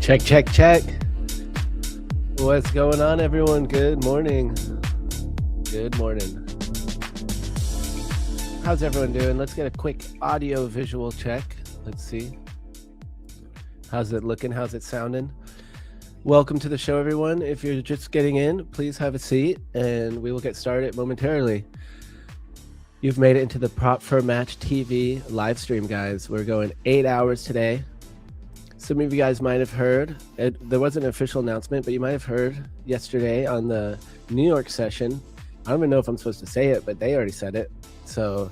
Check, check, check. What's going on, everyone? Good morning. Good morning. How's everyone doing? Let's get a quick audio visual check. Let's see. How's it looking? How's it sounding? Welcome to the show, everyone. If you're just getting in, please have a seat and we will get started momentarily. You've made it into the Prop for Match TV live stream, guys. We're going 8 hours today. Some of you guys might have heard, there was an official announcement, but you might have heard yesterday on the New York session. I don't even know if I'm supposed to say it, but they already said it. So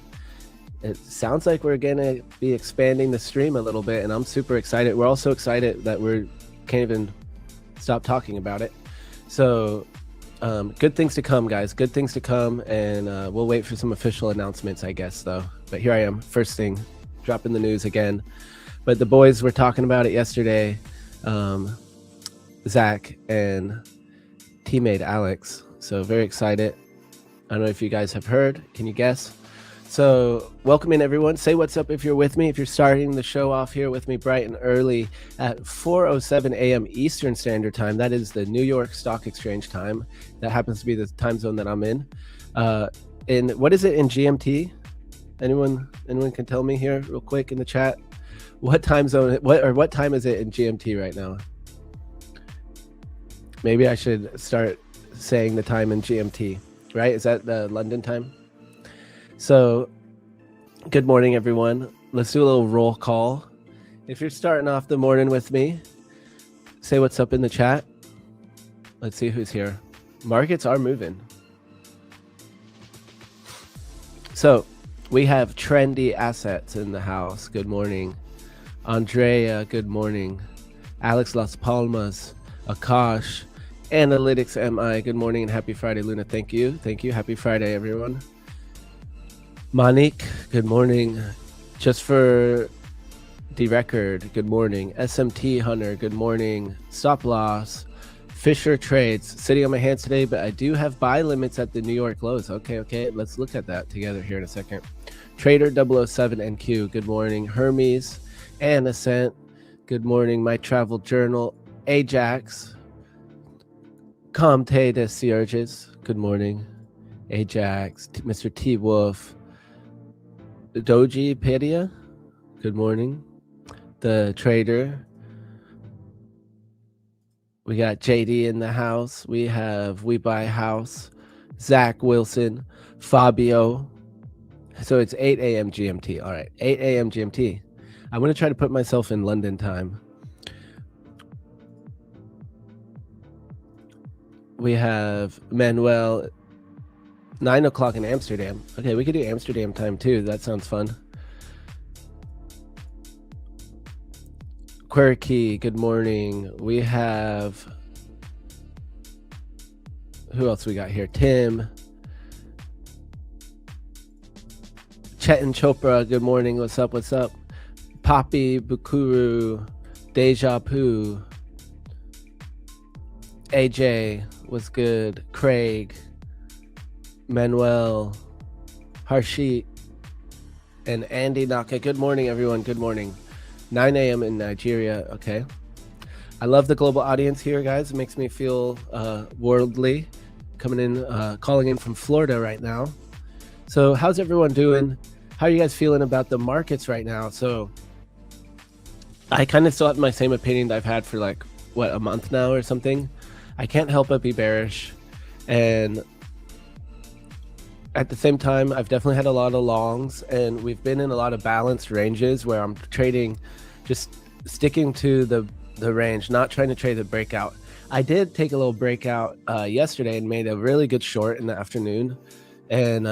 it sounds like we're going to be expanding the stream a little bit, and I'm super excited. We're also excited that we can't even stop talking about it. So good things to come, guys. Good things to come, and we'll wait for some official announcements, I guess, though. But here I am, first thing, dropping the news again. But the boys were talking about it yesterday, Zach and teammate Alex. So very excited. I don't know if you guys have heard. Can you guess? So welcome in, everyone. Say what's up if you're with me. If you're starting the show off here with me bright and early at 4:07 a.m. Eastern Standard Time. That is the New York Stock Exchange time. That happens to be the time zone that I'm in. What is it in GMT? Anyone can tell me here real quick in the chat? What time zone, what time is it in GMT right now? Maybe I should start saying the time in GMT, right? Is that the London time? So good morning, everyone. Let's do a little roll call. If you're starting off the morning with me, say what's up in the chat. Let's see who's here. Markets are moving. So we have trendy assets in the house. Good morning. Andrea, good morning. Alex Las Palmas, Akash, Analytics MI, good morning and happy Friday, Luna. Thank you. Thank you. Happy Friday, everyone. Manik, good morning. Just for the record, good morning. SMT Hunter, good morning. Stop Loss, Fisher Trades, sitting on my hands today, but I do have buy limits at the New York lows. Okay. Let's look at that together here in a second. Trader 007 NQ, good morning. Hermes and Ascent, good morning. My Travel Journal, Ajax, Comte de Sierges, good morning. Ajax, Mr. T Wolf, Doji Pedia, good morning. The Trader, we got JD in the house. We have We Buy House, Zach Wilson, Fabio. So it's 8 a.m. GMT. All right, 8 a.m. GMT. I'm going to try to put myself in London time. We have Manuel, 9 o'clock in Amsterdam. Okay, we could do Amsterdam time too. That sounds fun. Quirky, good morning. We have, who else we got here? Tim. Chetan Chopra, good morning. What's up? What's up? Poppy, Bukuru, Deja Poo, AJ, what's good? Craig, Manuel, Harshit, and Andy Naka. Good morning, everyone. Good morning. 9 a.m. in Nigeria. Okay. I love the global audience here, guys. It makes me feel worldly. Coming in, calling in from Florida right now. So how's everyone doing? How are you guys feeling about the markets right now? So I kind of still have my same opinion that I've had for like, what, a month now or something. I can't help but be bearish. And at the same time, I've definitely had a lot of longs, and we've been in a lot of balanced ranges where I'm trading, just sticking to the range, not trying to trade the breakout. I did take a little breakout yesterday and made a really good short in the afternoon. And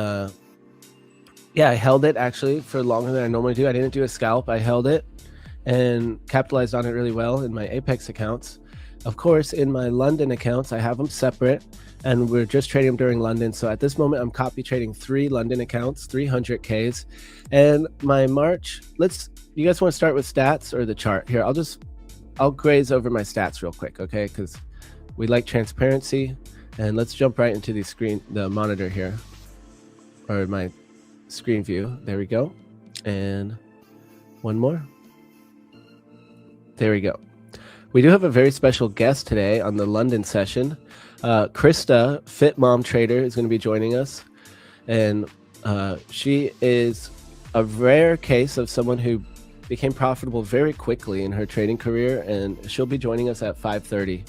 yeah, I held it actually for longer than I normally do. I didn't do a scalp. I held it and capitalized on it really well in my Apex accounts. Of course, in my London accounts, I have them separate, and we're just trading them during London. So at this moment, I'm copy trading 3 London accounts, 300Ks. And my March, you guys want to start with stats or the chart? Here, I'll graze over my stats real quick, okay? Because we like transparency. And let's jump right into the monitor here, or my screen view. There we go. And one more. There we go. We do have a very special guest today on the London session. Krista, Fit Mom Trader, is going to be joining us. And she is a rare case of someone who became profitable very quickly in her trading career, and she'll be joining us at 5:30.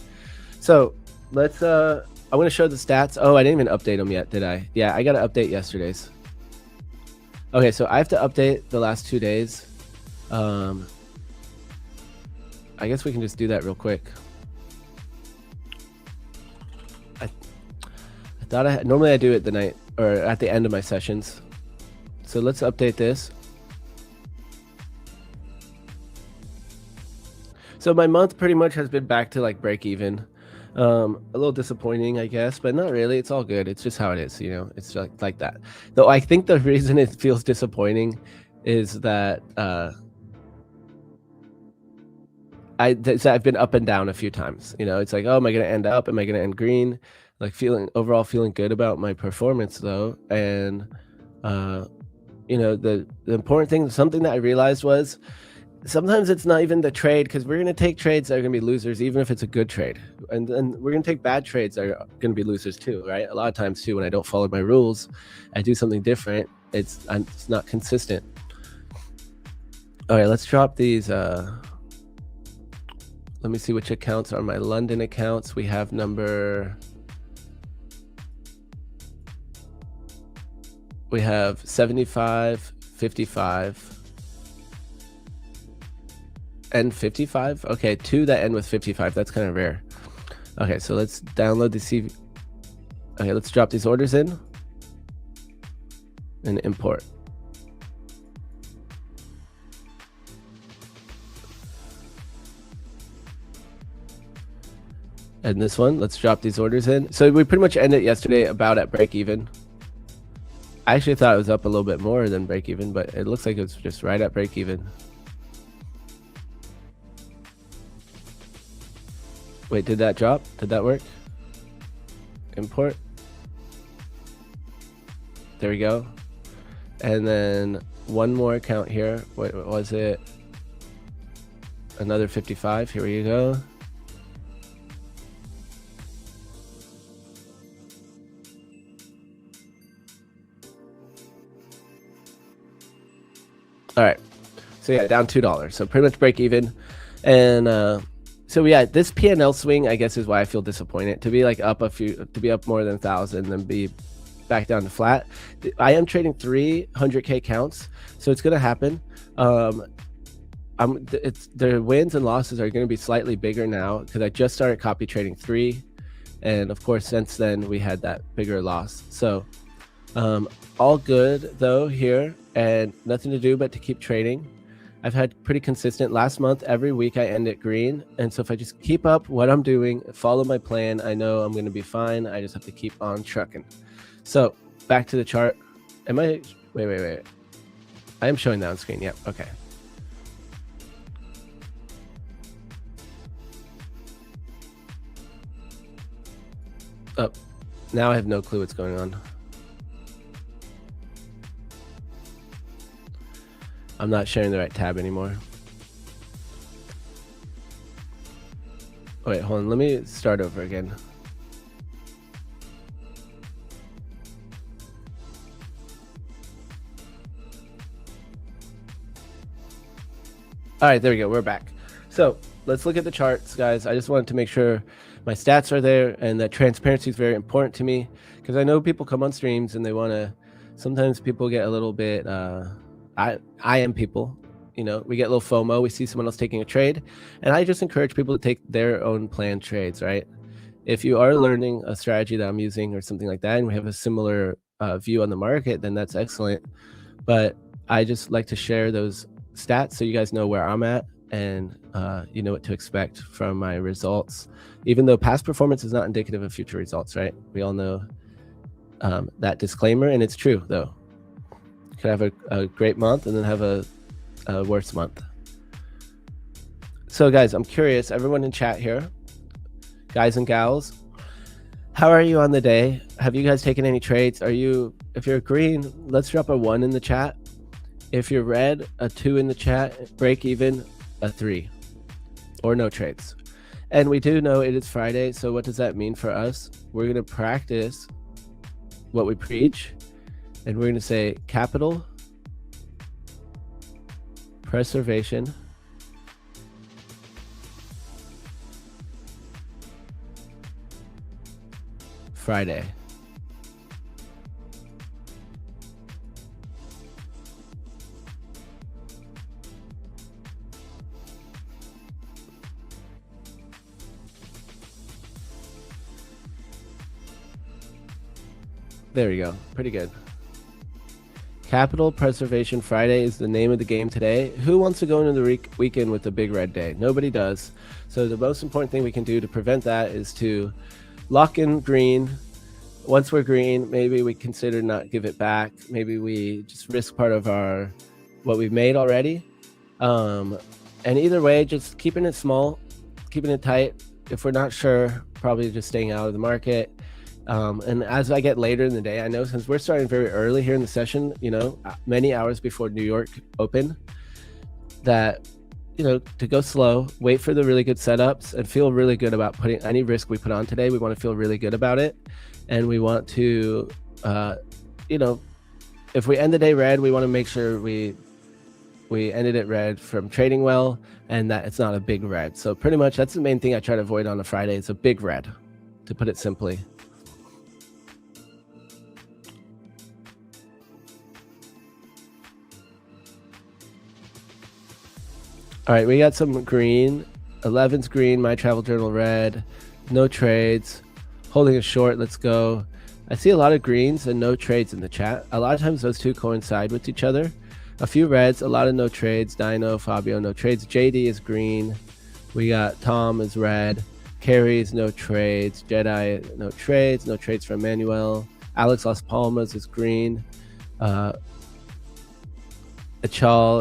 So let's, I want to show the stats. Oh, I didn't even update them yet, did I? Yeah, I got to update yesterday's. Okay, so I have to update the last 2 days. I guess we can just do that real quick. I thought normally I do it the night or at the end of my sessions. So let's update this. So my month pretty much has been back to like break even. A little disappointing, I guess, but not really. It's all good. It's just how it is, you know. It's like that. Though I think the reason it feels disappointing is that I've been up and down a few times. You know, it's like, oh, am I going to end up? Am I going to end green? Like overall feeling good about my performance though. And you know, the important thing, something that I realized was sometimes it's not even the trade, because we're going to take trades that are going to be losers, even if it's a good trade. And we're going to take bad trades that are going to be losers too, right? A lot of times too, when I don't follow my rules, I do something different. It's not consistent. All right, let's drop these. Let me see which accounts are my London accounts. We have we have 75, 55, and 55. Okay, 2 that end with 55. That's kind of rare. Okay, so let's download the CV. Okay, let's drop these orders in and import. And this one, let's drop these orders in. So we pretty much ended yesterday about at break even. I actually thought it was up a little bit more than break even, but it looks like it's just right at break even. Wait, did that drop? Did that work? Import. There we go. And then one more account here. What was it? Another 55. Here we go. All right, so yeah, down $2, so pretty much break even. And so yeah, this P&L swing, I guess, is why I feel disappointed. To be like up to be up more than 1,000, then be back down to flat. I am trading 300K counts, so it's gonna happen. The wins and losses are gonna be slightly bigger now because I just started copy trading 3, and of course since then we had that bigger loss. So all good though here, and nothing to do but to keep trading. I've had pretty consistent. Last month, every week I end at green, and so if I just keep up what I'm doing, follow my plan, I know I'm going to be fine. I just have to keep on trucking. So back to the chart. Am I? Wait. I am showing that on screen. Yep. Okay. Oh, now I have no clue what's going on. I'm not sharing the right tab anymore. Oh, wait, hold on. Let me start over again. All right, there we go. We're back. So let's look at the charts, guys. I just wanted to make sure my stats are there, and that transparency is very important to me, because I know people come on streams and they want to, sometimes people get a little bit, I am people, you know, we get a little FOMO. We see someone else taking a trade, and I just encourage people to take their own planned trades, right? If you are learning a strategy that I'm using or something like that, and we have a similar view on the market, then that's excellent. But I just like to share those stats so you guys know where I'm at, and you know what to expect from my results, even though past performance is not indicative of future results, right? We all know that disclaimer, and it's true though. You could have a great month and then have a worse month. So guys, I'm curious, everyone in chat here, guys and gals, how are you on the day? Have you guys taken any trades? If you're green, let's drop a 1 in the chat. If you're red, a 2 in the chat. Break even, a 3, or no trades. And we do know it is Friday. So what does that mean for us? We're going to practice what we preach, and we're going to say capital preservation Friday. There we go. Pretty good. Capital Preservation Friday is the name of the game today. Who wants to go into the weekend with a big red day? Nobody does. So the most important thing we can do to prevent that is to lock in green. Once we're green, maybe we consider not give it back. Maybe we just risk part of what we've made already. And either way, just keeping it small, keeping it tight. If we're not sure, probably just staying out of the market. And as I get later in the day, I know since we're starting very early here in the session, many hours before New York open, that, to go slow, wait for the really good setups and feel really good about putting any risk we put on today. We want to feel really good about it. And we want to, if we end the day red, we want to make sure we ended it red from trading well and that it's not a big red. So pretty much that's the main thing I try to avoid on a Friday. It's a big red, to put it simply. All right, we got some green. 11's green, my travel journal red, no trades, holding a short, let's go. I see a lot of greens and no trades in the chat. A lot of times those two coincide with each other. A few reds, a lot of no trades. Dino, Fabio, no trades. JD is green. We got Tom is red. Carrie's no trades. Jedi, no trades. No trades for Emmanuel. Alex Las Palmas is green. Achal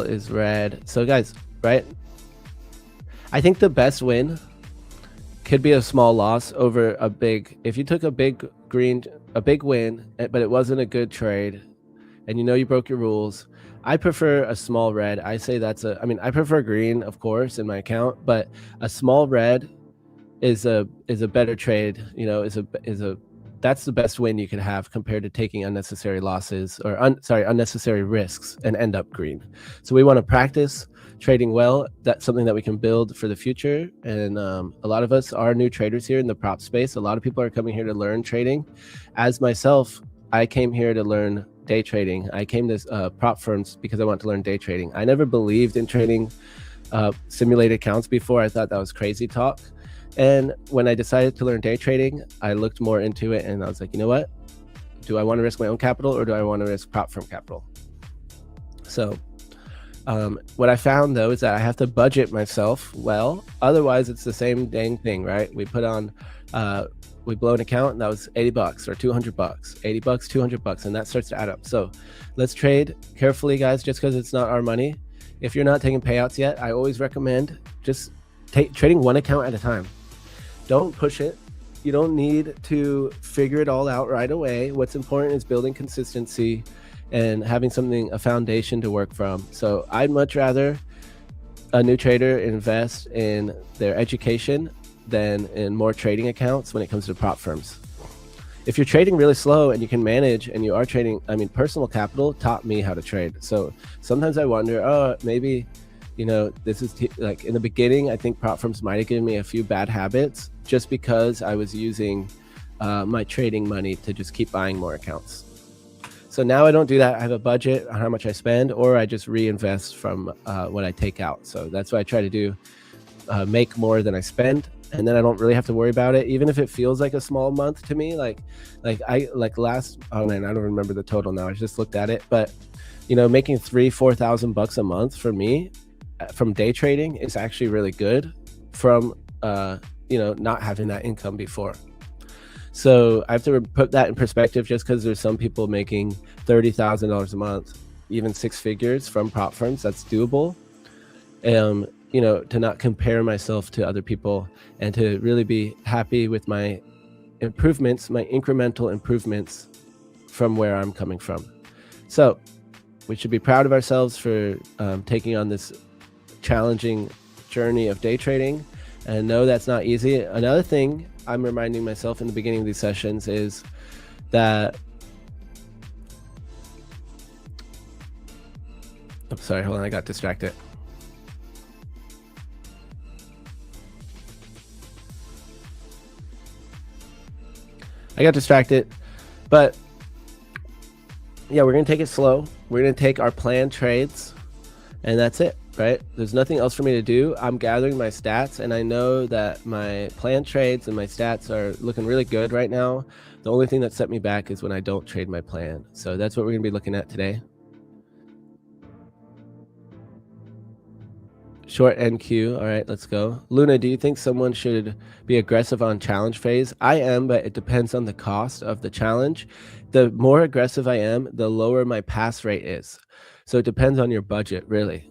is red. So guys, right? I think the best win could be a small loss over a big. If you took a big win, but it wasn't a good trade, and you broke your rules, I prefer a small red. I say I prefer green, of course, in my account, but a small red is a better trade. That's the best win you can have compared to taking unnecessary losses or unnecessary risks and end up green. So we want to practice trading well. That's something that we can build for the future. And a lot of us are new traders here in the prop space. A lot of people are coming here to learn trading. As myself, I came here to learn day trading. I came to prop firms because I want to learn day trading. I never believed in trading simulated accounts before. I thought that was crazy talk. And when I decided to learn day trading, I looked more into it and I was like, you know what? Do I want to risk my own capital or do I want to risk prop firm capital? So what I found though is that I have to budget myself well. Otherwise, it's the same dang thing, right? We put on, we blow an account and that was $80 or $200, $80, $200, and that starts to add up. So let's trade carefully, guys, just because it's not our money. If you're not taking payouts yet, I always recommend just trading one account at a time. Don't push it. You don't need to figure it all out right away. What's important is building consistency and having a foundation to work from. So I'd much rather a new trader invest in their education than in more trading accounts when it comes to prop firms. If you're trading really slow and you can manage and you are trading, personal capital taught me how to trade. So sometimes I wonder, maybe, this is like in the beginning, I think prop firms might have given me a few bad habits just because I was using my trading money to just keep buying more accounts. So now I don't do that. I have a budget on how much I spend, or I just reinvest from what I take out. So that's what I try to do, make more than I spend. And then I don't really have to worry about it, even if it feels like a small month to me. I don't remember the total now. I just looked at it, but making $3,000-$4,000 a month for me from day trading is actually really good from not having that income before. So I have to put that in perspective, just because there's some people making $30,000 a month, even six figures from prop firms. That's doable. To not compare myself to other people and to really be happy with my improvements, my incremental improvements from where I'm coming from. So we should be proud of ourselves for taking on this challenging journey of day trading. And no, that's not easy. Another thing I'm reminding myself in the beginning of these sessions is that, I'm sorry, hold on, I got distracted. But yeah, we're gonna take it slow. We're gonna take our planned trades, and that's it, right? There's nothing else for me to do. I'm gathering my stats, and I know that my planned trades and my stats are looking really good right now. The only thing that set me back is when I don't trade my plan. So that's what we're gonna be looking at today. Short NQ. All right, let's go. Luna, do you think someone should be aggressive on challenge phase? I am, but it depends on the cost of the challenge. The more aggressive I am, the lower my pass rate is. So it depends on your budget, really.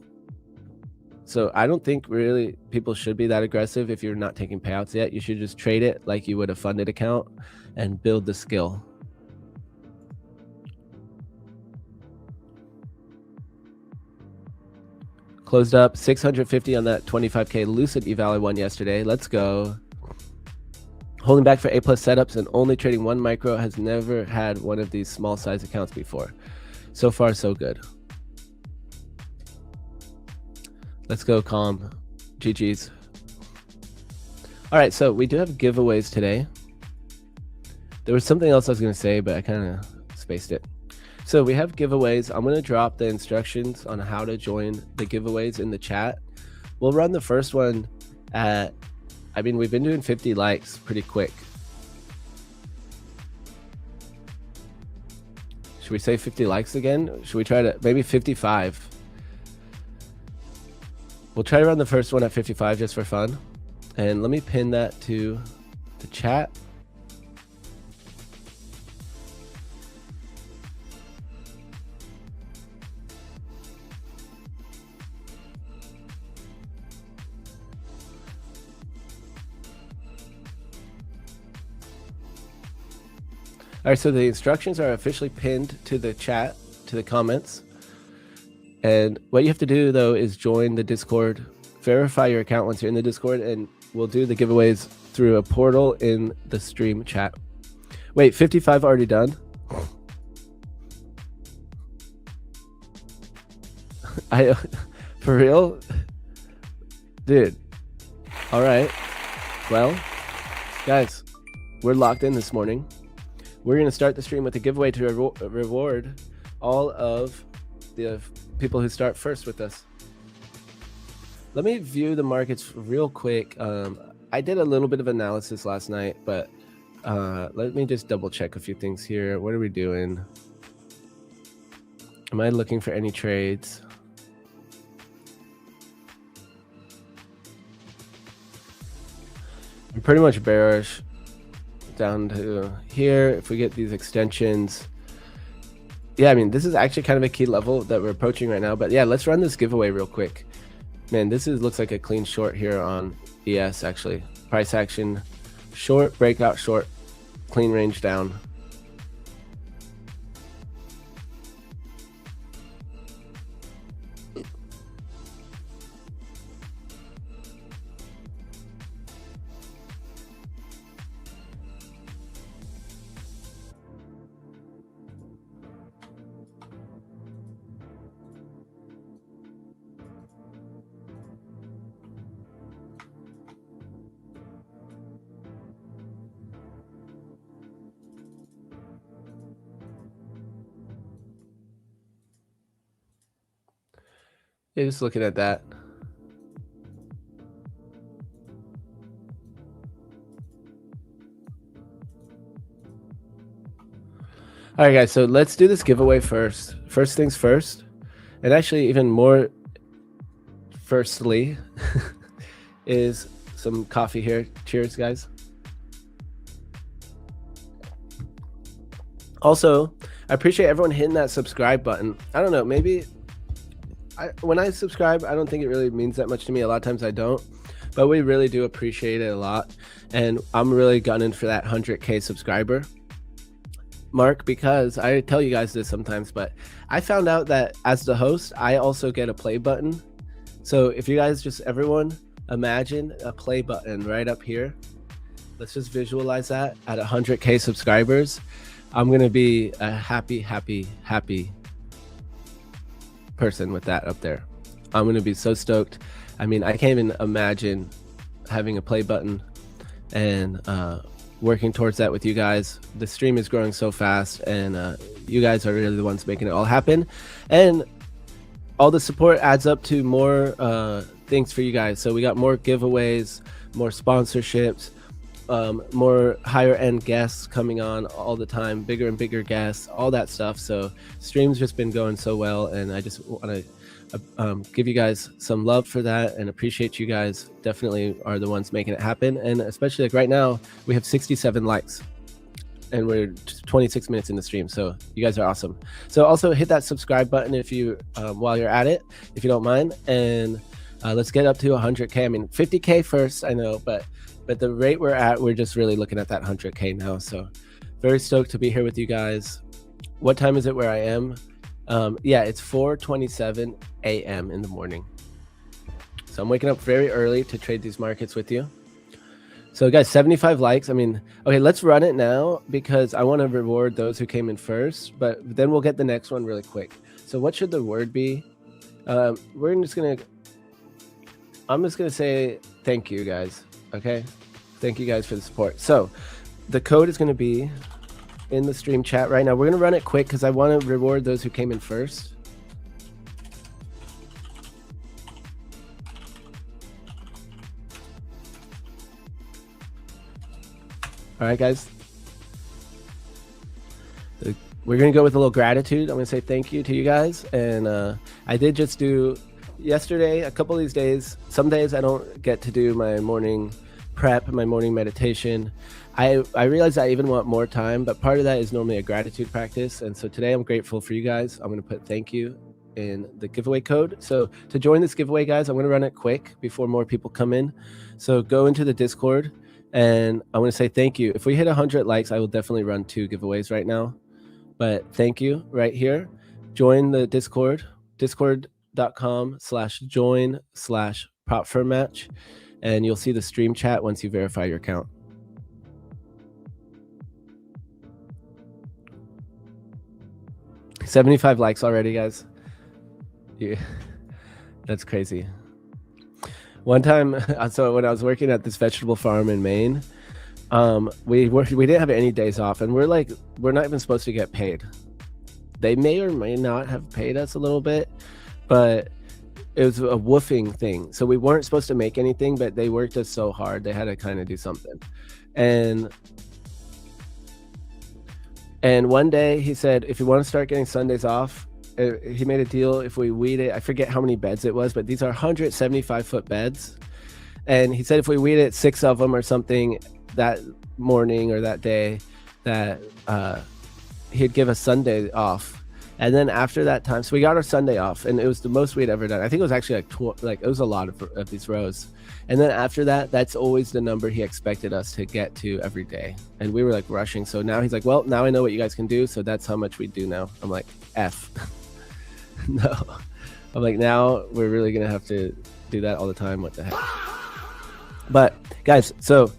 So I don't think really people should be that aggressive if you're not taking payouts yet. You should just trade it like you would a funded account and build the skill. Closed up 650 on that 25K Lucid eval I won yesterday. Let's go. Holding back for A+ setups and only trading one micro. Has never had one of these small size accounts before. So far, so good. Let's go, Calm. GG's. All right, so we do have giveaways today. There was something else I was going to say, but I kind of spaced it. So we have giveaways. I'm going to drop the instructions on how to join the giveaways in the chat. We'll run the first one at, I mean, we've been doing 50 likes pretty quick. Should we say 50 likes again? Should we try to, maybe 55? We'll try to run the first one at 55 just for fun. And let me pin that to the chat. All right, so the instructions are officially pinned to the chat, to the comments. And what you have to do, though, is join the Discord, verify your account once you're in the Discord, and we'll do the giveaways through a portal in the stream chat. Wait, 55 already done? For real? Dude. All right. Well, guys, we're locked in this morning. We're going to start the stream with a giveaway to reward all of the people who start first with us. Let me view the markets real quick. I did a little bit of analysis last night, but let me just double check a few things here. What are we doing? Am I looking for any trades? I'm pretty much bearish down to here. If we get these extensions, yeah, I mean, this is actually kind of a key level that we're approaching right now. But yeah, let's run this giveaway real quick. Man, this looks like a clean short here on ES, actually. Price action, short, breakout short, clean range down. Yeah, just looking at that. All right, guys, so let's do this giveaway first. First things first, and actually even more firstly is some coffee here. Cheers, guys. Also, I appreciate everyone hitting that subscribe button. I don't know, maybe when I subscribe, I don't think it really means that much to me. A lot of times I don't, but we really do appreciate it a lot. And I'm really gunning for that 100K subscriber mark, because I tell you guys this sometimes, but I found out that as the host, I also get a play button. So if you guys everyone imagine a play button right up here. Let's just visualize that at 100K subscribers. I'm going to be a happy person with that up there. I'm going to be so stoked. I mean, I can't even imagine having a play button and working towards that with you guys. The stream is growing so fast, and you guys are really the ones making it all happen. And all the support adds up to more things for you guys. So we got more giveaways, more sponsorships, more higher end guests coming on all the time, bigger and bigger guests, all that stuff. So stream's just been going so well, and I just want to give you guys some love for that and appreciate you guys. Definitely are the ones making it happen. And especially like right now, we have 67 likes and we're just 26 minutes in the stream. So you guys are awesome. So also hit that subscribe button if you while you're at it, if you don't mind. And let's get up to 100K. I mean, 50K first, I know, but the rate we're at, we're just really looking at that 100K now. So very stoked to be here with you guys. What time is it where I am? Yeah, it's 4:27 a.m. in the morning. So I'm waking up very early to trade these markets with you. So guys, 75 likes. I mean, okay, let's run it now because I want to reward those who came in first, but then we'll get the next one really quick. So what should the word be? I'm just gonna say thank you guys. Okay, thank you guys for the support. So the code is going to be in the stream chat right now. We're going to run it quick because I want to reward those who came in first. All right, guys. We're going to go with a little gratitude. I'm going to say thank you to you guys. And I did just do yesterday, a couple of these days. Some days I don't get to do my morning prep, my morning meditation. I realize I even want more time, but part of that is normally a gratitude practice. And so today I'm grateful for you guys. I'm going to put thank you in the giveaway code. So to join this giveaway, guys, I'm going to run it quick before more people come in. So go into the Discord and I'm going to say thank you. If we hit 100 likes, I will definitely run 2 giveaways right now. But thank you right here. Join the Discord, discord.com/join/propfirmmatch. And you'll see the stream chat once you verify your account. $75 likes already, guys. Yeah, that's crazy. One time, so when I was working at this vegetable farm in Maine, we didn't have any days off, and we're not even supposed to get paid. They may or may not have paid us a little bit, but it was a woofing thing. So we weren't supposed to make anything, but they worked us so hard. They had to kind of do something. And one day he said, if you want to start getting Sundays off, he made a deal. If we weed it, I forget how many beds it was, but these are 175-foot beds. And he said, if we weeded 6 of them or something that morning or that day, that he'd give us Sunday off. And then after that time, so we got our Sunday off, and it was the most we'd ever done. I think it was actually like it was a lot of these rows. And then after that, that's always the number he expected us to get to every day. And we were like rushing. So now he's like, well, now I know what you guys can do. So that's how much we do now. I'm like, F. No. I'm like, now we're really going to have to do that all the time. What the heck? But guys, so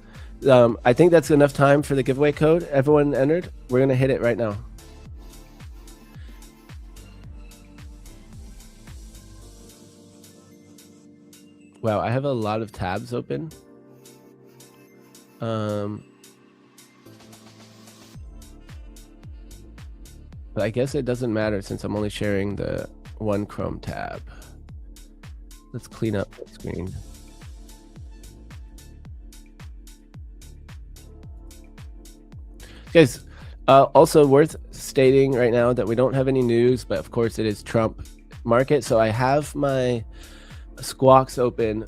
I think that's enough time for the giveaway code. Everyone entered. We're going to hit it right now. Wow, I have a lot of tabs open. But I guess it doesn't matter since I'm only sharing the one Chrome tab. Let's clean up the screen. Guys, also worth stating right now that we don't have any news, but of course it is Trump market. So I have my Squawks open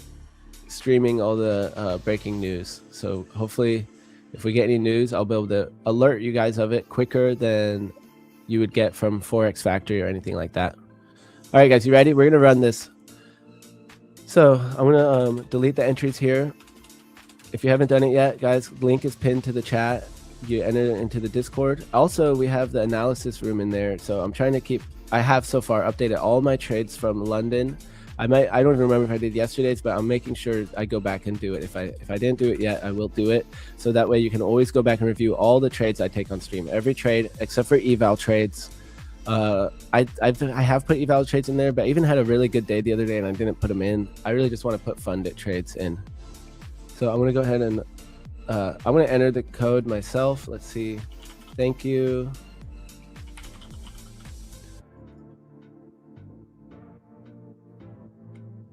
streaming all the breaking news. So hopefully if we get any news, I'll be able to alert you guys of it quicker than you would get from Forex Factory or anything like that. All right, guys, you ready? We're going to run this. So I'm going to delete the entries here. If you haven't done it yet, guys, link is pinned to the chat. You enter it into the Discord. Also, we have the analysis room in there. So I'm trying to keep, I have so far updated all my trades from London I don't even remember if I did yesterday's, but I'm making sure I go back and do it. If I didn't do it yet, I will do it. So that way you can always go back and review all the trades I take on stream. Every trade except for eval trades. I have put eval trades in there, but I even had a really good day the other day and I didn't put them in. I really just want to put funded trades in. So I'm going to go ahead and I'm going to enter the code myself. Let's see. Thank you.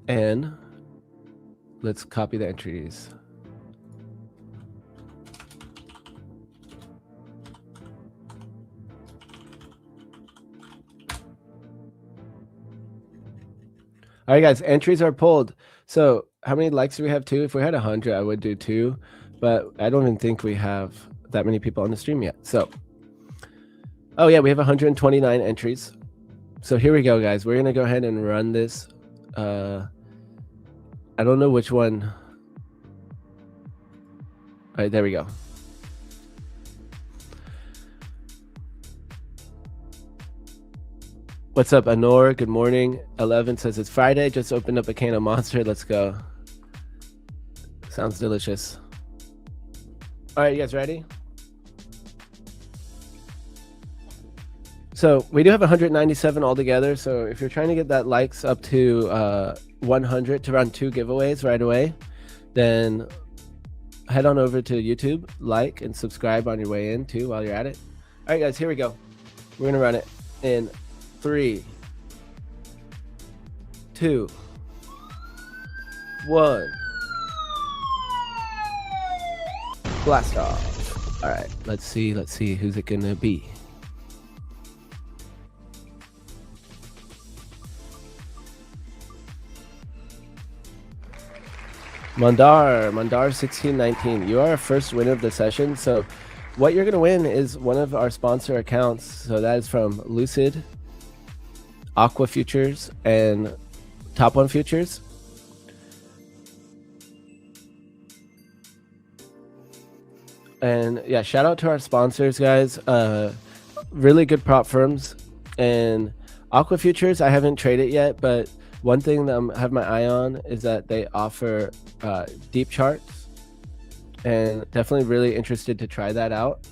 And let's copy the entries. All right, guys, entries are pulled. So how many likes do we have? 2? If we had 100, I would do 2, but I don't even think we have that many people on the stream yet. So, oh yeah, we have 129 entries. So here we go, guys. We're gonna go ahead and run this. I don't know which one. All right, there we go. What's up, Anor? Good morning. 11 says it's Friday. Just opened up a can of Monster. Let's go. Sounds delicious. All right, you guys ready? So we do have 197 altogether. So if you're trying to get that likes up to 100 to run 2 giveaways right away, then head on over to YouTube, like and subscribe on your way in too while you're at it. All right, guys, here we go. We're gonna run it in 3, 2, 1. Blast off. All right, let's see who's it gonna be. Mandar 1619. You are our first winner of the session. So what you're gonna win is one of our sponsor accounts. So that is from Lucid, Aqua Futures, and Top One Futures. And yeah, shout out to our sponsors, guys. Really good prop firms. And Aqua Futures, I haven't traded yet, but one thing that I have my eye on is that they offer deep charts, and definitely really interested to try that out.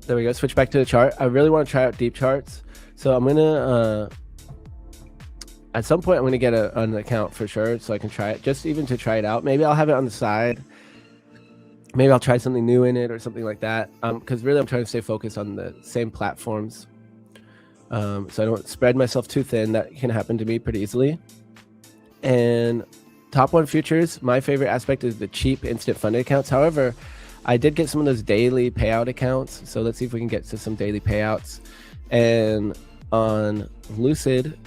There we go. Switch back to the chart. I really want to try out deep charts. So I'm going to, at some point, I'm going to get an account for sure so I can try it, just even to try it out. Maybe I'll have it on the side. Maybe I'll try something new in it or something like that. Because really I'm trying to stay focused on the same platforms. So I don't spread myself too thin. That can happen to me pretty easily. And Top One Futures, my favorite aspect is the cheap instant funded accounts. However, I did get some of those daily payout accounts. So let's see if we can get to some daily payouts. And on Lucid,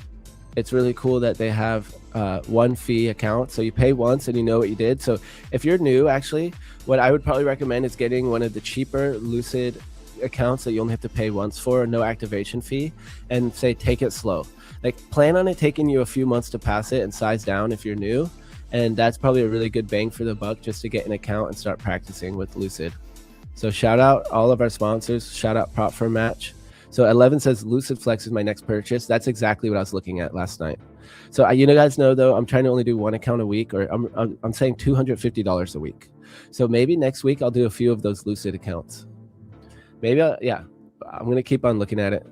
it's really cool that they have one fee account. So you pay once and you know what you did. So if you're new, actually, what I would probably recommend is getting one of the cheaper Lucid accounts that you only have to pay once for, no activation fee, and say take it slow. Like plan on it taking you a few months to pass it and size down if you're new, and that's probably a really good bang for the buck just to get an account and start practicing with Lucid. So shout out all of our sponsors. Shout out Prop for Match. So 11 says Lucid Flex is my next purchase. That's exactly what I was looking at last night. So you guys know though, I'm trying to only do one account a week, or I'm saying $250 a week. So maybe next week I'll do a few of those Lucid accounts. Maybe, yeah, I'm going to keep on looking at it.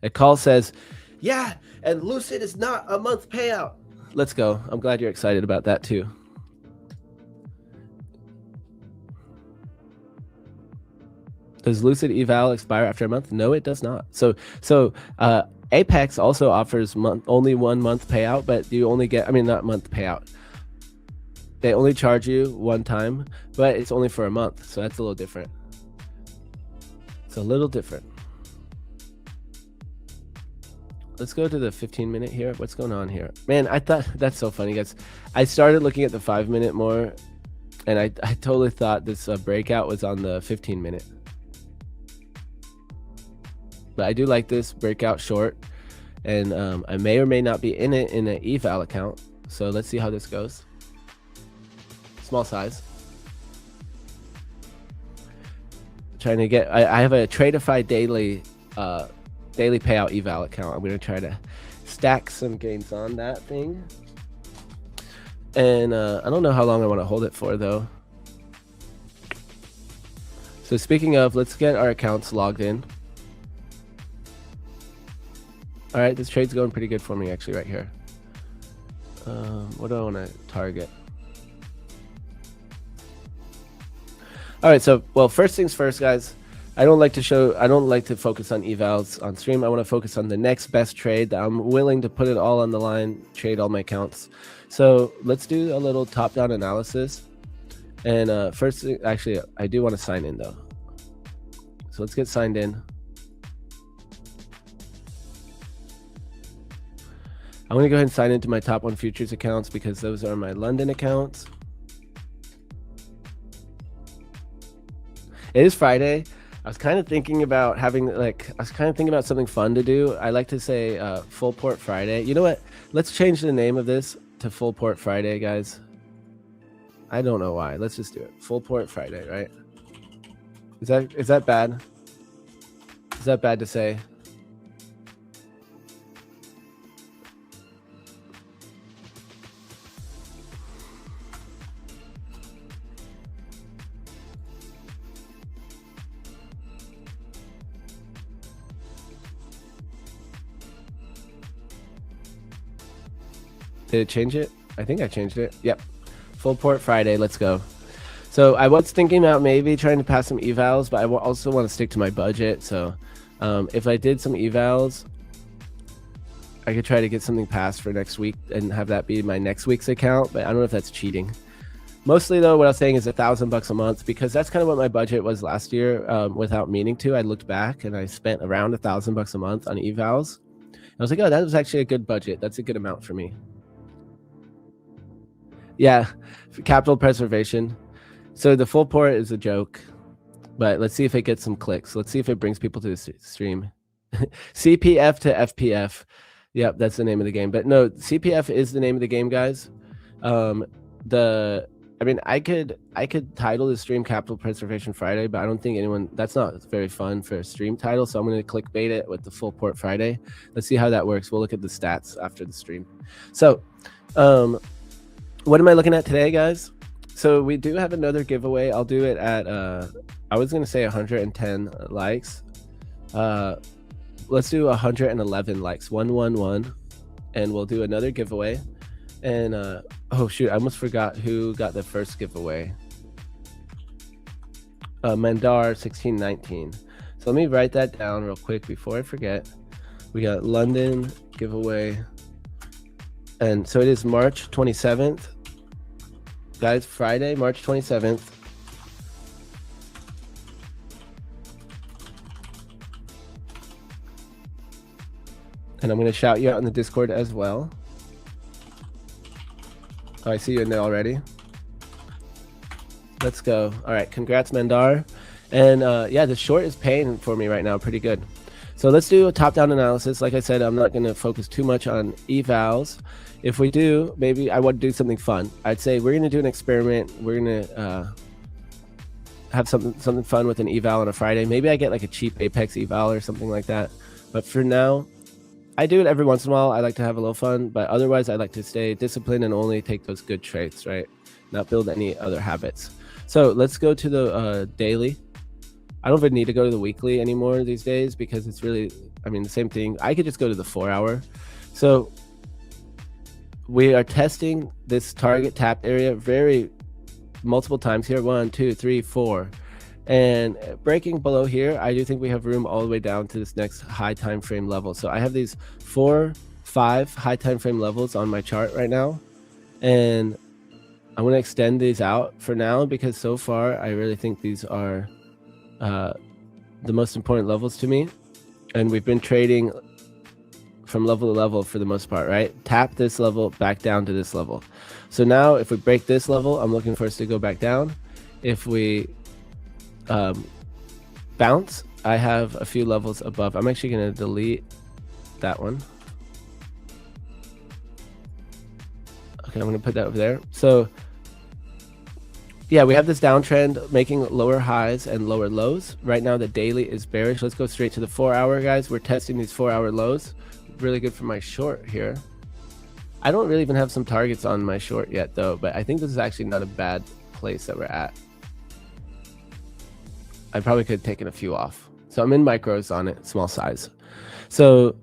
A call says, yeah, and Lucid is not a month payout. Let's go. I'm glad you're excited about that too. Does Lucid eval expire after a month? No, it does not. So Apex also offers only 1 month payout, but you only get, not month payout. They only charge you one time, but it's only for a month. So that's a little different. It's a little different. Let's go to the 15-minute here. What's going on here? Man, I thought that's so funny, guys. I started looking at the 5-minute more, and I totally thought this breakout was on the 15-minute. But I do like this breakout short, and I may or may not be in it in an eval account. So let's see how this goes. Small size. trying to get, I have a Tradeify daily payout eval account. I'm going to try to stack some gains on that thing. And I don't know how long I want to hold it for though. So speaking of, let's get our accounts logged in. All right, this trade's going pretty good for me actually right here. What do I want to target? All right, so, well, first things first, guys. I don't like to focus on evals on stream. I want to focus on the next best trade that I'm willing to put it all on the line, trade all my accounts. So let's do a little top-down analysis. And first, actually, I do want to sign in though. So let's get signed in. I'm going to go ahead and sign into my top 1 futures accounts because those are my London accounts. It is Friday. I was kind of thinking about something fun to do. I like to say Fullport Friday. You know what? Let's change the name of this to Fullport Friday, guys. I don't know why. Let's just do it. Fullport Friday, right? Is that bad? Is that bad to say? Did it change it? I think I changed it. Yep. Fullport Friday. Let's go. So I was thinking about maybe trying to pass some evals, but I also want to stick to my budget. So if I did some evals, I could try to get something passed for next week and have that be my next week's account. But I don't know if that's cheating. Mostly though, what I was saying is $1,000 a month, because that's kind of what my budget was last year. Without meaning to, I looked back and I spent around $1,000 a month on evals. I was like, oh, that was actually a good budget. That's a good amount for me. Yeah, capital preservation. So the Fullport is a joke, but let's see if it gets some clicks. Let's see if it brings people to the stream. CPF to FPF. Yep, that's the name of the game. But no, CPF is the name of the game, guys. I mean, I could title the stream Capital Preservation Friday, but I don't think anyone, that's not very fun for a stream title. So I'm going to clickbait it with the Fullport Friday. Let's see how that works. We'll look at the stats after the stream. So, what am I looking at today, guys? So we do have another giveaway. I'll do it at, I was going to say 110 likes. Let's do 111 likes, 111. And we'll do another giveaway. And, oh shoot, I almost forgot who got the first giveaway. Mandar 1619. So let me write that down real quick before I forget. We got London giveaway. And so it is March 27th. Guys, Friday, March 27th. And I'm going to shout you out in the Discord as well. Oh, I see you in there already. Let's go. All right, congrats, Mandar. And yeah, the short is paying for me right now pretty good. So let's do a top-down analysis. Like I said, I'm not going to focus too much on evals. If we do, maybe I want to do something fun. I'd say we're going to do an experiment. We're going to have something fun with an eval on a Friday. Maybe I get like a cheap Apex eval or something like that. But for now, I do it every once in a while. I like to have a little fun, but otherwise I like to stay disciplined and only take those good trades, right? Not build any other habits. So let's go to the daily. I don't even need to go to the weekly anymore these days because it's really, I mean, the same thing. I could just go to the 4-hour. So we are testing this target tap area multiple times here. 1, 2, 3, 4. And breaking below here, I do think we have room all the way down to this next high time frame level. So I have these 4, 5 high time frame levels on my chart right now. And I'm going to extend these out for now because so far I really think these are the most important levels to me. And we've been trading from level to level for the most part, right? Tap this level back down to this level. So now if we break this level, I'm looking for us to go back down. If we bounce, I have a few levels above. I'm actually going to delete that one. Okay, I'm going to put that over there. So yeah, we have this downtrend making lower highs and lower lows. Right now, the daily is bearish. Let's go straight to the 4-hour, guys. We're testing these 4-hour lows. Really good for my short here. I don't really even have some targets on my short yet, though, but I think this is actually not a bad place that we're at. I probably could have taken a few off. So I'm in micros on it, small size. So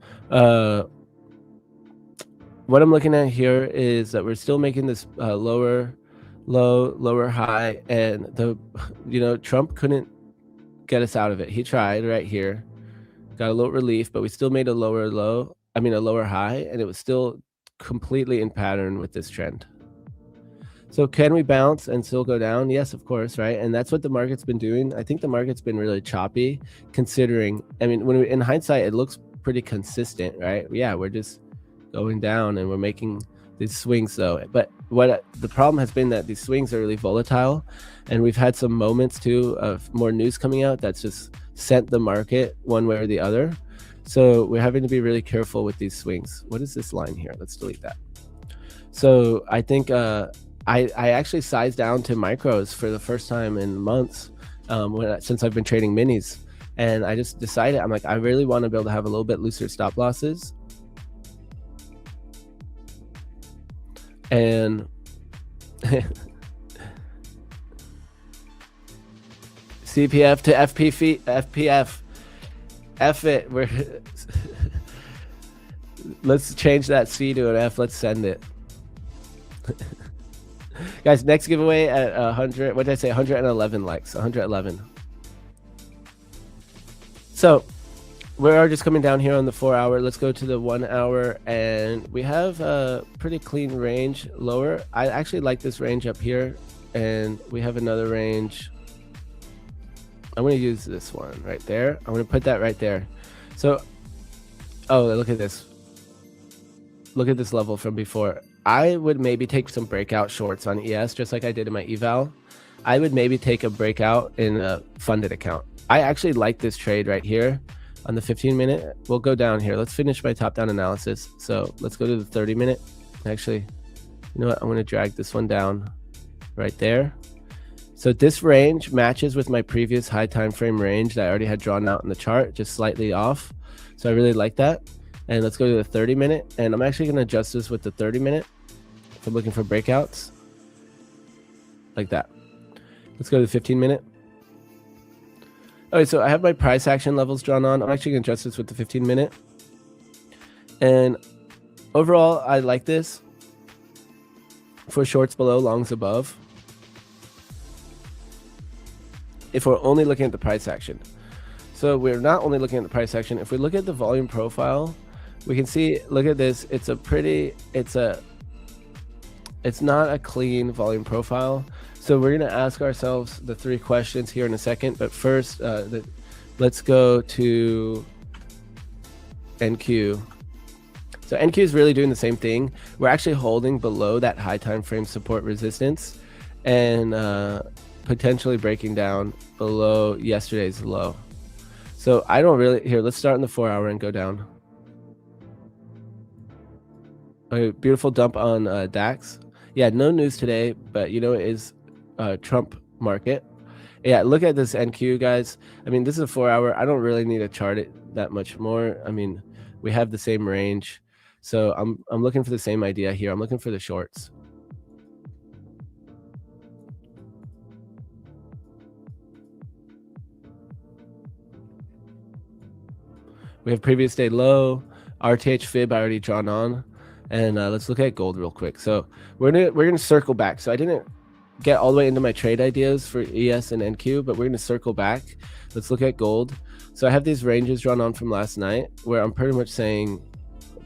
what I'm looking at here is that we're still making this lower low, lower high, and Trump couldn't get us out of it. He tried right here, got a little relief, but we still made a lower low, a lower high, and it was still completely in pattern with this trend. So can we bounce and still go down? Yes, of course, right? And that's what the market's been doing. I think the market's been really choppy, considering, in hindsight, it looks pretty consistent, right? Yeah, we're just going down and we're making these swings though. But what the problem has been that these swings are really volatile, and we've had some moments too of more news coming out that's just sent the market one way or the other. So we're having to be really careful with these swings. What is this line here? Let's delete that. So I think I actually sized down to micros for the first time in months since I've been trading minis, and I just decided, I'm like, I really want to be able to have a little bit looser stop losses. And CPF to FPF. F it. Let's change that C to an F. Let's send it. Guys, next giveaway at 100. What did I say? 111 likes. 111. So we are just coming down here on the 4-hour. Let's go to the 1-hour, and we have a pretty clean range lower. I actually like this range up here, and we have another range. I'm going to use this one right there. I'm going to put that right there. So, oh, look at this. Look at this level from before. I would maybe take some breakout shorts on ES, just like I did in my eval. I would maybe take a breakout in a funded account. I actually like this trade right here on the 15-minute. We'll go down here. Let's finish my top-down analysis. So let's go to the 30-minute. Actually, you know what? I'm going to drag this one down right there. So this range matches with my previous high time frame range that I already had drawn out in the chart, just slightly off. So I really like that. And let's go to the 30-minute. And I'm actually going to adjust this with the 30-minute if I'm looking for breakouts. Like that. Let's go to the 15-minute. Okay, so I have my price action levels drawn on. I'm actually going to adjust this with the 15-minute. And overall, I like this for shorts below, longs above, if we're only looking at the price action. So we're not only looking at the price action. If we look at the volume profile, we can see, look at this. It's not a clean volume profile. So we're going to ask ourselves the 3 questions here in a second. But first, let's go to NQ. So NQ is really doing the same thing. We're actually holding below that high time frame support resistance, and potentially breaking down below yesterday's low. So I don't really, here, let's start in the 4-hour and go down. Okay, beautiful dump on DAX. Yeah, no news today, but it is Trump market. Yeah, look at this NQ, guys. This is a 4-hour. I don't really need to chart it that much more. We have the same range. So I'm looking for the same idea here. I'm looking for the shorts. We have previous day low, RTH fib I already drawn on, and let's look at gold real quick. So we're gonna circle back. So I didn't get all the way into my trade ideas for ES and NQ, but we're gonna circle back. Let's look at gold. So I have these ranges drawn on from last night where I'm pretty much saying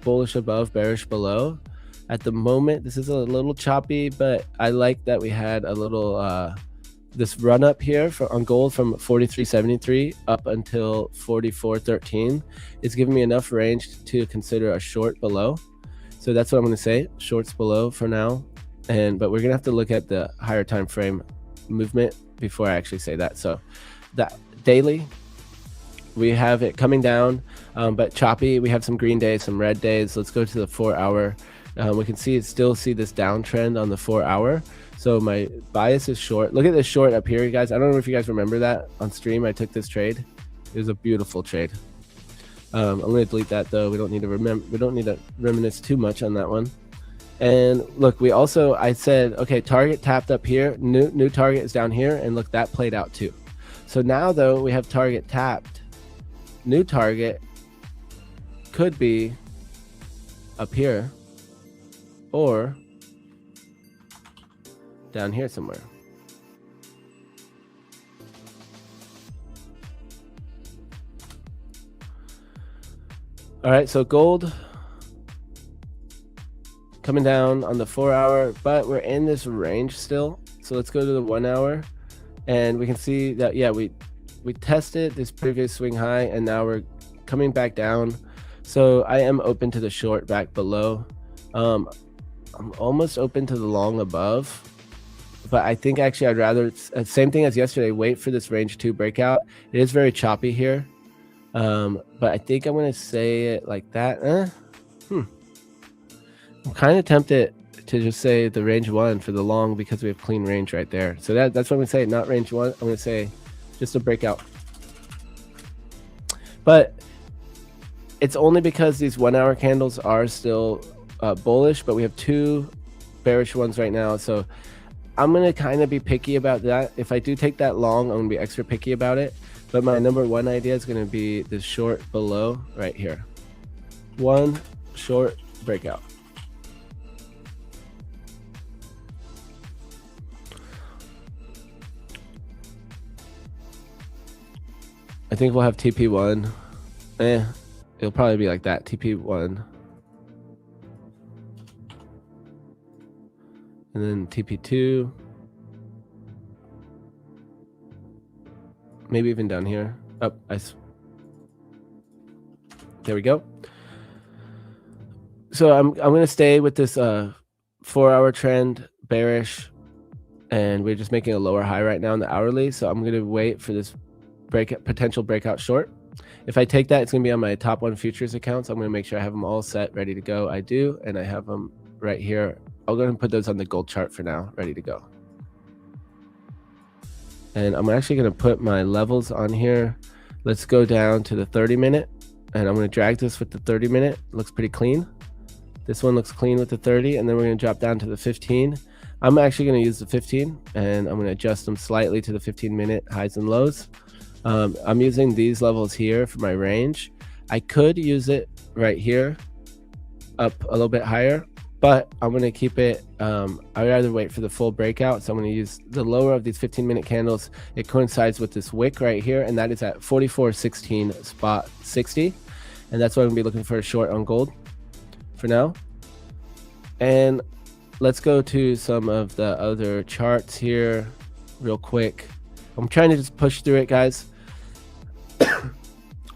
bullish above, bearish below. At the moment, this is a little choppy, but I like that we had a little this run up here on gold from 43.73 up until 44.13 is giving me enough range to consider a short below. So that's what I'm going to say, shorts below for now. But we're going to have to look at the higher time frame movement before I actually say that. So that daily, we have it coming down, but choppy. We have some green days, some red days. Let's go to the 4-hour. We can still see this downtrend on the 4-hour. So my bias is short. Look at this short up here, guys. I don't know if you guys remember that on stream. I took this trade. It was a beautiful trade. I'm going to delete that though. We don't need to reminisce too much on that one. And look, we also, I said, okay, target tapped up here. New target is down here. And look, that played out too. So now though, we have target tapped. New target could be up here or down here somewhere. All right, so gold coming down on the 4 hour, but we're in this range still. So let's go to the 1 hour and we can see that, yeah, we tested this previous swing high and now we're coming back down. So I am open to the short back below. I'm almost open to the long above, but I think actually I'd rather, same thing as yesterday, wait for this range 2 breakout. It is very choppy here. But I think I'm going to say it like that. I'm kind of tempted to just say the range 1 for the long because we have clean range right there. So that's what I'm going to say, not range 1. I'm going to say just a breakout. But it's only because these 1 hour candles are still bullish, but we have 2 bearish ones right now. So I'm going to kind of be picky about that. If I do take that long, I'm going to be extra picky about it. But my number 1 idea is going to be the short below right here. 1 short breakout. I think we'll have TP1. It'll probably be like that, TP1. And then TP2. Maybe even down here. Up, there we go. So I'm going to stay with this 4 hour trend, bearish, and we're just making a lower high right now in the hourly. So I'm going to wait for this potential breakout short. If I take that, it's going to be on my top 1 futures accounts. I'm going to make sure I have them all set, ready to go. I do, and I have them right here. I'll go ahead and put those on the gold chart for now, ready to go. And I'm actually going to put my levels on here. Let's go down to the 30-minute, and I'm going to drag this with the 30-minute. Looks pretty clean. This one looks clean with the 30, and then we're going to drop down to the 15. I'm actually going to use the 15, and I'm going to adjust them slightly to the 15-minute highs and lows. I'm using these levels here for my range. I could use it right here, up a little bit higher, but I'm going to keep it, I'd rather wait for the full breakout. So I'm going to use the lower of these 15-minute candles. It coincides with this wick right here, and that is at 44.16 spot 60. And that's what I'm going to be looking for a short on gold for now. And let's go to some of the other charts here real quick. I'm trying to just push through it, guys.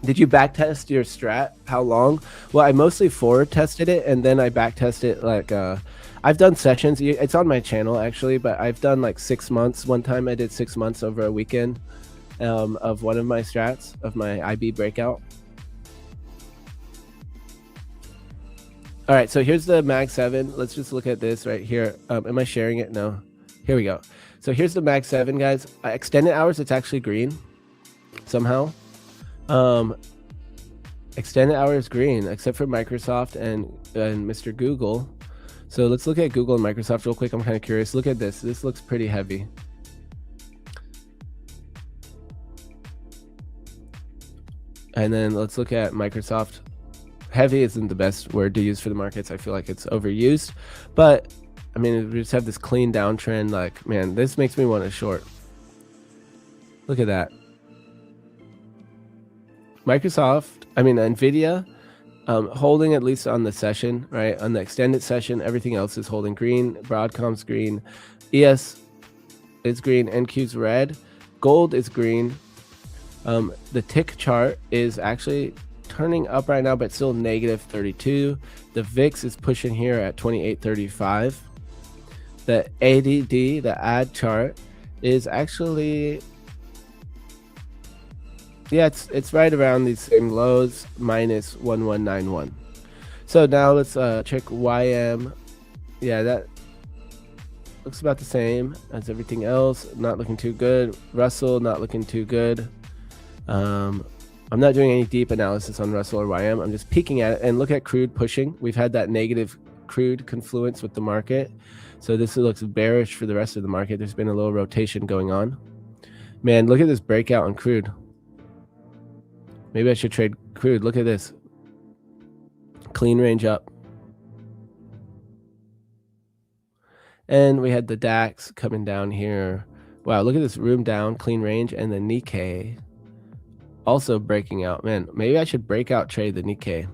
Did you back test your strat? How long? Well, I mostly forward tested it, and then I back tested like I've done sessions. It's on my channel actually, but I've done like 6 months. One time I did 6 months over a weekend of one of my strats of my IB breakout. All right, so here's the Mag 7. Let's just look at this right here. Am I sharing it? No. Here we go. So here's the Mag 7, guys. Extended hours, it's actually green somehow. Extended hours green, except for Microsoft and Mr. Google. So let's look at Google and Microsoft real quick. I'm kind of curious. Look at this. This looks pretty heavy. And then let's look at Microsoft. Heavy isn't the best word to use for the markets. I feel like it's overused, but I mean, we just have this clean downtrend. Like, man, this makes me want to short. Look at that. Microsoft, I mean, NVIDIA, holding at least on the session, right? On the extended session, everything else is holding green. Broadcom's green. ES is green. NQ's red. Gold is green. The tick chart is actually turning up right now, but still negative 32. The VIX is pushing here at 28.35. The ADD, the ad chart, is actually, yeah, it's right around these same lows, minus 1191. So now let's check YM. Yeah, looks about the same as everything else. Not looking too good. Russell, not looking too good. I'm not doing any deep analysis on Russell or YM. I'm just peeking at it, and look at crude pushing. We've had that negative crude confluence with the market. So this looks bearish for the rest of the market. There's been a little rotation going on. Man, look at this breakout on crude. Maybe I should trade crude. Look at this. Clean range up. And we had the DAX coming down here. Wow, look at this room down, clean range, and the Nikkei also breaking out. Man, maybe I should breakout trade the Nikkei.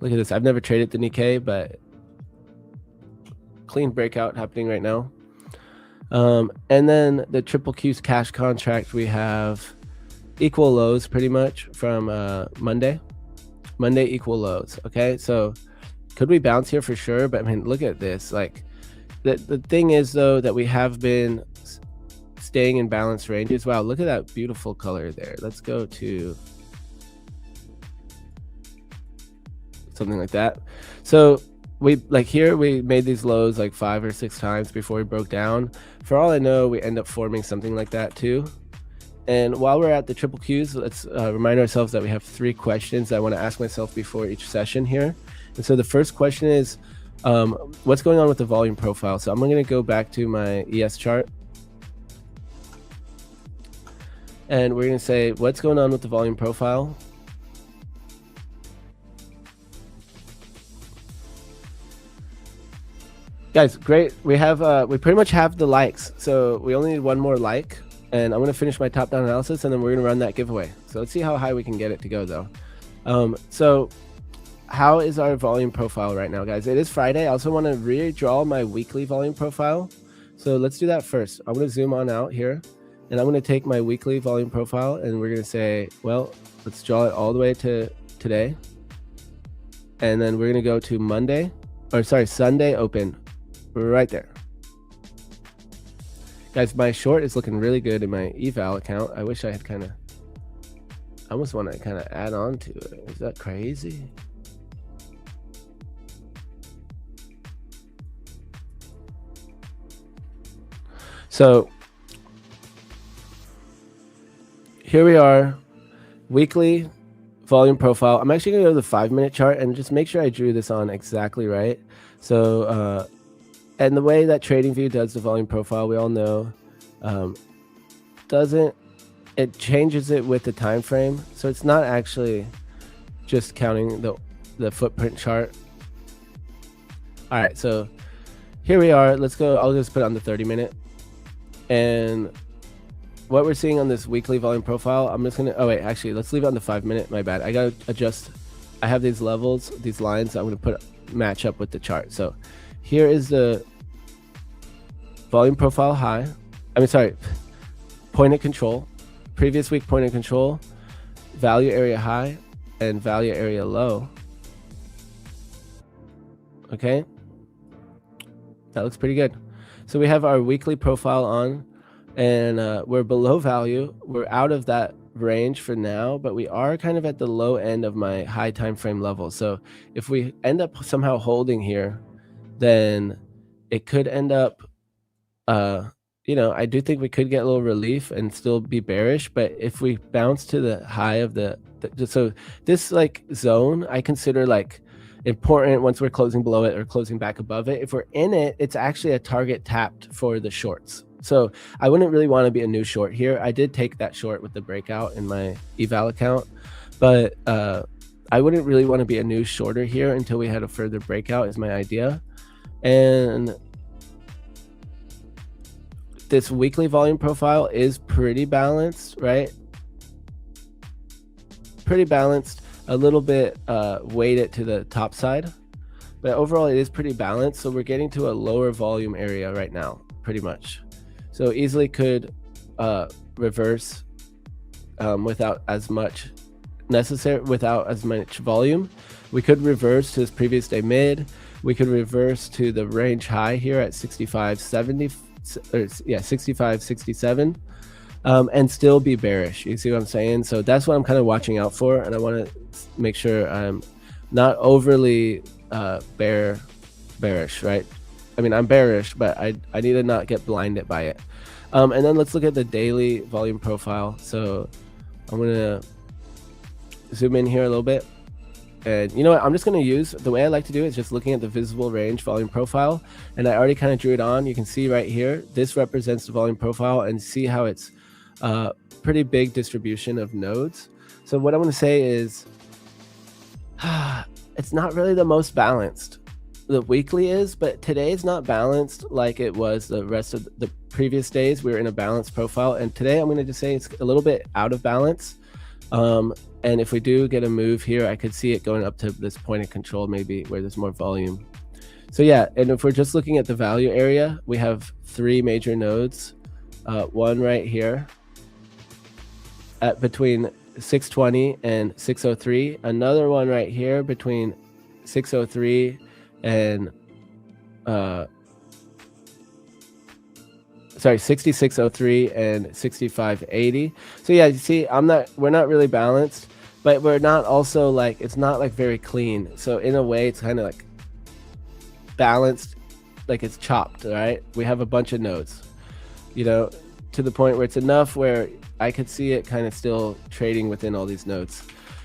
Look at this. I've never traded the Nikkei, but clean breakout happening right now. And then the triple Q's cash contract, we have equal lows pretty much from Monday. Monday equal lows. Okay, so could we bounce here for sure? But I mean, look at this. Like the thing is though that we have been staying in balanced ranges. Wow, look at that beautiful color there. Let's go to something like that. So we like here we made these lows like 5 or 6 times before we broke down. For all I know, we end up forming something like that too. And while we're at the triple Qs, let's remind ourselves that we have 3 questions that I want to ask myself before each session here. And so the first question is, what's going on with the volume profile? So I'm going to go back to my ES chart. And we're going to say, what's going on with the volume profile? Guys, great. We have we pretty much have the likes. So we only need 1 more like. And I'm going to finish my top-down analysis, and then we're going to run that giveaway. So let's see how high we can get it to go, though. So how is our volume profile right now, guys? It is Friday. I also want to redraw my weekly volume profile. So let's do that first. I'm going to zoom on out here. And I'm going to take my weekly volume profile, and we're going to say, well, let's draw it all the way to today. And then we're going to go to Sunday open right there. Guys, my short is looking really good in my eval account. I wish I had I almost want to kind of add on to it. Is that crazy? So here we are, weekly volume profile. I'm actually going to go to the 5-minute chart and just make sure I drew this on exactly right. So, and the way that TradingView does the volume profile, we all know, it changes it with the time frame. So it's not actually just counting the footprint chart. All right, so here we are. Let's go. I'll just put on the 30-minute. And what we're seeing on this weekly volume profile, I'm just gonna, oh wait, actually, let's leave it on the 5-minute. My bad. I gotta adjust. I have these levels, these lines. I'm gonna match up with the chart. So here is the volume profile high. Point of control. Previous week point of control, value area high, and value area low. Okay, that looks pretty good. So we have our weekly profile on, and we're below value. We're out of that range for now, but we are kind of at the low end of my high time frame level. So if we end up somehow holding here, then it could end up I do think we could get a little relief and still be bearish. But if we bounce to the high of so this like zone, I consider like important once we're closing below it or closing back above it. If we're in it, it's actually a target tapped for the shorts. So I wouldn't really want to be a new short here. I did take that short with the breakout in my eval account, but I wouldn't really want to be a new shorter here until we had a further breakout is my idea. And this weekly volume profile is pretty balanced, right? Pretty balanced, a little bit weighted to the top side, but overall it is pretty balanced. So we're getting to a lower volume area right now, pretty much. So easily could reverse without as much volume. We could reverse to this previous day mid. We could reverse to the range high here at 65.70. 65.67 and still be bearish. You see what I'm saying? So that's what I'm kind of watching out for, and I want to make sure I'm not overly bearish, right? I mean, I'm bearish, but I need to not get blinded by it. And then let's look at the daily volume profile. So I'm gonna zoom in here a little bit. And you know what, I'm just going to use, the way I like to do it is just looking at the visible range volume profile. And I already kind of drew it on. You can see right here, this represents the volume profile, and see how it's pretty big distribution of nodes. So what I'm going to say is it's not really the most balanced. The weekly is, but today is not balanced like it was the rest of the previous days. We were in a balanced profile, and today I'm going to just say it's a little bit out of balance. And if we do get a move here, I could see it going up to this point of control, maybe where there's more volume. So yeah, and if we're just looking at the value area, we have 3 major nodes. One right here at between 620 and 603. Another one right here between 603 and 6603 and 6580. So yeah, you see, we're not really balanced, but we're not also like, it's not like very clean. So in a way, it's kind of like balanced, like it's chopped, right? We have a bunch of nodes, you know, to the point where it's enough where I could see it kind of still trading within all these nodes.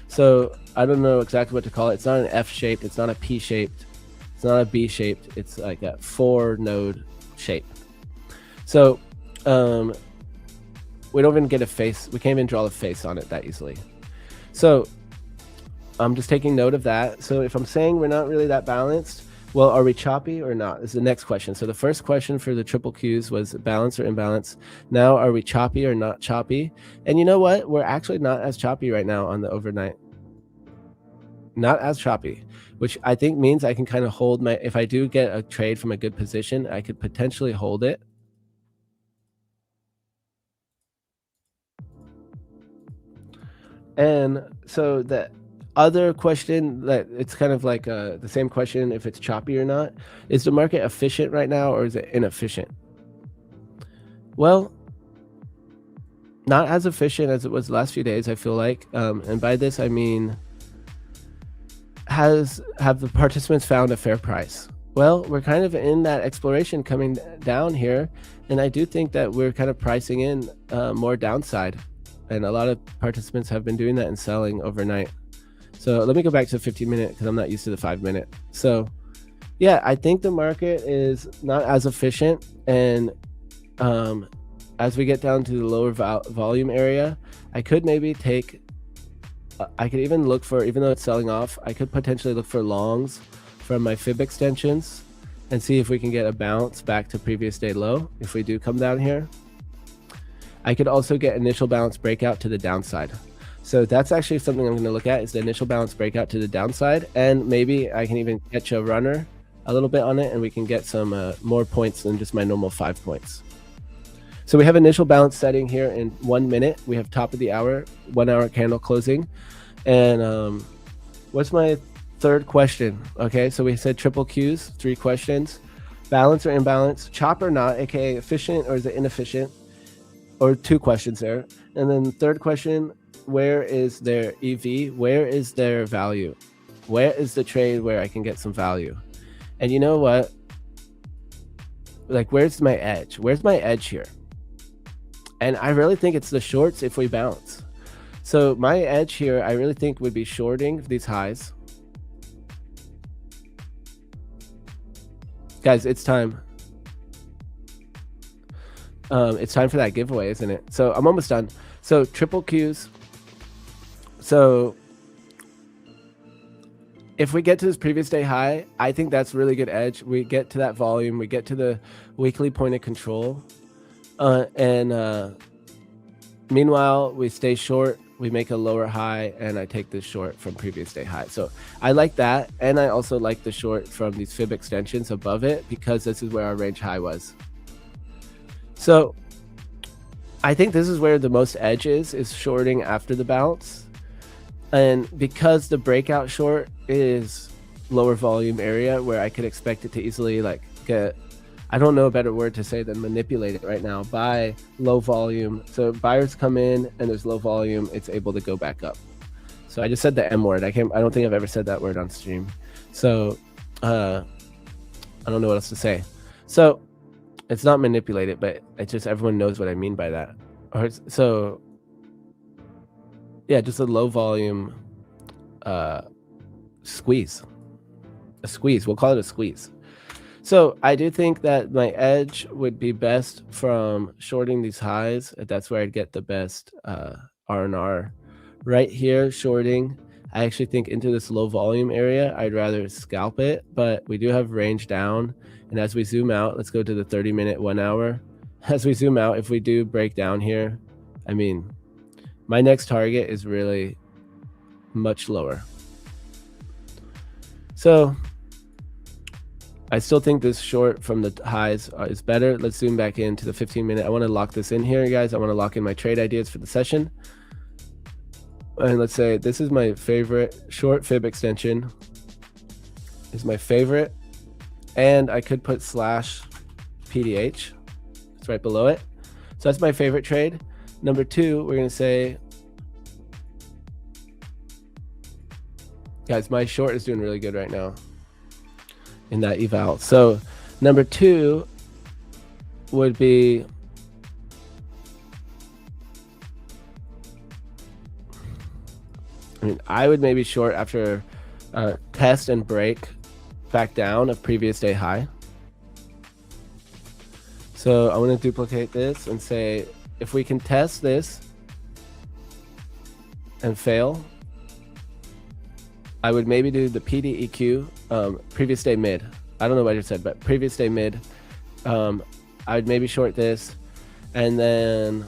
So I don't know exactly what to call it. It's not an F shaped, it's not a P shaped, it's not a B shaped, it's like a 4 node shape. So we don't even get a face, we can't even draw a face on it that easily. So I'm just taking note of that. So if I'm saying we're not really that balanced, well, are we choppy or not is the next question. So the first question for the triple Qs was balance or imbalance. Now, are we choppy or not choppy? And you know what? We're actually not as choppy right now on the overnight. Not as choppy, which I think means I can kind of hold my, if I do get a trade from a good position, I could potentially hold it. And so the other question that it's kind of like the same question, if it's choppy or not, is the market efficient right now or is it inefficient? Well, not as efficient as it was the last few days, I feel like. And by this, I mean, have the participants found a fair price? Well, we're kind of in that exploration coming down here. And I do think that we're kind of pricing in more downside. And a lot of participants have been doing that and selling overnight. So let me go back to the 15-minute because I'm not used to the 5-minute. So yeah, I think the market is not as efficient. And as we get down to the lower volume area, I could maybe take, I could even look for, even though it's selling off, I could potentially look for longs from my fib extensions and see if we can get a bounce back to previous day low if we do come down here. I could also get initial balance breakout to the downside. So that's actually something I'm going to look at, is the initial balance breakout to the downside. And maybe I can even catch a runner a little bit on it and we can get some more points than just my normal 5 points. So we have initial balance setting here in 1 minute. We have top of the hour, 1 hour candle closing. And what's my third question? Okay, so we said triple Qs, 3 questions. Balance or imbalance, chop or not, aka efficient or is it inefficient? Or 2 questions there. And then third question, where is their EV? Where is their value? Where is the trade where I can get some value? And you know what? Like, where's my edge? Where's my edge here? And I really think it's the shorts if we bounce. So my edge here, I really think would be shorting these highs. Guys, it's time. It's time for that giveaway, isn't it? So I'm almost done. So triple Qs. So if we get to this previous day high, I think that's really good edge. We get to that volume, we get to the weekly point of control. Meanwhile, we stay short, we make a lower high, and I take this short from previous day high. So I like that. And I also like the short from these fib extensions above it because this is where our range high was. So I think this is where the most edge is shorting after the bounce. And because the breakout short is lower volume area where I could expect it to easily like get, I don't know a better word to say than manipulate it right now, buy low volume. So buyers come in and there's low volume, it's able to go back up. So I just said the M word. I don't think I've ever said that word on stream. So I don't know what else to say. So it's not manipulated, but it's just everyone knows what I mean by that. So yeah, just a low volume squeeze. A squeeze. We'll call it a squeeze. So I do think that my edge would be best from shorting these highs. That's where I'd get the best R&R. Right here, shorting, I actually think into this low volume area, I'd rather scalp it, but we do have range down. And as we zoom out, let's go to the 30-minute 1 hour. As we zoom out, if we do break down here, I mean, my next target is really much lower. So I still think this short from the highs is better. Let's zoom back into the 15-minute. I want to lock this in here, guys. I want to lock in my trade ideas for the session. And let's say this is my favorite short fib extension. Is my favorite. And I could put slash PDH. It's right below it. So that's my favorite trade. Number 2, we're going to say, guys, my short is doing really good right now in that eval. So number 2 would be I would maybe short after test and break back down a previous day high. So I want to duplicate this and say if we can test this and fail, I would maybe do the PDEQ previous day mid. I don't know what I just said, but previous day mid. I would maybe short this, and then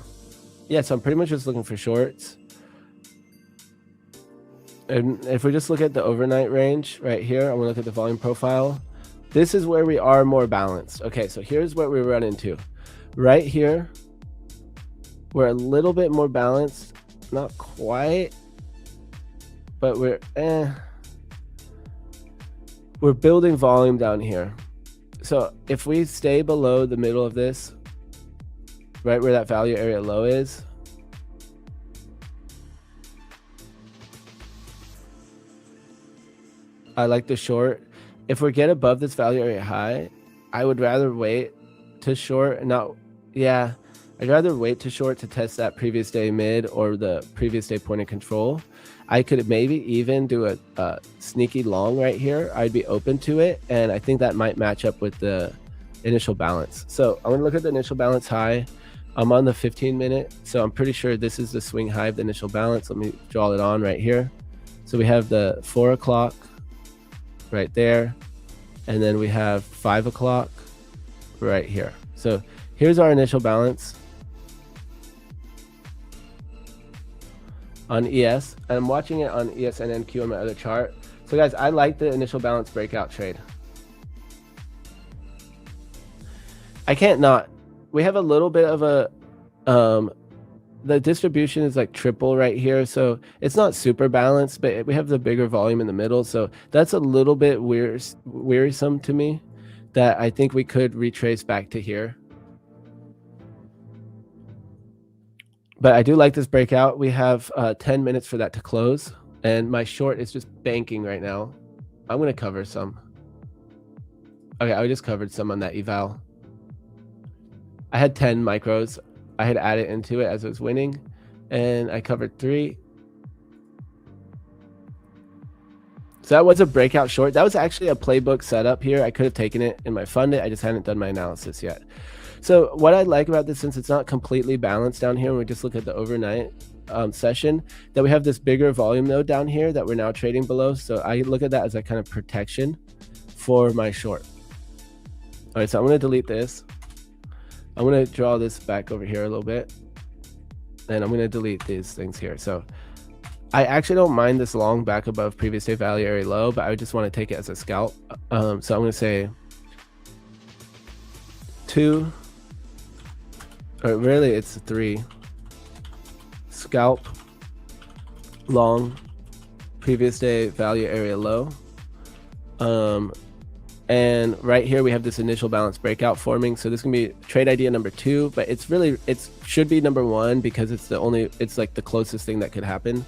yeah. So I'm pretty much just looking for shorts. And if we just look at the overnight range right here, I'm gonna look at the volume profile. This is where we are more balanced. Okay, so here's what we run into. Right here, we're a little bit more balanced, not quite, but we're building volume down here. So if we stay below the middle of this, right where that value area low is, I like the short. If we get above this value area high, I would rather wait to short. I'd rather wait to short to test that previous day mid or the previous day point of control. I could maybe even do a sneaky long right here. I'd be open to it, and I think that might match up with the initial balance. So I'm gonna look at the initial balance high. I'm on the 15-minute, so I'm pretty sure this is the swing high of the initial balance. Let me draw it on right here. So we have the 4 o'clock right there, and then we have 5 o'clock right here. So here's our initial balance on ES, and I'm watching it on ES and NQ on my other chart. So guys, I like the initial balance breakout trade. I can't not. We have a little bit of a the distribution is like triple right here, so it's not super balanced, but we have the bigger volume in the middle, so that's a little bit wearisome to me, that I think we could retrace back to here. But I do like this breakout. We have 10 minutes for that to close, and my short is just banking right now. I'm going to cover some. Okay, I just covered some on that eval. I had 10 micros. I had added into it as it was winning, and I covered 3. So that was a breakout short. That was actually a playbook setup here. I could have taken it in my funded. I just hadn't done my analysis yet. So what I like about this, since it's not completely balanced down here, and we just look at the overnight session, that we have this bigger volume node down here that we're now trading below. So I look at that as a kind of protection for my short. All right, so I'm going to delete this. I'm going to draw this back over here a little bit, and I'm going to delete these things here. So I actually don't mind this long back above previous day value area low, but I just want to take it as a scalp. So I'm going to say 2, or really it's 3, scalp long previous day value area low. And right here we have this initial balance breakout forming. So this can be trade idea number 2, but it's should be number 1 because it's like the closest thing that could happen.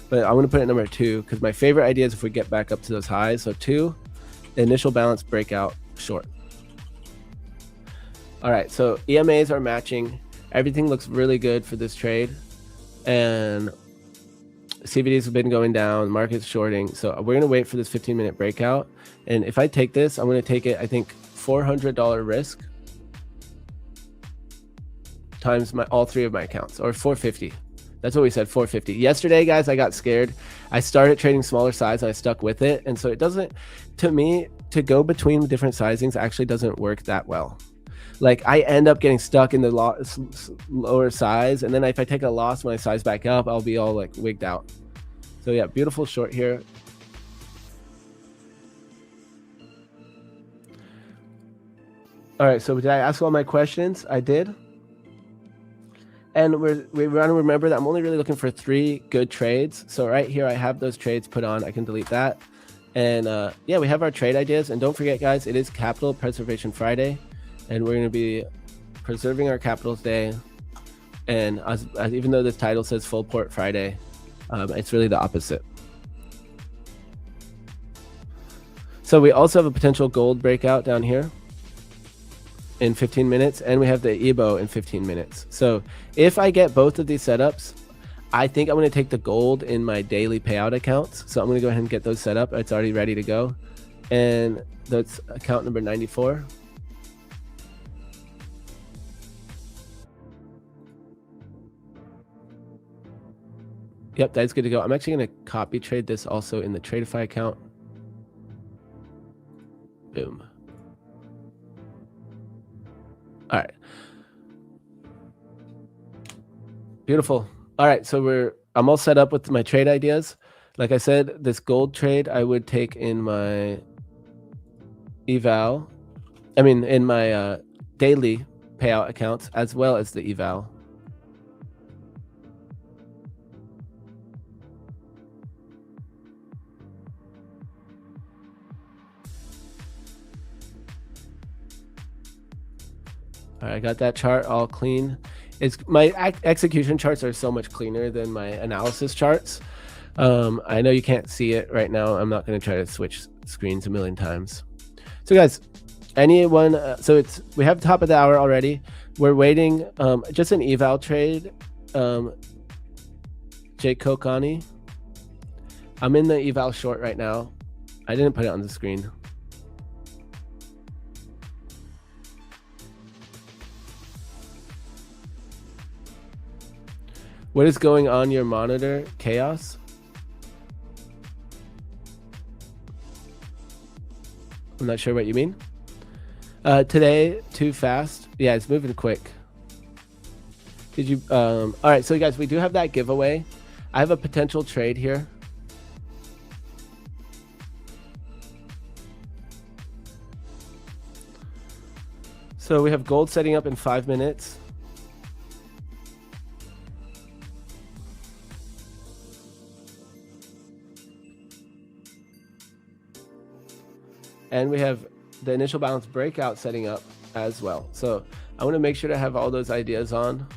But I'm going to put it number 2 because my favorite idea is if we get back up to those highs. So 2, initial balance breakout short. All right, so EMAs are matching. Everything looks really good for this trade, and CVDs have been going down, market's shorting. So we're gonna wait for this 15-minute breakout. And if I take this, I'm gonna take it, I think, $400 risk times all three of my accounts, or 450. That's what we said, 450. Yesterday, guys, I got scared. I started trading smaller size and I stuck with it. And so it doesn't, to me, to go between different sizings actually doesn't work that well. Like I end up getting stuck in the lower size, and then if I take a loss when I size back up, I'll be all like wigged out. So yeah, beautiful short here. All right, so did I ask all my questions? I did. And we want to remember that I'm only really looking for 3 good trades. So right here, I have those trades put on. I can delete that. And yeah, we have our trade ideas. And don't forget, guys, it is Capital Preservation Friday. And we're going to be preserving our capital today. And even though this title says Fullport Friday, it's really the opposite. So we also have a potential gold breakout down here in 15 minutes, and we have the EBO in 15 minutes. So if I get both of these setups, I think I'm going to take the gold in my daily payout accounts. So I'm going to go ahead and get those set up. It's already ready to go. And that's account number 94. Yep, that's good to go. I'm actually going to copy trade this also in the Tradeify account. Boom. All right. Beautiful. All right, so I'm all set up with my trade ideas. Like I said, this gold trade I would take in my eval. I mean, in my daily payout accounts as well as the eval. All right, I got that chart all clean. My execution charts are so much cleaner than my analysis charts. I know you can't see it right now. I'm not going to try to switch screens a million times. So guys, anyone, we have top of the hour already. We're waiting, just an eval trade. Jake Kokani. I'm in the eval short right now. I didn't put it on the screen. What is going on your monitor? Chaos? I'm not sure what you mean. Today, too fast. Yeah, it's moving quick. Did you? All right, so guys, we do have that giveaway. I have a potential trade here. So we have gold setting up in 5 minutes. And we have the initial balance breakout setting up as well. So I want to make sure to have all those ideas on.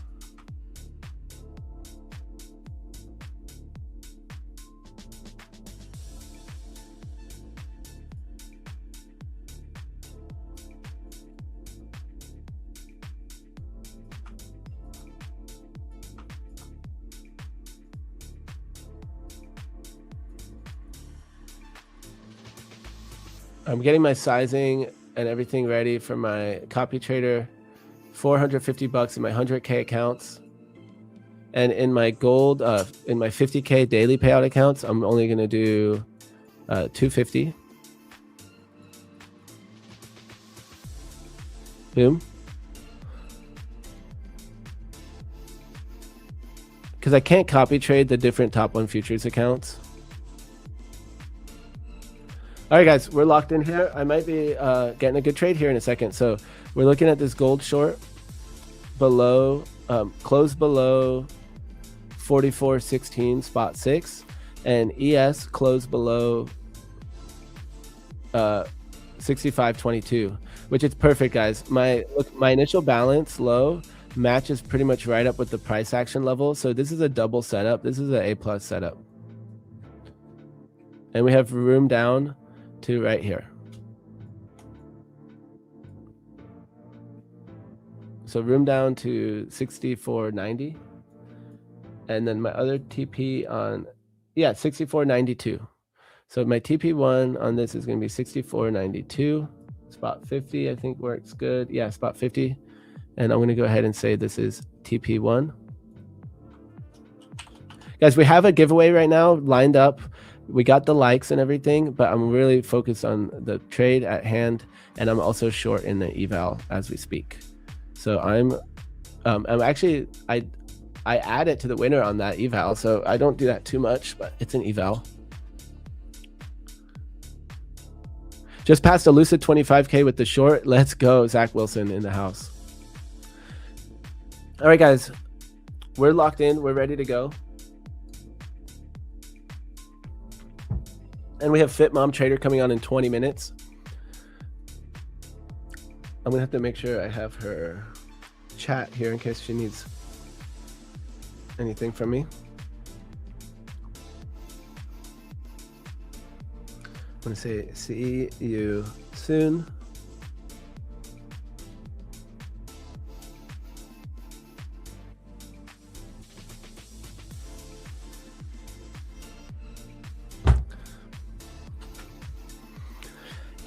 I'm getting my sizing and everything ready for my copy trader. 450 bucks in my 100K accounts. And in my gold, in my 50K daily payout accounts, I'm only going to do 250. Boom. Because I can't copy trade the different top 1 futures accounts. All right, guys, we're locked in here. I might be getting a good trade here in a second. So we're looking at this gold short below, close below 44.16 spot 6, and ES close below 65.22, which is perfect, guys. My initial balance low matches pretty much right up with the price action level. So this is a double setup. This is an A+ setup, and we have room down to right here. So room down to 64.90. And then my other TP on, yeah, 64.92. So my TP1 on this is going to be 64.92. Spot 50, I think works good. Yeah, spot 50. And I'm going to go ahead and say this is TP1. Guys, we have a giveaway right now lined up. We got the likes and everything, but I'm really focused on the trade at hand, and I'm also short in the eval as we speak. So I'm actually, I add it to the winner on that eval, so I don't do that too much, but it's an eval. Just passed a lucid 25K with the short. Let's go, Zach Wilson in the house. All right, guys, we're locked in. We're ready to go. And we have Fit Mom Trader coming on in 20 minutes. I'm gonna have to make sure I have her chat here in case she needs anything from me. I'm gonna say, see you soon.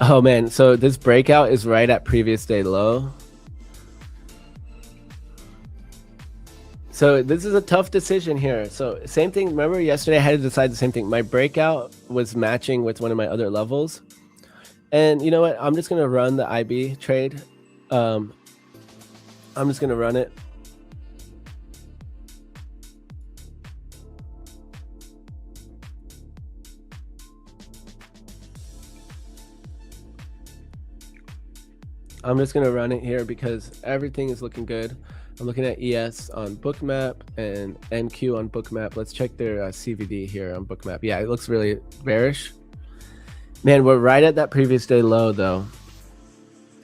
Oh man, so this breakout is right at previous day low. So this is a tough decision here. So same thing, remember yesterday I had to decide the same thing. My breakout was matching with one of my other levels. And you know what? I'm just gonna run the IB trade. I'm just gonna run it. I'm just gonna run it here because everything is looking good. I'm looking at ES on Bookmap and NQ on Bookmap. Let's check their CVD here on Bookmap. Yeah, it looks really bearish. Man, we're right at that previous day low though.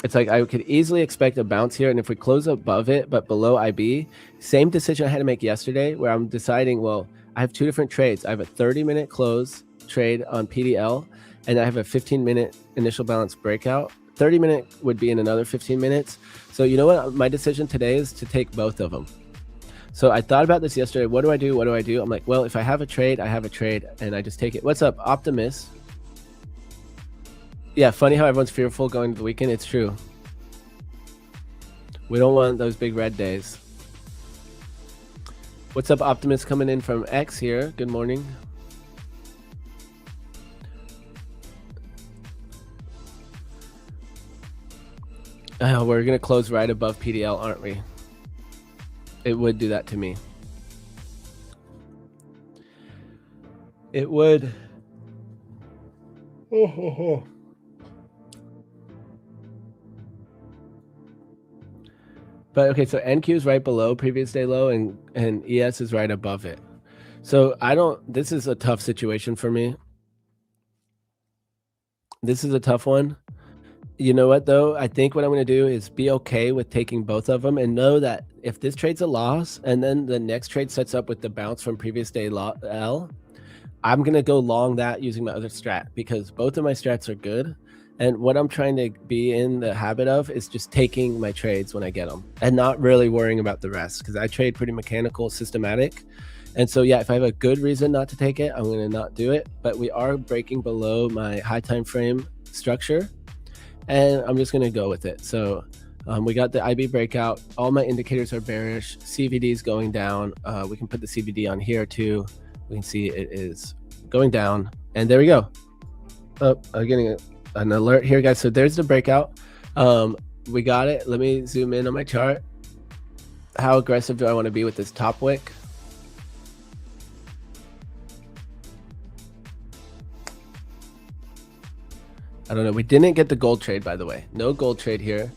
It's like I could easily expect a bounce here, and if we close above it but below IB, same decision I had to make yesterday where I'm deciding, well, I have two different trades. I have a 30-minute close trade on PDL, and I have a 15-minute initial balance breakout. 30-minute would be in another 15 minutes. So you know what? My decision today is to take both of them. So I thought about this yesterday. What do I do? What do I do? I'm like, well, if I have a trade, I have a trade, and I just take it. What's up, Optimus? Yeah, funny how everyone's fearful going to the weekend. It's true. We don't want those big red days. What's up, Optimus, coming in from X here. Good morning. Oh, we're going to close right above PDL, aren't we? It would do that to me. It would. But okay, so NQ is right below previous day low, and ES is right above it. So this is a tough situation for me. This is a tough one. You know what though? I think what I'm going to do is be okay with taking both of them and know that if this trade's a loss and then the next trade sets up with the bounce from previous day L, I'm going to go long that using my other strat, because both of my strats are good. And what I'm trying to be in the habit of is just taking my trades when I get them and not really worrying about the rest, because I trade pretty mechanical, systematic. And so, yeah, if I have a good reason not to take it, I'm going to not do it. But we are breaking below my high time frame structure, and I'm just going to go with it. So we got the IB breakout. All my indicators are bearish. CVD is going down. We can put the CVD on here too. We can see it is going down. And there we go. Oh, I'm getting an alert here, guys. So there's the breakout. We got it. Let me zoom in on my chart. How aggressive do I want to be with this top wick? I don't know. We didn't get the gold trade, by the way. No gold trade here.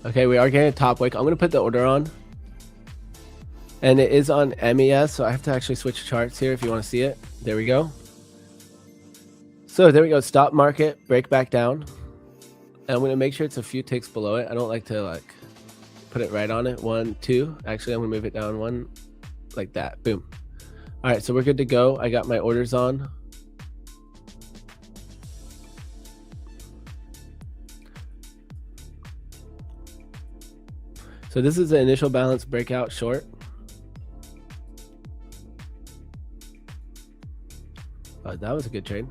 Okay, we are getting a top wick. I'm going to put the order on. And it is on MES, so I have to actually switch charts here if you want to see it. There we go. So there we go. Stop market, break back down. And I'm going to make sure it's a few ticks below it. I don't like to like put it right on it. 1, 2. Actually, I'm going to move it down 1 like that. Boom. All right, so we're good to go. I got my orders on. So this is the initial balance breakout short. That was a good trade.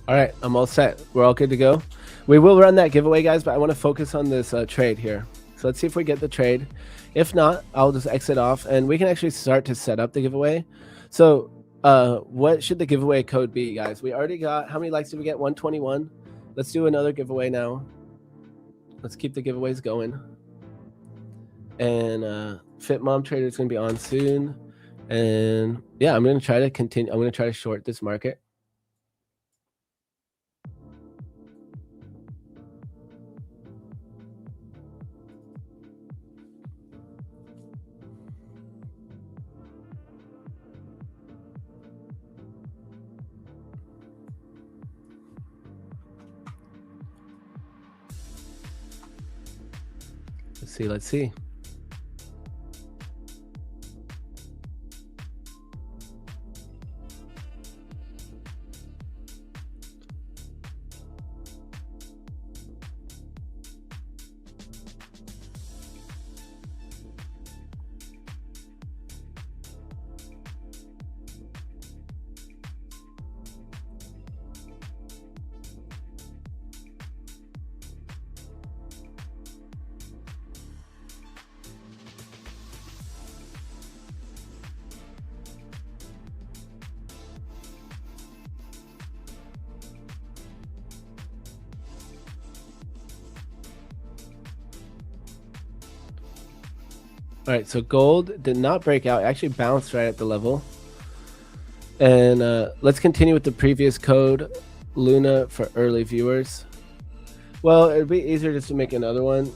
All right, I'm all set. We're all good to go. We will run that giveaway, guys, but I want to focus on this trade here. So let's see if we get the trade. If not, I'll just exit off, and we can actually start to set up the giveaway. So what should the giveaway code be, guys? We already got, how many likes did we get? 121. Let's do another giveaway now. Let's keep the giveaways going. And Fit Mom Trader is going to be on soon. And yeah, I'm going to try to continue. I'm going to try to short this market. Let's see. All right, so gold did not break out. It actually bounced right at the level. And let's continue with the previous code, Luna, for early viewers. Well, it'd be easier just to make another one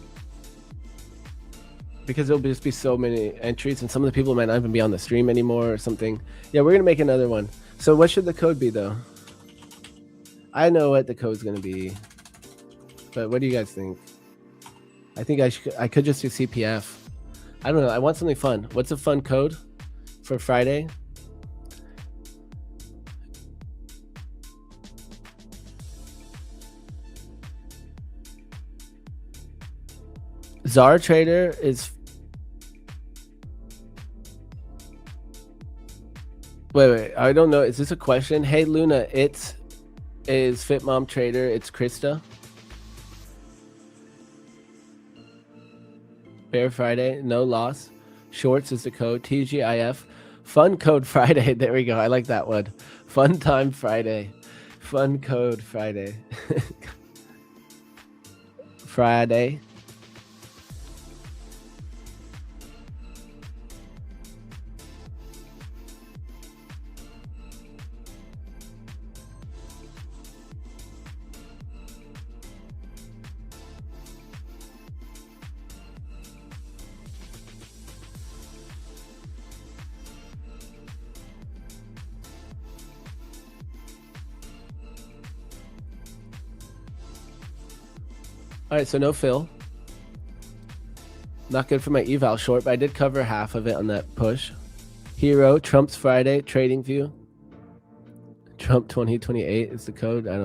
because there'll just be so many entries, and some of the people might not even be on the stream anymore or something. Yeah, we're gonna make another one. So what should the code be, though? I know what the code's gonna be, but what do you guys think? I think I could just do CPF. I don't know. I want something fun. What's a fun code for Friday? Czar Trader is... Wait. I don't know. Is this a question? Hey, Luna, it is Fit Mom Trader. It's Krista. Bear Friday, no loss. Shorts is the code. TGIF. Fun code Friday. There we go. I like that one. Fun time Friday. Fun code Friday. Friday. All right, so no fill. Not good for my eval short, but I did cover half of it on that push. Hero, Trump's Friday, Trading View. Trump 2028 is the code. I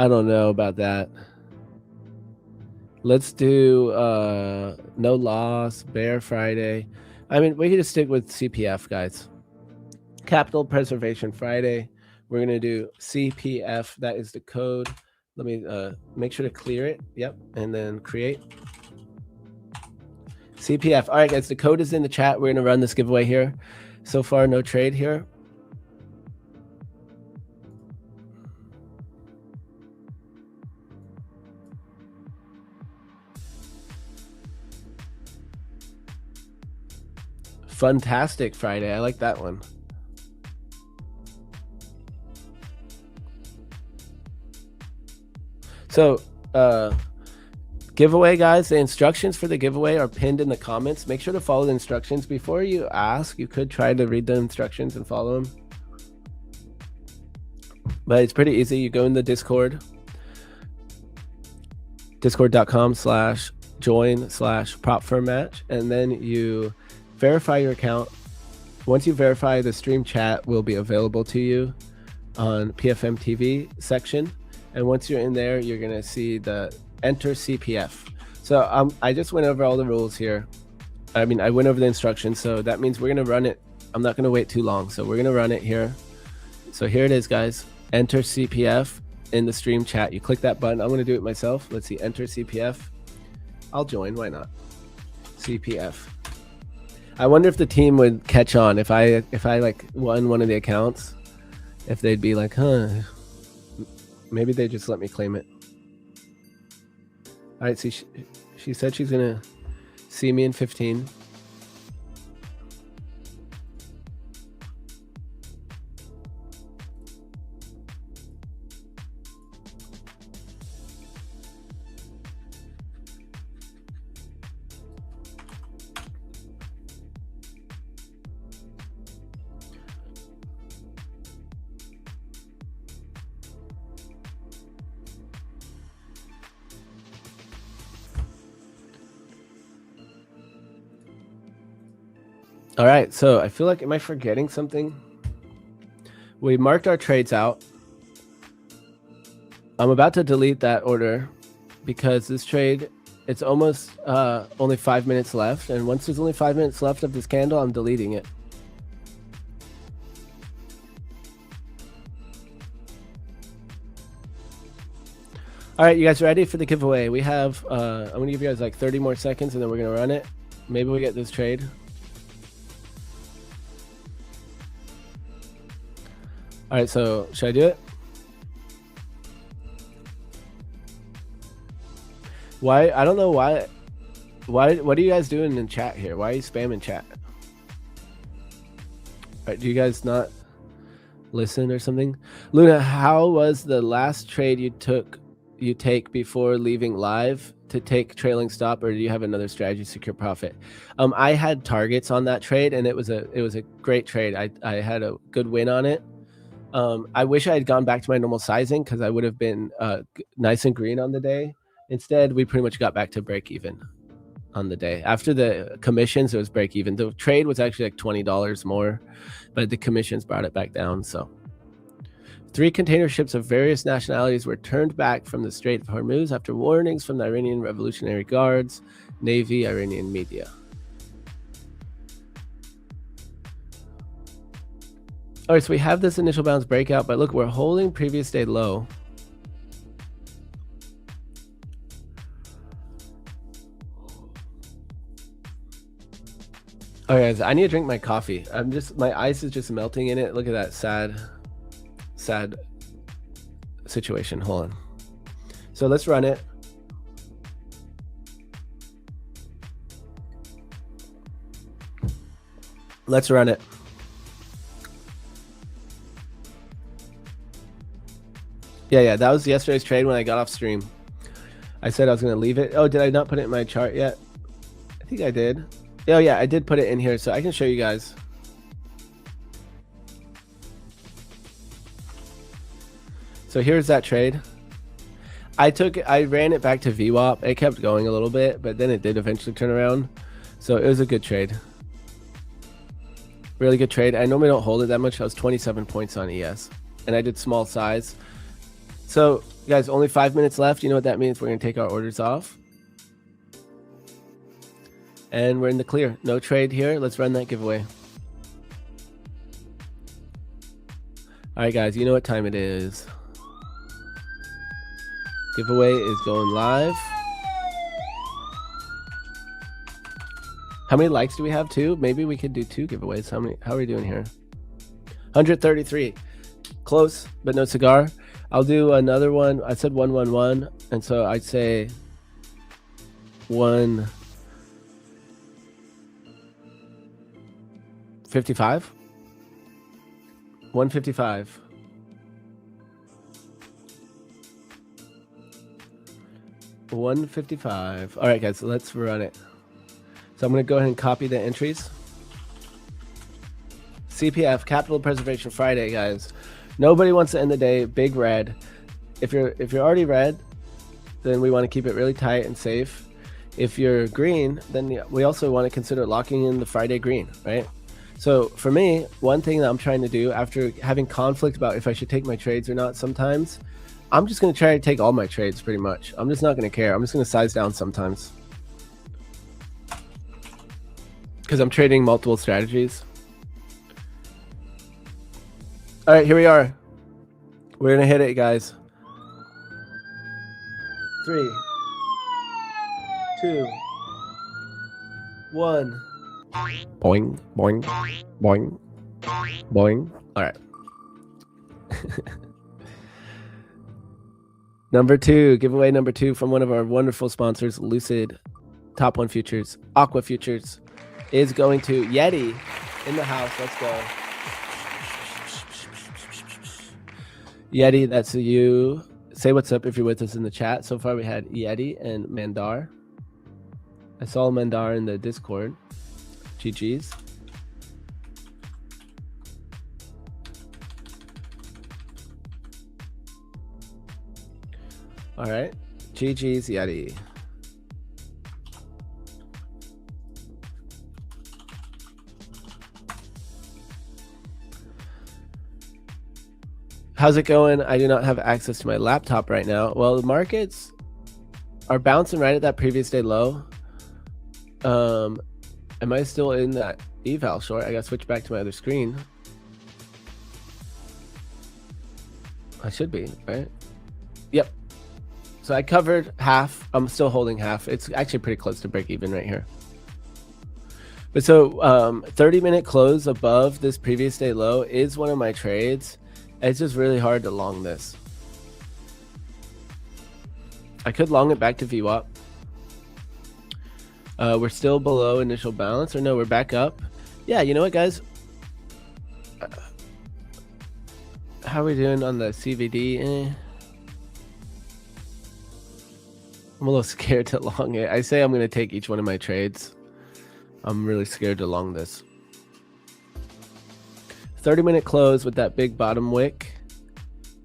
don't know about that. Let's do no loss, Bear Friday. I mean, we can just stick with CPF, guys. Capital Preservation Friday. We're gonna do CPF. That is the code. Let me make sure to clear it. Yep. And then create. CPF. All right, guys, the code is in the chat. We're going to run this giveaway here. So far, no trade here. Fantastic Friday. I like that one. So, giveaway, guys, the instructions for the giveaway are pinned in the comments. Make sure to follow the instructions. Before you ask, you could try to read the instructions and follow them. But it's pretty easy. You go in the Discord, discord.com/join/propfirmmatch, and then you verify your account. Once you verify, the stream chat will be available to you on PFM TV section. And once you're in there, you're going to see the enter CPF. So I just went over all the rules here. I mean, I went over the instructions. So that means we're going to run it. I'm not going to wait too long. So we're going to run it here. So here it is, guys. Enter CPF in the stream chat. You click that button. I'm going to do it myself. Let's see. Enter CPF. I'll join. Why not? CPF. I wonder if the team would catch on if I like won one of the accounts, if they'd be like, huh, maybe they just let me claim it. All right, see, she said she's gonna see me in 15. All right, so I feel like, am I forgetting something? We marked our trades out. I'm about to delete that order because this trade, it's almost only 5 minutes left. And once there's only 5 minutes left of this candle, I'm deleting it. All right, you guys ready for the giveaway? We have, I'm gonna give you guys like 30 more seconds and then we're gonna run it. Maybe we get this trade. All right, so should I do it? Why? I don't know why. What are you guys doing in chat here? Why are you spamming chat? All right, do you guys not listen or something? Luna, how was the last trade you take before leaving live to take trailing stop, or do you have another strategy to secure profit? I had targets on that trade, and it was a great trade. I had a good win on it. I wish I had gone back to my normal sizing because I would have been nice and green on the day. Instead, we pretty much got back to break even on the day. After the commissions, it was break even. The trade was actually like $20 more, but the commissions brought it back down. So 3 container ships of various nationalities were turned back from the Strait of Hormuz after warnings from the Iranian Revolutionary Guards, Navy, Iranian media. All right, so we have this initial bounce breakout, but look, we're holding previous day low. All right, guys, I need to drink my coffee. My ice is just melting in it. Look at that sad situation. Hold on. So let's run it. Let's run it. Yeah, that was yesterday's trade when I got off stream. I said I was going to leave it. Oh, did I not put it in my chart yet? I think I did. Oh, yeah, I did put it in here, so I can show you guys. So here's that trade. I ran it back to VWAP. It kept going a little bit, but then it did eventually turn around. So it was a good trade. Really good trade. I normally don't hold it that much. I was 27 points on ES, and I did small size. So, guys, only 5 minutes left. You know what that means? We're going to take our orders off. And we're in the clear. No trade here. Let's run that giveaway. All right, guys, you know what time it is. Giveaway is going live. How many likes do we have? 2? Maybe we could do 2 giveaways. How are we doing here? 133. Close, but no cigar. I'll do another one. I said 111, and so I'd say 155. 155. $155. All right, guys, so let's run it. So I'm going to go ahead and copy the entries. CPF, Capital Preservation Friday, guys. Nobody wants to end the day big red. If you're already red, then we want to keep it really tight and safe. If you're green, then we also want to consider locking in the Friday green, right? So for me, one thing that I'm trying to do after having conflict about if I should take my trades or not sometimes, I'm just going to try to take all my trades pretty much. I'm just not going to care. I'm just going to size down sometimes, because I'm trading multiple strategies. All right, here we are. We're going to hit it, guys. 3, 2, 1. Boing, boing, boing, boing. All right. Number 2, giveaway number 2 from one of our wonderful sponsors, Lucid Top 1 Futures, Aqua Futures, is going to Yeti in the house. Let's go. Yeti, that's you. Say what's up if you're with us in the chat. So far we had Yeti and Mandar. I saw Mandar in the Discord. GG's. All right. GG's, Yeti. How's it going? I do not have access to my laptop right now. Well, the markets are bouncing right at that previous day low. Am I still in that eval short? I got to switch back to my other screen. I should be, right? Yep. So I covered half. I'm still holding half. It's actually pretty close to break even right here. But so 30-minute close above this previous day low is one of my trades. It's just really hard to long this. I could long it back to VWAP. We're still below initial balance, or no, we're back up. Yeah, you know what, guys? How are we doing on the CVD? I'm a little scared to long it. I say I'm going to take each one of my trades. I'm really scared to long this. 30-minute close with that big bottom wick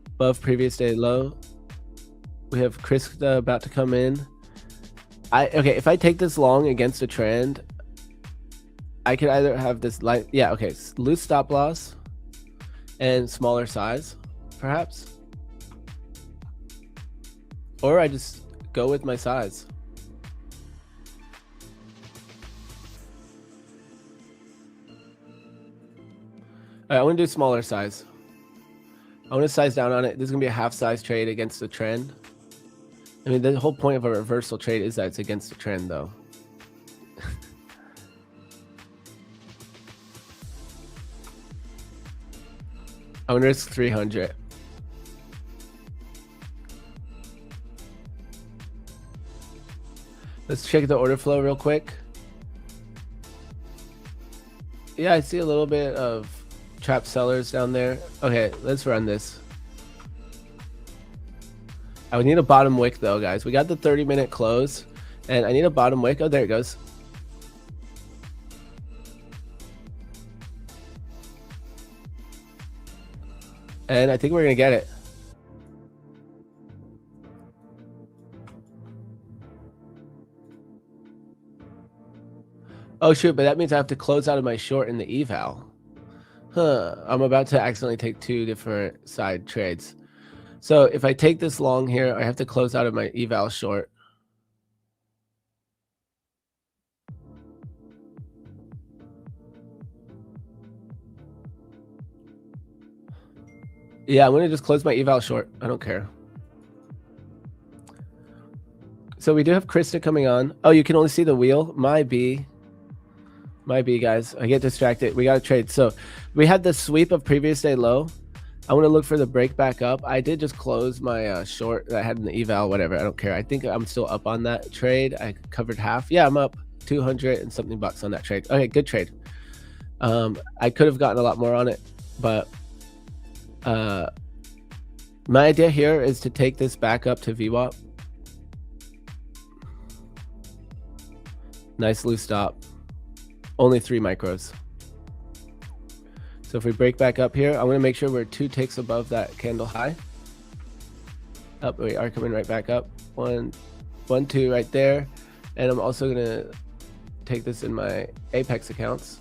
above previous day low. We have Krista about to come in. Okay, if I take this long against a trend, I could either have this light, yeah, okay, loose stop loss and smaller size, perhaps. Or I just go with my size. All right, I want to do smaller size. I want to size down on it. This is going to be a half size trade against the trend. I mean, the whole point of a reversal trade is that it's against the trend, though. I'm going to risk 300. Let's check the order flow real quick. Yeah, I see a little bit of trap sellers down there. Okay, let's run this. I would need a bottom wick though, guys. We got the 30-minute close and I need a bottom wick. Oh, there it goes. And I think we're gonna get it. Oh shoot, but that means I have to close out of my short in the eval. Huh, I'm about to accidentally take 2 different side trades. So if I take this long here, I have to close out of my eval short. Yeah, I'm going to just close my eval short. I don't care. So we do have Krista coming on. Oh, you can only see the wheel. My B, guys. I get distracted. We got to trade. So we had the sweep of previous day low. I want to look for the break back up. I did just close my short that I had in the eval, whatever. I don't care. I think I'm still up on that trade. I covered half. Yeah, I'm up 200 and something bucks on that trade. Okay, good trade. I could have gotten a lot more on it, but my idea here is to take this back up to VWAP. Nice loose stop. Only 3 micros. So if we break back up here, I want to make sure we're 2 ticks above that candle high. Up, we are coming right back up. 1, 2 right there. And I'm also going to take this in my Apex accounts.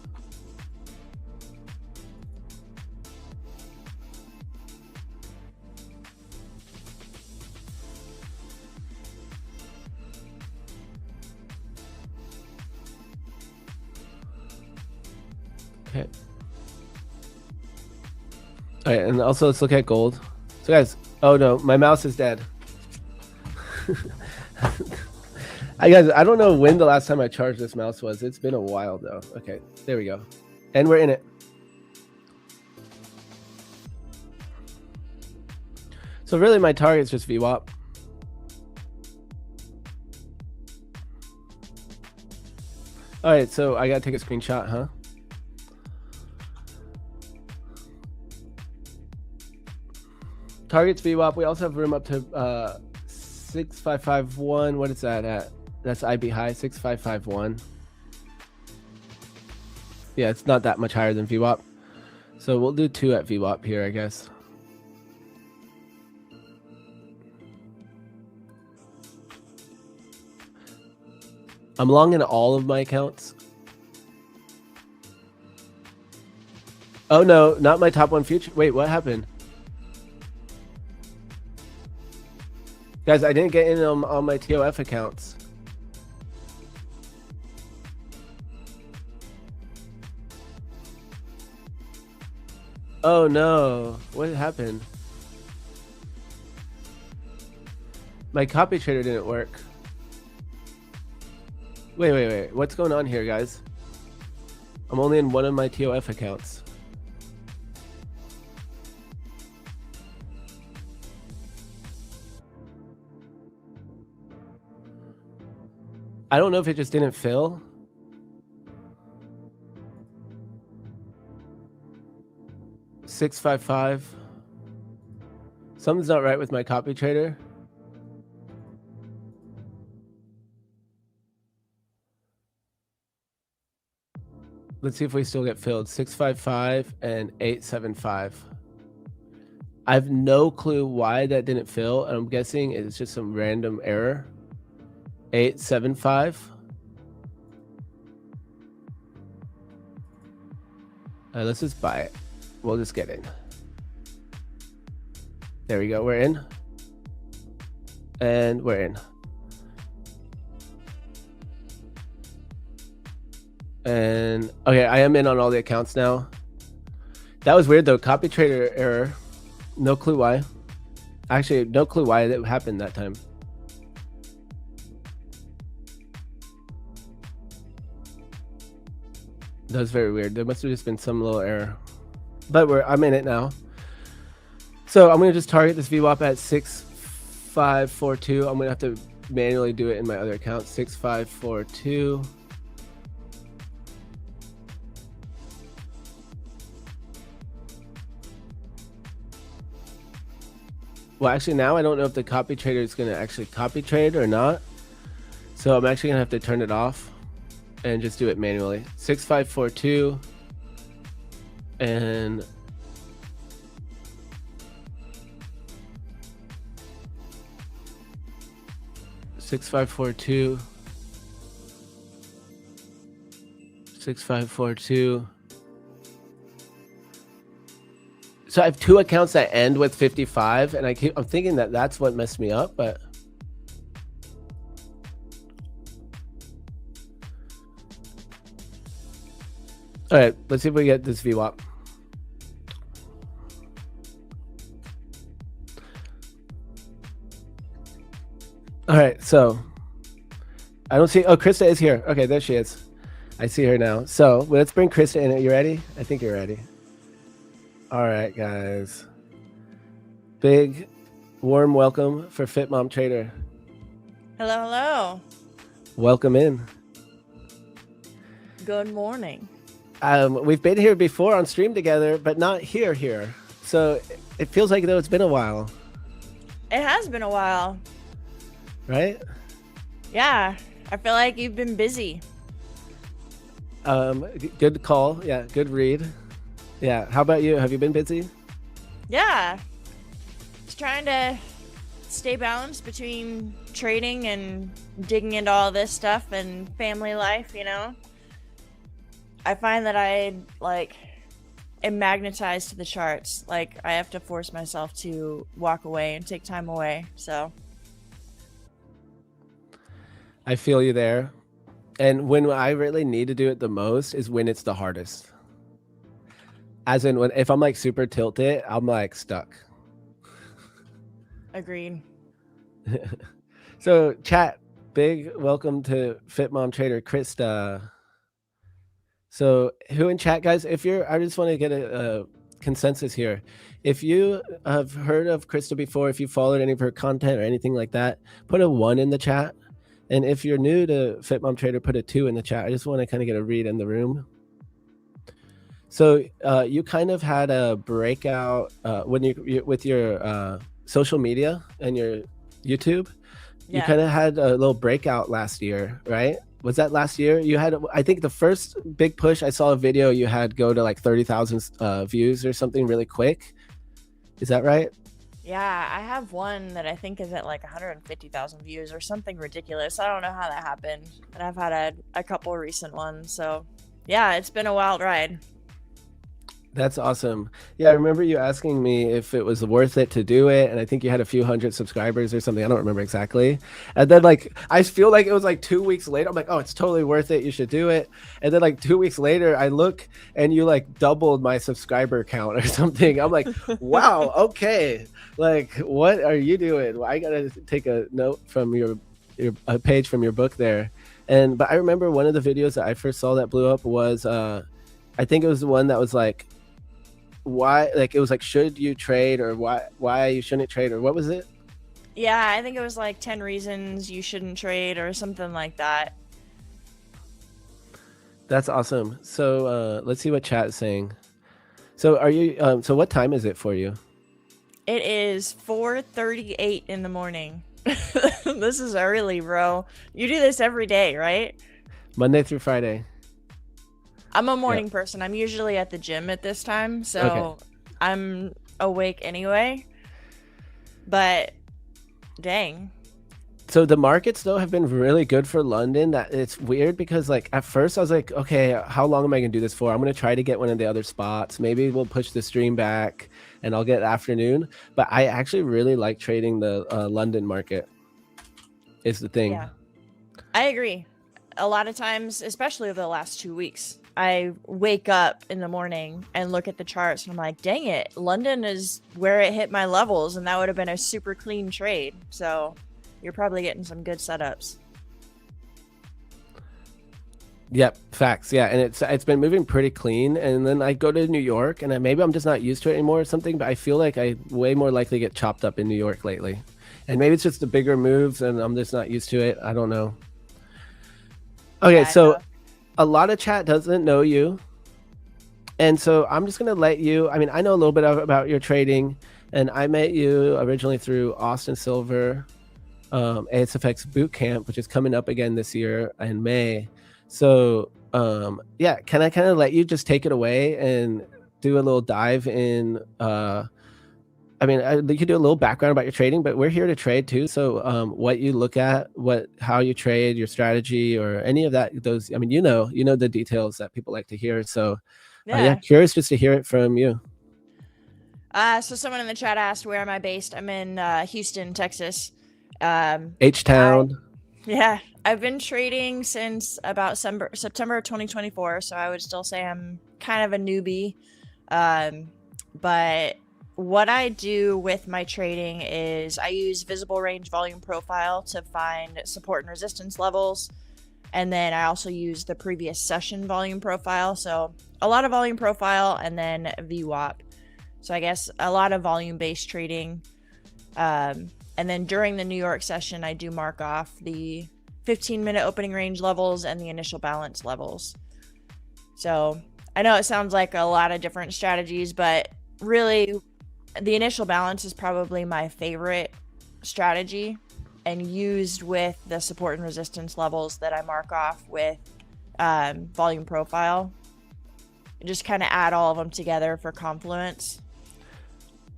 Okay. All right, and also let's look at gold. So guys, oh no, my mouse is dead. Guys, I don't know when the last time I charged this mouse was. It's been a while though. Okay, there we go. And we're in it. So really my target is just VWAP. All right, so I gotta take a screenshot, huh? Targets VWAP. We also have room up to 6551. What is that at? That's IB high, 6551. Yeah, it's not that much higher than VWAP. So we'll do 2 at VWAP here, I guess. I'm long in all of my accounts. Oh no, not my top 1 future. Wait, what happened? Guys, I didn't get in on my TOF accounts. Oh no, what happened? My copy trader didn't work. Wait. What's going on here, guys? I'm only in one of my TOF accounts. I don't know if it just didn't fill. $655. Something's not right with my copy trader. Let's see if we still get filled. 655 and 875. I have no clue why that didn't fill, and I'm guessing it's just some random error. 875. Let's just buy it. We'll just get in. There we go. We're in. And we're in. And okay, I am in on all the accounts now. That was weird though. Copy trader error. No clue why. Actually, no clue why that happened that time. That was very weird. There must have just been some little error. But I'm in it now. So I'm gonna just target this VWAP at 6542. I'm gonna have to manually do it in my other account. 6542. Well, actually now I don't know if the copy trader is gonna actually copy trade or not. So I'm actually gonna have to turn it off and just do it manually. 6542 and six five four two 6542. So I have 2 accounts that end with 55, and I'm thinking that that's what messed me up, but all right, let's see if we get this VWAP. All right, so I don't see. Oh, Krista is here. Okay, there she is. I see her now. So let's bring Krista in. Are you ready? I think you're ready. All right, guys. Big, warm welcome for Fit Mom Trader. Hello, hello. Welcome in. Good morning. We've been here before on stream together, but not here. So it feels like though it's been a while. It has been a while. Right? Yeah, I feel like you've been busy. Good call. Yeah, good read. Yeah. How about you? Have you been busy? Yeah. Just trying to stay balanced between trading and digging into all this stuff and family life, you know? I find that I am magnetized to the charts. Like I have to force myself to walk away and take time away. So I feel you there. And when I really need to do it the most is when it's the hardest. As in if I'm like super tilted, I'm like stuck. agreed. So chat, big welcome to Fit Mom Trader Krista. So who in chat, guys, I just want to get a consensus here. If you have heard of Krista before, if you followed any of her content or anything like that, put a 1 in the chat. And if you're new to Fit Mom Trader, put a 2 in the chat. I just want to kind of get a read in the room. So you kind of had a breakout when you with your social media and your YouTube. You kind of had a little breakout last year, right? Was that last year? You had, I think the first big push, I saw a video you had go to like 30,000 views or something really quick. Is that right? Yeah, I have one that I think is at like 150,000 views or something ridiculous. I don't know how that happened. And I've had a couple recent ones. So yeah, it's been a wild ride. That's awesome. Yeah, I remember you asking me if it was worth it to do it, and I think you had a few hundred subscribers or something. I don't remember exactly. And then like I feel like it was like 2 weeks later. I'm like, oh, it's totally worth it. You should do it. And then like 2 weeks later, I look and you like doubled my subscriber count or something. I'm like, wow, okay. Like, what are you doing? I gotta take a note from your a page from your book there. But I remember one of the videos that I first saw that blew up was I think it was the one that was like, why, like it was like, should you trade, or why you shouldn't trade, or what was it? Yeah, I think it was like 10 reasons you shouldn't trade or something like that. That's awesome. So let's see what chat is saying. So are you so what time is it for you? It is 4:38 in the morning. This is early, bro. You do this every day, right? Monday through Friday. I'm a morning person. I'm usually at the gym at this time, so I'm awake anyway. But dang. So the markets though have been really good for London. That it's weird because like at first I was like, okay, how long am I gonna do this for? I'm gonna try to get one of the other spots. Maybe we'll push the stream back and I'll get afternoon. But I actually really like trading the London market. Is the thing. Yeah, I agree. A lot of times, especially over the last 2 weeks, I wake up in the morning and look at the charts and I'm like, dang it, London is where it hit my levels, and that would have been a super clean trade. So you're probably getting some good setups. Yep, facts. Yeah, and it's been moving pretty clean. And then I go to New York, and maybe I'm just not used to it anymore or something, but I feel like I way more likely get chopped up in New York lately. And maybe it's just the bigger moves and I'm just not used to it. I don't know. Okay, so a lot of chat doesn't know you. And so I'm just going to let you, I mean, I know a little bit about your trading, and I met you originally through Austin Silver, ASFX Bootcamp, which is coming up again this year in May. So yeah, can I kind of let you just take it away and do a little dive in, I mean, you could do a little background about your trading, but we're here to trade too. So what you look at, how you trade, your strategy, or any of that, those, I mean, you know the details that people like to hear. So yeah, curious just to hear it from you. So someone in the chat asked, where am I based? I'm in Houston, Texas. H-Town. Yeah, I've been trading since about September of 2024. So I would still say I'm kind of a newbie. But what I do with my trading is I use visible range volume profile to find support and resistance levels. And then I also use the previous session volume profile. So a lot of volume profile and then VWAP. So I guess a lot of volume-based trading. And then during the New York session, I do mark off the 15-minute opening range levels and the initial balance levels. So I know it sounds like a lot of different strategies, but really the initial balance is probably my favorite strategy, and used with the support and resistance levels that I mark off with volume profile. Just kind of add all of them together for confluence.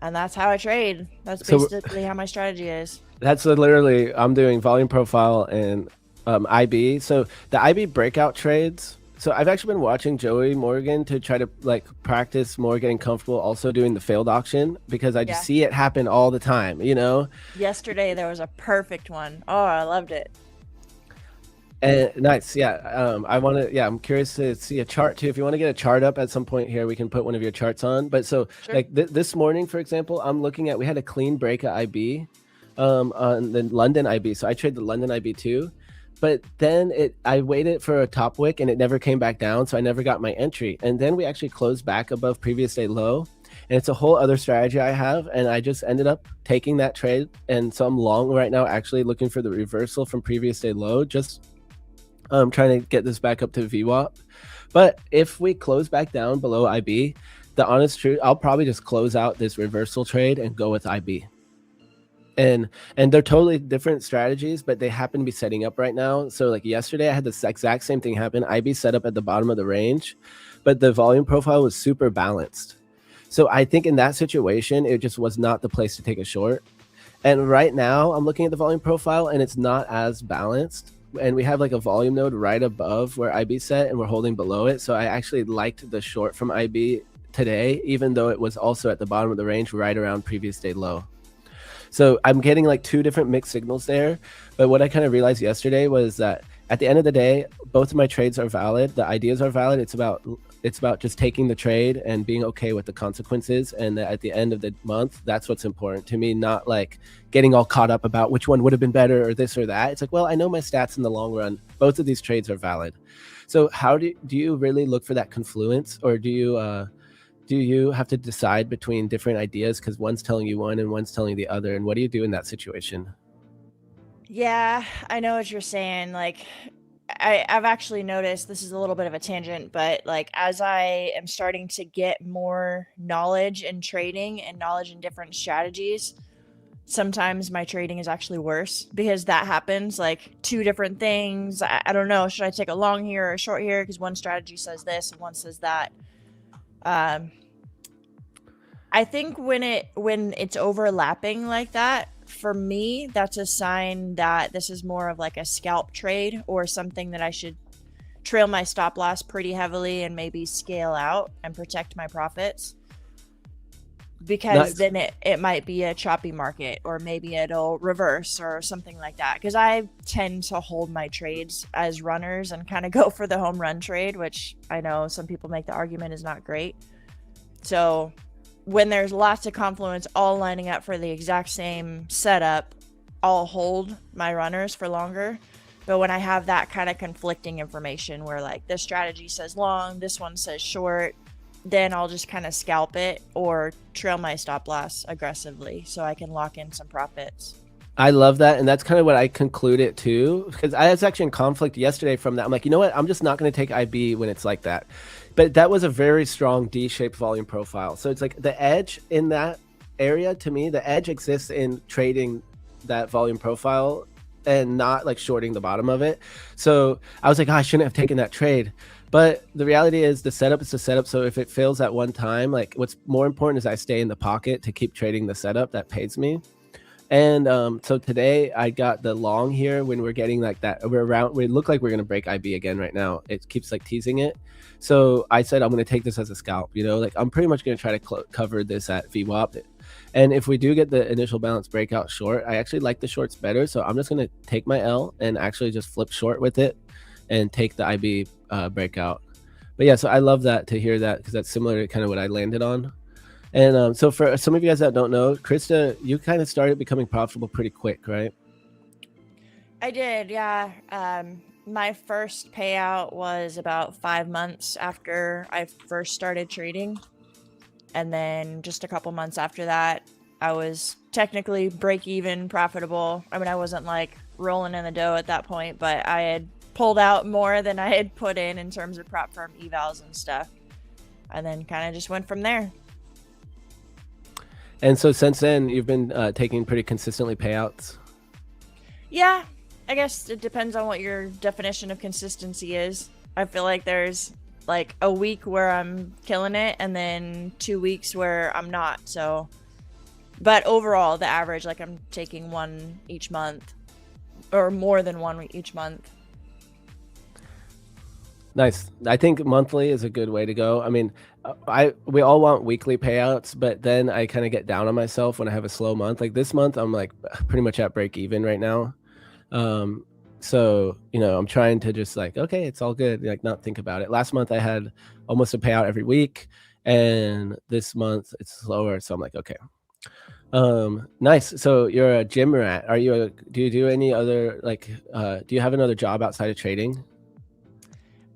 And that's how I trade. That's basically how my strategy is. That's literally, I'm doing volume profile and IB. So the IB breakout trades. So I've actually been watching Joey Morgan to try to like practice more getting comfortable also doing the failed auction, because I just see it happen all the time, you know? Yesterday there was a perfect one. Oh, I loved it. And nice. Yeah. I'm curious to see a chart too. If you want to get a chart up at some point here, we can put one of your charts on. But so like this morning, for example, I'm looking at, we had a clean break at IB on the London IB. So I trade the London IB too. But then I waited for a top wick and it never came back down. So I never got my entry. And then we actually closed back above previous day low. And it's a whole other strategy I have. And I just ended up taking that trade. And so I'm long right now, actually looking for the reversal from previous day low. Just trying to get this back up to VWAP. But if we close back down below IB, the honest truth, I'll probably just close out this reversal trade and go with IB. And they're totally different strategies, but they happen to be setting up right now. So like yesterday, I had the exact same thing happen. IB set up at the bottom of the range, but the volume profile was super balanced. So I think in that situation, it just was not the place to take a short. And right now, I'm looking at the volume profile and it's not as balanced. And we have like a volume node right above where IB set and we're holding below it. So I actually liked the short from IB today, even though it was also at the bottom of the range right around previous day low. So I'm getting like two different mixed signals there. But what I kind of realized yesterday was that at the end of the day, both of my trades are valid. The ideas are valid. It's about just taking the trade and being okay with the consequences. And at the end of the month, that's what's important to me, not like getting all caught up about which one would have been better or this or that. It's like, well, I know my stats in the long run. Both of these trades are valid. So how do you really look for that confluence, or do you have to decide between different ideas because one's telling you one and one's telling you the other? And what do you do in that situation? Yeah, I know what you're saying. Like, I've actually noticed, this is a little bit of a tangent, but like as I am starting to get more knowledge in trading and knowledge in different strategies, sometimes my trading is actually worse because that happens, like two different things. I don't know, should I take a long here or a short here because one strategy says this and one says that. I think when it's overlapping like that, for me, that's a sign that this is more of like a scalp trade or something that I should trail my stop loss pretty heavily and maybe scale out and protect my profits. Because then it might be a choppy market, or maybe it'll reverse or something like that. Because I tend to hold my trades as runners and kind of go for the home run trade, which I know some people make the argument is not great. So when there's lots of confluence all lining up for the exact same setup, I'll hold my runners for longer. But when I have that kind of conflicting information where like this strategy says long, this one says short, then I'll just kind of scalp it or trail my stop loss aggressively so I can lock in some profits. I love that. And that's kind of what I concluded too, because I was actually in conflict yesterday from that. I'm like, you know what? I'm just not going to take IB when it's like that. But that was a very strong D-shaped volume profile. So it's like the edge in that area, to me, the edge exists in trading that volume profile and not like shorting the bottom of it. So I was like, oh, I shouldn't have taken that trade. But the reality is the setup is the setup. So if it fails at one time, like what's more important is I stay in the pocket to keep trading the setup that pays me. And so today I got the long here when we're getting like that. We look like we're going to break IB again right now. It keeps like teasing it. So I said, I'm going to take this as a scalp, you know, like I'm pretty much going to try to cover this at VWAP. And if we do get the initial balance breakout short, I actually like the shorts better. So I'm just going to take my L and actually just flip short with it and take the IB breakout. But yeah, so I love that to hear that, because that's similar to kind of what I landed on. And so for some of you guys that don't know, Krista, you kind of started becoming profitable pretty quick, right? I did, yeah. My first payout was about 5 months after I first started trading. And then just a couple months after that, I was technically break even profitable. I mean, I wasn't like rolling in the dough at that point, but I had pulled out more than I had put in terms of prop firm evals and stuff. And then kind of just went from there. And so since then, you've been taking pretty consistently payouts. Yeah, I guess it depends on what your definition of consistency is. I feel like there's like a week where I'm killing it and then 2 weeks where I'm not. So, but overall, the average, like I'm taking one each month or more than one each month. Nice. I think monthly is a good way to go. I mean, we all want weekly payouts, but then I kind of get down on myself when I have a slow month. Like this month, I'm like pretty much at break even right now. So, I'm trying to just like, okay, it's all good. Like not think about it. Last month I had almost a payout every week, and this month it's slower. So I'm like, okay. Nice. So you're a gym rat. Do you do any other, like, do you have another job outside of trading?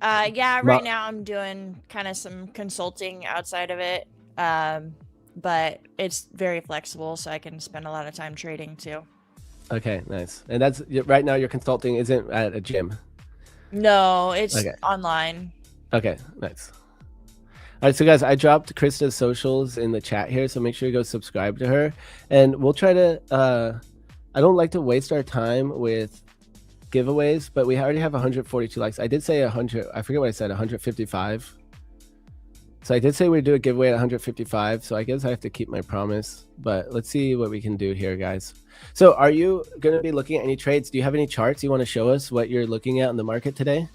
Yeah, right now I'm doing kind of some consulting outside of it. But it's very flexible, so I can spend a lot of time trading too. Okay, nice. And that's right now your consulting isn't at a gym. No, it's online. Okay, nice. All right, so guys, I dropped Krista's socials in the chat here, so make sure you go subscribe to her. And we'll try to, I don't like to waste our time with giveaways, but we already have 142 likes. I did say 100, I forget what I said, 155. So I did say we'd do a giveaway at 155, so I guess I have to keep my promise, but let's see what we can do here, guys. So are you going to be looking at any trades? Do you have any charts you want to show us what you're looking at in the market today?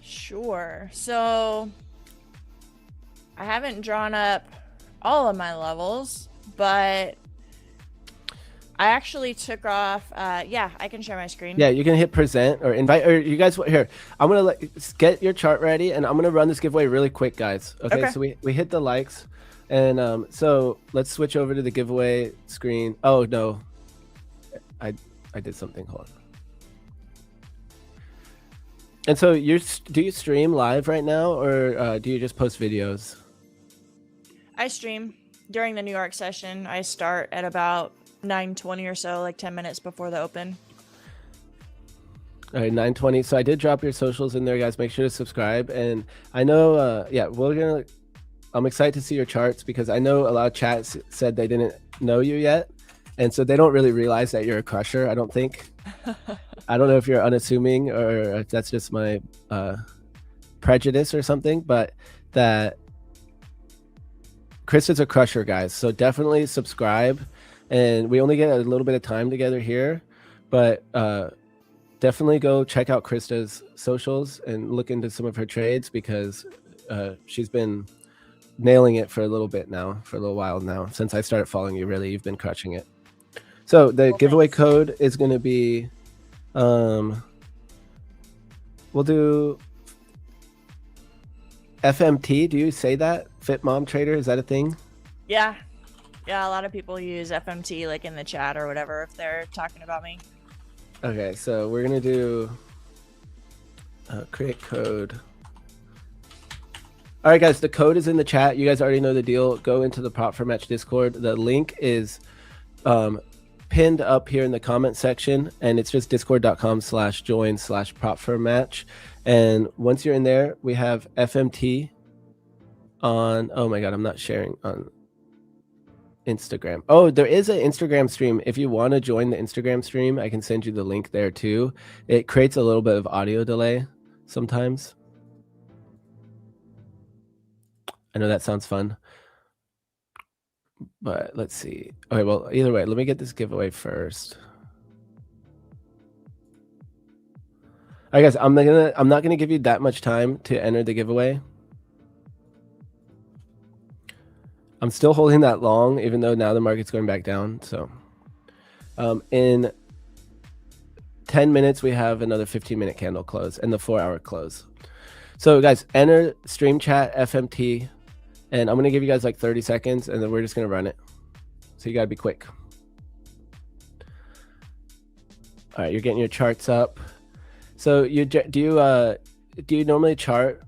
Sure. So I haven't drawn up all of my levels, but I actually took off. Yeah, I can share my screen. Yeah, you can hit present or invite, or you guys here. I'm gonna get your chart ready, and I'm gonna run this giveaway really quick, guys. Okay. So we hit the likes, and so let's switch over to the giveaway screen. Oh no, I did something. Hold on. And so do you stream live right now, or do you just post videos? I stream during the New York session. I start at about 9:20 or so, like 10 minutes before the open. All right, 9:20. So I did drop your socials in there, guys. Make sure to subscribe. And I know, yeah, I'm excited to see your charts because I know a lot of chats said they didn't know you yet. And so they don't really realize that you're a crusher, I don't think. I don't know if you're unassuming or if that's just my prejudice or something, but that Chris is a crusher, guys. So definitely subscribe. And we only get a little bit of time together here, but definitely go check out Krista's socials and look into some of her trades because she's been nailing it for a little while now. Since I started following you, really, you've been crushing it. So the giveaway code is going to be, we'll do FMT. Do you say that? Fit Mom Trader, is that a thing? Yeah. Yeah, a lot of people use FMT like in the chat or whatever if they're talking about me. Okay, so we're gonna do create code. All right, guys, the code is in the chat. You guys already know the deal. Go into the Prop for Match Discord. The link is pinned up here in the comment section, and it's just discord.com/join/prop4match. And once you're in there, we have FMT on. Oh my God, I'm not sharing on Instagram. Oh, there is an Instagram stream. If you want to join the Instagram stream, I can send you the link there too. It creates a little bit of audio delay sometimes. I know that sounds fun, but let's see. Okay, well, either way, let me get this giveaway first. All right, guys, I'm not gonna give you that much time to enter the giveaway. I'm still holding that long, even though now the market's going back down. So in 10 minutes, we have another 15-minute candle close and the 4-hour close. So guys, enter stream chat FMT And I'm going to give you guys like 30 seconds, and then we're just going to run it. So you got to be quick. All right, you're getting your charts up. So do you normally chart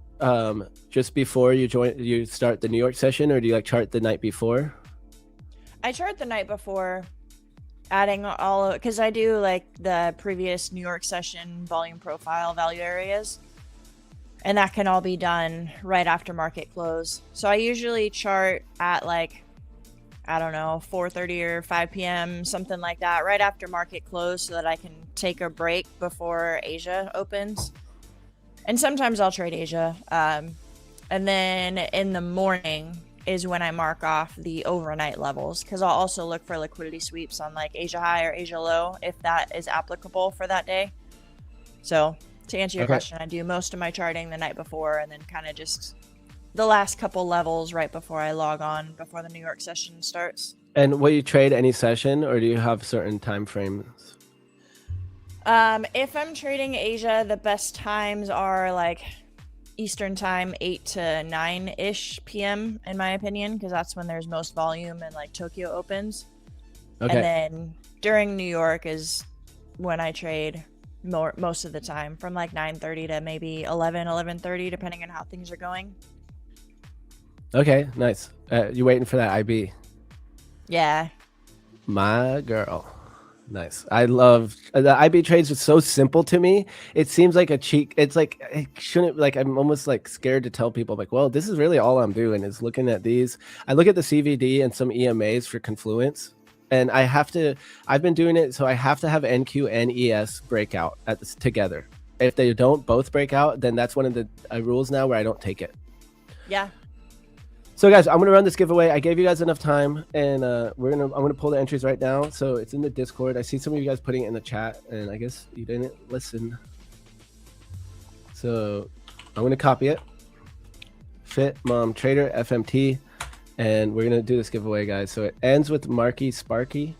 just before you start the New York session, or do you like chart the night before? I chart the night before, adding all of, because I do like the previous New York session volume profile value areas, and that can all be done right after market close. So I usually chart at like, I don't know, 4:30 or 5 p.m., something like that, right after market close, so that I can take a break before Asia opens. And sometimes I'll trade Asia. And then in the morning is when I mark off the overnight levels, because I'll also look for liquidity sweeps on like Asia high or Asia low if that is applicable for that day. So to answer your question, I do most of my charting the night before, and then kind of just the last couple levels right before I log on before the New York session starts. And will you trade any session, or do you have certain time frames? If I'm trading Asia, the best times are like Eastern time, 8 to 9-ish p.m. in my opinion, because that's when there's most volume and like Tokyo opens. Okay. And then during New York is when I trade most of the time, from like 9:30 to maybe 11:30, depending on how things are going. Okay, nice. You waiting for that IB? Yeah. My girl. Nice. I love the IB trades are so simple to me. It seems like a cheat. It's like it shouldn't, like I'm almost like scared to tell people, like, well, this is really all I'm doing is looking at these. I look at the CVD and some EMAs for confluence, and I've been doing it, so I have to have NQ and ES breakout together. If they don't both break out, then that's one of the rules now where I don't take it. Yeah. So guys, I'm gonna run this giveaway. I gave you guys enough time, and I'm gonna pull the entries right now. So it's in the Discord. I see some of you guys putting it in the chat, and I guess you didn't listen. So I'm gonna copy it. Fit Mom Trader FMT, and we're gonna do this giveaway, guys. So it ends with Marky Sparky,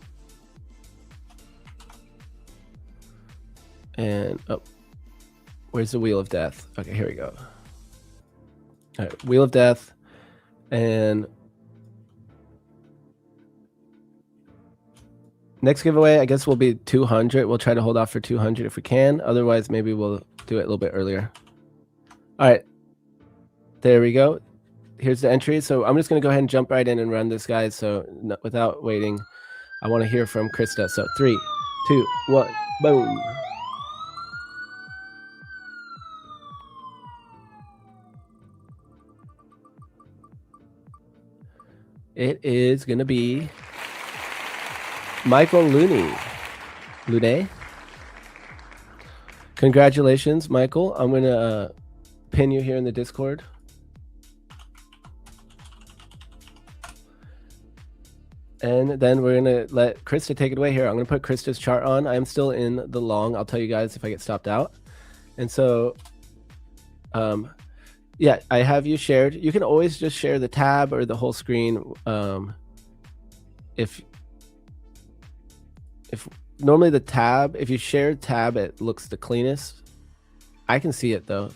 and oh, where's the Wheel of Death? Okay, here we go. All right, Wheel of Death. And next giveaway, I guess, will be 200. We'll try to hold off for 200 if we can. Otherwise, maybe we'll do it a little bit earlier. All right. There we go. Here's the entry. So I'm just going to go ahead and jump right in and run this, guys. So without waiting, I want to hear from Krista. So 3, 2, 1, boom. It is going to be Michael Looney. Congratulations, Michael. I'm going to pin you here in the Discord. And then we're going to let Krista take it away here. I'm going to put Krista's chart on. I'm still in the long. I'll tell you guys if I get stopped out. And so, yeah, I have you shared. You can always just share the tab or the whole screen. If normally the tab, if you share tab, it looks the cleanest. I can see it though.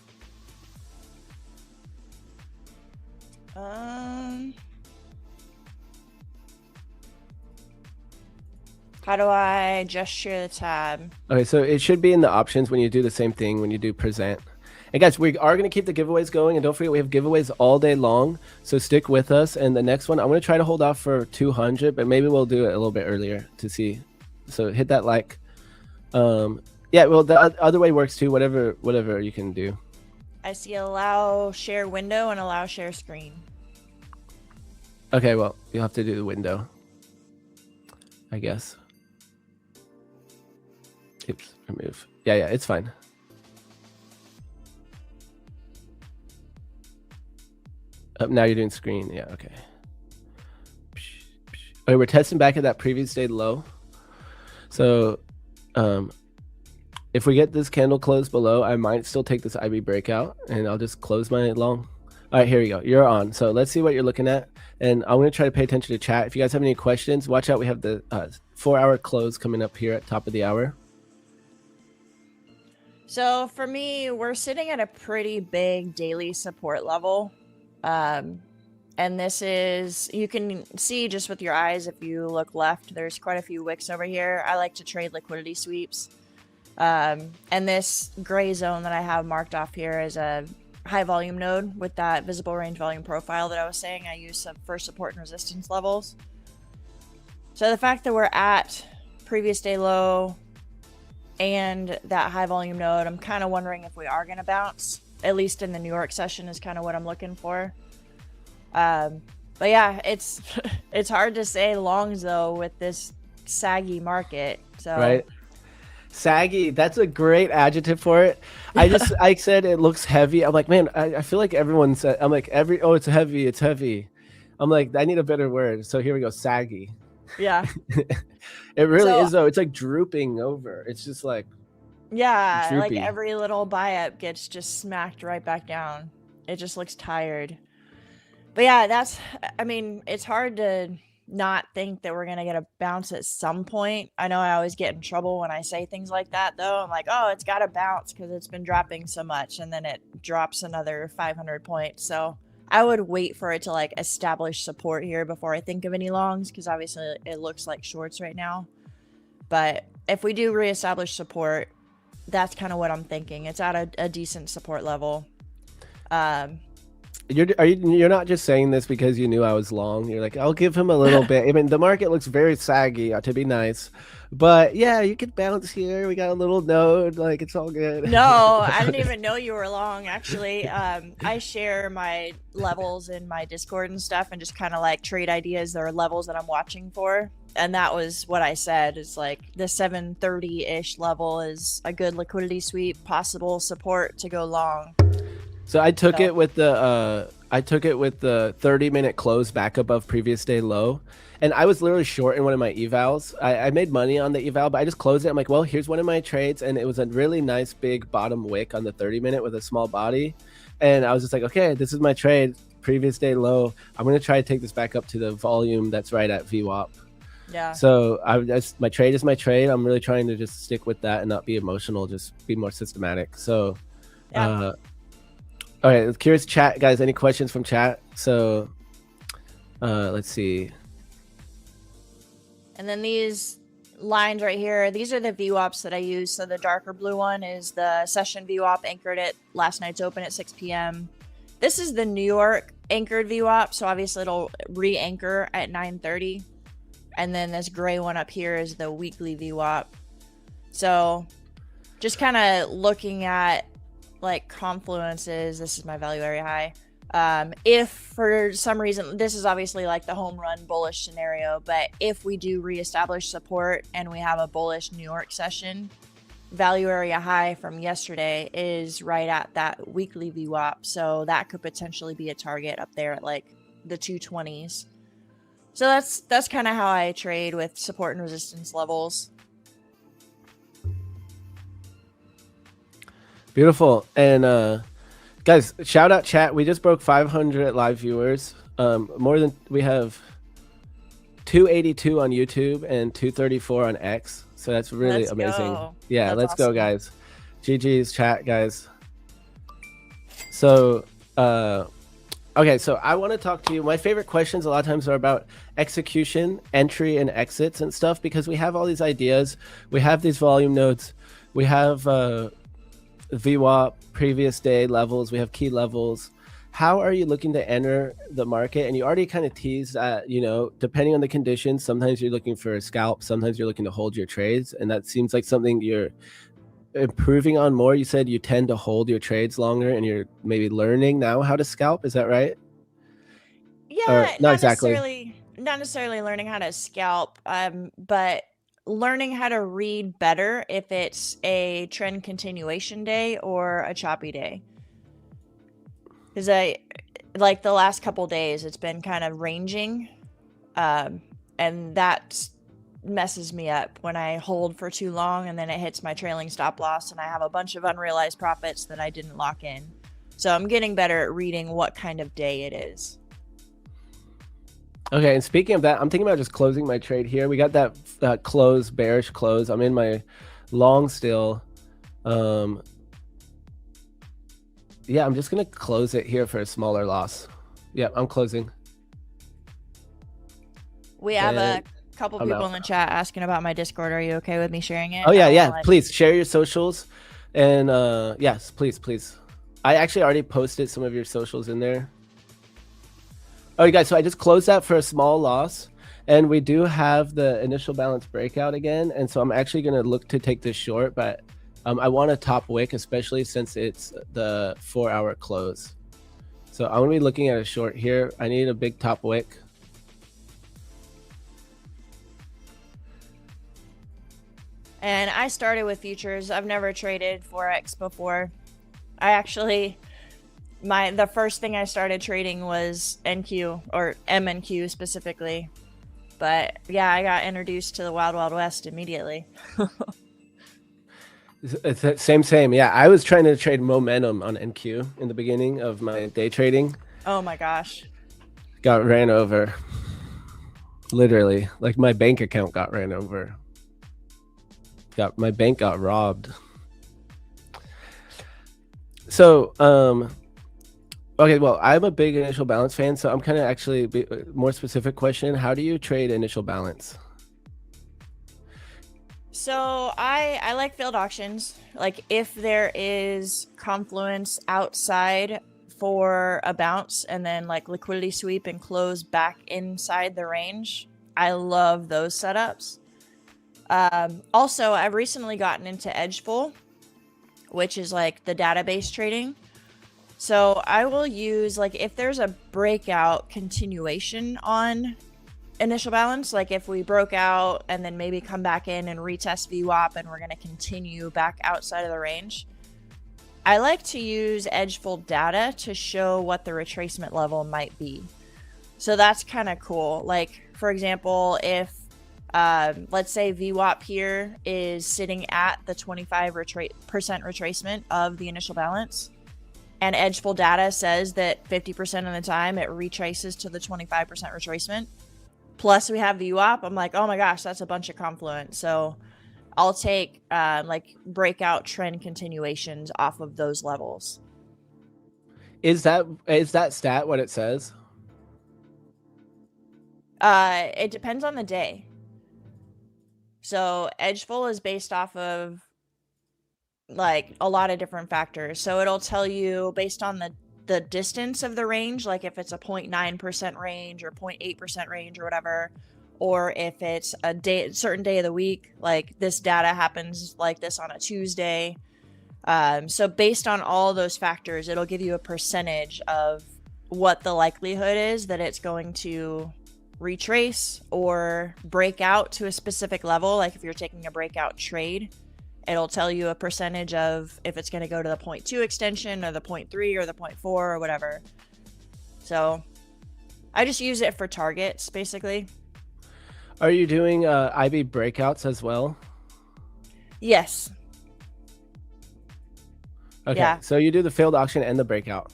How do I just share the tab? Okay, so it should be in the options when you do the same thing when you do present. And guys, we are going to keep the giveaways going, and don't forget we have giveaways all day long, so stick with us. And the next one, I'm going to try to hold off for 200, but maybe we'll do it a little bit earlier to see. So hit that like. Yeah, well, the other way works too. Whatever you can do. I see allow share window and allow share screen. Okay, well, you'll have to do the window, I guess. Oops, remove. Yeah, it's fine. Now you're doing screen. Yeah, okay. Okay, we're testing back at that previous day low. So if we get this candle closed below, I might still take this IB breakout, and I'll just close my long. All right, here we go. You're on. So let's see what you're looking at. And I'm going to try to pay attention to chat. If you guys have any questions, watch out. We have the 4-hour close coming up here at top of the hour. So for me, we're sitting at a pretty big daily support level. And this is, you can see just with your eyes, if you look left, there's quite a few wicks over here. I like to trade liquidity sweeps. And this gray zone that I have marked off here is a high volume node with that visible range volume profile that I was saying I use for support and resistance levels. So the fact that we're at previous day low and that high volume node, I'm kind of wondering if we are going to bounce, at least in the New York session is kind of what I'm looking for. But yeah, it's it's hard to say longs though with this saggy market. So right, saggy, that's a great adjective for it. I said it looks heavy. I'm like, man, I feel like everyone said, I'm like, oh, it's heavy. I'm like, I need a better word. So here we go, saggy. Yeah. It really is though. It's like drooping over. It's just like, yeah, droopy. like every little buy up gets just smacked right back down. It just looks tired. But yeah, I mean, it's hard to not think that we're going to get a bounce at some point. I know I always get in trouble when I say things like that, though. I'm like, oh, it's got to bounce because it's been dropping so much. And then it drops another 500 points. So I would wait for it to like establish support here before I think of any longs, because obviously it looks like shorts right now. But if we do reestablish support, that's kind of what I'm thinking. It's at a decent support level. You're not just saying this because you knew I was long. You're like, I'll give him a little bit. I mean, the market looks very saggy, to be nice, but yeah, you could bounce here. We got a little node, like it's all good. No, I didn't even know you were long. Actually, I share my levels in my Discord and stuff, and just kind of like trade ideas or levels that I'm watching for. And that was what I said. Is like the 730-ish level is a good liquidity sweep, possible support to go long. So I took it with the 30-minute close back above previous day low, and I was literally short in one of my evals. I made money on the eval, but I just closed it. I'm like, well, here's one of my trades, and it was a really nice big bottom wick on the 30-minute with a small body, and I was just like, okay, this is my trade, previous day low. I'm gonna try to take this back up to the volume that's right at VWAP. Yeah. So my trade is my trade. I'm really trying to just stick with that and not be emotional, just be more systematic. So, yeah. all right, curious chat, guys. Any questions from chat? So, let's see. And then these lines right here, these are the VWAPs that I use. So the darker blue one is the session VWAP anchored at last night's open at 6 p.m. This is the New York anchored VWAP, so obviously it'll re-anchor at 9:30. And then this gray one up here is the weekly VWAP. So just kind of looking at like confluences, this is my value area high. If for some reason, this is obviously like the home run bullish scenario, but if we do reestablish support and we have a bullish New York session, value area high from yesterday is right at that weekly VWAP. So that could potentially be a target up there at like the 220s. So that's kind of how I trade with support and resistance levels. Beautiful. And guys, shout out chat. We just broke 500 live viewers. We have 282 on YouTube and 234 on X. So that's really amazing. Yeah, let's go, guys. GG's chat, guys. So okay, so I want to talk to you. My favorite questions a lot of times are about execution, entry, and exits and stuff, because we have all these ideas. We have these volume nodes. We have VWAP, previous day levels. We have key levels. How are you looking to enter the market? And you already kind of teased that, you know, depending on the conditions, sometimes you're looking for a scalp, sometimes you're looking to hold your trades. And that seems like something you're improving on more. You said you tend to hold your trades longer and you're maybe learning now how to scalp. Is that right? Yeah, not necessarily learning how to scalp, but learning how to read better if it's a trend continuation day or a choppy day. Because like the last couple days, it's been kind of ranging, and that messes me up when I hold for too long and then it hits my trailing stop loss and I have a bunch of unrealized profits that I didn't lock in. So I'm getting better at reading what kind of day it is. Okay, and speaking of that, I'm thinking about just closing my trade here. We got that close, bearish close. I'm in my long still. Yeah, I'm just gonna close it here for a smaller loss. Yeah, I'm closing. We have and a couple I'm people out. in the chat asking about my Discord. Are you okay with me sharing it? Oh I yeah, don't want yeah. to like. Please share your socials, and yes, please, please. I actually already posted some of your socials in there. Oh, you guys, so I just closed that for a small loss, and we do have the initial balance breakout again, and so I'm actually going to look to take this short, but I want a top wick, especially since it's the 4-hour close. So I'm going to be looking at a short here. I need a big top wick. And I started with futures. I've never traded Forex before. I actually, the first thing I started trading was NQ, or MNQ specifically. But yeah, I got introduced to the Wild Wild West immediately. It's same. Yeah, I was trying to trade momentum on NQ in the beginning of my day trading. Oh my gosh. Got ran over. Literally, like my bank account got ran over. My bank got robbed. So, okay, well, I'm a big initial balance fan, so I'm kind of actually more specific question. How do you trade initial balance? So I like field auctions. Like if there is confluence outside for a bounce and then like liquidity sweep and close back inside the range, I love those setups. Also, I've recently gotten into Edgeful, which is like the database trading. So I will use, like, if there's a breakout continuation on initial balance, like if we broke out and then maybe come back in and retest VWAP and we're going to continue back outside of the range, I like to use Edgeful data to show what the retracement level might be. So that's kind of cool. Like, for example, if let's say VWAP here is sitting at the 25% retracement of the initial balance, and Edgeful data says that 50% of the time it retraces to the 25% retracement, plus we have VWAP, I'm like, oh my gosh, that's a bunch of confluence. So I'll take like breakout trend continuations off of those levels. Is that stat what it says? It depends on the day. So Edgeful is based off of like a lot of different factors. So it'll tell you based on the distance of the range, like if it's a 0.9% range or 0.8% range or whatever, or if it's a certain day of the week, like this data happens like this on a Tuesday. So based on all those factors, it'll give you a percentage of what the likelihood is that it's going to retrace or break out to a specific level. Like if you're taking a breakout trade, it'll tell you a percentage of if it's going to go to the 0.2 extension or the 0.3 or the 0.4 or whatever. So I just use it for targets, basically. Are you doing IB breakouts as well? Yes. Okay, Yeah. so you do the failed auction and the breakout.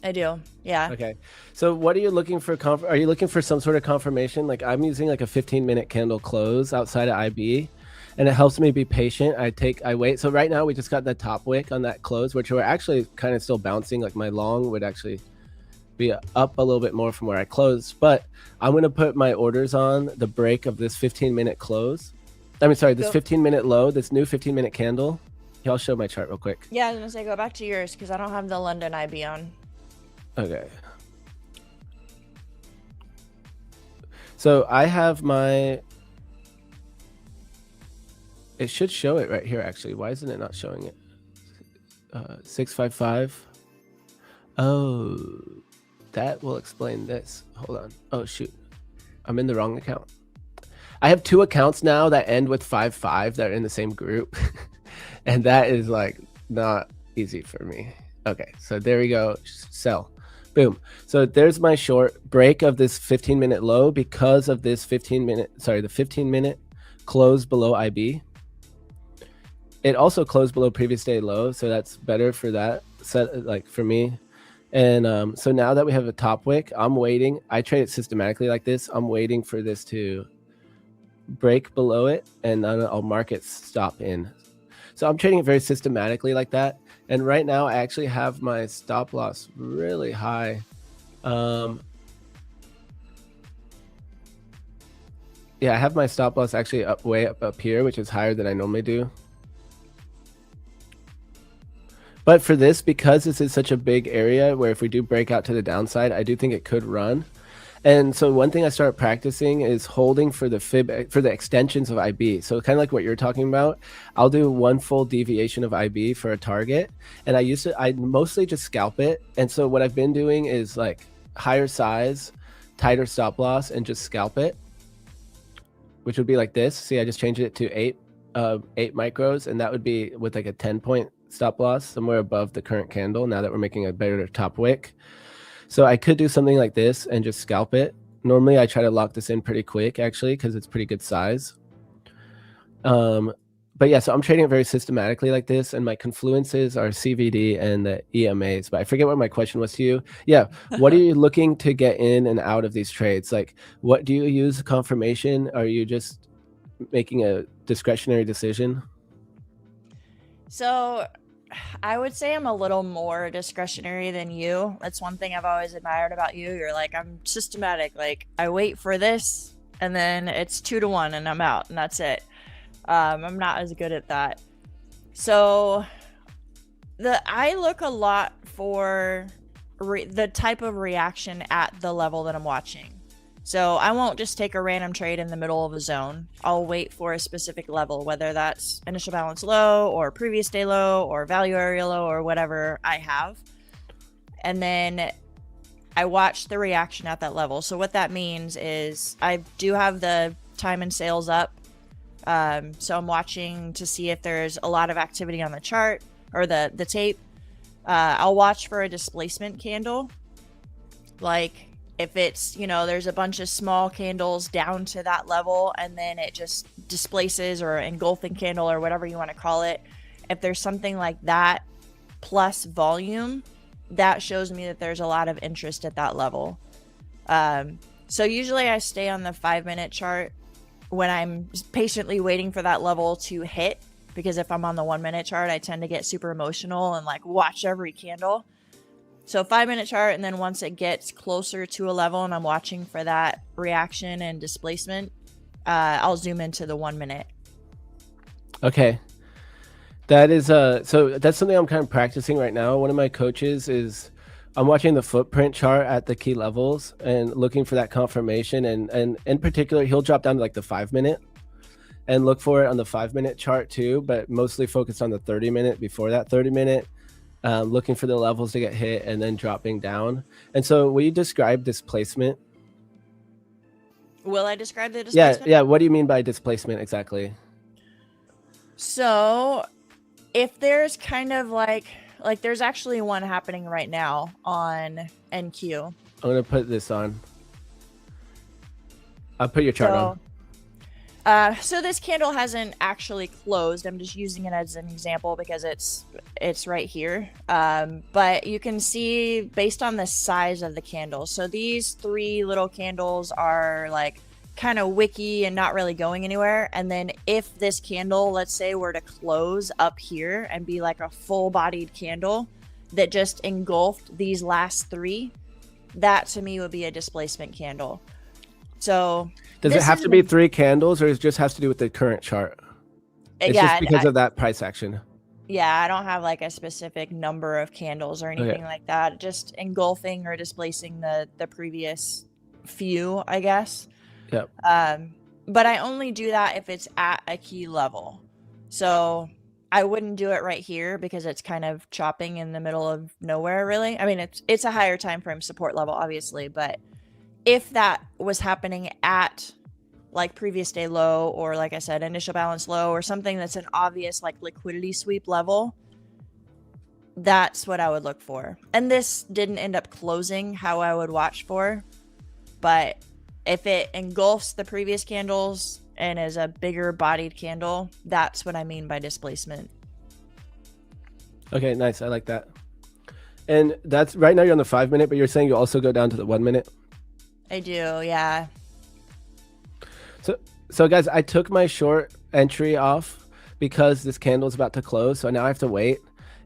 I do. Yeah. Okay. So what are you looking for? Are you looking for some sort of confirmation? Like I'm using like a 15-minute candle close outside of IB, and it helps me be patient. I wait. So right now we just got the top wick on that close, which we're actually kind of still bouncing. Like my long would actually be up a little bit more from where I closed, but I'm going to put my orders on the break of this 15-minute close. I mean, sorry, this 15-minute low, this new 15-minute candle. Here, I'll show my chart real quick. Yeah, I was going to say go back to yours because I don't have the London IB on. Okay. So I have my, it should show it right here actually. Why isn't it not showing it? 655. Oh, that will explain this. Hold on. Oh shoot, I'm in the wrong account. I have two accounts now that end with 55 that are in the same group. And that is like not easy for me. Okay, so there we go. Sell. Boom. So there's my short break of this 15-minute low because of this the 15-minute close below IB. It also closed below previous day low, so that's better for that set, like for me. And so now that we have a top wick, I'm waiting. I trade it systematically like this. I'm waiting for this to break below it, and then I'll mark it stop in. So I'm trading it very systematically like that. And right now I actually have my stop loss really high. Yeah, I have my stop loss actually way up here, which is higher than I normally do. But for this, because this is such a big area where if we do break out to the downside, I do think it could run. And so one thing I started practicing is holding for the fib, for the extensions of IB. So kind of like what you're talking about, I'll do one full deviation of IB for a target. And I mostly just scalp it. And so what I've been doing is like higher size, tighter stop loss, and just scalp it, which would be like this. See, I just changed it to 8 micros, and that would be with like a 10-point stop loss somewhere above the current candle now that we're making a better top wick. So I could do something like this and just scalp it. Normally I try to lock this in pretty quick actually because it's pretty good size. But yeah, so I'm trading it very systematically like this, and my confluences are CVD and the EMAs, but I forget what my question was to you. Yeah, what are you looking to get in and out of these trades? Like, what do you use confirmation? Are you just making a discretionary decision? So I would say I'm a little more discretionary than you. That's one thing I've always admired about you. You're like, I'm systematic. Like, I wait for this and then it's 2 to 1 and I'm out and that's it. I'm not as good at that. So I look a lot for the type of reaction at the level that I'm watching. So I won't just take a random trade in the middle of a zone. I'll wait for a specific level, whether that's initial balance low or previous day low or value area low or whatever I have. And then I watch the reaction at that level. So what that means is I do have the time and sales up. So I'm watching to see if there's a lot of activity on the chart or the tape. I'll watch for a displacement candle. Like, if it's, you know, there's a bunch of small candles down to that level and then it just displaces, or engulfing candle or whatever you want to call it. If there's something like that plus volume, that shows me that there's a lot of interest at that level. So usually I stay on the 5-minute chart when I'm patiently waiting for that level to hit, because if I'm on the 1-minute chart, I tend to get super emotional and like watch every candle. So 5-minute chart, and then once it gets closer to a level and I'm watching for that reaction and displacement, I'll zoom into the 1-minute. Okay. That is so that's something I'm kind of practicing right now. One of my coaches is, I'm watching the footprint chart at the key levels and looking for that confirmation, and in particular he'll drop down to like the 5-minute and look for it on the 5-minute chart too, but mostly focused on the 30-minute before that 30-minute. Looking for the levels to get hit and then dropping down. And so will you describe displacement? Will I describe the displacement? Yeah. What do you mean by displacement exactly? So if there's kind of like there's actually one happening right now on NQ. I'm going to put this on. I'll put your chart on. So this candle hasn't actually closed. I'm just using it as an example because it's right here. But you can see based on the size of the candle. So these 3 little candles are like kind of wicky and not really going anywhere. And then if this candle, let's say, were to close up here and be like a full-bodied candle that just engulfed these last 3, that to me would be a displacement candle. So does it have to be 3 candles, or it just has to do with the current chart? It's just because of that price action. Yeah, I don't have like a specific number of candles or anything like that. Just engulfing or displacing the previous few, I guess. Yep. But I only do that if it's at a key level. So I wouldn't do it right here because it's kind of chopping in the middle of nowhere, really. I mean, it's a higher time frame support level, obviously, but if that was happening at like previous day low, or like I said, initial balance low, or something that's an obvious like liquidity sweep level, that's what I would look for. And this didn't end up closing how I would watch for, but if it engulfs the previous candles and is a bigger bodied candle, that's what I mean by displacement. Okay, nice. I like that. And that's right now you're on the 5-minute, but you're saying you also go down to the 1-minute? I do, yeah. So guys, I took my short entry off because this candle is about to close, so now I have to wait.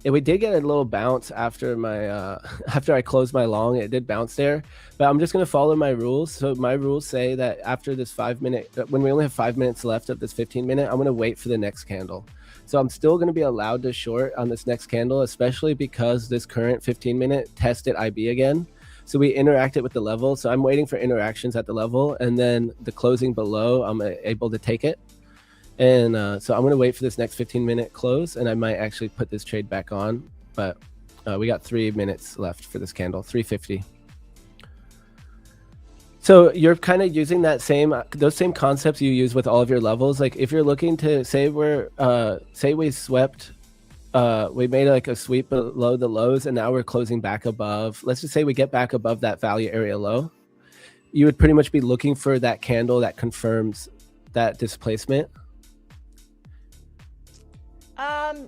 we did get a little bounce after my after I closed my long. It did bounce there, but I'm just gonna follow my rules. So my rules say that after this 5 minute, when we only have 5 minutes left of this 15 minute, I'm gonna wait for the next candle. So I'm still gonna be allowed to short on this next candle, especially because this current 15 minute tested IB again. So we interacted with the level. So I'm waiting for interactions at the level, and then the closing below, I'm able to take it. And so I'm going to wait for this next 15-minute close, and I might actually put this trade back on. But we got 3 minutes left for this candle, 350. So you're kind of using that those same concepts you use with all of your levels. Like if you're looking to say we swept, we made like a sweep below the lows, and now we're closing back above. Let's just say we get back above that value area low. You would pretty much be looking for that candle that confirms that displacement.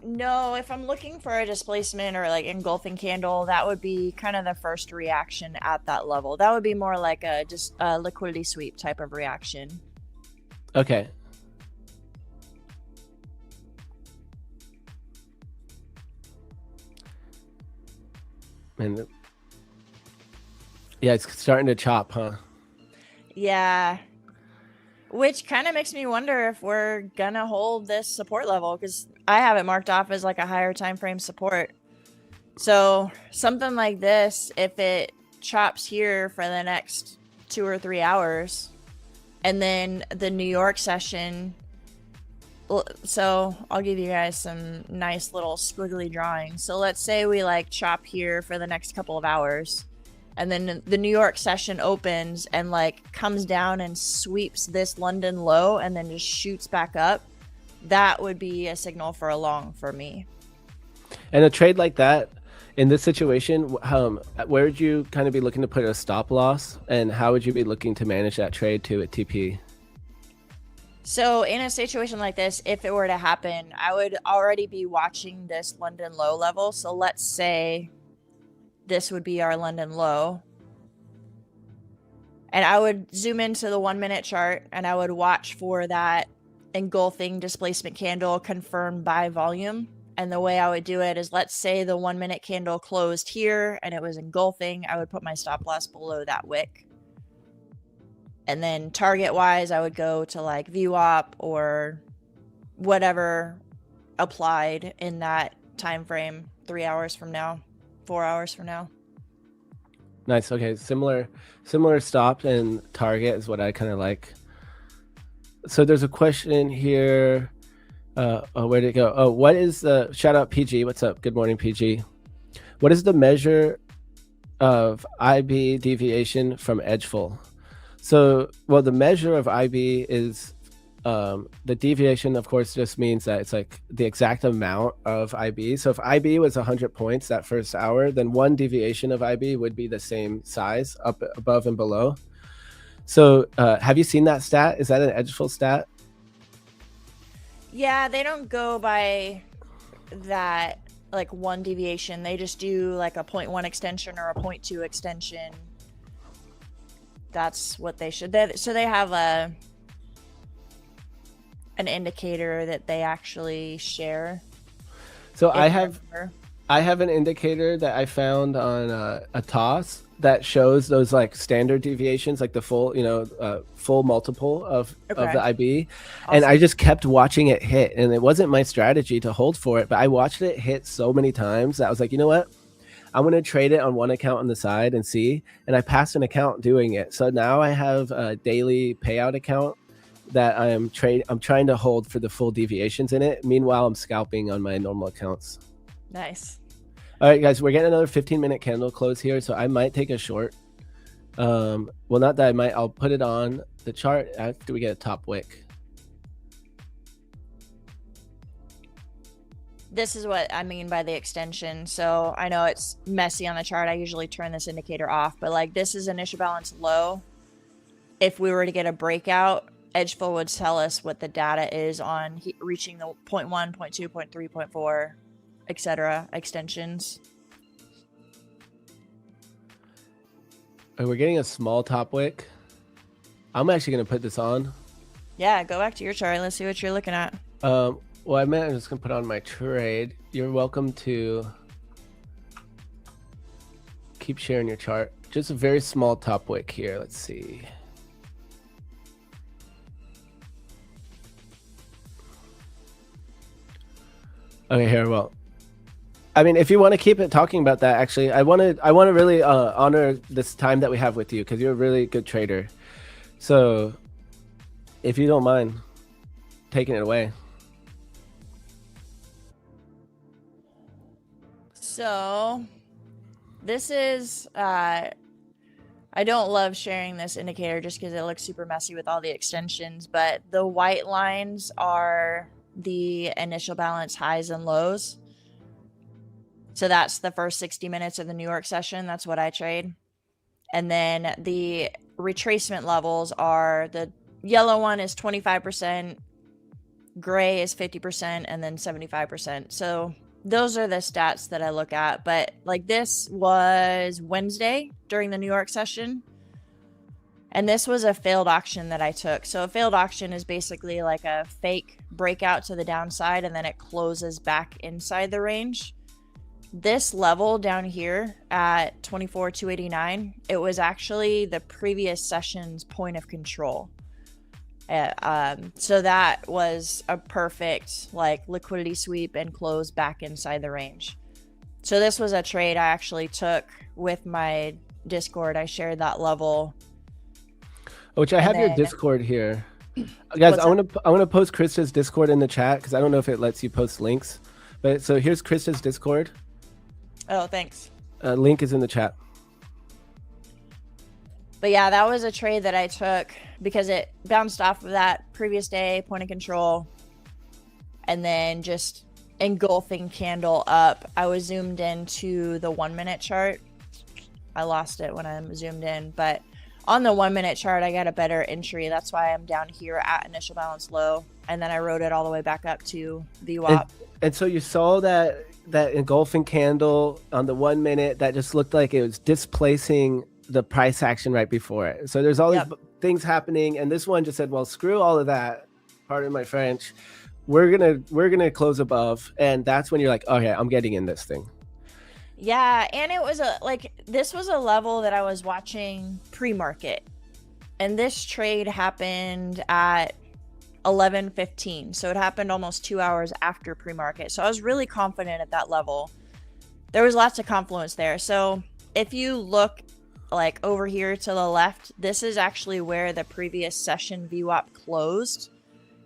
No, if I'm looking for a displacement or like engulfing candle, that would be kind of the first reaction at that level. That would be more like just a liquidity sweep type of reaction. Okay. And yeah, it's starting to chop, huh? Yeah. Which kind of makes me wonder if we're gonna hold this support level, because I have it marked off as like a higher time frame support. So something like this, if it chops here for the next 2 or 3 hours, and then the New York session. So I'll give you guys some nice little squiggly drawings. So let's say we like chop here for the next couple of hours, and then the New York session opens and like comes down and sweeps this London low and then just shoots back up. That would be a signal for a long for me. And a trade like that, in this situation, where would you kind of be looking to put a stop loss, and how would you be looking to manage that trade to a TP? So in a situation like this, if it were to happen, I would already be watching this London low level. So let's say this would be our London low. And I would zoom into the 1 minute chart, and I would watch for that engulfing displacement candle confirmed by volume. And the way I would do it is, let's say the 1 minute candle closed here and it was engulfing, I would put my stop loss below that wick. And then target wise, I would go to like VWAP or whatever applied in that time frame, 3 hours from now, 4 hours from now. Nice. Okay. Similar stop and target is what I kind of like. So there's a question here. Where'd it go? Oh, what is the shout out PG? What's up? Good morning, PG. What is the measure of IB deviation from edgeful? So, well, the measure of IB is the deviation, of course, just means that it's like the exact amount of IB. So if IB was 100 points that first hour, then one deviation of IB would be the same size up above and below. So have you seen that stat? Is that an edgeful stat? Yeah, they don't go by that like one deviation. They just do like a 0.1 extension or a 0.2 extension. That's what they should. So they have an indicator that they actually share. So I have an indicator that I found on a toss that shows those like standard deviations, like the full, full multiple of the IB. Awesome. And I just kept watching it hit, and it wasn't my strategy to hold for it, but I watched it hit so many times that I was like, you know what? I'm going to trade it on one account on the side and see. And I passed an account doing it. So now I have a daily payout account that I'm trying to hold for the full deviations in it. Meanwhile, I'm scalping on my normal accounts. Nice. All right, guys, we're getting another 15-minute candle close here, so I might take a short. Well, not that I might. I'll put it on the chart after we get a top wick. This is what I mean by the extension. So I know it's messy on the chart. I usually turn this indicator off, but like this is initial balance low. If we were to get a breakout, Edgeful would tell us what the data is on reaching the 0.1, 0.2, 0.3, 0.4, etc. extensions. We're getting a small top wick. I'm actually going to put this on. Yeah, go back to your chart. Let's see what you're looking at. Well, I meant I'm just gonna put on my trade. You're welcome to keep sharing your chart. Just a very small top wick here. Let's see. Okay, here. Well, I mean, if you want to keep it talking about that, actually, I want to really honor this time that we have with you because you're a really good trader. So, if you don't mind taking it away. So, this is, I don't love sharing this indicator just because it looks super messy with all the extensions, but the white lines are the initial balance highs and lows. So that's the first 60 minutes of the New York session. That's what I trade. And then the retracement levels are the yellow one is 25%, gray is 50%, and then 75%. So those are the stats that I look at. But like this was Wednesday during the New York session. And this was a failed auction that I took. So a failed auction is basically like a fake breakout to the downside and then it closes back inside the range. This level down here at 24,289, it was actually the previous session's point of control. So that was a perfect like liquidity sweep and close back inside the range. So this was a trade I actually took with my Discord. I shared that level. Which I have your Discord here. Guys, I want to post Krista's Discord in the chat because I don't know if it lets you post links. But so here's Krista's Discord. Oh, thanks. Link is in the chat. But yeah, that was a trade that I took because it bounced off of that previous day, point of control, and then just engulfing candle up. I was zoomed into the 1 minute chart. I lost it when I'm zoomed in, but on the 1 minute chart, I got a better entry. That's why I'm down here at initial balance low. And then I rode it all the way back up to VWAP. And so you saw that engulfing candle on the 1 minute that just looked like it was displacing the price action right before it. So there's all these things happening. And this one just said, well, screw all of that. Pardon my French. We're gonna close above. And that's when you're like, okay, I'm getting in this thing. Yeah, and it was this was a level that I was watching pre-market. And this trade happened at 11:15. So it happened almost 2 hours after pre-market. So I was really confident at that level. There was lots of confluence there. So if you look like over here to the left, this is actually where the previous session VWAP closed.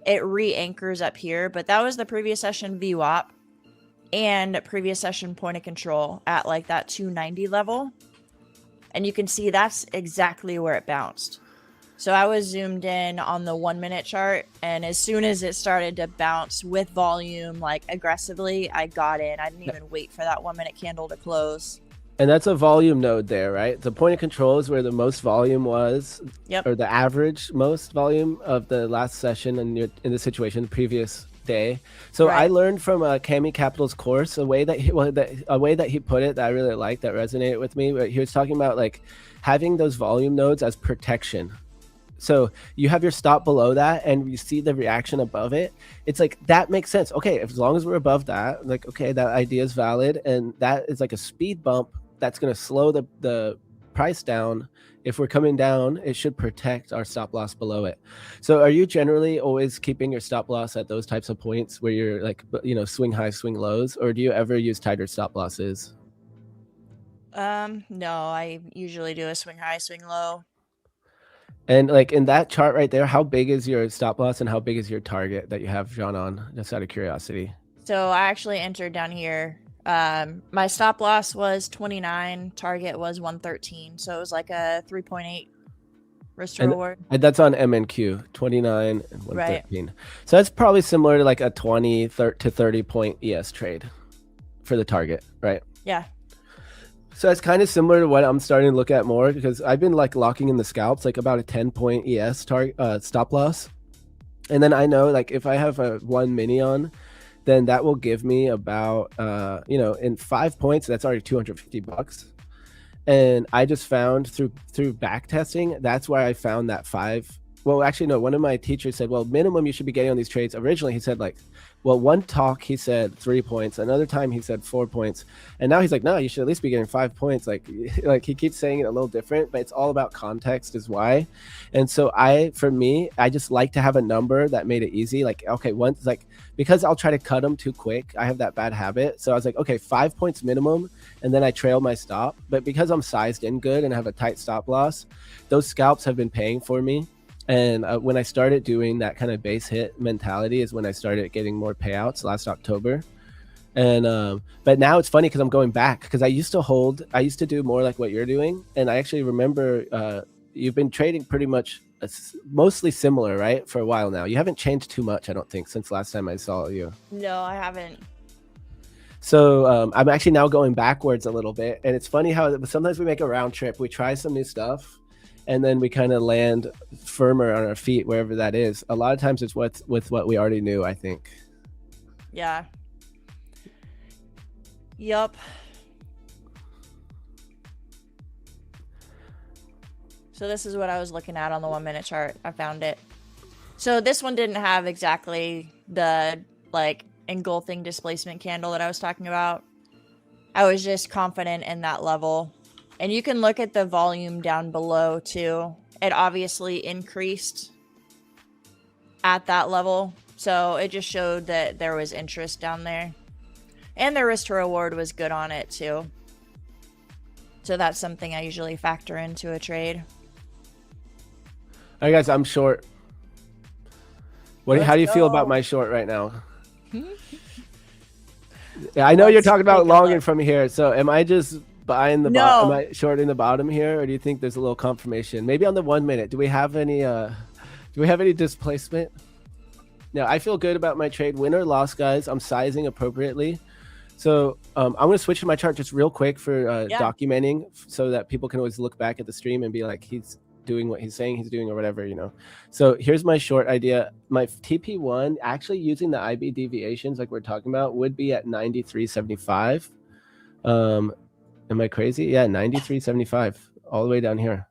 It re-anchors up here, but that was the previous session VWAP. And previous session point of control at like that 290 level. And you can see that's exactly where it bounced. So I was zoomed in on the 1 minute chart. And as soon as it started to bounce with volume, like aggressively, I got in. I didn't even wait for that 1 minute candle to close. And that's a volume node there, right? The point of control is where the most volume was, or the average most volume of the last session in the situation, the previous day. So I learned from Cami Capital's course a way that he put it that I really liked, that resonated with me. He was talking about like having those volume nodes as protection. So you have your stop below that and you see the reaction above it. It's like, that makes sense. Okay, as long as we're above that, like, okay, that idea is valid. And that is like a speed bump that's going to slow the price down. If we're coming down, it should protect our stop loss below it. So are you generally always keeping your stop loss at those types of points where you're like, swing high, swing lows, or do you ever use tighter stop losses? No, I usually do a swing high, swing low. And like in that chart right there, how big is your stop loss and how big is your target that you have drawn on, just out of curiosity? So I actually entered down here. My stop loss was 29, target was 113. So it was like a 3.8 risk to reward. And that's on MNQ, 29 and 113. Right. So that's probably similar to like a 20 to 30 point ES trade for the target, right? Yeah. So it's kind of similar to what I'm starting to look at more, because I've been like locking in the scalps, like about a 10 point ES target stop loss. And then I know like if I have a 1 mini on, then that will give me about, in 5 points, that's already $250. And I just found through back testing, that's where I found that 5 well, actually, no, one of my teachers said, well, minimum you should be getting on these trades. Originally, he said like, well, one talk, he said 3 points. Another time he said 4 points. And now he's like, no, you should at least be getting 5 points. Like he keeps saying it a little different, but it's all about context is why. And so for me, I just like to have a number that made it easy. Like, okay, once, like, because I'll try to cut them too quick. I have that bad habit. So I was like, okay, 5 points minimum. And then I trail my stop. But because I'm sized in good and have a tight stop loss, those scalps have been paying for me. And when I started doing that kind of base hit mentality is when I started getting more payouts last October. And but now it's funny because I'm going back, because I used to do more like what you're doing. And I actually remember you've been trading pretty much mostly similar, right, for a while now. You haven't changed too much, I don't think, since last time I saw you. No, I haven't. So I'm actually now going backwards a little bit. And it's funny how sometimes we make a round trip, we try some new stuff, and then we kind of land firmer on our feet wherever that is. A lot of times it's with what we already knew, I think. Yeah. Yup. So this is what I was looking at on the 1 minute chart. I found it. So this one didn't have exactly the like engulfing displacement candle that I was talking about. I was just confident in that level. And you can look at the volume down below too. It obviously increased at that level. So it just showed that there was interest down there. And the risk to reward was good on it too. So that's something I usually factor into a trade. All right, guys, I'm short. How do you feel about my short right now? Yeah, I know you're talking about longing from here. So am I just buying the bottom? Am I shorting the bottom here, or do you think there's a little confirmation? Maybe on the 1 minute. Do we have any displacement? No, I feel good about my trade. Win or loss, guys. I'm sizing appropriately. So I'm going to switch to my chart just real quick for documenting, so that people can always look back at the stream and be like, he's doing what he's saying he's doing or whatever, you know. So here's my short idea. My TP1, actually using the IB deviations like we're talking about, would be at 93.75. Am I crazy? Yeah, 93.75 all the way down here.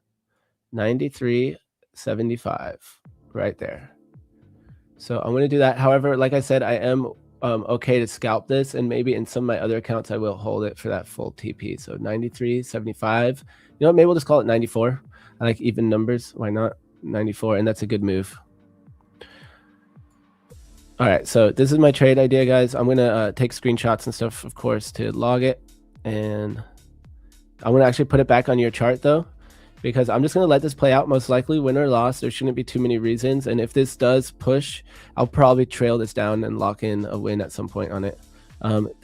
93.75 right there. So I'm going to do that. However, like I said, I am okay to scalp this, and maybe in some of my other accounts I will hold it for that full TP. So 93.75. You know what? Maybe we'll just call it 94. I like even numbers. Why not? 94, and that's a good move. All right, so this is my trade idea, guys. I'm gonna take screenshots and stuff, of course, to log it, and I'm gonna actually put it back on your chart though, because I'm just gonna let this play out. Most likely, win or loss, there shouldn't be too many reasons. And if this does push, I'll probably trail this down and lock in a win at some point on it.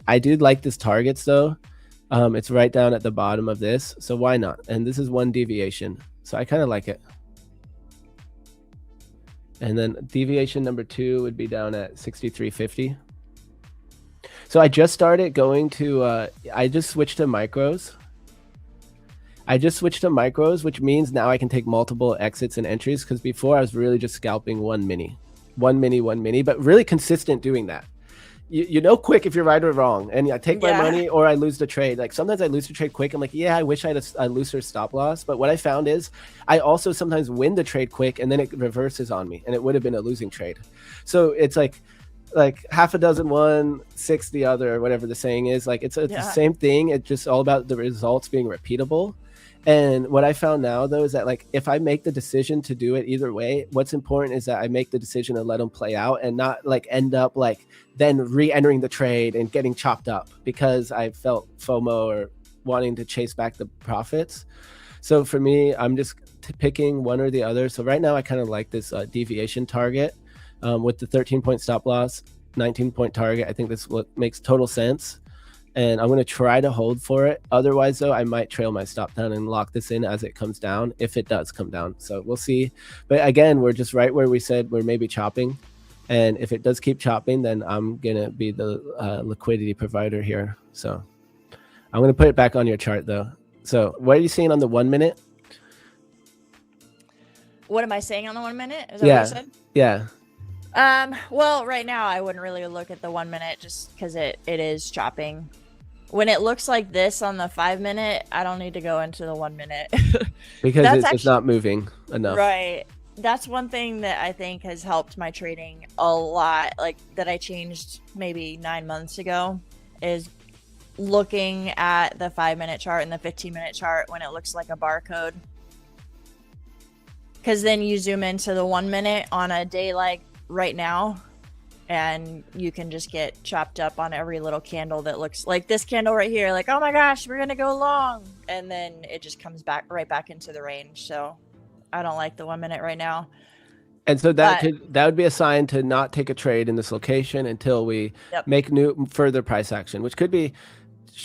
I do like this targets though. It's right down at the bottom of this, so why not? And this is one deviation, so I kind of like it. And then deviation number 2 would be down at 63.50. So I just started going to, I just switched to micros. Which means now I can take multiple exits and entries, because before I was really just scalping one mini, but really consistent doing that. You know quick if you're right or wrong, and I take my money or I lose the trade. Like sometimes I lose the trade quick. I'm like, yeah, I wish I had a looser stop loss. But what I found is I also sometimes win the trade quick, and then it reverses on me, and it would have been a losing trade. So it's like half a dozen one, 6 the other, or whatever the saying is. Like it's the same thing. It's just all about the results being repeatable. And what I found now though is that like if I make the decision to do it either way, what's important is that I make the decision to let them play out, and not like end up like then re-entering the trade and getting chopped up because I felt FOMO or wanting to chase back the profits. So for me, I'm just picking one or the other. So right now I kind of like this deviation target with the 13-point stop loss, 19-point target. I think this makes total sense. And I'm going to try to hold for it. Otherwise, though, I might trail my stop down and lock this in as it comes down, if it does come down. So we'll see. But again, we're just right where we said we're maybe chopping. And if it does keep chopping, then I'm going to be the liquidity provider here. So I'm going to put it back on your chart, though. So what are you seeing on the 1 minute? What am I saying on the 1 minute? Is that what you said? Yeah. Well, right now I wouldn't really look at the 1 minute just because it is chopping. When it looks like this on the 5 minute, I don't need to go into the 1 minute. Because it's not moving enough. Right. that's one thing that I think has helped my trading a lot, like that I changed maybe 9 months ago, is looking at the 5-minute chart and the 15-minute chart when it looks like a barcode. Because then you zoom into the 1 minute on a day like right now, and you can just get chopped up on every little candle that looks like this candle right here. Like, oh my gosh, we're going to go long. And then it just comes back right back into the range. So I don't like the 1 minute right now. And so that would be a sign to not take a trade in this location until we make further price action, which could be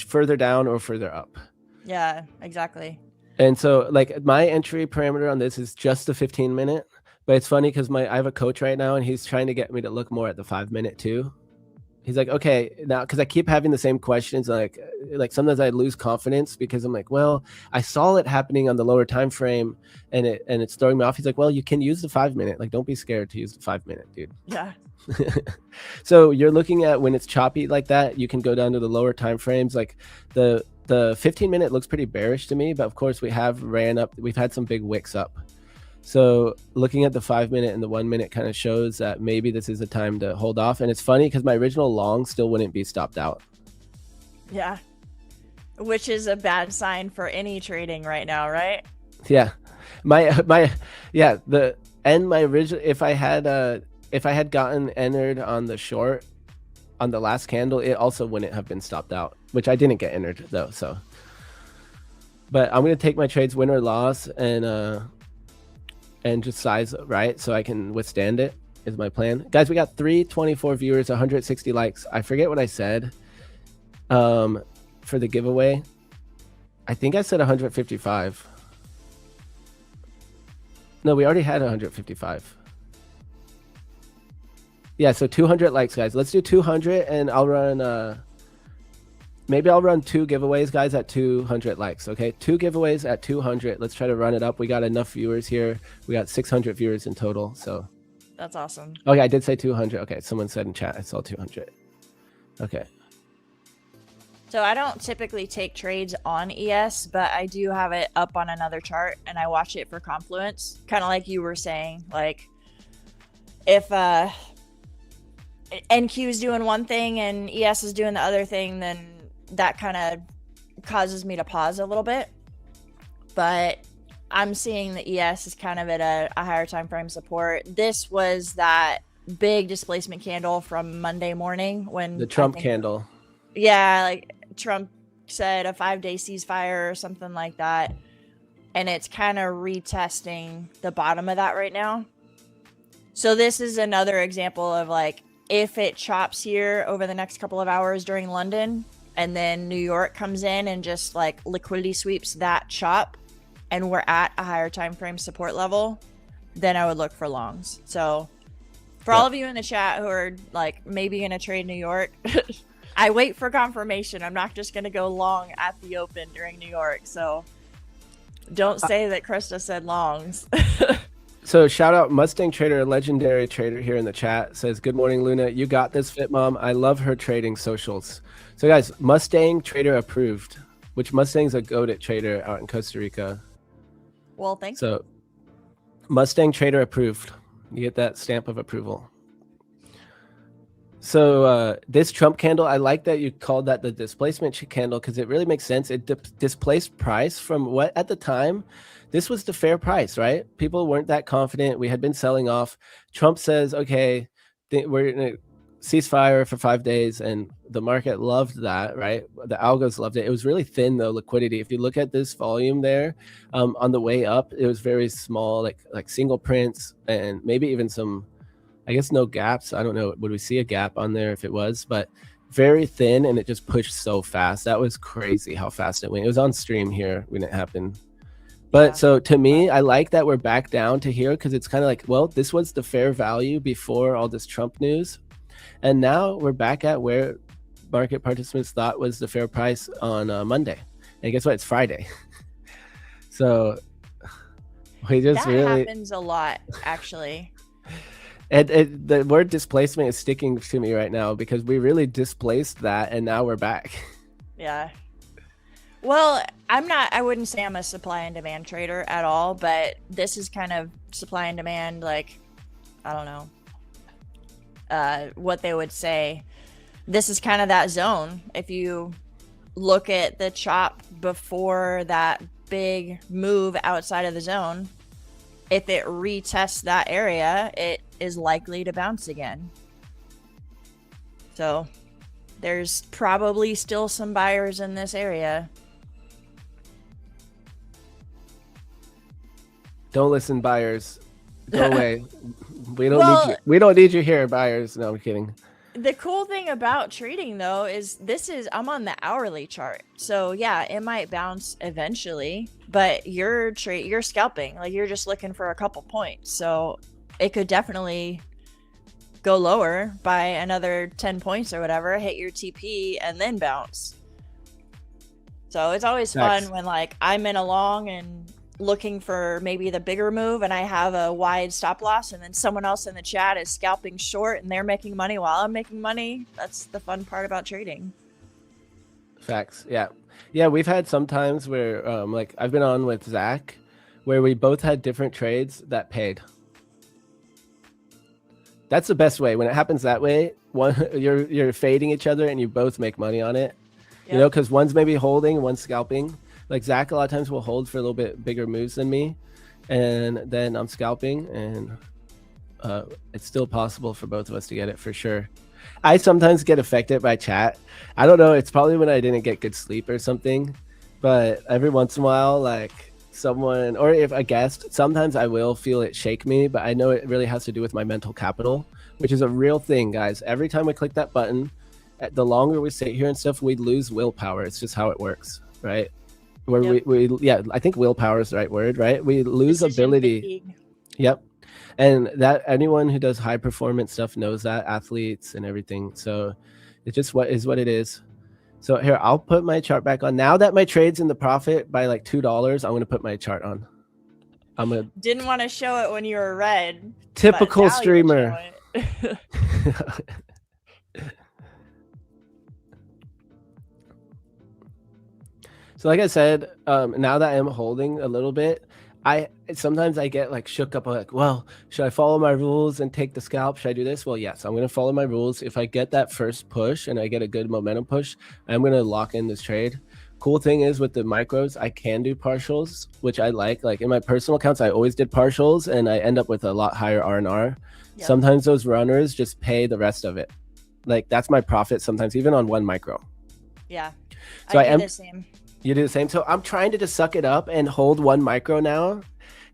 further down or further up. Yeah, exactly. And so like my entry parameter on this is just the 15-minute, but it's funny because I have a coach right now and he's trying to get me to look more at the 5-minute too. He's like, okay, now, because I keep having the same questions, like sometimes I lose confidence because I'm like, well, I saw it happening on the lower time frame and it's throwing me off. He's like, well, you can use the 5-minute. Like, don't be scared to use the 5-minute, dude. Yeah. So you're looking at when it's choppy like that, you can go down to the lower time frames. Like the 15-minute looks pretty bearish to me, but of course we've had some big wicks up. So looking at the 5-minute and the 1 minute kind of shows that maybe this is a time to hold off. And it's funny because my original long still wouldn't be stopped out. Yeah. Which is a bad sign for any trading right now, right? Yeah. My original, if I had gotten entered on the short on the last candle, it also wouldn't have been stopped out, which I didn't get entered though. So, but I'm going to take my trades win or loss and just size right so I can withstand it is my plan. Guys, we got 324 viewers, 160 likes. I forget what I said for the giveaway. I think I said 155. No, we already had 155. Yeah, so 200 likes, guys. Let's do 200 and I'll run maybe I'll run 2 giveaways, guys, at 200 likes. Okay, 2 giveaways at 200. Let's try to run it up. We got enough viewers here. We got 600 viewers in total. So that's awesome. Okay, I did say 200. Okay, someone said in chat I saw 200. Okay. So I don't typically take trades on ES, but I do have it up on another chart and I watch it for confluence. Kind of like you were saying, like if NQ is doing one thing and ES is doing the other thing, then that kind of causes me to pause a little bit. But I'm seeing the ES is kind of at a higher time frame support. This was that big displacement candle from Monday morning when the Trump candle. Yeah, like Trump said a 5-day ceasefire or something like that. And it's kind of retesting the bottom of that right now. So this is another example of like, if it chops here over the next couple of hours during London, and then New York comes in and just like liquidity sweeps that chop, and we're at a higher time frame support level, then I would look for longs. So for all of you in the chat who are like maybe gonna trade New York, I wait for confirmation. I'm not just gonna go long at the open during New York. So don't say that Krista said longs. So shout out Mustang Trader, a legendary trader here in the chat, says, good morning, Luna. You got this, Fit Mom. I love her trading socials. So guys, Mustang Trader approved, which Mustang's a goated trader out in Costa Rica. Well, thanks. So Mustang Trader approved. You get that stamp of approval. So this Trump candle, I like that you called that the displacement candle because it really makes sense. It displaced price from what at the time, this was the fair price, right? People weren't that confident. We had been selling off. Trump says, okay, we're in a ceasefire for 5 days, and the market loved that, right? The algos loved it. It was really thin, though, liquidity. If you look at this volume there, on the way up, it was very small, like single prints, and maybe even some, I guess, no gaps. I don't know. Would we see a gap on there if it was? But very thin, and it just pushed so fast. That was crazy how fast it went. It was on stream here when it happened. But yeah. So to me, I like that we're back down to here because it's kind of like, well, this was the fair value before all this Trump news. And now we're back at where market participants thought was the fair price on Monday. And guess what? It's Friday. So we just that happens a lot, actually. And the word displacement is sticking to me right now because we really displaced that and now we're back. Yeah. Well, I wouldn't say I'm a supply and demand trader at all, but this is kind of supply and demand, like, I don't know, what they would say. This is kind of that zone. If you look at the chop before that big move outside of the zone, if it retests that area, it is likely to bounce again. So there's probably still some buyers in this area. Don't listen, buyers. Go away. We don't need you. We don't need you here, buyers. No, I'm kidding. The cool thing about trading though is I'm on the hourly chart. So yeah, it might bounce eventually, but you're scalping. Like, you're just looking for a couple points. So it could definitely go lower by another 10 points or whatever, hit your TP and then bounce. So it's always fun when, like, I'm in a long and looking for maybe the bigger move and I have a wide stop loss, and then someone else in the chat is scalping short and they're making money while I'm making money. That's the fun part about trading. Facts. Yeah, we've had some times where like I've been on with Zach where we both had different trades that paid. That's the best way. When it happens that way, you're fading each other and you both make money on it. Yep. You know, because one's maybe holding, one's scalping. Like Zach a lot of times will hold for a little bit bigger moves than me, and then I'm scalping, and it's still possible for both of us to get it for sure. I sometimes get affected by chat. I don't know, it's probably when I didn't get good sleep or something, but every once in a while, like someone, or if a guest, sometimes I will feel it shake me, but I know it really has to do with my mental capital, which is a real thing, guys. Every time we click that button, the longer we sit here and stuff, we lose willpower. It's just how it works, right? Where yep. I think willpower is the right word, right? We lose ability. Fatigue. Yep. And that anyone who does high performance stuff knows that, athletes and everything. So it's just what it is. So here, I'll put my chart back on. Now that my trade's in the profit by like $2, I'm going to put my chart on. Didn't want to show it when you were red. Typical streamer. So like I said, now that I'm holding a little bit, sometimes I get like shook up, like, well, should I follow my rules and take the scalp? Should I do this? Well, yes, I'm going to follow my rules. If I get that first push and I get a good momentum push, I'm going to lock in this trade. Cool thing is with the micros, I can do partials, which I like. Like in my personal accounts, I always did partials and I end up with a lot higher R&R. Yep. Sometimes those runners just pay the rest of it. Like that's my profit sometimes, even on one micro. Yeah, so I do the same. You do the same. So I'm trying to just suck it up and hold one micro now,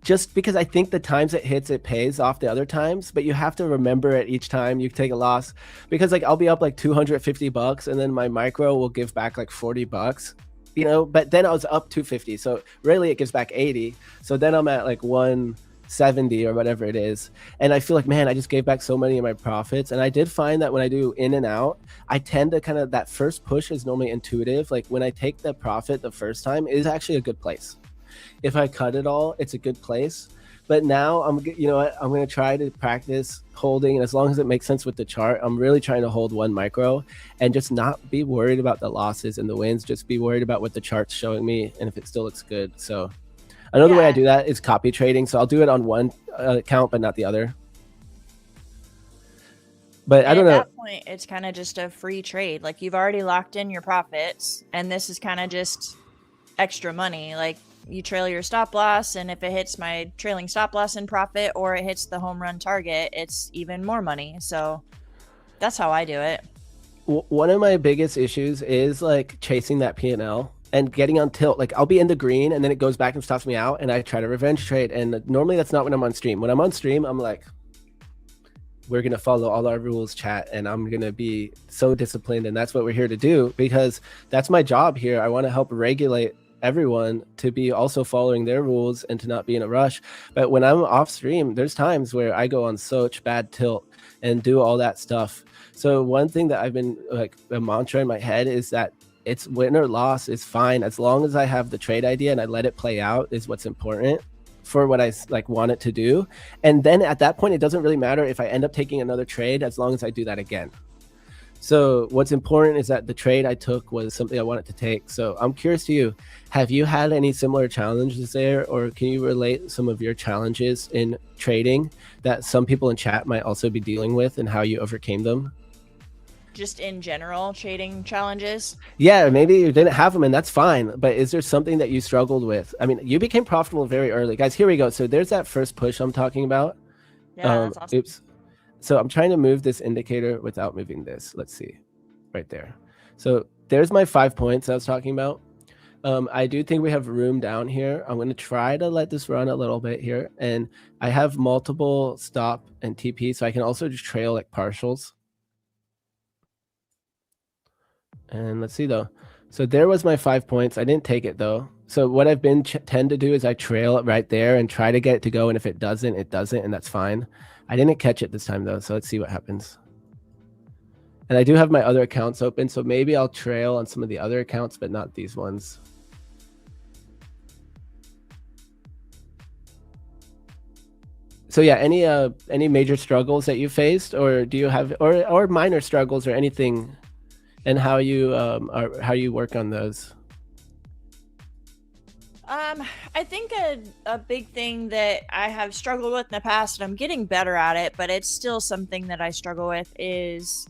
just because I think the times it hits, it pays off the other times, but you have to remember it each time you take a loss, because like I'll be up like $250 and then my micro will give back like $40, you know, but then I was up 250. So really it gives back 80. So then I'm at like 170 or whatever it is. And I feel like, man, I just gave back so many of my profits. And I did find that when I do in and out, I tend to kind of, that first push is normally intuitive. Like when I take the profit the first time, it is actually a good place. If I cut it all, it's a good place. But now I'm going to try to practice holding. And as long as it makes sense with the chart, I'm really trying to hold one micro and just not be worried about the losses and the wins. Just be worried about what the chart's showing me and if it still looks good. So another way I do that is copy trading. So I'll do it on one account, but not the other. But I don't know. At that point, it's kind of just a free trade. Like you've already locked in your profits, and this is kind of just extra money. Like you trail your stop loss, and if it hits my trailing stop loss in profit or it hits the home run target, it's even more money. So that's how I do it. One of my biggest issues is like chasing that P&L and getting on tilt. Like I'll be in the green and then it goes back and stops me out and I try to revenge trade. And normally that's not when I'm on stream. When I'm on stream, I'm like, we're going to follow all our rules, chat, and I'm going to be so disciplined. And that's what we're here to do, because that's my job here. I want to help regulate everyone to be also following their rules and to not be in a rush. But when I'm off stream, there's times where I go on such bad tilt and do all that stuff. So one thing that I've been like a mantra in my head is that it's win or loss is fine. As long as I have the trade idea and I let it play out is what's important for what I like want it to do. And then at that point, it doesn't really matter if I end up taking another trade as long as I do that again. So what's important is that the trade I took was something I wanted to take. So I'm curious to you, have you had any similar challenges there, or can you relate some of your challenges in trading that some people in chat might also be dealing with and how you overcame them? Just in general, trading challenges. Yeah, maybe you didn't have them and that's fine, but is there something that you struggled with? I mean, you became profitable very early. Guys, here we go. So there's that first push I'm talking about. Yeah, that's awesome. Oops. So I'm trying to move this indicator without moving this. Let's see, right there. So there's my 5 points I was talking about. I do think we have room down here. I'm going to try to let this run a little bit here. And I have multiple stop and TP, so I can also just trail like partials. And let's see though. So there was my 5 points. I didn't take it though. So what I've been tend to do is I trail it right there and try to get it to go. And if it doesn't, it doesn't, and that's fine. I didn't catch it this time though. So let's see what happens. And I do have my other accounts open. So maybe I'll trail on some of the other accounts, but not these ones. So yeah, any major struggles that you faced, or do you have, or minor struggles or anything, and how you work on those? I think a big thing that I have struggled with in the past, and I'm getting better at it, but it's still something that I struggle with, is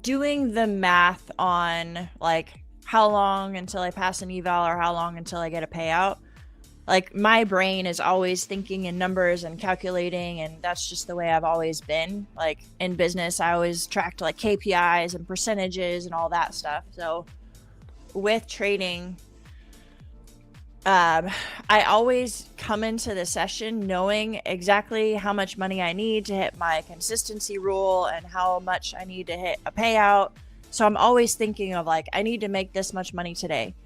doing the math on like how long until I pass an eval or how long until I get a payout. Like my brain is always thinking in numbers and calculating, and that's just the way I've always been. Like in business, I always tracked like KPIs and percentages and all that stuff. So with trading, I always come into the session knowing exactly how much money I need to hit my consistency rule and how much I need to hit a payout. So I'm always thinking of like, I need to make this much money today.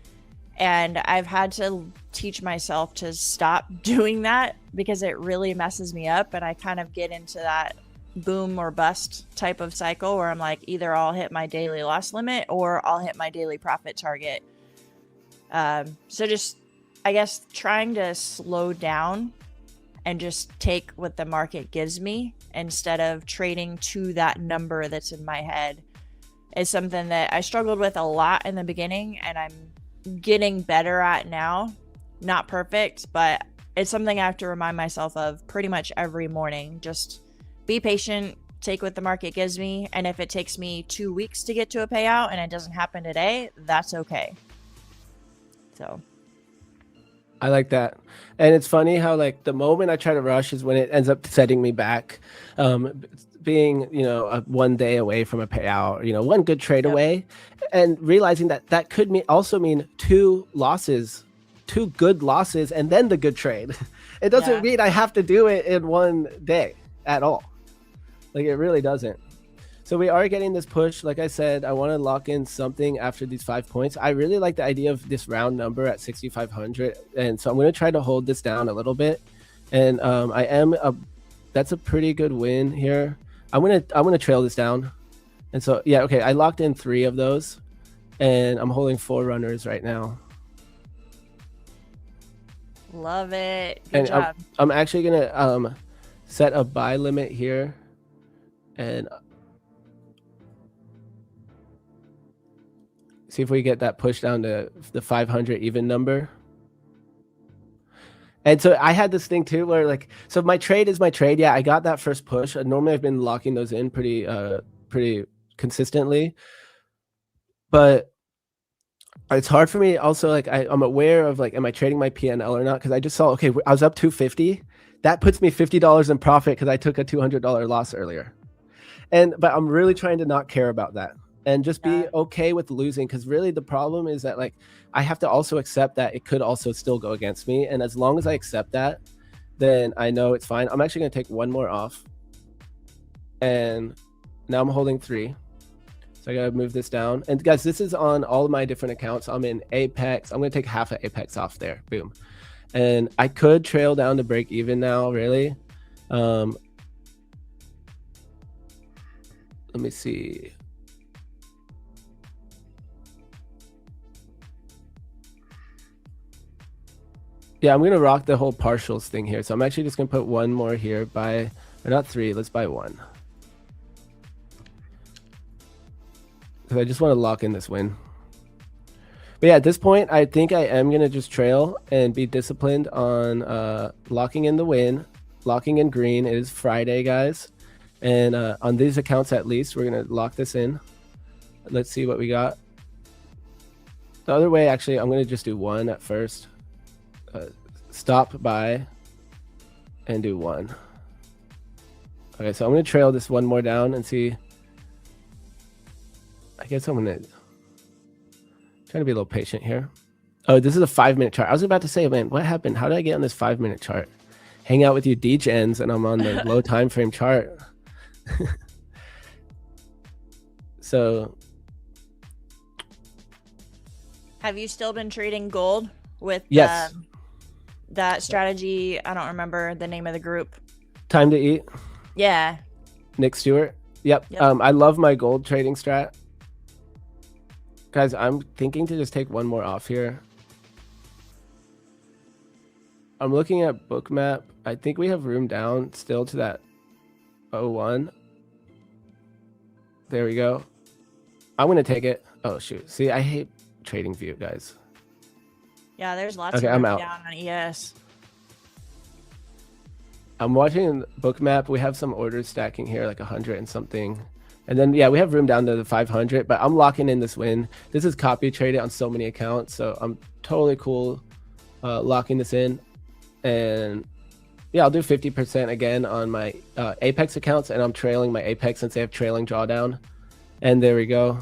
And I've had to teach myself to stop doing that because it really messes me up. And I kind of get into that boom or bust type of cycle where I'm like, either I'll hit my daily loss limit or I'll hit my daily profit target. So just, I guess, trying to slow down and just take what the market gives me instead of trading to that number that's in my head is something that I struggled with a lot in the beginning, and I'm getting better at now. Not perfect, but it's something I have to remind myself of pretty much every morning. Just be patient, take what the market gives me, and if it takes me 2 weeks to get to a payout and it doesn't happen today, that's okay. So I like that. And it's funny how like the moment I try to rush is when it ends up setting me back. Being, you know, 1 day away from a payout, you know, one good trade away, and realizing that that could also mean 2 losses, 2 good losses, and then the good trade. It doesn't mean I have to do it in 1 day at all. Like it really doesn't. So we are getting this push. Like I said, I want to lock in something after these 5 points. I really like the idea of this round number at 6,500. And so I'm going to try to hold this down a little bit. And that's a pretty good win here. I'm gonna trail this down. And so yeah, okay, I locked in 3 of those and I'm holding 4 runners right now. Love it. Good job. I'm actually gonna set a buy limit here and see if we get that push down to the 500 even number. And so I had this thing too where like, so my trade is my trade. Yeah, I got that first push. Normally I've been locking those in pretty consistently, but it's hard for me also. Like I'm aware of like, am I trading my PNL or not? Because I just saw, okay, I was up 250. That puts me $50 in profit because I took a $200 loss earlier. But I'm really trying to not care about that and just be okay with losing, because really the problem is that like I have to also accept that it could also still go against me. And as long as I accept that, then I know it's fine. I'm actually going to take 1 more off. And now I'm holding 3. So I got to move this down. And guys, this is on all of my different accounts. I'm in Apex. I'm going to take half of Apex off there. Boom. And I could trail down to break even now, really. Let me see. Yeah, I'm gonna rock the whole partials thing here. So I'm actually just gonna put 1 more here, or not 3, let's buy 1. because I just want to lock in this win. But yeah, at this point, I think I am going to just trail and be disciplined on locking in the win, locking in green. It is Friday, guys. And on these accounts, at least, we're going to lock this in. Let's see what we got. The other way, actually, I'm going to just do one at first. Stop by and do one. Okay, so I'm going to trail this one more down and see. I guess I'm going to try to be a little patient here. Oh, this is a 5-minute chart. I was about to say, man, what happened? How did I get on this 5-minute chart? Hang out with you degens, and I'm on the low time frame chart. So, have you still been trading gold with yes, that strategy? I don't remember the name of the group. Time to Eat. Yeah. Nick Stewart. Yep. I love my gold trading strat. Guys, I'm thinking to just take one more off here. I'm looking at Bookmap. I think we have room down still to that 01. There we go. I'm going to take it. Oh, shoot. See, I hate trading view, guys. Yeah, there's lots of I'm room out. down on ES. I'm watching Bookmap. We have some orders stacking here, like 100 and something. And then, yeah, we have room down to the 500, but I'm locking in this win. This is copy traded on so many accounts, so I'm totally cool locking this in. And yeah, I'll do 50% again on my Apex accounts, and I'm trailing my Apex since they have trailing drawdown. And there we go.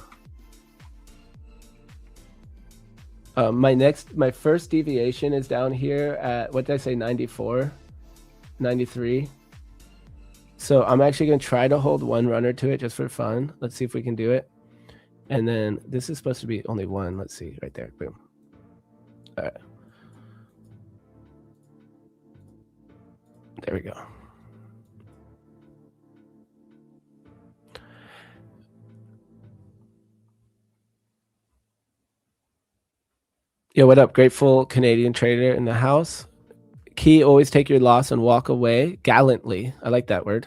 My first deviation is down here at, what did I say, 94, 93. So I'm actually going to try to hold one runner to it just for fun. Let's see if we can do it. And then this is supposed to be only one. Let's see right there. Boom. All right. There we go. Yo, what up? Grateful Canadian trader in the house. Key, always take your loss and walk away gallantly. I like that word.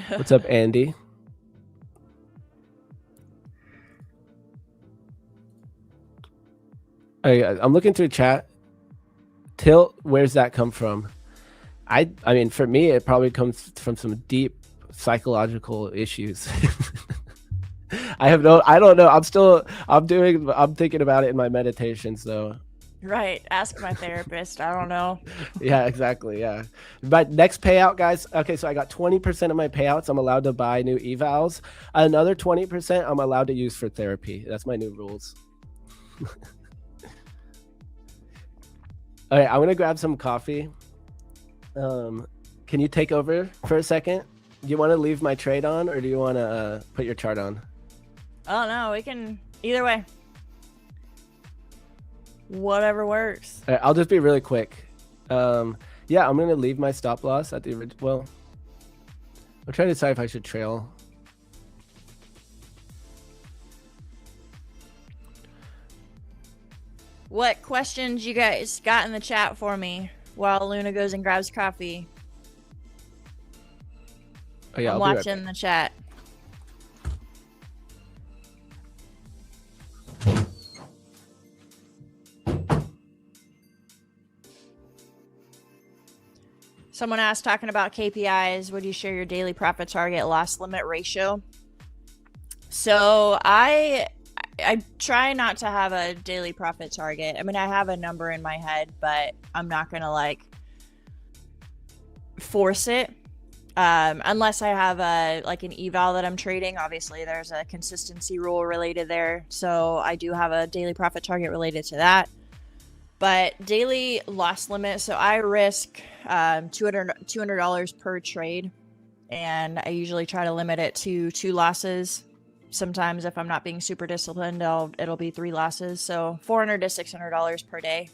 What's up, Andy? I'm looking through chat. Tilt, where's that come from? I mean, for me, it probably comes from some deep psychological issues. I don't know. I'm thinking about it in my meditations though. Right. Ask my therapist. I don't know. Yeah, exactly. Yeah. But next payout, guys. Okay, so I got 20% of my payouts. I'm allowed to buy new evals. Another 20% I'm allowed to use for therapy. That's my new rules. All right, I'm going to grab some coffee. Can you take over for a second? Do you want to leave my trade on, or do you want to put your chart on? Oh, no, we can either way. Whatever works. All right, I'll just be really quick. Yeah, I'm going to leave my stop loss at the original. Well, I'm trying to decide if I should trail. What questions you guys got in the chat for me while Luna goes and grabs coffee? Oh, yeah, I'm watching the chat. Someone asked, talking about KPIs, would you share your daily profit target loss limit ratio? So I try not to have a daily profit target. I mean, I have a number in my head, but I'm not going to like force it. Unless I have like an eval that I'm trading. Obviously there's a consistency rule related there. So I do have a daily profit target related to that. But daily loss limit, so I risk $200 per trade, and I usually try to limit it to 2 losses. Sometimes if I'm not being super disciplined, it'll be 3 losses. So $400 to $600 per day.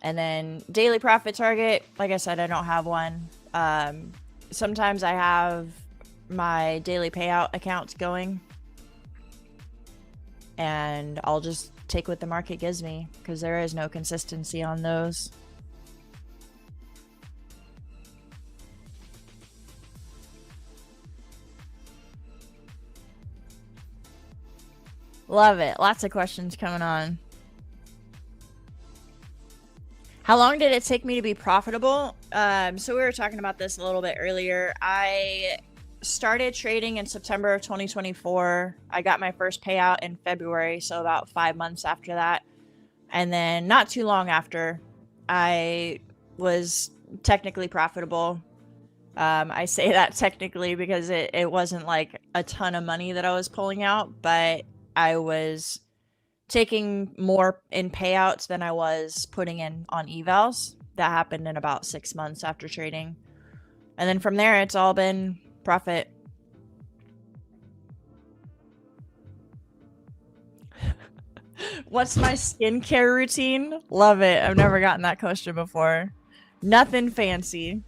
And then daily profit target, like I said, I don't have one. Sometimes I have my daily payout accounts going, and I'll just take what the market gives me because there is no consistency on those. Love it. Lots of questions coming on. How long did it take me to be profitable? So we were talking about this a little bit earlier. I started trading in September of 2024. I got my first payout in February, so about 5 months after that. And then not too long after, I was technically profitable. I say that technically because it wasn't like a ton of money that I was pulling out, but I was taking more in payouts than I was putting in on evals. That happened in about 6 months after trading. And then from there, it's all been profit. What's my skincare routine? Love it. I've never gotten that question before. Nothing fancy.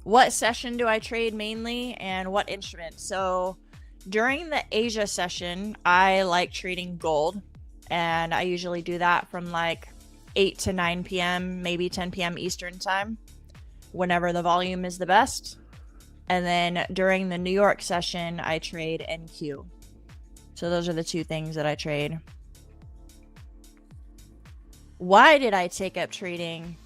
What session do I trade mainly and what instrument? So during the Asia session, I like trading gold, and I usually do that from like 8 to 9 p.m., maybe 10 p.m. Eastern time, whenever the volume is the best. And then during the New York session, I trade NQ. So those are the two things that I trade. Why did I take up trading?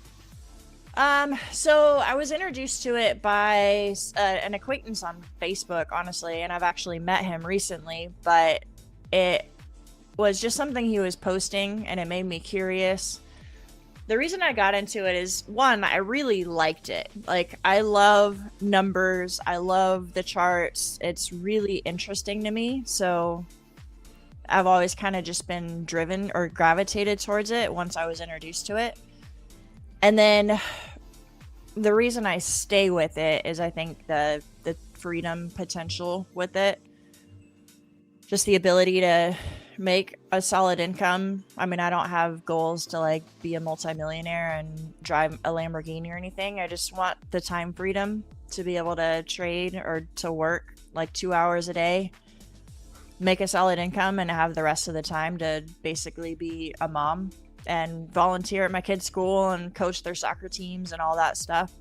So I was introduced to it by an acquaintance on Facebook, honestly, and I've actually met him recently, but it was just something he was posting and it made me curious. The reason I got into it is, one, I really liked it. Like, I love numbers. I love the charts. It's really interesting to me. So I've always kind of just been driven or gravitated towards it once I was introduced to it. And then the reason I stay with it is I think the freedom potential with it. Just the ability to make a solid income. I mean, I don't have goals to like be a multimillionaire and drive a Lamborghini or anything. I just want the time freedom to be able to trade or to work like 2 hours a day, make a solid income, and have the rest of the time to basically be a mom and volunteer at my kids' school and coach their soccer teams and all that stuff.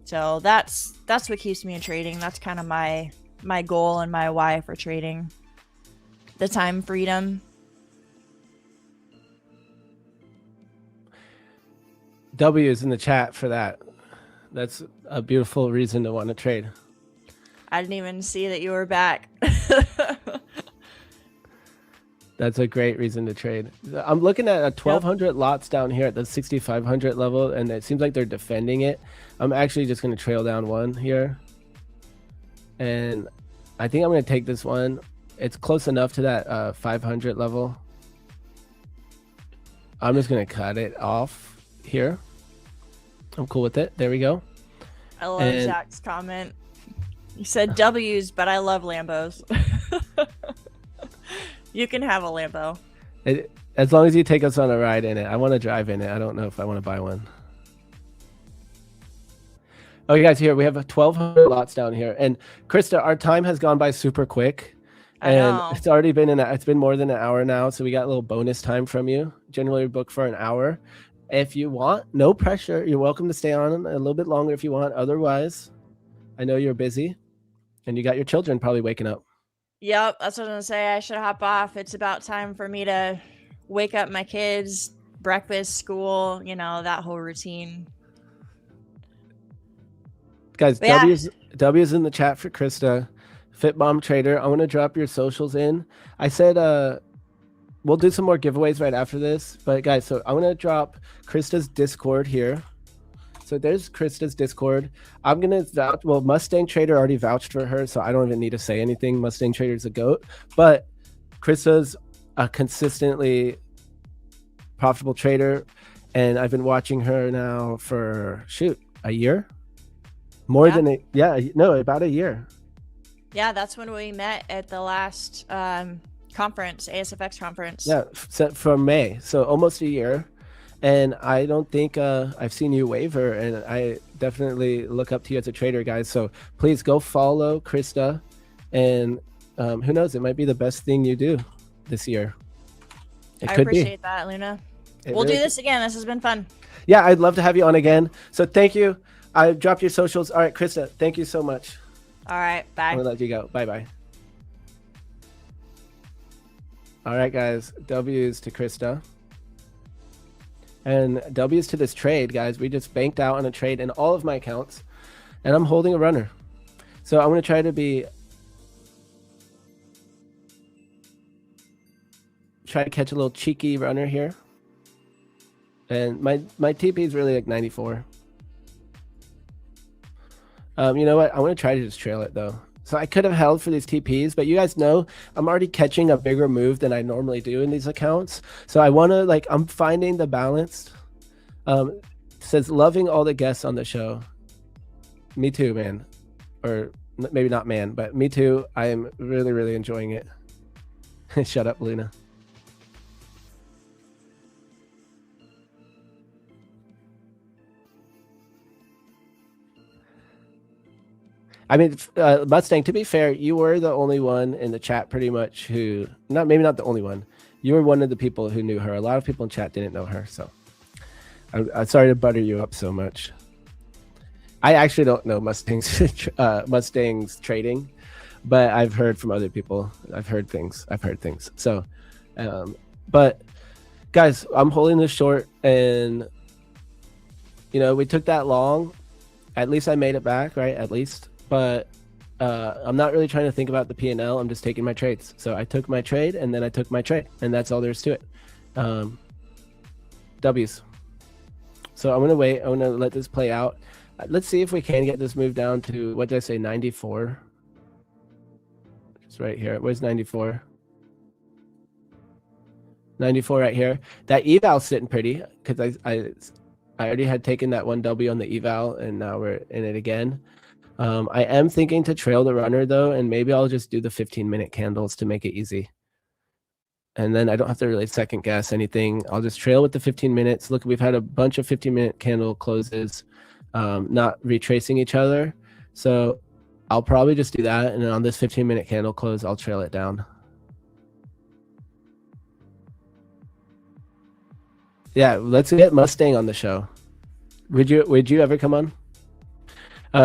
So that's what keeps me in trading. That's kind of my goal and my why for trading. The time freedom. W is in the chat for that. That's a beautiful reason to want to trade. I didn't even see that you were back. That's a great reason to trade. I'm looking at a 1,200 lots down here at the 6,500 level, and it seems like they're defending it. I'm actually just going to trail down one here. And I think I'm going to take this one. It's close enough to that 500 level. I'm just going to cut it off here. I'm cool with it. There we go. I love Zach's comment. He said W's, but I love Lambos. You can have a Lambo. As long as you take us on a ride in it. I want to drive in it. I don't know if I want to buy one. Okay, guys, here we have 1,200 lots down here. And Krista, our time has gone by super quick. And it's already been it's been more than an hour now. So we got a little bonus time from you. Generally, we book for an hour. If you want, no pressure. You're welcome to stay on a little bit longer if you want. Otherwise, I know you're busy and you got your children probably waking up. Yep, that's what I was gonna say. I should hop off. It's about time for me to wake up my kids, breakfast, school, you know, that whole routine. Guys, W's in the chat for Krista. Fit Bomb Trader. I want to drop your socials in. I said we'll do some more giveaways right after this. But guys, so I'm gonna drop Krista's Discord here. So there's Krista's Discord. I'm going to vouch. Well, Mustang Trader already vouched for her, so I don't even need to say anything. Mustang Trader's a GOAT. But Krista's a consistently profitable trader. And I've been watching her now for, a year? About a year. Yeah, that's when we met at the last conference, ASFX conference. Yeah, from May. So almost a year. And I don't think I've seen you waver, and I definitely look up to you as a trader, guys. So please go follow Krista, and who knows, it might be the best thing you do this year. I appreciate that, Luna. We'll do this again. This has been fun. Yeah, I'd love to have you on again. So thank you. I dropped your socials. All right, Krista, thank you so much. All right, bye. I'm gonna let you go. Bye-bye. All right, guys, W's to Krista. And W's to this trade, guys. We just banked out on a trade in all of my accounts, and I'm holding a runner. So I'm gonna try to catch a little cheeky runner here. And my TP is really like 94. You know what? I want to try to just trail it though. So I could have held for these TPs, but you guys know I'm already catching a bigger move than I normally do in these accounts. So I want to I'm finding the balance. Says loving all the guests on the show. Me too, man. Or maybe not man, but me too. I am really, really enjoying it. Shut up, Luna. I mean, Mustang, to be fair, you were the only one in the chat pretty much who, maybe not the only one. You were one of the people who knew her. A lot of people in chat didn't know her. So I'm sorry to butter you up so much. I actually don't know Mustang's trading, but I've heard from other people. I've heard things. So, but guys, I'm holding this short, and we took that long. At least I made it back, right? At least. But I'm not really trying to think about the P&L. I'm just taking my trades. So I took my trade, and then I took my trade, and that's all there is to it. W's. So I'm gonna wait. I'm gonna let this play out. Let's see if we can get this move down to, what did I say, 94? It's right here. Where's 94? 94 right here. That eval's sitting pretty because I already had taken that 1W on the eval, and now we're in it again. I am thinking to trail the runner though, and maybe I'll just do the 15-minute candles to make it easy. And then I don't have to really second guess anything. I'll just trail with the 15 minutes. Look, we've had a bunch of 15-minute candle closes, not retracing each other. So I'll probably just do that. And then on this 15-minute candle close, I'll trail it down. Yeah, let's get Mustang on the show. Would you ever come on?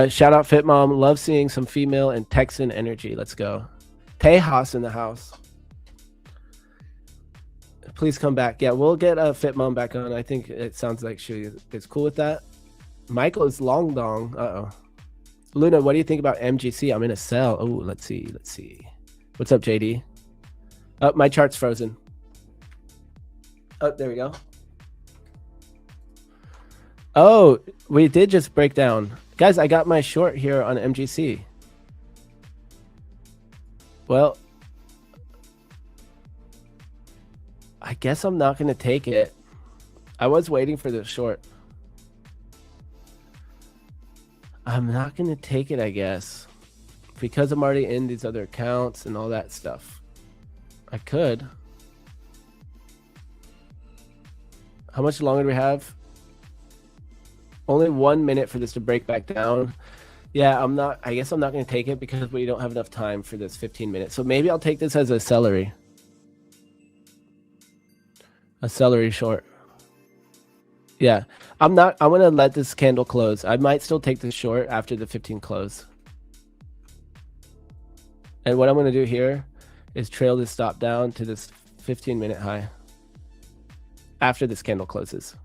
Shout out Fit Mom. Love seeing some female and Texan energy. Let's go. Tejas in the house. Please come back. Yeah, we'll get Fit Mom back on. I think it sounds like she is cool with that. Michael is long dong. Uh-oh. Luna, what do you think about MGC? I'm in a sell. Oh, let's see. What's up, JD? Oh, my chart's frozen. Oh, there we go. Oh, we did just break down. Guys, I got my short here on MGC. Well, I guess I'm not going to take it. I was waiting for the short. I'm not going to take it, I guess, because I'm already in these other accounts and all that stuff. I could. How much longer do we have? Only 1 minute for this to break back down. Yeah, I guess I'm not going to take it because we don't have enough time for this 15 minutes. So maybe I'll take this as a celery. A celery short. Yeah, I'm going to let this candle close. I might still take this short after the 15 close. And what I'm going to do here is trail this stop down to this 15-minute high after this candle closes.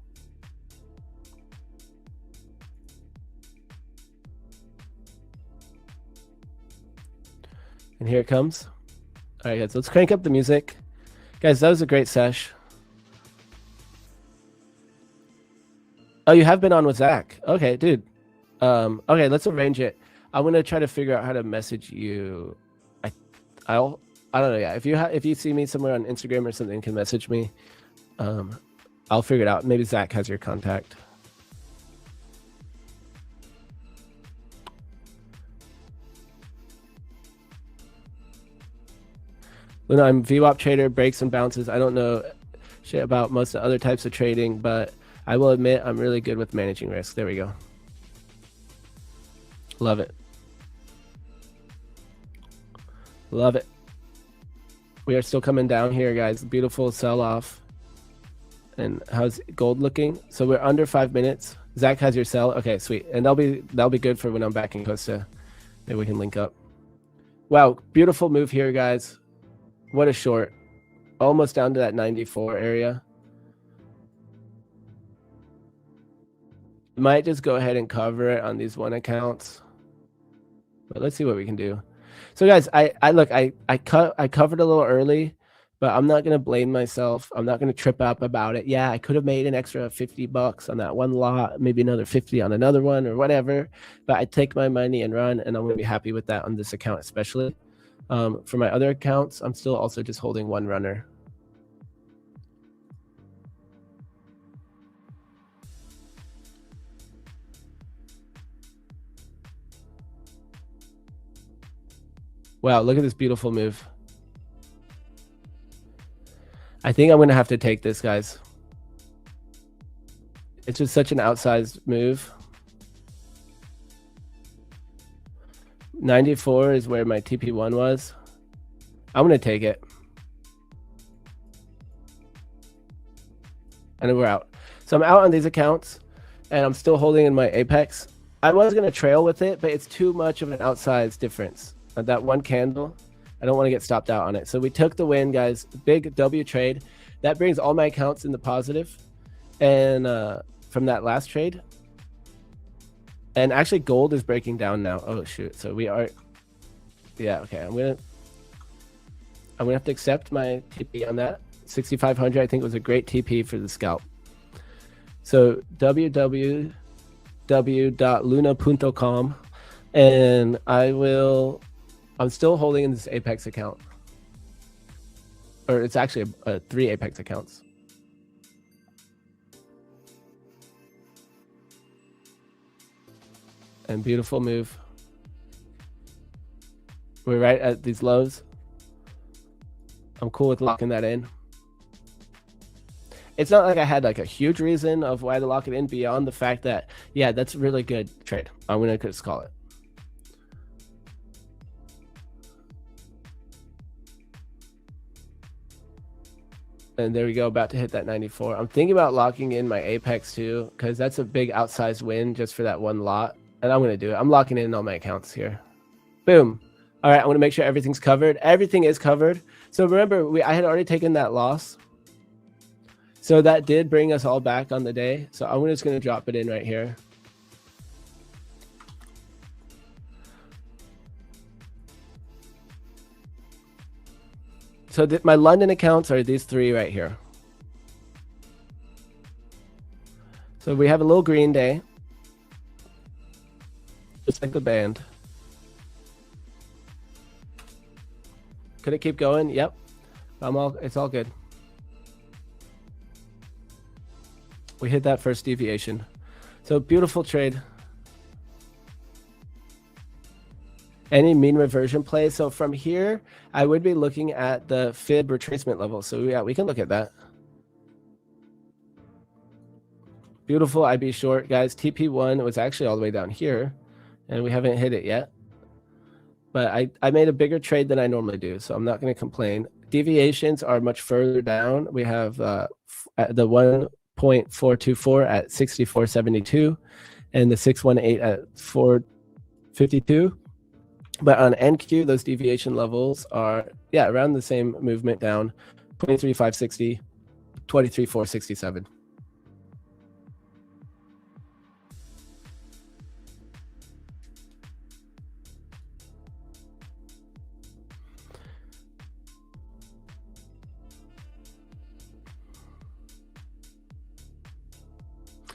And here it comes. All right, guys, let's crank up the music. Guys, that was a great sesh. Oh, you have been on with Zach. Okay, dude. Okay, let's arrange it. I'm gonna try to figure out how to message you. I don't know. Yeah, if you see me somewhere on Instagram or something, you can message me. I'll figure it out. Maybe Zach has your contact. When I'm VWAP trader, breaks and bounces. I don't know shit about most of the other types of trading, but I will admit I'm really good with managing risk. There we go. Love it. Love it. We are still coming down here, guys. Beautiful sell-off. And how's gold looking? So we're under 5 minutes. Zach has your sell. Okay, sweet. And that'll be good for when I'm back in Costa. Maybe we can link up. Wow, beautiful move here, guys. What a short. Almost down to that 94 area. Might just go ahead and cover it on these one accounts. But let's see what we can do. So guys, I covered a little early, but I'm not going to blame myself. I'm not going to trip up about it. Yeah, I could have made an extra $50 on that one lot, maybe another 50 on another one or whatever, but I take my money and run, and I'm going to be happy with that on this account especially. For my other accounts, I'm still also just holding one runner. Wow, look at this beautiful move. I think I'm going to have to take this, guys. It's just such an outsized move. 94 is where my TP1 was. I'm going to take it. And then we're out. So I'm out on these accounts, and I'm still holding in my Apex. I was going to trail with it, but it's too much of an outsized difference. That one candle, I don't want to get stopped out on it. So we took the win, guys. Big W trade. That brings all my accounts in the positive. And from that last trade. And actually gold is breaking down now. Oh shoot. So we are, yeah, okay. I'm gonna have to accept my TP on that. 6,500, I think, was a great TP for the scalp. So www.luna.com, and I'm still holding in this Apex account. Or it's actually 3 Apex accounts. And beautiful move. We're right at these lows. I'm cool with locking that in. It's not like I had like a huge reason of why to lock it in beyond the fact that, yeah, that's a really good trade. I'm going to just call it. And there we go, about to hit that 94. I'm thinking about locking in my Apex too, because that's a big outsized win just for that one lot. And I'm going to do it. I'm locking in all my accounts here. Boom. All right, I want to make sure everything's covered. Everything is covered. So remember, I had already taken that loss. So that did bring us all back on the day. So I'm just going to drop it in right here. So my London accounts are these 3 right here. So we have a little green day. Just like the band. Could it keep going? Yep. It's all good. We hit that first deviation. So beautiful trade. Any mean reversion play? So from here, I would be looking at the fib retracement level. So yeah, we can look at that. Beautiful IB short, guys. TP1 was actually all the way down here, and we haven't hit it yet. But I made a bigger trade than I normally do, so I'm not going to complain. Deviations are much further down. We have the 1.424 at 64.72 and the 618 at 452. But on NQ, those deviation levels are, yeah, around the same movement down, 23,560, 23,467.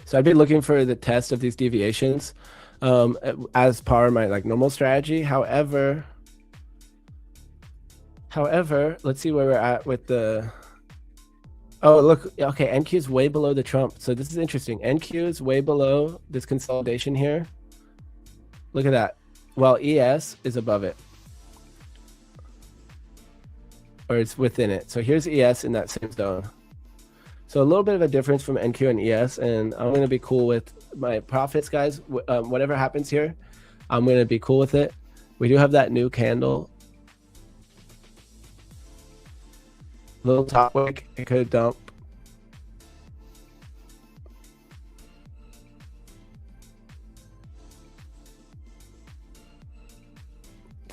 So I'd be looking for the test of these deviations as per my normal strategy. However, let's see where we're at with the. Oh, look. Okay, NQ is way below the Trump. So this is interesting. NQ is way below this consolidation here. Look at that. While ES is above it. Or it's within it. So here's ES in that same zone. So a little bit of a difference from NQ and ES, and I'm going to be cool with my profits, guys. Whatever happens here, I'm going to be cool with it. We do have that new candle. Little top wick, it could dump.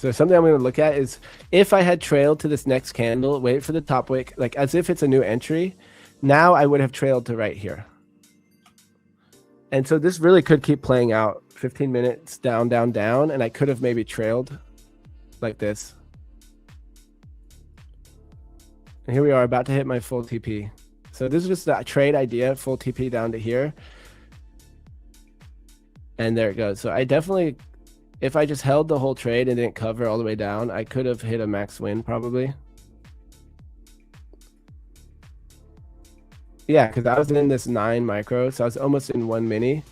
So something I'm going to look at is if I had trailed to this next candle, wait for the top wick, like as if it's a new entry, now I would have trailed to right here. And so this really could keep playing out 15 minutes down, down, down, and I could have maybe trailed like this. And here we are about to hit my full TP. So this is just that trade idea, full TP down to here. And there it goes. So I definitely, if I just held the whole trade and didn't cover all the way down, I could have hit a max win probably. Yeah, because I was in this 9 micro, so I was almost in 1 mini,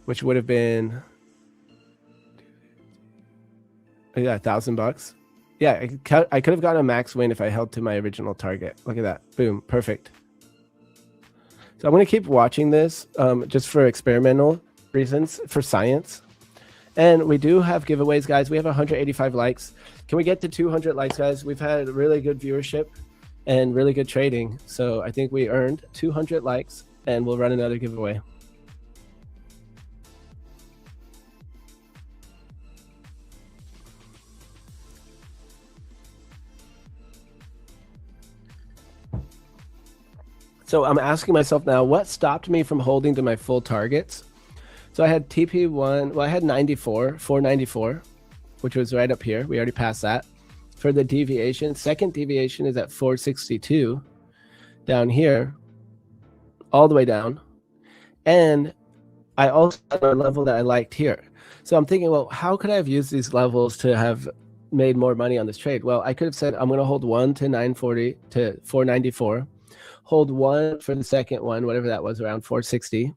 which would have been, yeah, $1,000. Yeah, I could have gotten a max win if I held to my original target. Look at that. Boom. Perfect. So I'm going to keep watching this just for experimental reasons, for science. And we do have giveaways, guys. We have 185 likes. Can we get to 200 likes, guys? We've had really good viewership and really good trading. So I think we earned 200 likes, and we'll run another giveaway. So I'm asking myself now, what stopped me from holding to my full targets? So I had TP1, well, I had 494, which was right up here. We already passed that. For the deviation, second deviation is at 462 down here, all the way down. And I also had a level that I liked here. So I'm thinking, well, how could I have used these levels to have made more money on this trade? Well, I could have said, I'm going to hold 1 to 940 to 494. Hold 1 for the second one, whatever that was, around 460.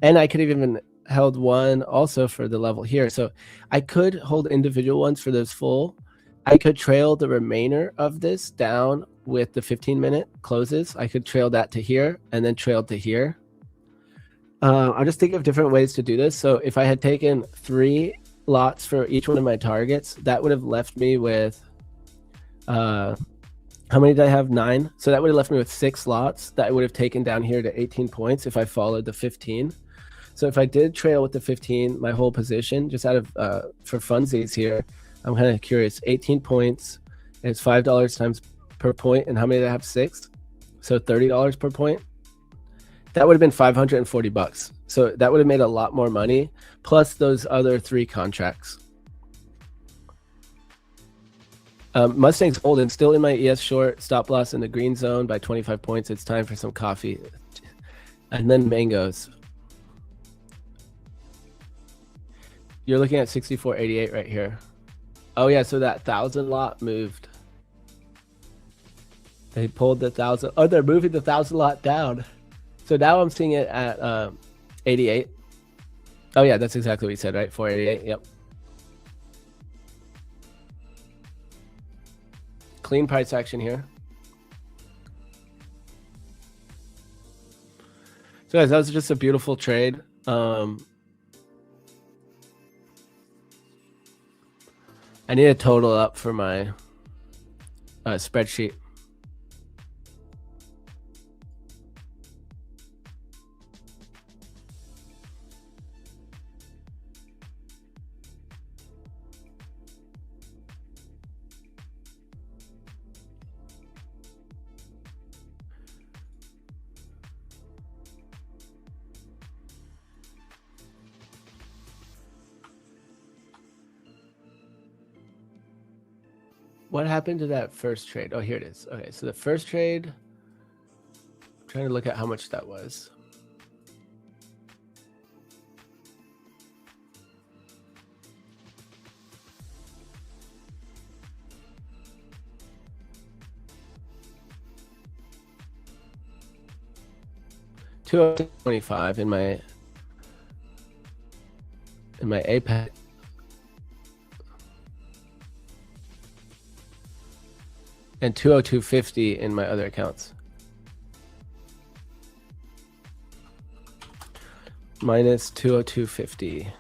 And I could have even held 1 also for the level here. So I could hold individual ones for those full. I could trail the remainder of this down with the 15-minute closes. I could trail that to here and then trail to here. I'll just think of different ways to do this. So if I had taken 3 lots for each one of my targets, that would have left me with how many did I have? 9. So that would have left me with 6 lots that I would have taken down here to 18 points if I followed the 15. So if I did trail with the 15, my whole position, just out of for funsies here, I'm kind of curious. 18 points, it's $5 times per point, and how many did I have? 6. So $30 per point. That would have been 540 bucks. So that would have made a lot more money, plus those other 3 contracts. Mustang's golden, still in my ES short, stop loss in the green zone by 25 points. It's time for some coffee. And then mangoes. You're looking at 64.88 right here. Oh yeah, so that 1,000 lot moved. They pulled the 1,000. Oh, they're moving the 1,000 lot down. So now I'm seeing it at 88. Oh yeah, that's exactly what you said, right? 488. Yep. Clean price action here. So guys, that was just a beautiful trade. I need a total up for my spreadsheet. What happened to that first trade? Oh, here it is. Okay, so the first trade, I'm trying to look at how much that was. $225 in my APEC. And 202.50 in my other accounts. Minus 202.50.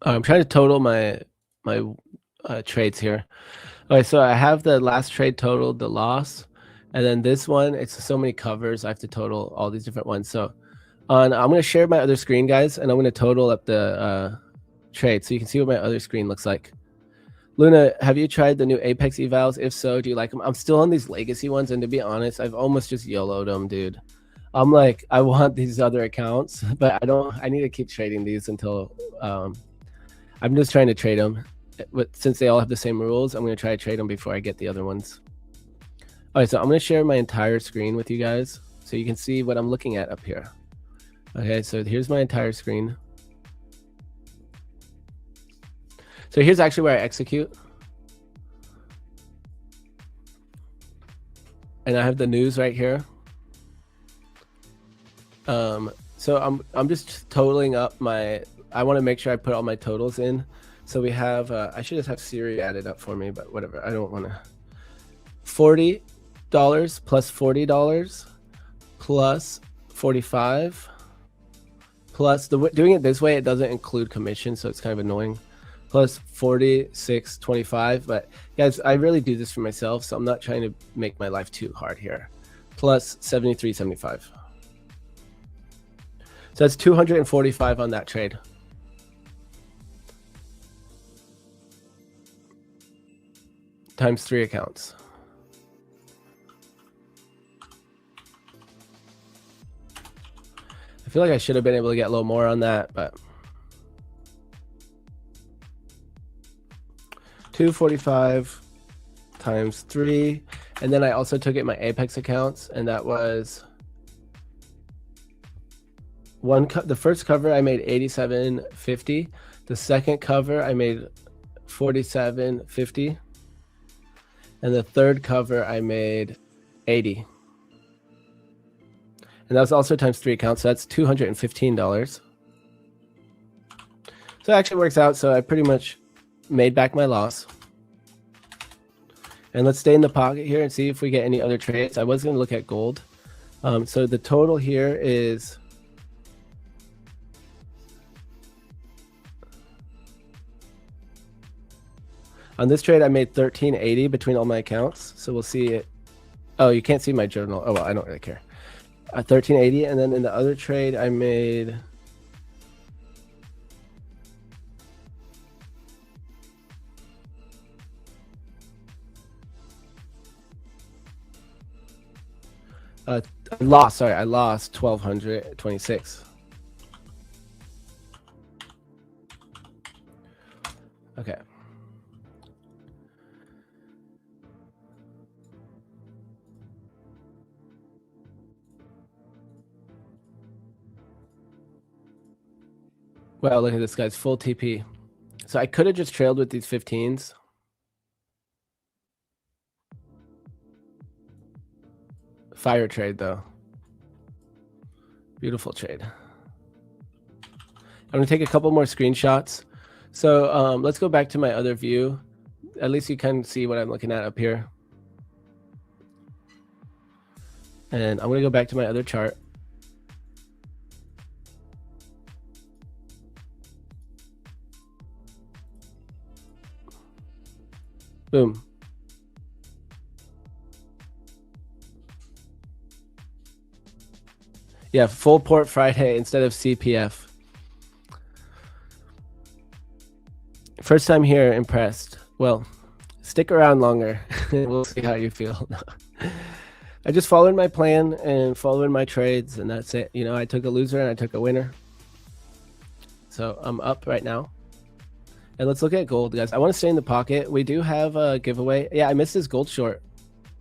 I'm trying to total my trades here. Okay, so I have the last trade totaled, the loss, and then this one, it's so many covers. I have to total all these different ones. So I'm going to share my other screen, guys, and I'm going to total up the trade so you can see what my other screen looks like. Luna, have you tried the new Apex evals? If so, do you like them? I'm still on these legacy ones, and to be honest, I've almost just YOLO'd them, dude. I'm like, I want these other accounts, but I need to keep trading these until I'm just trying to trade them. Since they all have the same rules, I'm going to try to trade them before I get the other ones. All right, so I'm going to share my entire screen with you guys so you can see what I'm looking at up here. Okay, so here's my entire screen. So here's actually where I execute. And I have the news right here. So I'm just totaling up I want to make sure I put all my totals in. So we have, I should just have Siri added up for me, but whatever. I don't want to. $40 plus $40 plus 45 plus doing it this way, it doesn't include commission, so it's kind of annoying. Plus 46.25. But guys, I really do this for myself, so I'm not trying to make my life too hard here. Plus 73.75. So that's 245 on that trade. Times 3 accounts. I feel like I should have been able to get a little more on that, but 245 times 3, and then I also took it my Apex accounts, and that was the first cover I made 87.50. The second cover I made 47.50. And the third cover I made 80. And that was also times 3 accounts, so that's $215. So it actually works out, so I pretty much made back my loss. And let's stay in the pocket here and see if we get any other trades. I was going to look at gold. So the total here is on this trade, I made $13.80 between all my accounts. So we'll see it. Oh, you can't see my journal. Oh, well, I don't really care. $13.80. And then in the other trade, I made I lost 1,226. Okay. Wow, look at this guy's full TP. So I could have just trailed with these 15s. Fire trade, though. Beautiful trade. I'm going to take a couple more screenshots. So let's go back to my other view. At least you can see what I'm looking at up here. And I'm going to go back to my other chart. Boom. Yeah, Fullport Friday instead of CPF. First time here, impressed. Well, stick around longer. We'll see how you feel. I just followed my plan and followed my trades, and that's it. You know, I took a loser and I took a winner. So I'm up right now. And let's look at gold, guys. I want to stay in the pocket. We do have a giveaway. Yeah, I missed this gold short.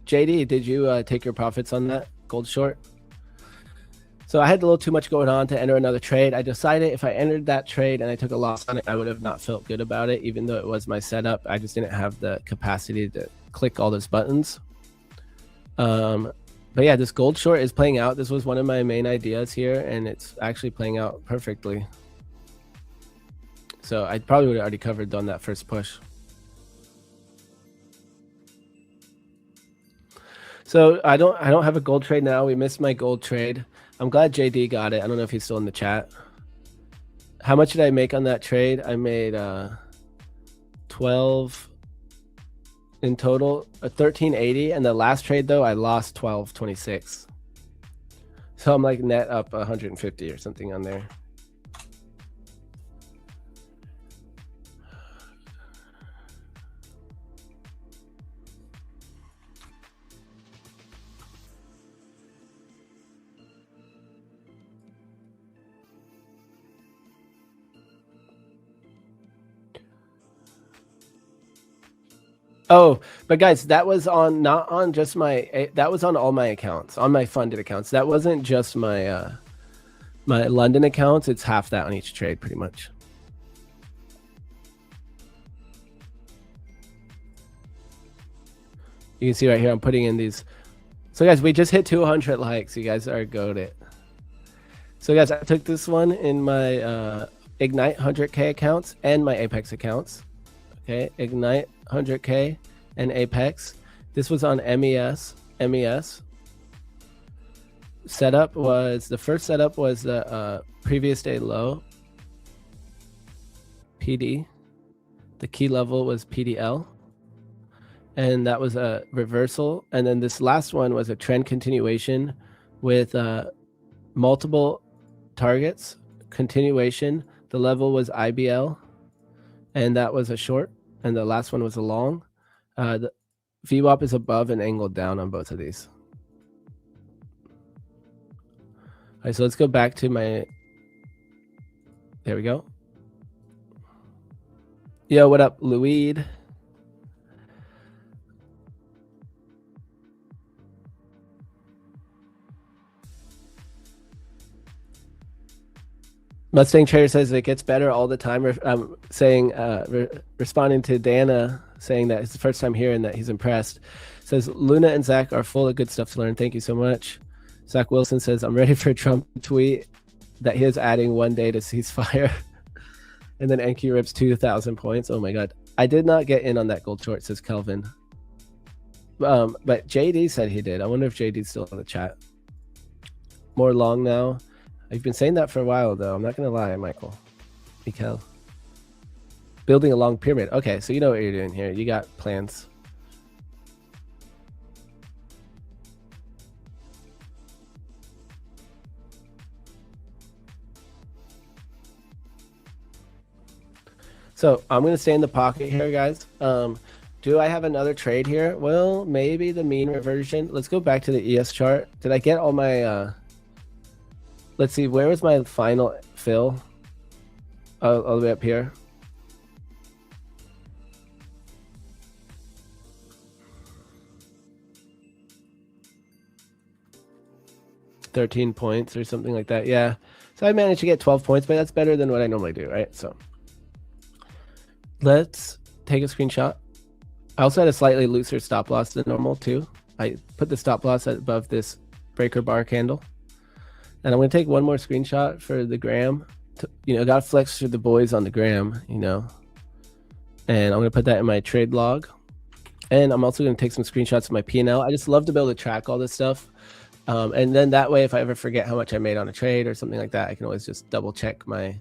JD, did you take your profits on that gold short? So I had a little too much going on to enter another trade. I decided if I entered that trade and I took a loss on it, I would have not felt good about it, even though it was my setup. I just didn't have the capacity to click all those buttons. But yeah, this gold short is playing out. This was one of my main ideas here, and it's actually playing out perfectly. So I probably would have already covered on that first push. So I don't have a gold trade now. We missed my gold trade. I'm glad JD got it. I don't know if he's still in the chat. How much did I make on that trade? I made 12 in total, 1380, and the last trade though I lost 1226. So I'm like net up 150 or something on there. Oh, but guys, that was on not on just my, that was on all my accounts, on my funded accounts. That wasn't just my my London accounts. It's half that on each trade pretty much. You can see right here, I'm putting in these. So guys, we just hit 200 likes. You guys are goated. So guys, I took this one in my Ignite 100K accounts and my Apex accounts. Okay, Ignite 100K and Apex. This was on MES. Setup was, the first setup was the previous day low, PD. The key level was PDL. And that was a reversal. And then this last one was a trend continuation with multiple targets, continuation. The level was IBL, and that was a short, and the last one was a long. The VWAP is above and angled down on both of these. All right, so let's go back to my, there we go. Yo, what up, Louis? Mustang Trader says it gets better all the time. Saying, responding to Dana, saying that it's the first time hearing that he's impressed. Says Luna and Zach are full of good stuff to learn. Thank you so much. Zach Wilson says, I'm ready for a Trump tweet that he is adding 1 day to ceasefire. And then NQ rips 2,000 points. Oh my God. I did not get in on that gold short, says Kelvin. But JD said he did. I wonder if JD's still in the chat. More long now. I've been saying that for a while, though. I'm not going to lie, Michael. Mikael. Building a long pyramid. Okay, so you know what you're doing here. You got plans. So I'm going to stay in the pocket here, guys. Do I have another trade here? Well, maybe the mean reversion. Let's go back to the ES chart. Did I get all my... Let's see, where was my final fill? All the way up here. $13 points or something like that. Yeah. So I managed to get 12 points, but that's better than what I normally do, right? So let's take a screenshot. I also had a slightly looser stop loss than normal too. I put the stop loss above this breaker bar candle. And I'm going to take one more screenshot for the gram. You know, got to flex for the boys on the gram, you know. And I'm going to put that in my trade log. And I'm also going to take some screenshots of my P&L. I just love to be able to track all this stuff. And then that way, if I ever forget how much I made on a trade or something like that, I can always just double check my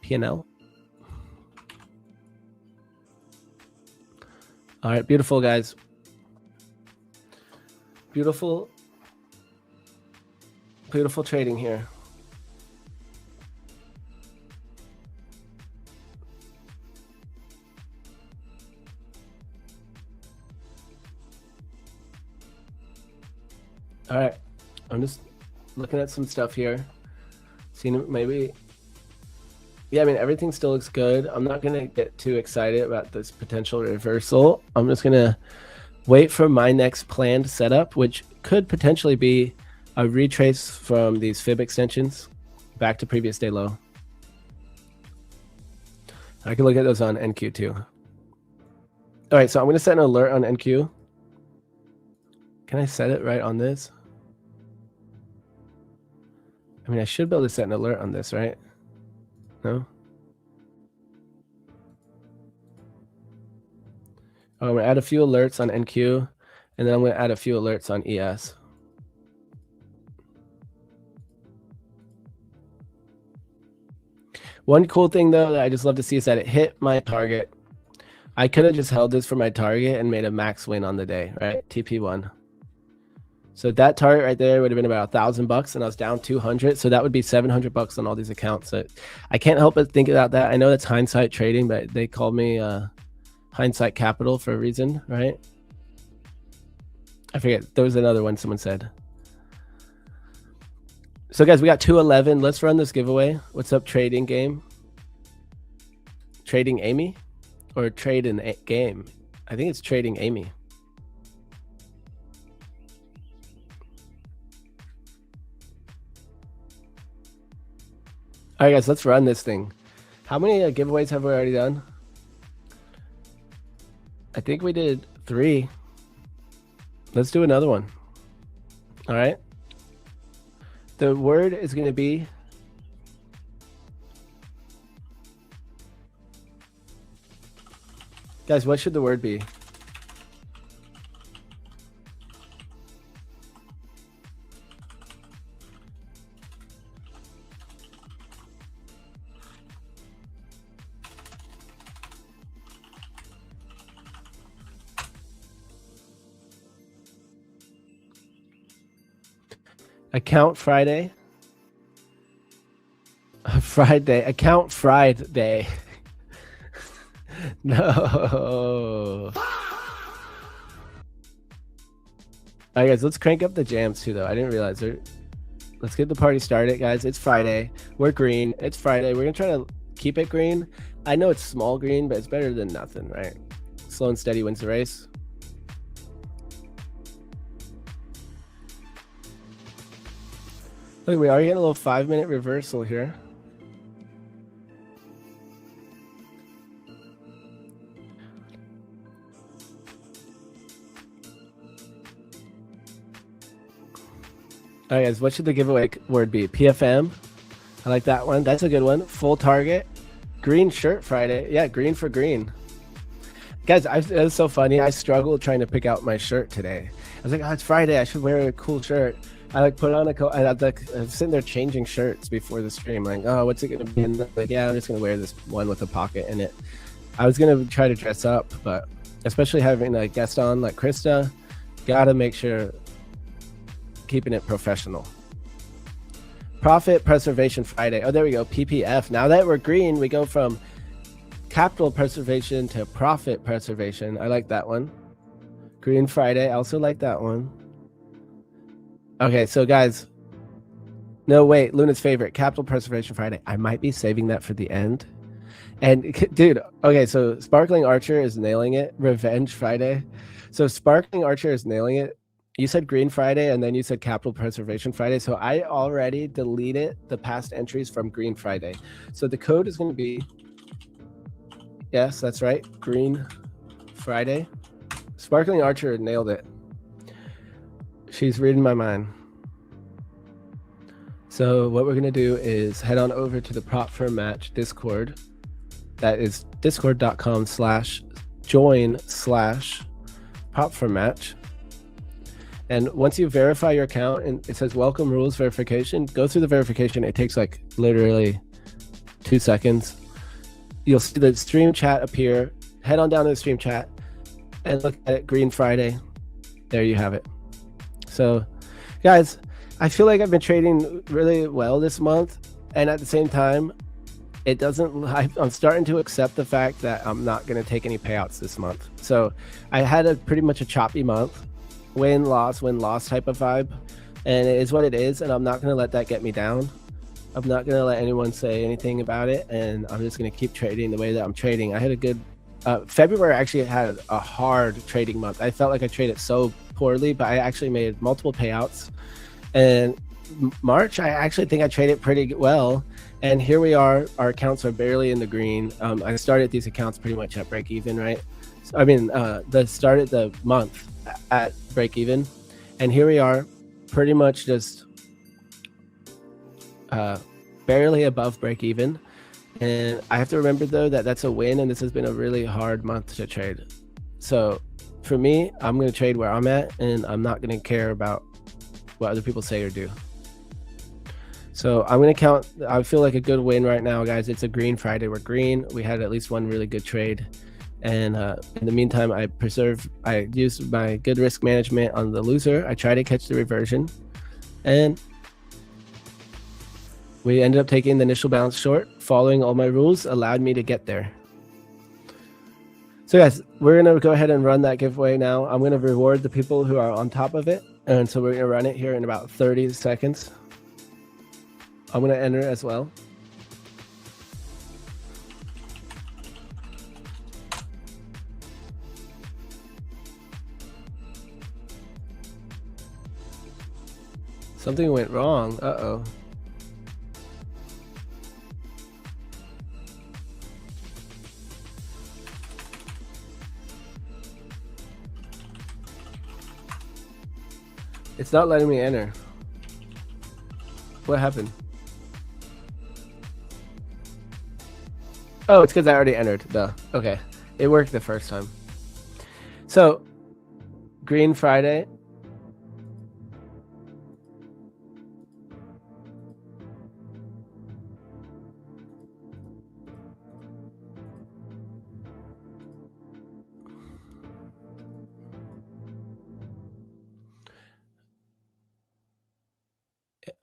P&L. All right, beautiful, guys. Beautiful trading here. All right, I'm just looking at some stuff here. Seeing maybe, yeah, I mean, everything still looks good. I'm not gonna get too excited about this potential reversal. I'm just gonna wait for my next planned setup, which could potentially be a retrace from these fib extensions back to previous day low. I can look at those on NQ too. All right, so I'm going to set an alert on NQ. Can I set it right on this? I mean, I should be able to set an alert on this, right? No? I'm going to add a few alerts on NQ, and then I'm going to add a few alerts on ES. One cool thing though that I just love to see is that it hit my target. I could have just held this for my target and made a max win on the day, right? TP1. So that target right there would have been about $1,000 and I was down 200. So that would be $700 on all these accounts. So I can't help but think about that. I know that's hindsight trading, but they call me hindsight capital for a reason, right? I forget. There was another one someone said. So guys, we got 211. Let's run this giveaway. What's up, trading game? Trading Amy? Or trade in game? I think it's trading Amy. All right, guys, let's run this thing. How many giveaways have we already done? I think we did 3. Let's do another one. All right. The word is going to be guys, what should the word be? Account Friday. Friday. Account Friday. No. All right, guys, let's crank up the jams too, though. I didn't realize there. Let's get the party started, guys. It's Friday. We're green. It's Friday. We're going to try to keep it green. I know it's small green, but it's better than nothing, right? Slow and steady wins the race. Look, we are getting a little 5-minute reversal here. All right, guys, what should the giveaway word be? PFM. I like that one. That's a good one. Full target. Green shirt Friday. Yeah, green for green. Guys, it was so funny. I struggled trying to pick out my shirt today. I was like, oh, it's Friday. I should wear a cool shirt. I like put on a coat. I was sitting there changing shirts before the stream. Like, oh, what's it going to be? And like, yeah, I'm just going to wear this one with a pocket in it. I was going to try to dress up, but especially having a guest on like Krista, got to make sure keeping it professional. Profit Preservation Friday. Oh, there we go. PPF. Now that we're green, we go from capital preservation to profit preservation. I like that one. Green Friday. I also like that one. Okay, so guys. No, wait. Luna's favorite. Capital Preservation Friday. I might be saving that for the end. And dude, okay, so Sparkling Archer is nailing it. Revenge Friday. So Sparkling Archer is nailing it. You said Green Friday, and then you said Capital Preservation Friday. So I already deleted the past entries from Green Friday. So the code is going to be, yes, that's right, Green Friday. Sparkling Archer nailed it. She's reading my mind. So what we're going to do is head on over to the Prop Firm Match Discord. That is discord.com/join/Prop Firm Match. And once you verify your account and it says welcome rules verification, go through the verification. It takes like literally 2 seconds. You'll see the stream chat appear. Head on down to the stream chat and look at it. Green Friday. There you have it. So guys, I feel like I've been trading really well this month. And at the same time, I'm starting to accept the fact that I'm not going to take any payouts this month. So I had pretty much a choppy month. Win loss type of vibe, and it is what it is, and I'm not going to let that get me down. I'm not going to let anyone say anything about it, and I'm just going to keep trading the way that I'm trading. I had a good February. Actually had a hard trading month. I felt like I traded so poorly, but I actually made multiple payouts. And March, I actually think I traded pretty well, and here we are. Our accounts are barely in the green. I started these accounts pretty much at break even, right? I mean, started the month at break even, and here we are, pretty much just barely above break even. And I have to remember though that that's a win, and this has been a really hard month to trade. So for me, I'm going to trade where I'm at, and I'm not going to care about what other people say or do. So I'm going to count. I feel like a good win right now, guys. It's a green Friday. We're green. We had at least one really good trade. And in the meantime, I used my good risk management on the loser. I tried to catch the reversion. And we ended up taking the initial bounce short. Following all my rules allowed me to get there. So guys, we're going to go ahead and run that giveaway now. I'm going to reward the people who are on top of it. And so we're going to run it here in about 30 seconds. I'm going to enter as well. Something went wrong. Uh-oh. It's not letting me enter. What happened? Oh, it's because I already entered. Duh. Okay. It worked the first time. So, green Friday.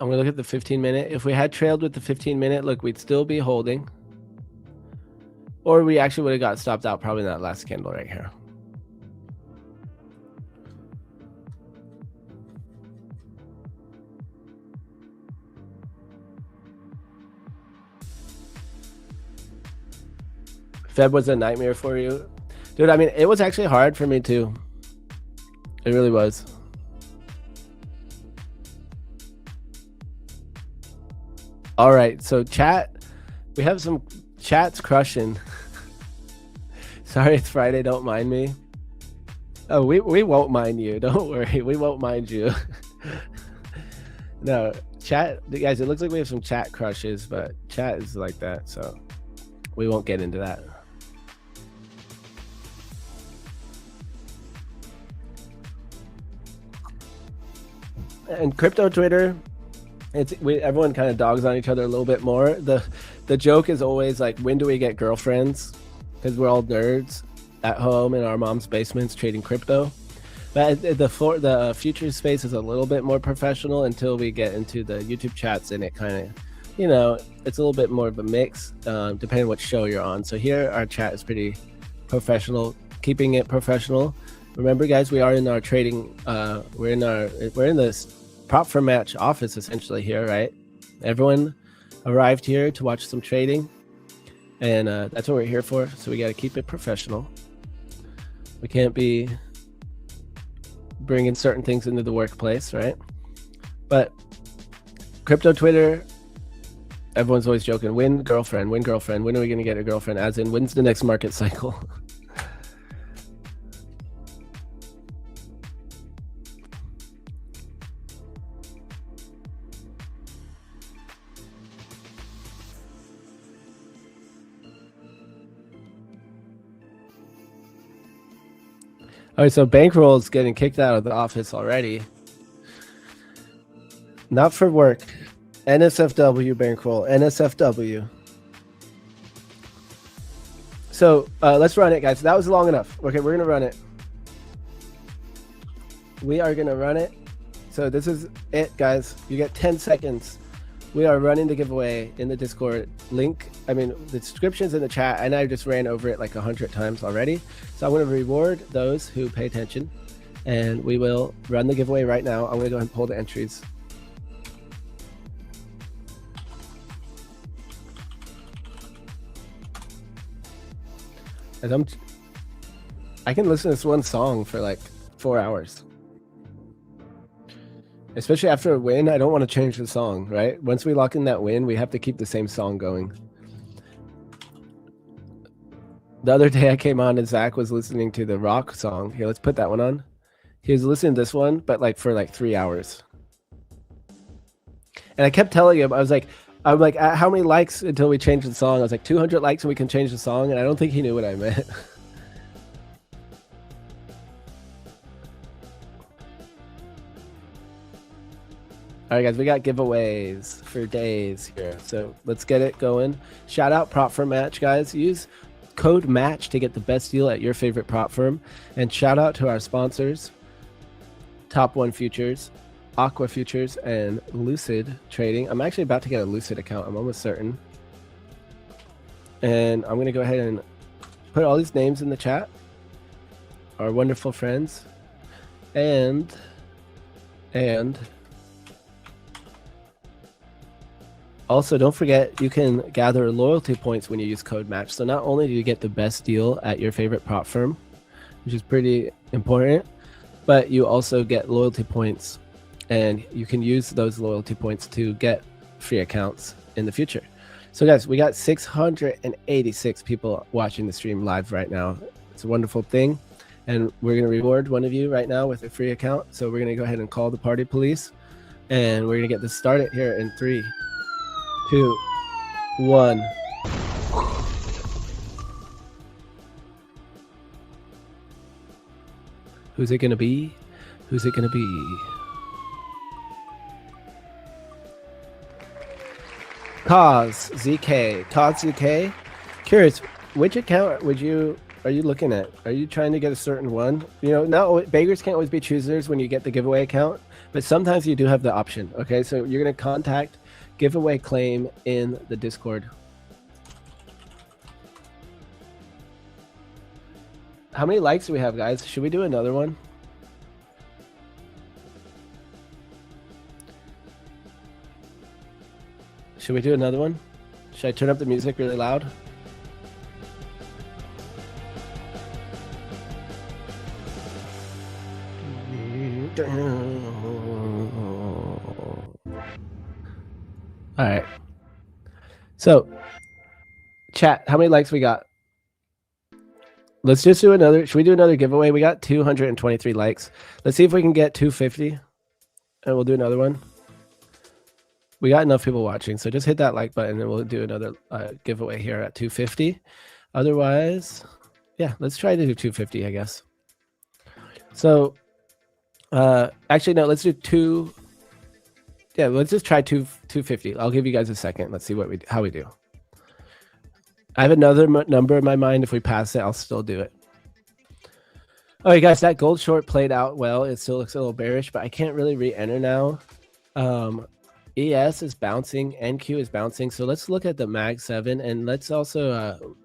I'm going to look at the 15-minute. If we had trailed with the 15-minute, look, we'd still be holding. Or we actually would have got stopped out probably in that last candle right here. Feb was a nightmare for you. Dude, I mean, it was actually hard for me too. It really was. All right, so chat, we have some chats crushing. Sorry, it's Friday, don't mind me. Oh, we won't mind you, don't worry, we won't mind you. No, chat, guys, it looks like we have some chat crushes, but chat is like that, so we won't get into that. And crypto Twitter, everyone kind of dogs on each other a little bit more. The joke is always like, when do we get girlfriends? Because we're all nerds at home in our mom's basements trading crypto. But the future space is a little bit more professional until we get into the YouTube chats, and it kind of, you know, it's a little bit more of a mix, depending on what show you're on. So here our chat is pretty professional, keeping it professional. Remember, guys, we are in our trading. We're in this prop for match office essentially here, right? Everyone arrived here to watch some trading, and that's what we're here for. So we got to keep it professional. We can't be bringing certain things into the workplace, right? But crypto Twitter, everyone's always joking, win girlfriend, when are we going to get a girlfriend? As in, when's the next market cycle? All right, so Bankroll's getting kicked out of the office already. Not for work. NSFW Bankroll. NSFW. So let's run it, guys. That was long enough. Okay, we're going to run it. We are going to run it. So this is it, guys. You get 10 seconds. We are running the giveaway in the Discord link. I mean, the description's in the chat, and I just ran over it like 100 times already. So I'm going to reward those who pay attention, and we will run the giveaway right now. I'm going to go ahead and pull the entries. And I can listen to this one song for like 4 hours. Especially after a win, I don't want to change the song, right? Once we lock in that win, we have to keep the same song going. The other day I came on and Zach was listening to the rock song. Here, let's put that one on. He was listening to this one, but like for like 3 hours. And I kept telling him, I'm like, how many likes until we change the song? I was like, 200 likes and we can change the song. And I don't think he knew what I meant. All right, guys, we got giveaways for days here. So let's get it going. Shout out Prop Firm Match, guys. Use code MATCH to get the best deal at your favorite prop firm. And shout out to our sponsors, Top One Futures, Aqua Futures, and Lucid Trading. I'm actually about to get a Lucid account. I'm almost certain. And I'm going to go ahead and put all these names in the chat. Our wonderful friends. And also, don't forget, you can gather loyalty points when you use code MATCH. So not only do you get the best deal at your favorite prop firm, which is pretty important, but you also get loyalty points, and you can use those loyalty points to get free accounts in the future. So guys, we got 686 people watching the stream live right now. It's a wonderful thing. And we're going to reward one of you right now with a free account. So we're going to go ahead and call the party police. And we're going to get this started here in 3, 2, 1. Who's it going to be? Who's it going to be? Cause ZK. Curious, which account are you looking at? Are you trying to get a certain one? You know, not beggars can't always be choosers when you get the giveaway account, but sometimes you do have the option. Okay, so you're gonna contact giveaway claim in the Discord. How many likes do we have, guys? Should we do another one? Should we do another one? Should I turn up the music really loud? All right. So, chat, how many likes we got? Let's just do another. Should we do another giveaway? We got 223 likes. Let's see if we can get 250, and we'll do another one. We got enough people watching, so just hit that like button, and we'll do another giveaway here at 250. Otherwise, yeah, let's try to do 250, I guess. So, actually, no, let's do two. Yeah, let's just try 250. I'll give you guys a second. Let's see how we do. I have another number in my mind. If we pass it, I'll still do it. All right, guys, that gold short played out well. It still looks a little bearish, but I can't really re-enter now. ES is bouncing, NQ is bouncing. So let's look at the Mag 7, and let's also,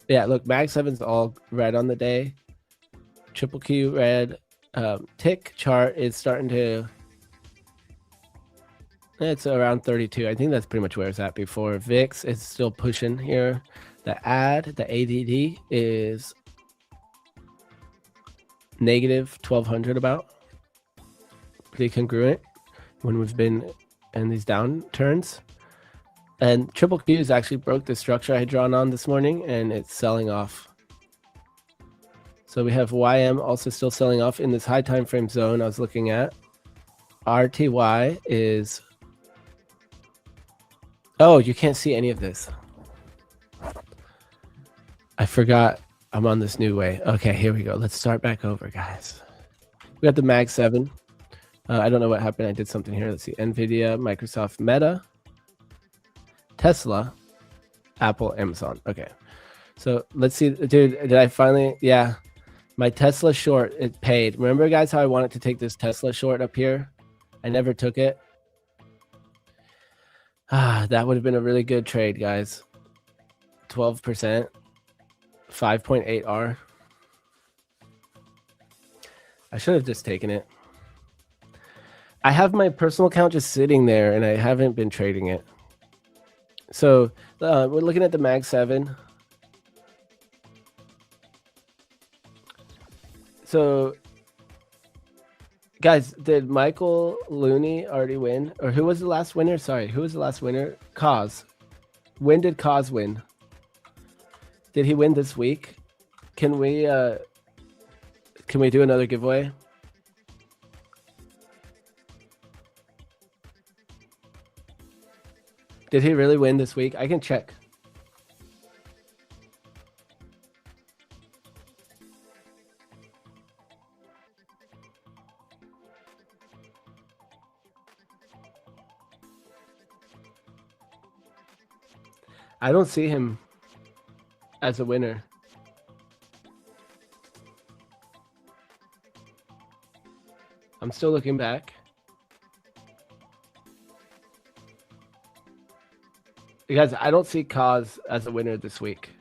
yeah, look, Mag 7's all red on the day. Triple Q red. Tick chart is starting to, it's around 32. I think that's pretty much where it's at before. VIX is still pushing here. The ADD is negative 1200 about. Pretty congruent when we've been in these downturns. And Triple Q has actually broke the structure I had drawn on this morning, and it's selling off. So we have YM also still selling off in this high time frame zone I was looking at. RTY is, oh, you can't see any of this. I forgot I'm on this new way. Okay, here we go. Let's start back over, guys. We got the Mag 7. I don't know what happened. I did something here. Let's see. NVIDIA, Microsoft, Meta, Tesla, Apple, Amazon. Okay. So let's see. Dude, did I finally? Yeah. My Tesla short, it paid. Remember, guys, how I wanted to take this Tesla short up here? I never took it. That would have been a really good trade, guys. 12%. 5.8 R. I should have just taken it. I have my personal account just sitting there, and I haven't been trading it. So we're looking at the Mag 7. So, guys, did Michael Looney already win? Or who was the last winner? Sorry, who was the last winner? Cause. When did Cause win? Did he win this week? Can we do another giveaway? Did he really win this week? I can check. I don't see him as a winner. I'm still looking back. Because I don't see Kaz as a winner this week.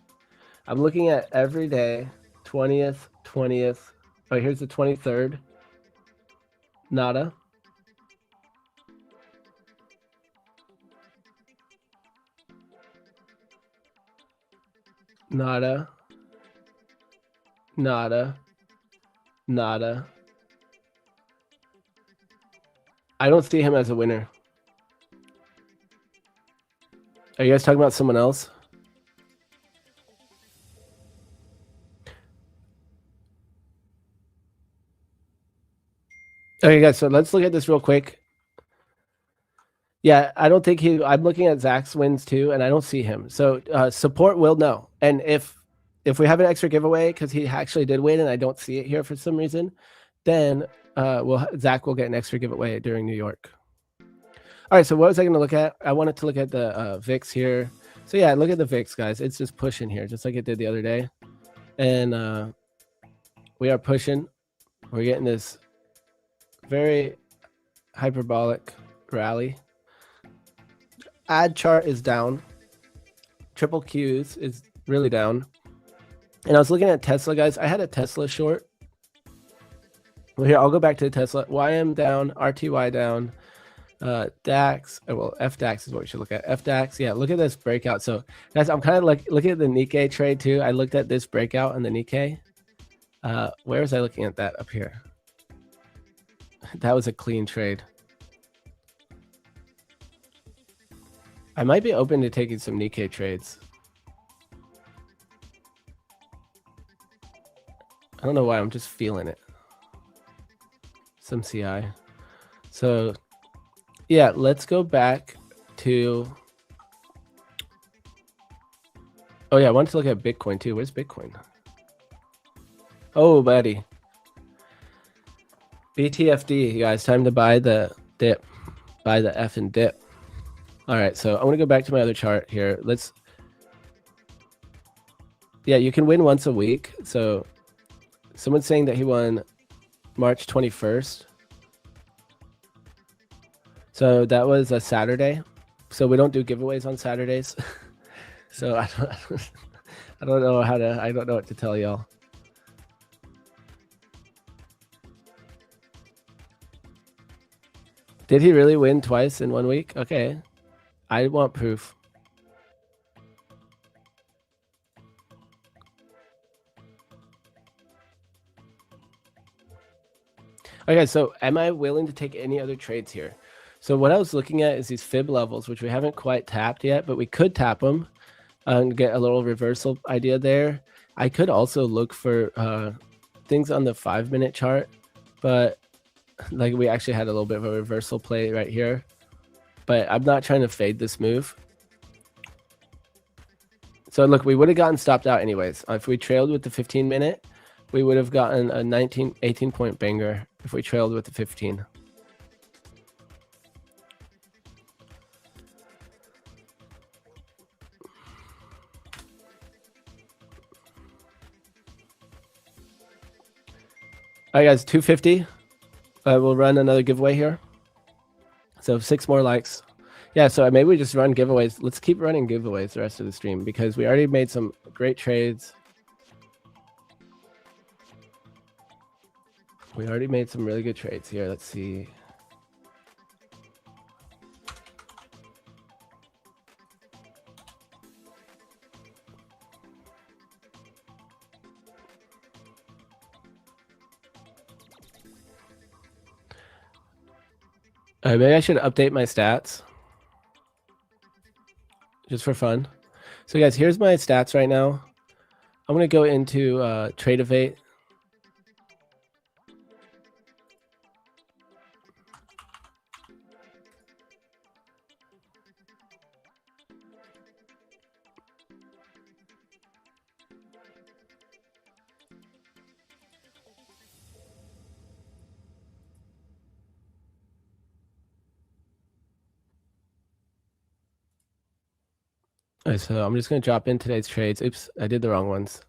I'm looking at every day, 20th, 20th. Oh, here's the 23rd. Nada. Nada. Nada. Nada. I don't see him as a winner. Are you guys talking about someone else? Okay, guys, so let's look at this real quick. Yeah, I don't think I'm looking at Zach's wins too, and I don't see him. So support will know. And if we have an extra giveaway because he actually did win and I don't see it here for some reason, then Zach will get an extra giveaway during New York. All right, so what was I going to look at? I wanted to look at the VIX here. So yeah, look at the VIX, guys. It's just pushing here, just like it did the other day. And we are pushing. We're getting this very hyperbolic rally. Ad chart is down. Triple Qs is really down. And I was looking at Tesla, guys. I had a Tesla short. Well, here, I'll go back to the Tesla. YM down, RTY down, DAX. Well, FDAX is what we should look at. FDAX, yeah, look at this breakout. So, guys, I'm kind of like looking at the Nikkei trade too. I looked at this breakout on the Nikkei. Where was I looking at that? Up here. That was a clean trade. I might be open to taking some Nikkei trades. I don't know why, I'm just feeling it. Some CI. So yeah, let's go back to, oh yeah, I wanted to look at Bitcoin too. Where's Bitcoin? Oh, buddy. BTFD, you guys, time to buy the dip. Buy the effing dip. All right, so I'm gonna go back to my other chart here. Yeah, you can win once a week. So someone's saying that he won March 21st. So that was a Saturday. So we don't do giveaways on Saturdays. So I don't know what to tell y'all. Did he really win twice in 1 week? Okay. I want proof. Okay, so am I willing to take any other trades here? So what I was looking at is these fib levels, which we haven't quite tapped yet, but we could tap them and get a little reversal idea there. I could also look for things on the 5-minute chart, but like we actually had a little bit of a reversal play right here, but I'm not trying to fade this move. So look, we would have gotten stopped out anyways. If we trailed with the 15-minute, we would have gotten a 18 point banger if we trailed with the 15. All right, guys, 250. We'll run another giveaway here. So 6 more likes. Yeah, so maybe we just run giveaways. Let's keep running giveaways the rest of the stream because we already made some great trades. We already made some really good trades here. Let's see. Maybe I should update my stats just for fun. So guys, here's my stats right now. I'm going to go into Tradeovate. All right, so I'm just going to drop in today's trades. Oops, I did the wrong ones.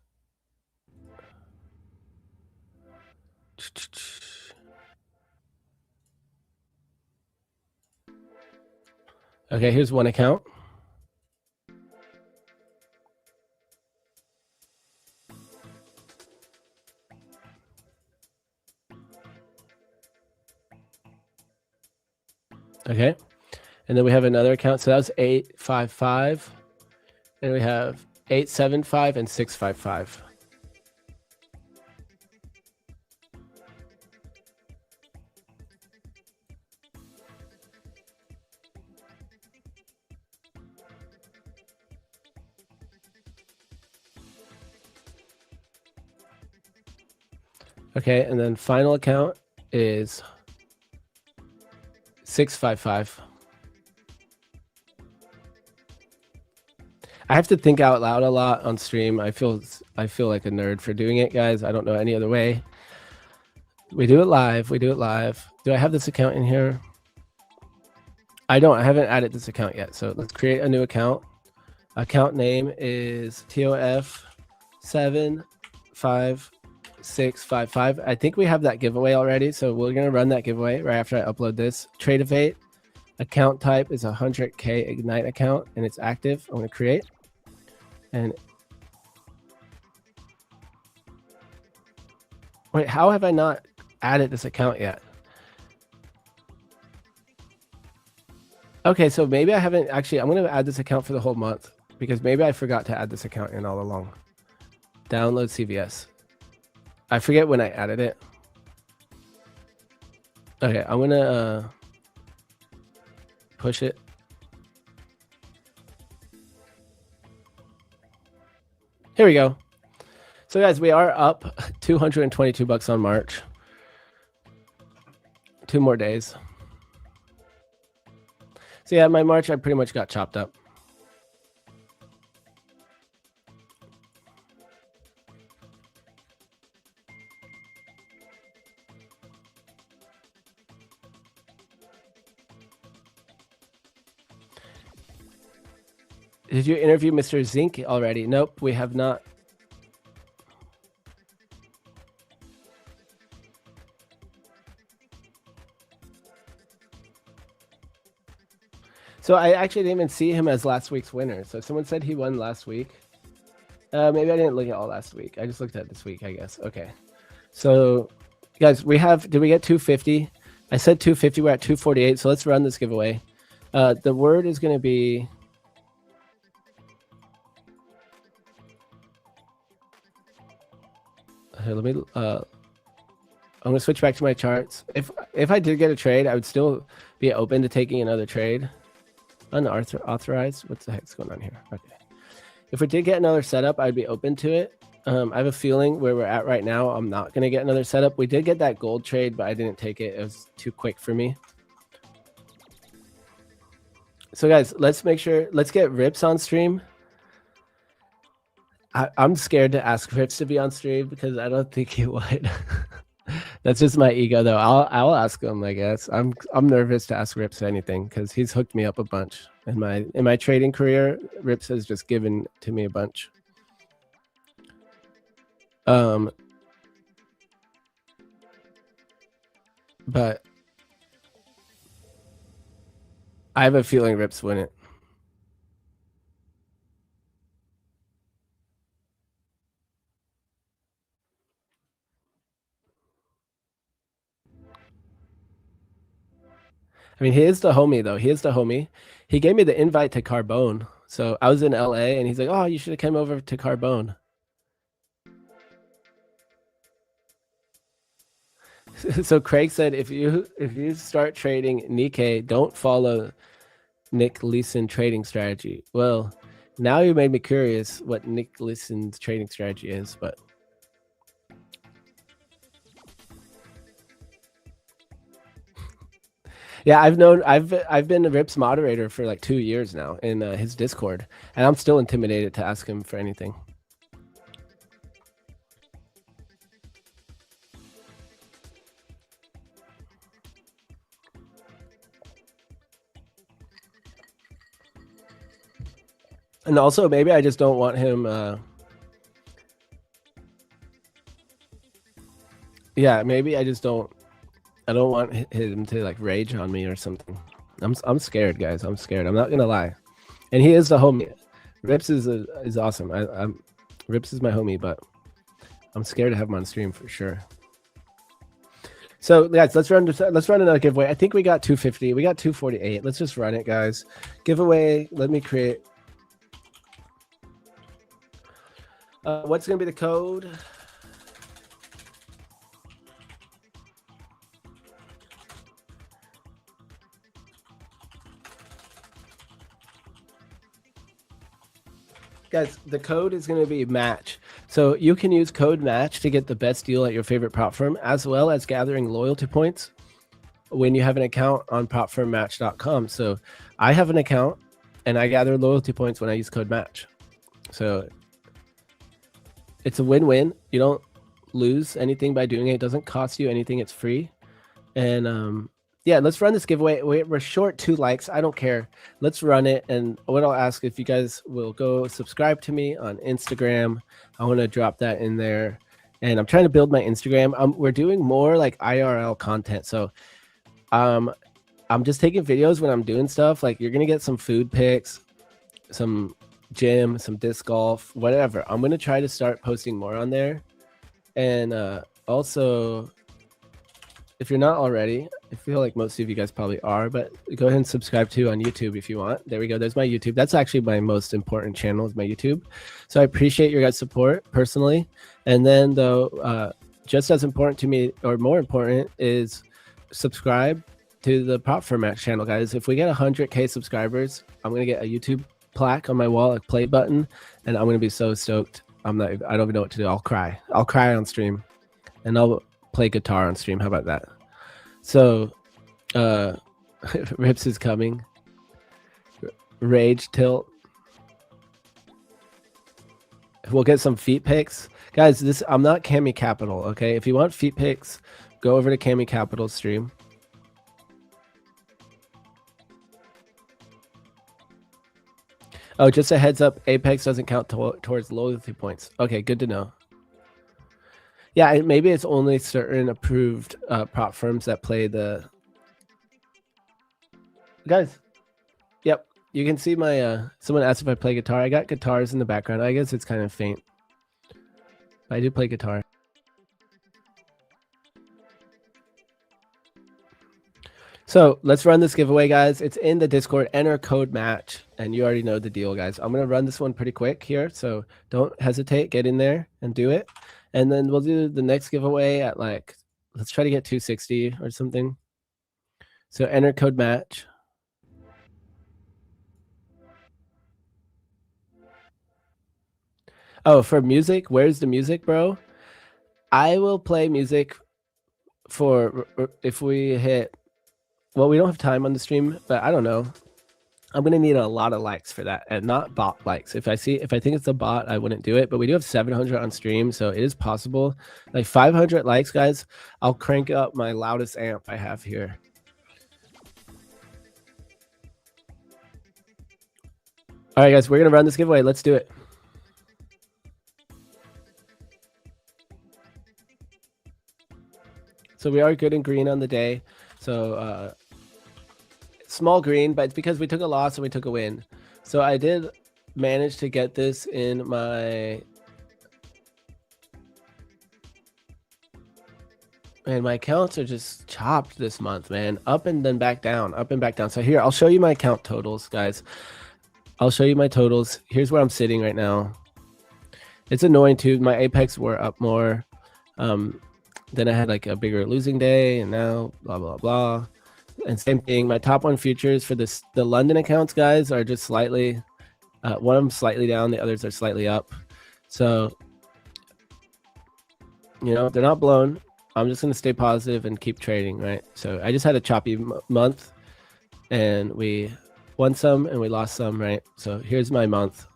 Okay, here's one account. Okay, and then we have another account. So that was 855, and we have 875 and 655. Okay, and then final account is 655. I have to think out loud a lot on stream. I feel like a nerd for doing it, guys. I don't know any other way. We do it live. We do it live. Do I have this account in here? I don't. I haven't added this account yet. So let's create a new account. Account name is TOF75655. I think we have that giveaway already. So we're going to run that giveaway right after I upload this. Tradeovate. Account type is 100K Ignite account, and it's active. I'm going to create. And wait, how have I not added this account yet? Okay, so maybe I haven't actually. I'm going to add this account for the whole month because maybe I forgot to add this account in all along. Download CVS. I forget when I added it. Okay, I'm going to push it. Here we go. So guys, we are up $222 on March. 2 more days. So yeah, my March, I pretty much got chopped up. Did you interview Mr. Zink already? Nope, we have not. So I actually didn't even see him as last week's winner. So someone said he won last week. Maybe I didn't look at all last week. I just looked at this week, I guess. Okay. So guys, we have, did we get 250? I said 250, we're at 248. So let's run this giveaway. The word is going to be, here, let me, I'm going to switch back to my charts. If I did get a trade, I would still be open to taking another trade. Unauthorized. What the heck's going on here? Okay. If we did get another setup, I'd be open to it. I have a feeling where we're at right now, I'm not going to get another setup. We did get that gold trade, but I didn't take it. It was too quick for me. So guys, let's make sure, let's get Rips on stream. I'm scared to ask Rips to be on stream because I don't think he would. That's just my ego, though. I'll ask him, I guess. I'm nervous to ask Rips anything because he's hooked me up a bunch in my trading career. Rips has just given to me a bunch. But I have a feeling Rips win it. I mean, he is the homie, though. He is the homie. He gave me the invite to Carbone. So I was in LA, and he's like, oh, you should have come over to Carbone. So Craig said, if you start trading Nikkei, don't follow Nick Leeson trading strategy. Well, now you made me curious what Nick Leeson's trading strategy is, but yeah, I've been a Rips moderator for like 2 years now in his Discord, and I'm still intimidated to ask him for anything. And also, maybe I just don't want him. Yeah, maybe I just don't. I don't want him to like rage on me or something. I'm scared, guys. I'm scared. I'm not gonna lie. And he is the homie. Rips is awesome. I'm Rips is my homie, but I'm scared to have him on stream for sure. So guys, let's run another giveaway. I think we got 250. We got 248. Let's just run it, guys. Giveaway. Let me create. What's gonna be the code? Guys, the code is going to be match. So you can use code match to get the best deal at your favorite prop firm, as well as gathering loyalty points when you have an account on propfirmmatch.com. So I have an account and I gather loyalty points when I use code match. So it's a win-win. You don't lose anything by doing it. It doesn't cost you anything. It's free. And yeah, let's run this giveaway. We're short 2 likes. I don't care. Let's run it. And what I'll ask, if you guys will go subscribe to me on Instagram, I want to drop that in there. And I'm trying to build my Instagram. We're doing more like IRL content. So I'm just taking videos when I'm doing stuff. Like you're going to get some food pics, some gym, some disc golf, whatever. I'm going to try to start posting more on there. And also, if you're not already, I feel like most of you guys probably are, but go ahead and subscribe to on YouTube if you want. There we go. There's my YouTube. That's actually my most important channel, is my YouTube. So I appreciate your guys' support personally. And then though, just as important to me, or more important, is subscribe to the Prop Firm Match channel, guys. If we get 100K subscribers, I'm going to get a YouTube plaque on my wall, a play button, and I'm going to be so stoked. I don't even know what to do. I'll cry on stream, and I'll play guitar on stream. How about that? So Rips is coming. Rage tilt. We'll get some feet pics, guys. I'm not Cami Capital, okay? If you want feet pics, go over to Cami Capital's stream. Oh, just a heads up, Apex doesn't count towards loyalty points. Okay, good to know. Yeah, maybe it's only certain approved prop firms that play the... Guys, yep, you can see my... someone asked if I play guitar. I got guitars in the background. I guess it's kind of faint. I do play guitar. So let's run this giveaway, guys. It's in the Discord. Enter code match, and you already know the deal, guys. I'm going to run this one pretty quick here, so don't hesitate. Get in there and do it. And then we'll do the next giveaway at like, let's try to get 260 or something. So enter code match. Oh, for music, where's the music, bro? I will play music for if we hit... Well, we don't have time on the stream, but I don't know. I'm gonna need a lot of likes for that, and not bot likes. If I think it's a bot, I wouldn't do it. But we do have 700 on stream, so it is possible. Like 500 likes, guys. I'll crank up my loudest amp I have here. All right, guys, we're gonna run this giveaway. Let's do it. So we are good and green on the day. So small green, but it's because we took a loss and we took a win. So I did manage to get this in my... Man, my accounts are just chopped this month, man. Up and then back down, up and back down. So here, I'll show you my account totals, guys. I'll show you my totals. Here's where I'm sitting right now. It's annoying too. My Apex were up more. Then I had like a bigger losing day, and now blah, blah, blah. And same thing, my top 1 futures for the London accounts, guys, are just slightly, one of them slightly down, the others are slightly up. So, you know, they're not blown. I'm just going to stay positive and keep trading, right? So I just had a choppy month, and we won some and we lost some, right? So here's my month.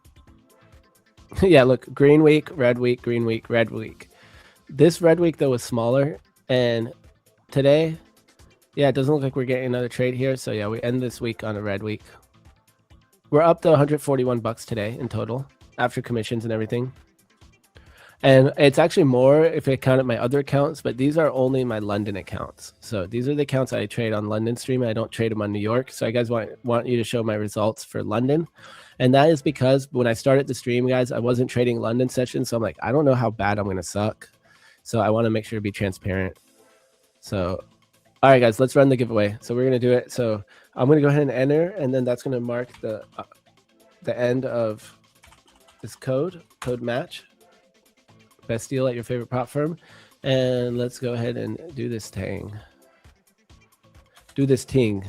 Yeah, look, green week, red week, green week, red week. This red week, though, was smaller. And today, yeah, it doesn't look like we're getting another trade here. So, yeah, we end this week on a red week. We're up to 141 bucks today in total after commissions and everything. And it's actually more if I counted my other accounts, but these are only my London accounts. So these are the accounts I trade on London stream. I don't trade them on New York. So I guys want you to show my results for London. And that is because when I started the stream, guys, I wasn't trading London sessions. So I'm like, I don't know how bad I'm going to suck. So I want to make sure to be transparent. So, all right, guys, let's run the giveaway. So we're going to do it. So I'm going to go ahead and enter, and then that's going to mark the end of this code match. Best deal at your favorite prop firm. And let's go ahead and do this thing. Do this ting.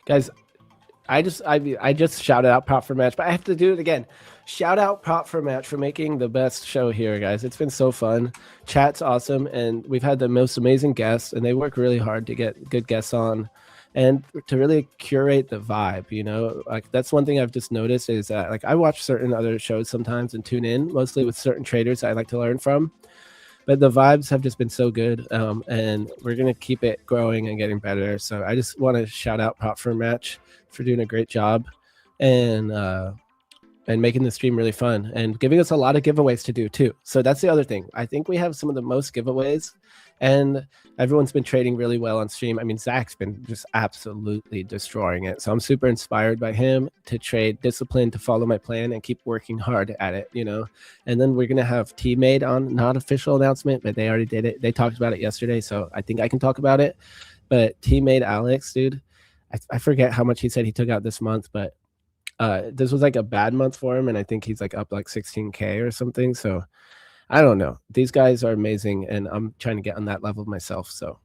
Guys, I just shouted out Prop for Match, but I have to do it again. Shout out Prop for Match for making the best show here, guys. It's been so fun. Chat's awesome, and we've had the most amazing guests, and they work really hard to get good guests on and to really curate the vibe, you know? Like, that's one thing I've just noticed is that, like, I watch certain other shows sometimes and tune in, mostly with certain traders I like to learn from. But the vibes have just been so good, and we're going to keep it growing and getting better. So I just want to shout out Prop for Match for doing a great job and making the stream really fun and giving us a lot of giveaways to do too. So that's the other thing. I think we have some of the most giveaways, and everyone's been trading really well on stream. I mean, Zach's been just absolutely destroying it. So I'm super inspired by him to trade discipline, to follow my plan and keep working hard at it, you know? And then we're going to have Teammate on, not official announcement, but they already did it. They talked about it yesterday. So I think I can talk about it. But Teammate Alex, dude, I forget how much he said he took out this month, but this was like a bad month for him. And I think he's like up like 16K or something. So I don't know. These guys are amazing, and I'm trying to get on that level myself. So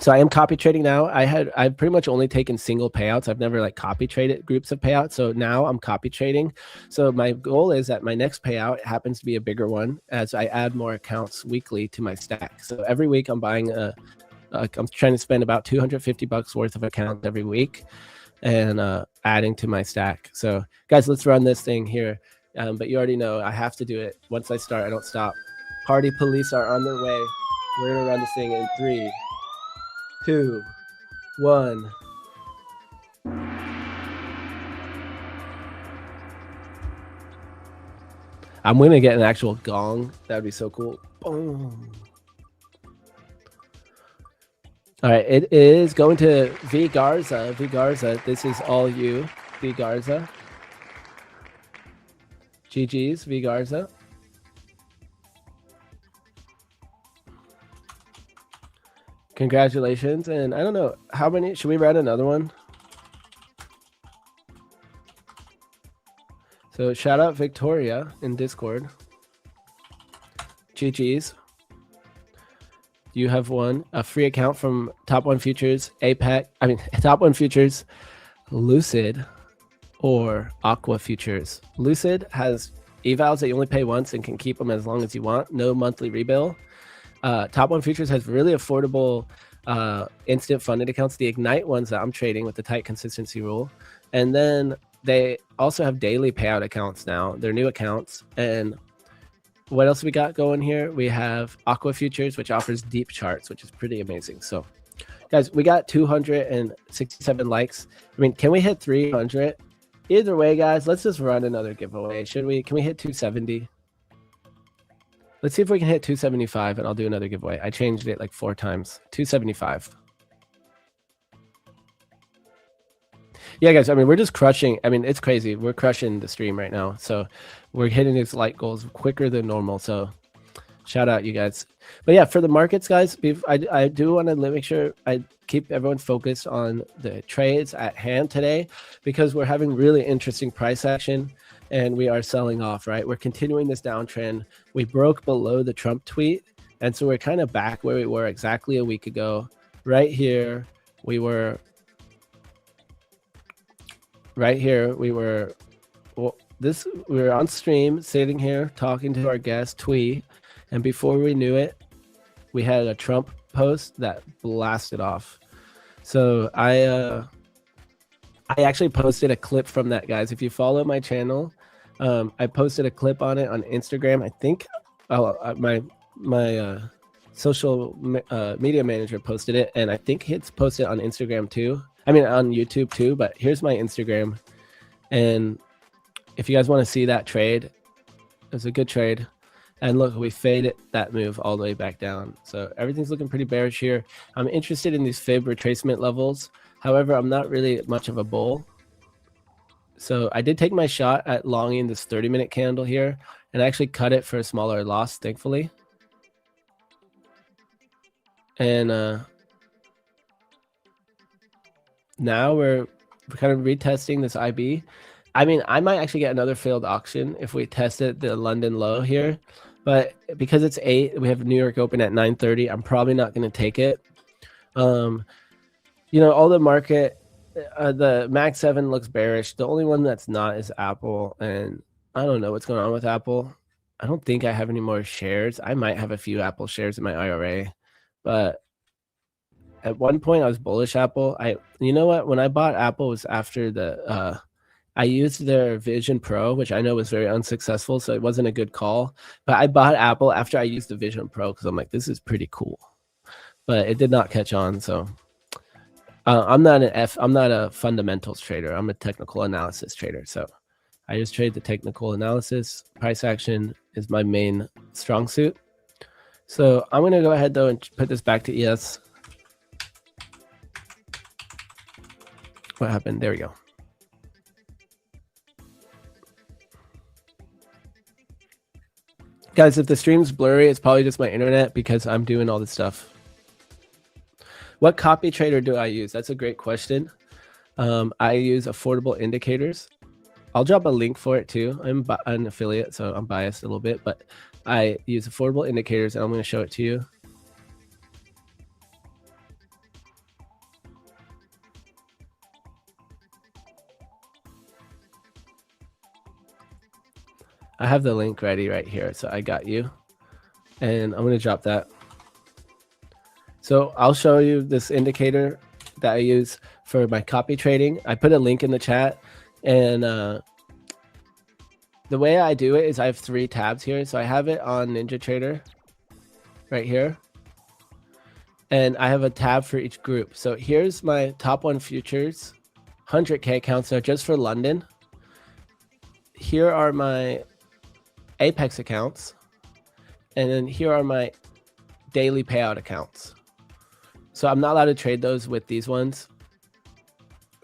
I am copy trading now. I've pretty much only taken single payouts. I've never like copy traded groups of payouts. So now I'm copy trading. So my goal is that my next payout happens to be a bigger one as I add more accounts weekly to my stack. So every week I'm buying I'm trying to spend about 250 bucks worth of accounts every week and adding to my stack. So guys, let's run this thing here. But you already know I have to do it. Once I start, I don't stop. Party police are on their way. We're going to run this thing in 3, 2, 1. I'm going to get an actual gong. That would be so cool. Boom. All right, it is going to V Garza. V Garza, this is all you, V Garza. GG's, V Garza. Congratulations. And I don't know, how many, should we run another one? So shout out Victoria in Discord. GG's. You have won a free account from Top 1 Futures, Top 1 Futures, Lucid, or Aqua Futures. Lucid has evals that you only pay once and can keep them as long as you want. No monthly rebill. Top 1 Futures has really affordable instant funded accounts, the Ignite ones that I'm trading with the tight consistency rule. And then they also have daily payout accounts now. They're new accounts. And what else we got going here? We have Aqua Futures, which offers deep charts, which is pretty amazing. So guys, we got 267 likes. I mean, can we hit 300? Either way, guys, let's just run another giveaway. Should we? Can we hit 270? Let's see if we can hit 275, and I'll do another giveaway. I changed it like 4 times. 275. Yeah, guys, I mean, we're just crushing. I mean, it's crazy. We're crushing the stream right now. So we're hitting these like goals quicker than normal. So shout out you guys. But yeah, for the markets, guys, I do want to make sure I keep everyone focused on the trades at hand today, because we're having really interesting price action and we are selling off, right? We're continuing this downtrend. We broke below the Trump tweet. And so we're kind of back where we were exactly a week ago. Right here, we were we were on stream, sitting here talking to our guest Twee, and before we knew it, we had a Trump post that blasted off. So I actually posted a clip from that, guys. If you follow my channel, I posted a clip on it on Instagram. I think my social media manager posted it, and I think it's posted on Instagram too. I mean, on YouTube too. But here's my Instagram, and if you guys want to see that trade, it was a good trade. And look, we faded that move all the way back down. So everything's looking pretty bearish here. I'm interested in these fib retracement levels. However, I'm not really much of a bull. So I did take my shot at longing this 30-minute candle here, and I actually cut it for a smaller loss, thankfully. And now we're kind of retesting this IB. I mean, I might actually get another failed auction if we tested the London low here. But because it's 8, we have New York open at 9:30. I'm probably not going to take it. You know, all the market, the Mag 7 looks bearish. The only one that's not is Apple. And I don't know what's going on with Apple. I don't think I have any more shares. I might have a few Apple shares in my IRA. But at one point, I was bullish Apple. You know what? When I bought Apple was after the... I used their Vision Pro, which I know was very unsuccessful, so it wasn't a good call. But I bought Apple after I used the Vision Pro because I'm like, this is pretty cool. But it did not catch on, so I'm not a fundamentals trader. I'm a technical analysis trader. So I just trade the technical analysis. Price action is my main strong suit. So I'm going to go ahead though and put this back to ES. What happened? There we go. Guys, if the stream's blurry, it's probably just my internet because I'm doing all this stuff. What copy trader do I use? That's a great question. I use Affordable Indicators. I'll drop a link for it too. I'm an affiliate, so I'm biased a little bit, but I use Affordable Indicators, and I'm going to show it to you. I have the link ready right here, so I got you. And I'm going to drop that. So I'll show you this indicator that I use for my copy trading. I put a link in the chat, and the way I do it is I have 3 tabs here. So I have it on NinjaTrader right here, and I have a tab for each group. So here's my top 1 futures, 100K accounts. So just for London. Here are my Apex accounts, and then here are my daily payout accounts. So I'm not allowed to trade those with these ones,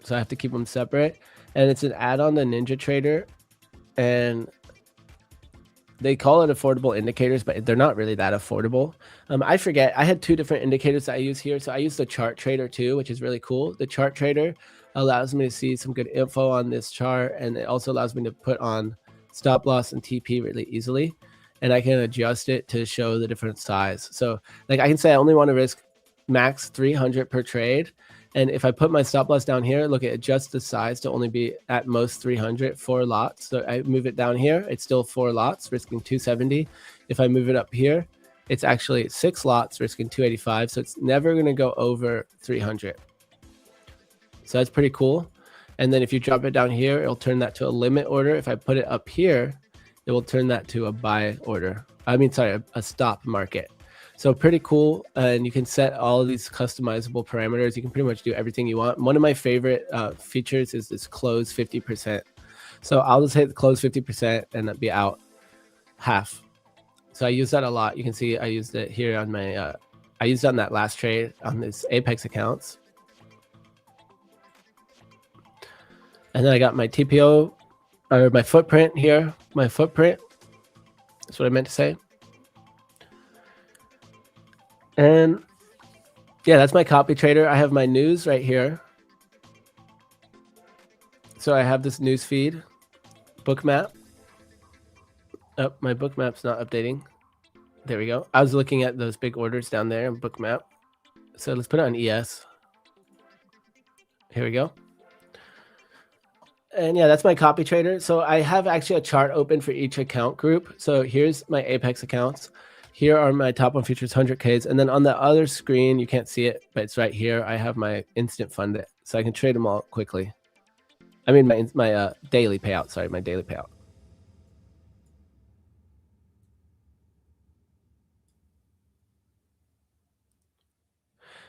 so I have to keep them separate. And it's an add-on to NinjaTrader, and they call it Affordable Indicators, but they're not really that affordable. I forget, I had 2 different indicators that I use here. So I use the Chart Trader too, which is really cool. The Chart Trader allows me to see some good info on this chart, and it also allows me to put on stop loss and TP really easily, and I can adjust it to show the different size. So like I can say I only want to risk max 300 per trade, and if I put my stop loss down here, look, it adjusts the size to only be at most 300, 4 lots. So I move it down here, it's still 4 lots risking 270. If I move it up here, it's actually 6 lots risking 285. So it's never going to go over 300. So that's pretty cool. And then if you drop it down here, it'll turn that to a limit order. If I put it up here, it will turn that to a buy order. I mean, sorry, a stop market. So pretty cool. And you can set all of these customizable parameters. You can pretty much do everything you want. One of my favorite features is this close 50%. So I'll just hit close 50% and be out half. So I use that a lot. You can see I used it here on my, I used it on that last trade on this Apex accounts. And then I got my TPO, or my footprint here. My footprint. That's what I meant to say. And yeah, that's my copy trader. I have my news right here. So I have this news feed, book map. Oh, my book map's not updating. There we go. I was looking at those big orders down there in book map. So let's put it on ES. Here we go. And yeah, that's my copy trader. So I have actually a chart open for each account group. So here's my Apex accounts. Here are my top one futures 100Ks. And then on the other screen, you can't see it, but it's right here. I have my instant fund. So I can trade them all quickly. I mean, my daily payout. Sorry, my daily payout.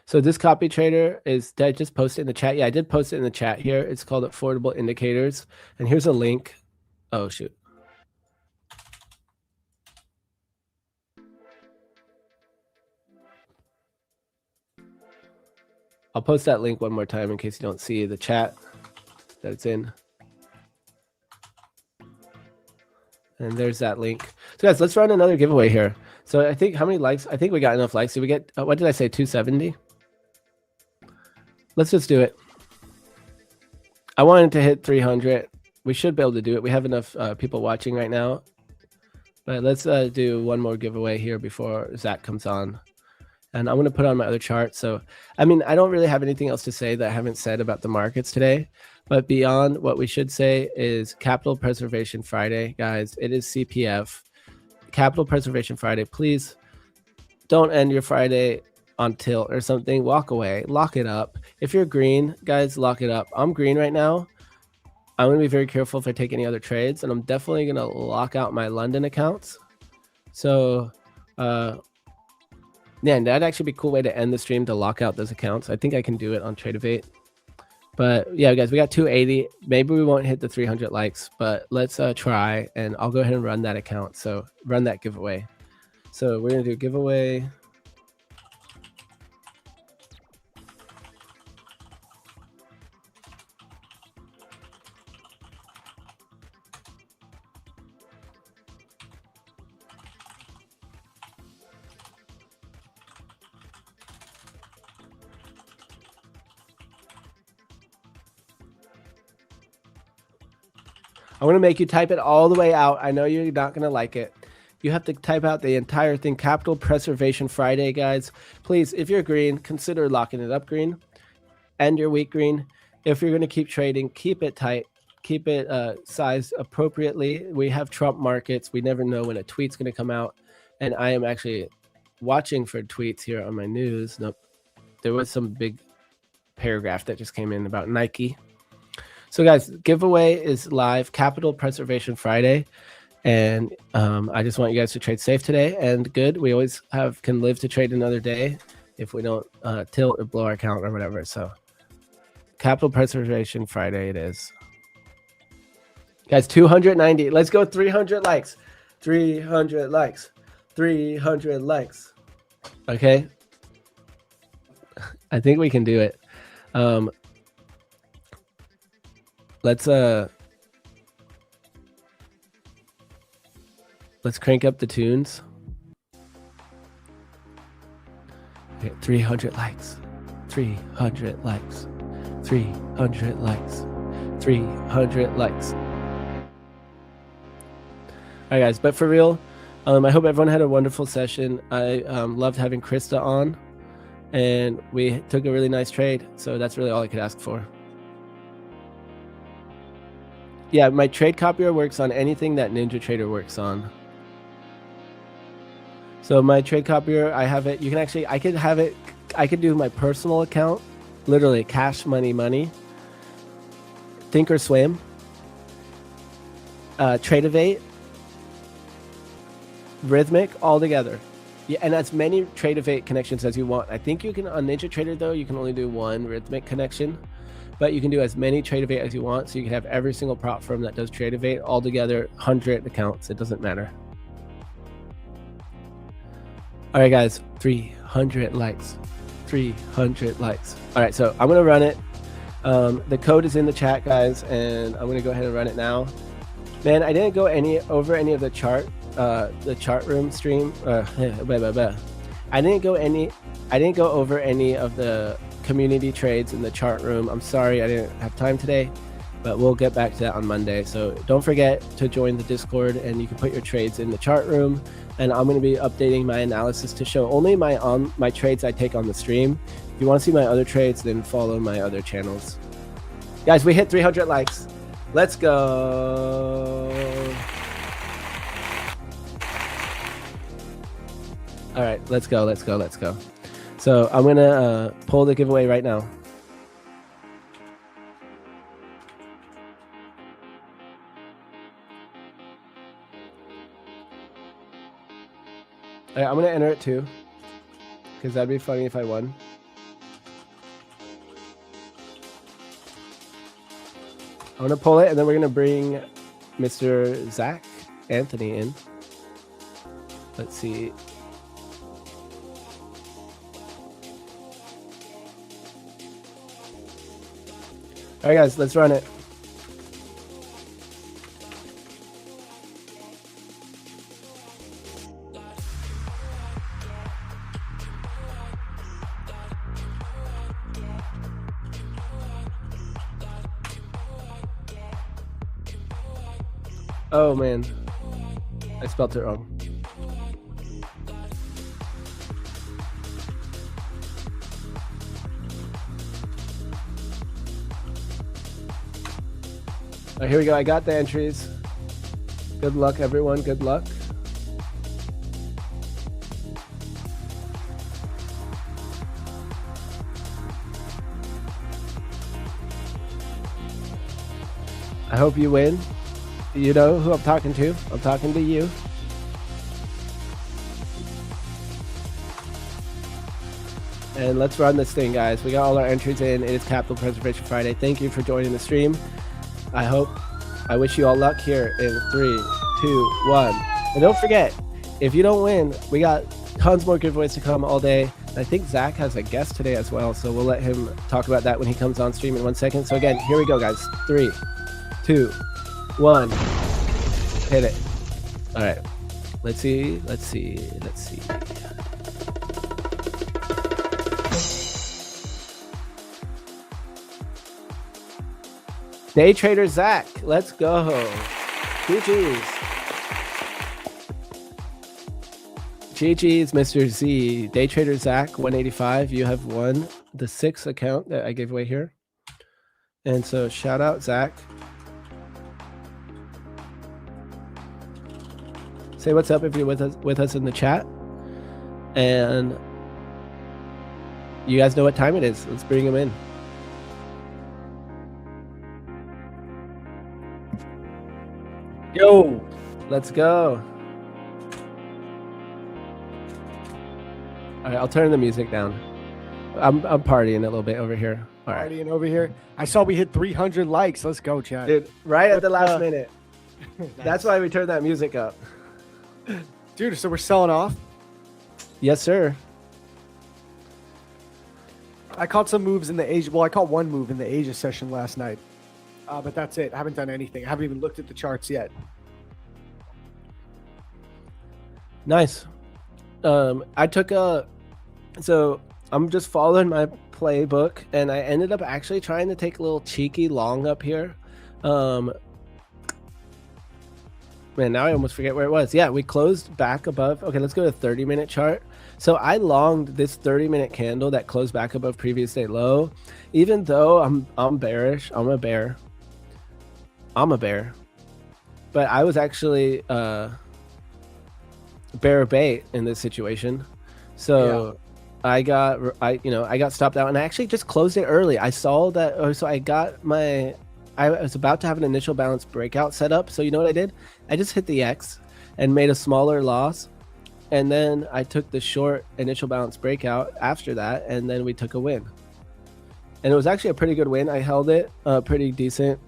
So this copy trader is, did I just post it in the chat? Yeah, I did post it in the chat here. It's called Affordable Indicators. And here's a link. Oh, shoot. I'll post that link one more time in case you don't see the chat that it's in. And there's that link. So guys, let's run another giveaway here. So I think how many likes? I think we got enough likes. Did we get, what did I say, 270? Let's just do it. I wanted to hit 300. We should be able to do it. We have enough people watching right now. But let's do one more giveaway here before Zach comes on. And I'm going to put on my other chart. So, I mean, I don't really have anything else to say that I haven't said about the markets today. But beyond what we should say is Capital Preservation Friday, guys. It is CPF. Capital Preservation Friday. Please don't end your Friday on tilt or something. Walk away. Lock it up. If you're green, guys, lock it up. I'm green right now. I'm going to be very careful if I take any other trades. And I'm definitely going to lock out my London accounts. So, yeah, that'd actually be a cool way to end the stream, to lock out those accounts. I think I can do it on Tradeovate. But yeah, guys, we got 280. Maybe we won't hit the 300 likes, but let's try. And I'll go ahead and run that account. So run that giveaway. So we're going to do giveaway. I'm going to make you type it all the way out. I know you're not going to like it. You have to type out the entire thing. Capital Preservation Friday, guys. Please, if you're green, consider locking it up green. And your week green. If you're going to keep trading, keep it tight. Keep it sized appropriately. We have Trump markets. We never know when a tweet's going to come out. And I am actually watching for tweets here on my news. Nope. There was some big paragraph that just came in about Nike. So guys, giveaway is live, Capital Preservation Friday. And I just want you guys to trade safe today and good. We always can live to trade another day if we don't tilt or blow our account or whatever. So Capital Preservation Friday it is. Guys, 290. Let's go 300 likes. 300 likes. 300 likes. Okay. I think we can do it. Let's crank up the tunes. Okay, 300 likes. 300 likes. 300 likes. 300 likes. All right, guys, but for real, I hope everyone had a wonderful session. I loved having Krista on, and we took a really nice trade. So that's really all I could ask for. Yeah, my trade copier works on anything that NinjaTrader works on. So my trade copier, I have it. You can actually, I could have it. I could do my personal account, literally cash money, Thinkorswim, Tradeovate, Rhythmic, all together. Yeah, and as many Tradeovate connections as you want. I think you can on NinjaTrader though. You can only do one Rhythmic connection. But you can do as many Tradeovate as you want. So you can have every single prop firm that does Tradeovate all together, 100 accounts. It doesn't matter. All right, guys, 300 likes. 300 likes. All right, so I'm going to run it. The code is in the chat, guys, and I'm going to go ahead and run it now. Man, I didn't go over any of the chart room stream. I didn't go over any of the community trades in the chart room. I'm sorry I didn't have time today, but we'll get back to that on Monday. So don't forget to join the Discord, and you can put your trades in the chart room. And I'm going to be updating my analysis to show only my trades I take on the stream. If you want to see my other trades, then follow my other channels. Guys, we hit 300 likes. Let's go. All right, let's go. So I'm gonna pull the giveaway right now. All right, I'm gonna enter it too, because that'd be funny if I won. I'm gonna pull it, and then we're gonna bring Mr. Zach Anthony in. Let's see. All right, guys, let's run it. Oh man, I spelled it wrong. All right, here we go. I got the entries. Good luck, everyone. Good luck. I hope you win. You know who I'm talking to. I'm talking to you. And let's run this thing, guys. We got all our entries in. It is Capital Preservation Friday. Thank you for joining the stream. I wish you all luck here in 3, 2, 1. And don't forget, if you don't win, we got tons more giveaways to come all day. I think Zach has a guest today as well, so we'll let him talk about that when he comes on stream in 1 second. So again, here we go, guys. 3, 2, 1. Hit it. All right. Let's see. Day Trader Zach, let's go. GG's, Mr. Z. Day Trader Zach, 185. You have won the 6th account that I gave away here. And so shout out, Zach. Say what's up if you're with us in the chat. And you guys know what time it is. Let's bring him in. Yo, let's go. All right, I'll turn the music down. I'm partying a little bit over here. All right. Partying over here. I saw we hit 300 likes. Let's go, Chad. Dude, right at the last minute. Nice. That's why we turned that music up. Dude, so we're selling off? Yes, sir. I caught some moves in the Asia. Well, I caught one move in the Asia session last night. But that's it. I haven't done anything. I haven't even looked at the charts yet. Nice. I took so I'm just following my playbook, and I ended up actually trying to take a little cheeky long up here. Man, now I almost forget where it was. Yeah, we closed back above. Okay, let's go to 30-minute chart. So I longed this 30-minute candle that closed back above previous day low, even though I'm bearish. I'm a bear, but I was actually bear bait in this situation. So yeah. I got stopped out, and I actually just closed it early. I saw that. So I was about to have an initial balance breakout set up. So you know what I did? I just hit the X and made a smaller loss. And then I took the short initial balance breakout after that. And then we took a win. And it was actually a pretty good win. I held it pretty decent.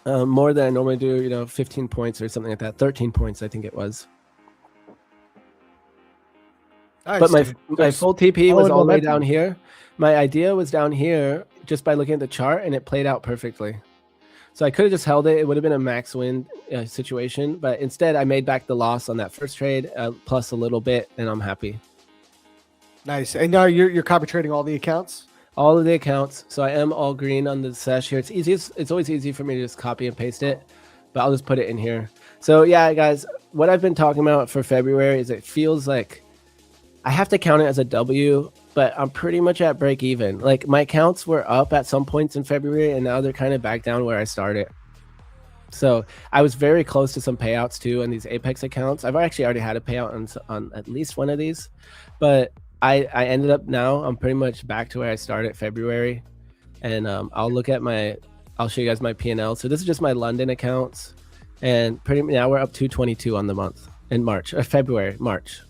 More than I normally do, 15 points or something like that. 13 points, I think it was. Nice. But my full TP was all the way down here. My idea was down here just by looking at the chart, and it played out perfectly. So I could have just held it. It would have been a max win situation. But instead, I made back the loss on that first trade, plus a little bit, and I'm happy. Nice. And now you're copy trading all the accounts? All of the accounts. So I am all green on the sesh here. It's easy. It's always easy for me to just copy and paste it, but I'll just put it in here. So yeah, guys, what I've been talking about for February is it feels like I have to count it as a W, but I'm pretty much at break even. Like my accounts were up at some points in February, and now they're kind of back down where I started. So I was very close to some payouts too in these Apex accounts. I've actually already had a payout on at least one of these, but I ended up now I'm pretty much back to where I started February, and I'll show you guys my P&L. So this is just my London accounts, and pretty now we're up 222 on the month in March or February, March.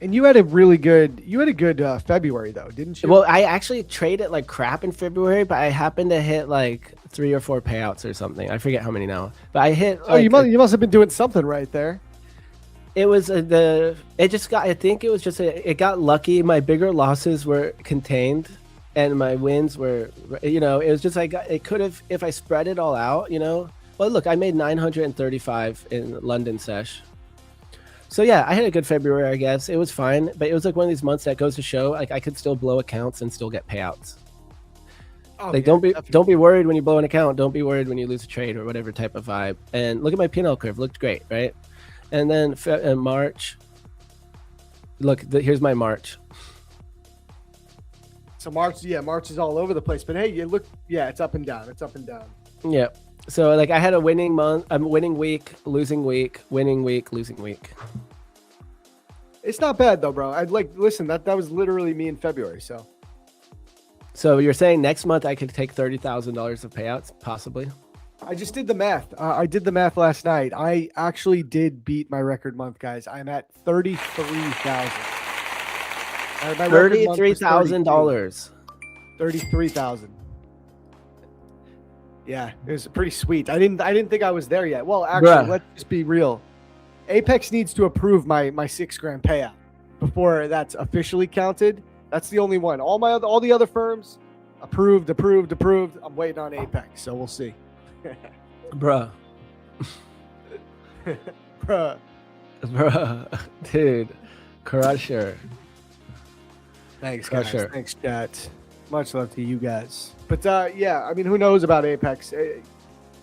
And you had a good February though, didn't you? Well, I actually traded like crap in February, but I happened to hit like 3 or 4 payouts or something. I forget how many now, but I hit. Oh, you must have been doing something right there. It was I think it was just it got lucky. My bigger losses were contained, and my wins were, it was just like it could have if I spread it all out, Well, look, I made 935 in London sesh. So yeah, I had a good February, I guess. It was fine, but it was like one of these months that goes to show like I could still blow accounts and still get payouts. Oh, like yeah, don't be worried when you blow an account. Don't be worried when you lose a trade or whatever type of vibe. And look at my P&L curve, looked great, right? And then in March, look, here's my March. So March is all over the place. But hey, it's up and down. It's up and down. Yeah. So like I had a winning month, winning week, losing week, winning week, losing week. It's not bad though, bro. Listen, that was literally me in February. So you're saying next month I could take $30,000 of payouts, possibly? I just did the math. I did the math last night. I actually did beat my record month, guys. I'm at $33,000. $33,000. 33,000. Yeah, it was pretty sweet. I didn't think I was there yet. Well, actually, let's just be real. Apex needs to approve my $6,000 payout before that's officially counted. That's the only one. All the other firms approved. I'm waiting on Apex, so we'll see. Bruh, dude, crusher. Thanks, Crusher. guys. Thanks, chat. Much love to you guys. But yeah, I mean, who knows about Apex?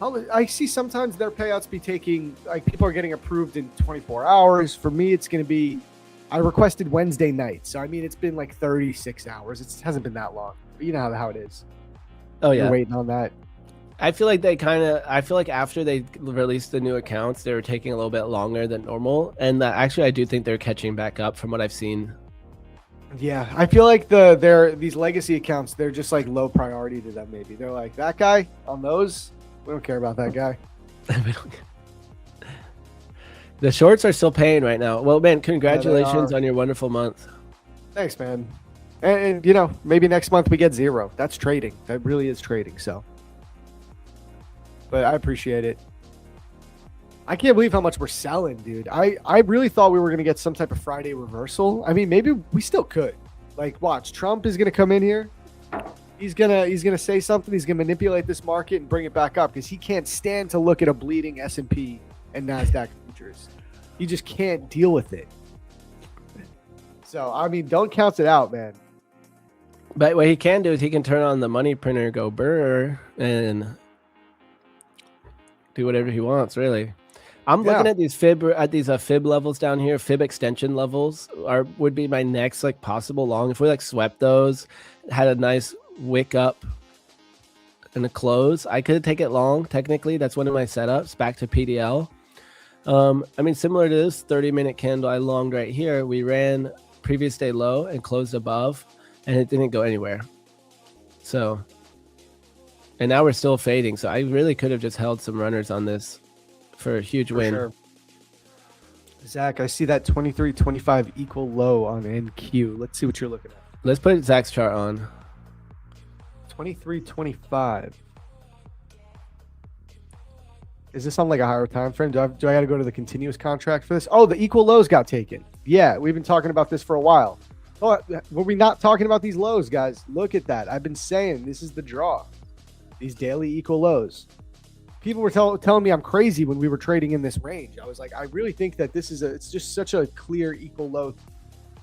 I see sometimes their payouts be taking, like, people are getting approved in 24 hours. For me, it's going to be, I requested Wednesday night. So, I mean, it's been like 36 hours. It hasn't been that long. But you know how it is. Oh, yeah. You're waiting on that. I feel like after they released the new accounts, they were taking a little bit longer than normal. And actually, I do think they're catching back up from what I've seen. Yeah, I feel like these legacy accounts, they're just like low priority to them. Maybe they're like, that guy on those, we don't care about that guy. The shorts are still paying right now. Well, man, congratulations on your wonderful month. Thanks, man. And maybe next month we get 0. That's trading. That really is trading. So, but I appreciate it. I can't believe how much we're selling, dude. I really thought we were going to get some type of Friday reversal. I mean, maybe we still could. Like, watch, Trump is going to come in here. He's gonna say something. He's gonna manipulate this market and bring it back up because he can't stand to look at a bleeding S&P and NASDAQ futures. He just can't deal with it. So, I mean, don't count it out, man. But what he can do is he can turn on the money printer, go brr, and do whatever he wants, really. I'm looking at these fib levels down here. Fib extension levels would be my next like possible long. If we like swept those, had a nice wick up and a close, I could take it long. Technically, that's one of my setups. Back to PDL. I mean, similar to this 30-minute candle I longed right here. We ran previous day low and closed above, and it didn't go anywhere. So, and now we're still fading. So I really could have just held some runners on this for a huge win. Sure. Zach, I see that 23.25 equal low on NQ. Let's see what you're looking at. Let's put Zach's chart on. 23.25. Is this on like a higher time frame? Do I got to go to the continuous contract for this? Oh, the equal lows got taken. Yeah, we've been talking about this for a while. Oh, were we not talking about these lows, guys? Look at that. I've been saying this is the draw. These daily equal lows. People were telling me I'm crazy when we were trading in this range. I was like, I really think that it's just such a clear equal low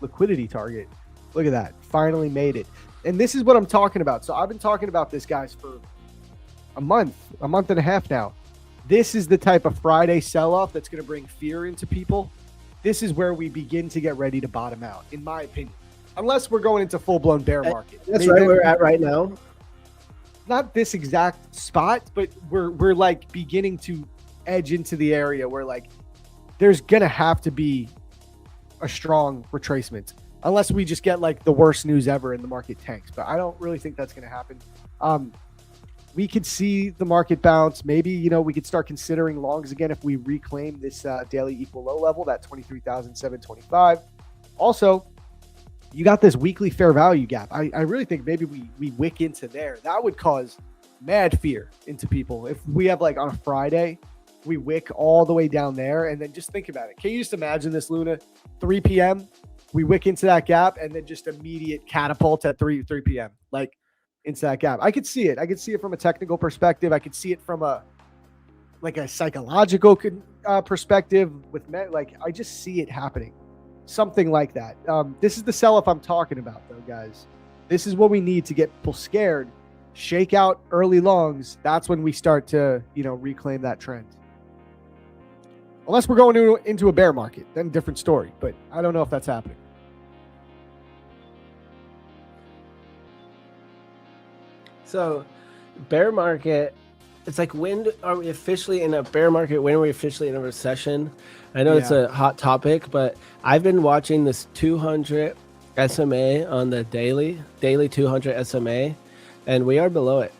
liquidity target. Look at that. Finally made it. And this is what I'm talking about. So I've been talking about this, guys, for a month and a half now. This is the type of Friday sell-off that's going to bring fear into people. This is where we begin to get ready to bottom out, in my opinion. Unless we're going into full-blown bear market. That's right where we're at right now. not this exact spot, but we're like beginning to edge into the area where like there's gonna have to be a strong retracement unless we just get like the worst news ever and the market tanks. But I don't really think that's gonna happen. We could see the market bounce. Maybe, you know, we could start considering longs again if we reclaim this daily equal low level, that 23,725. Also, you got this weekly fair value gap. I really think maybe we wick into there. That would cause mad fear into people. If we have like on a Friday, we wick all the way down there, and then just think about it. Can you just imagine this, Luna? 3 p.m., we wick into that gap, and then just immediate catapult at 3 p.m. Like into that gap. I could see it. I could see it from a technical perspective. I could see it from a psychological perspective with men. Like I just see it happening. Something like that. This is the sell-off I'm talking about, though, guys. This is what we need to get people scared. Shake out early longs. That's when we start to, you know, reclaim that trend. Unless we're going into a bear market, then different story. But I don't know if that's happening. So, bear market, it's like, when are we officially in a bear market? When are we officially in a recession? I know it's a hot topic, but I've been watching this 200 SMA on the daily 200 SMA, and we are below it.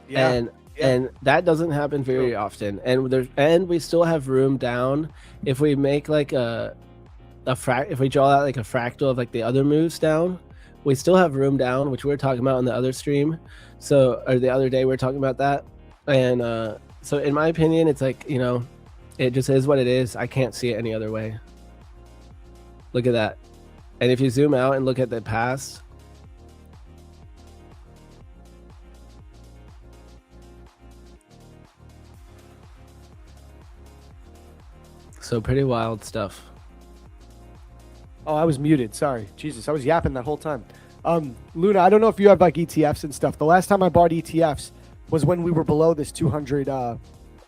And that doesn't happen very often. And we still have room down if we make like if we draw out like a fractal of like the other moves down. We still have room down, which we were talking about on the other stream. So, or the other day we were talking about that. And so in my opinion, it's like, you know, it just is what it is. I can't see it any other way. Look at that. And if you zoom out and look at the past, so pretty wild stuff. Oh, I was muted. Sorry. Jesus, I was yapping that whole time. Luna, I don't know if you have like ETFs and stuff. The last time I bought ETFs was when we were below this 200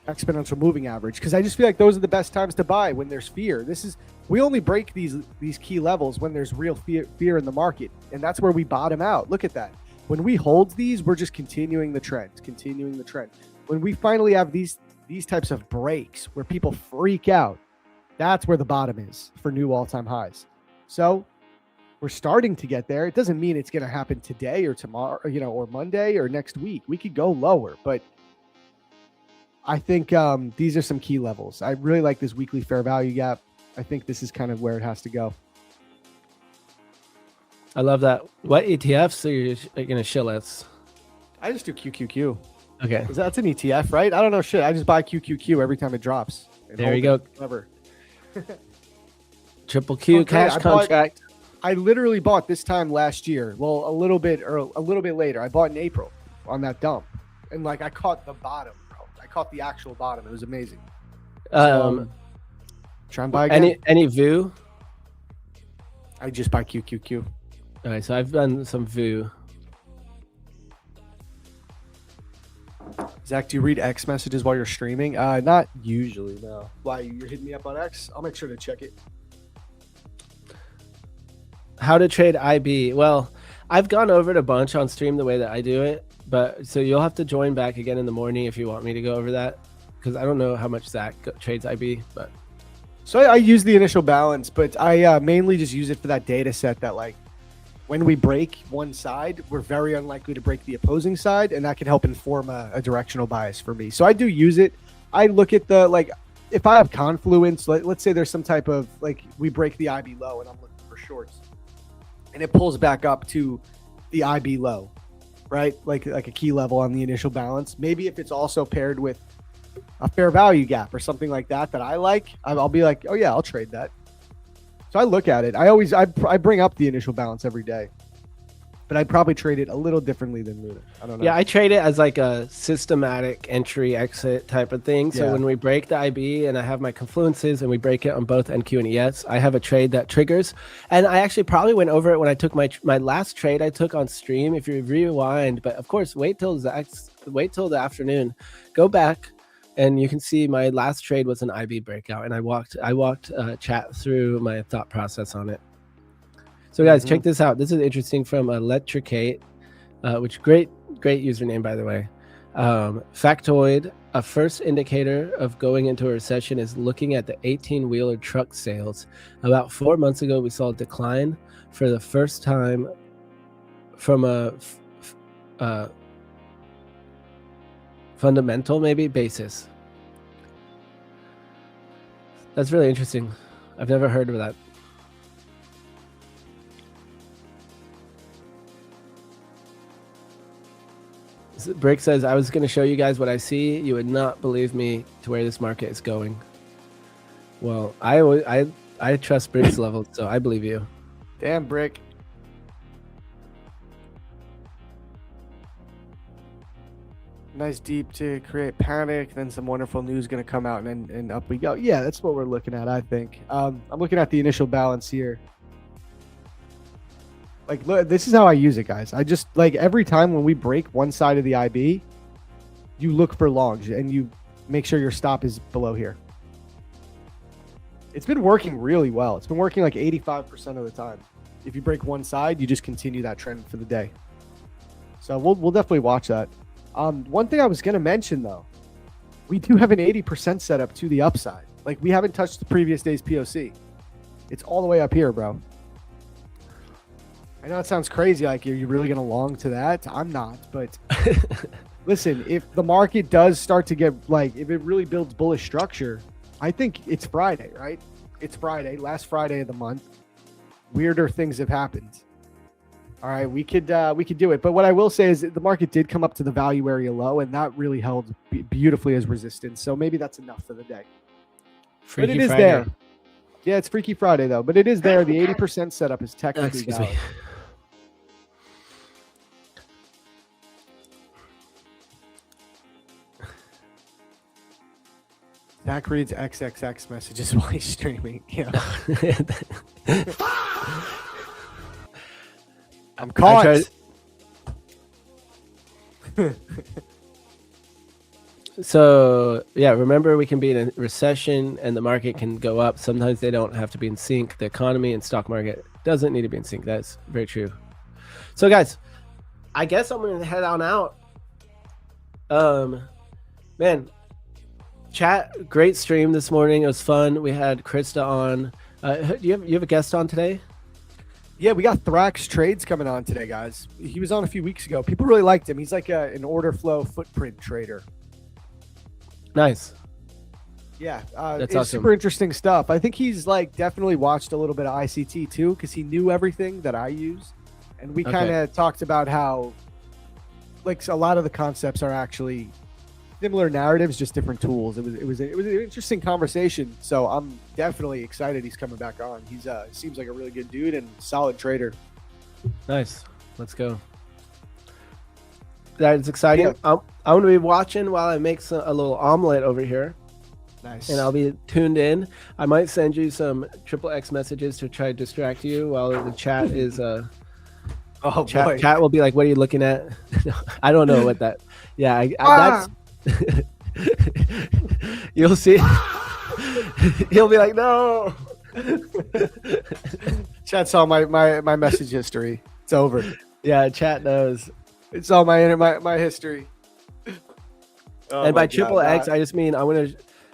exponential moving average, because I just feel like those are the best times to buy when there's fear. We only break these key levels when there's real fear in the market, and that's where we bottom out. Look at that. When we hold these, we're just continuing the trend. When we finally have these types of breaks where people freak out, that's where the bottom is for new all-time highs. So we're starting to get there. It doesn't mean it's going to happen today or tomorrow, you know, or Monday or next week. We could go lower, but I think these are some key levels. I really like this weekly fair value gap. I think this is kind of where it has to go. I love that. What ETFs are you going to show us? I just do QQQ. Okay. That's an ETF, right? I don't know shit. I just buy QQQ every time it drops. There you go. Clever. Triple Q cash contract. I literally bought this time last year. Well, a little bit later. I bought in April on that dump, and like I caught the bottom, bro. I caught the actual bottom. It was amazing. Try and buy again. Any VU? I just buy QQQ. All right, so I've done some VU. Zach, do you read X messages while you're streaming? Not usually, no. Why, you're hitting me up on X? I'll make sure to check it. How to trade IB. Well, I've gone over it a bunch on stream the way that I do it, but so you'll have to join back again in the morning if you want me to go over that, because I don't know how much Zach trades IB. But so I use the initial balance, but I mainly just use it for that data set that, like, when we break one side, we're very unlikely to break the opposing side, and that can help inform a directional bias for me. So I do use it. I look at the, like, if I have confluence, let's say there's some type of, like, we break the IB low and I'm looking for shorts, and it pulls back up to the IB low, right? Like a key level on the initial balance. Maybe if it's also paired with a fair value gap or something like that I like, I'll be like, oh yeah, I'll trade that. So I look at it. I bring up the initial balance every day, but I'd probably trade it a little differently than Luna. I don't know. Yeah, I trade it as like a systematic entry exit type of thing. So when we break the IB and I have my confluences and we break it on both NQ and ES, I have a trade that triggers. And I actually probably went over it when I took my last trade I took on stream. If you rewind, but of course, wait till the afternoon, go back. And you can see my last trade was an IB breakout, and I walked chat through my thought process on it. So guys, check this out. This is interesting from Electricate, which great Great username, by the way. Factoid, a first indicator of going into a recession is looking at the 18-wheeler truck sales. About 4 months ago, we saw a decline for the first time from a fundamental, maybe, basis. That's really interesting. I've never heard of that. Brick says, I was going to show you guys what I see. You would not believe me to where this market is going. Well, I trust Brick's level, so I believe you. Damn, Brick. Nice deep to create panic. Then some wonderful news going to come out, and up we go. Yeah, that's what we're looking at, I think. I'm looking at the initial balance here. Like, look, this is how I use it, guys. I just, like, every time when we break one side of the IB, you look for longs and you make sure your stop is below here. It's been working really well. It's been working like 85% of the time. If you break one side, you just continue that trend for the day. So we'll definitely watch that. One thing I was going to mention, though, we do have an 80% setup to the upside. Like, we haven't touched the previous day's POC. It's all the way up here, bro. I know it sounds crazy, like you're really going to long to that. I'm not, but listen, if the market does start to get, like, if it really builds bullish structure, I think it's Friday, right? It's Friday, last Friday of the month. Weirder things have happened. All right, we could do it. But what I will say is the market did come up to the value area low, and that really held beautifully as resistance. So maybe that's enough for the day. Freaky but it is Friday. there. Yeah, it's Freaky Friday, though. But it is there. The 80% setup is technically Excuse valid. me. Zach reads XXX messages while he's streaming. Yeah. I'm caught. So, yeah, remember, we can be in a recession and the market can go up. Sometimes they don't have to be in sync. The economy and stock market doesn't need to be in sync. That's very true. So, guys, I guess I'm going to head on out. Man, chat, great stream this morning. It was fun. We had Krista on. You have a guest on today? Yeah, we got Thrax Trades coming on today, guys. He was on a few weeks ago. People really liked him. He's like an Orderflow footprint trader. Nice. Yeah, That's it's awesome. super interesting stuff. I think he's like definitely watched a little bit of ICT too, because he knew everything that I use, and we kind of talked about how, like, a lot of the concepts are actually similar narratives, just different tools. It was an interesting conversation. So I'm definitely excited he's coming back on. He's seems like a really good dude and solid trader. Nice. Let's go. That is exciting. Yeah. I'm going to be watching while I make a little omelet over here. Nice. And I'll be tuned in. I might send you some XXX messages to try to distract you while the chat is boy. Chat will be like, what are you looking at? I don't know what that. Yeah, that's you'll see. He'll be like, no. Chat saw my message history. It's over. Yeah, chat knows. It's all my history. Oh, and by my God, XXX, I just mean I'm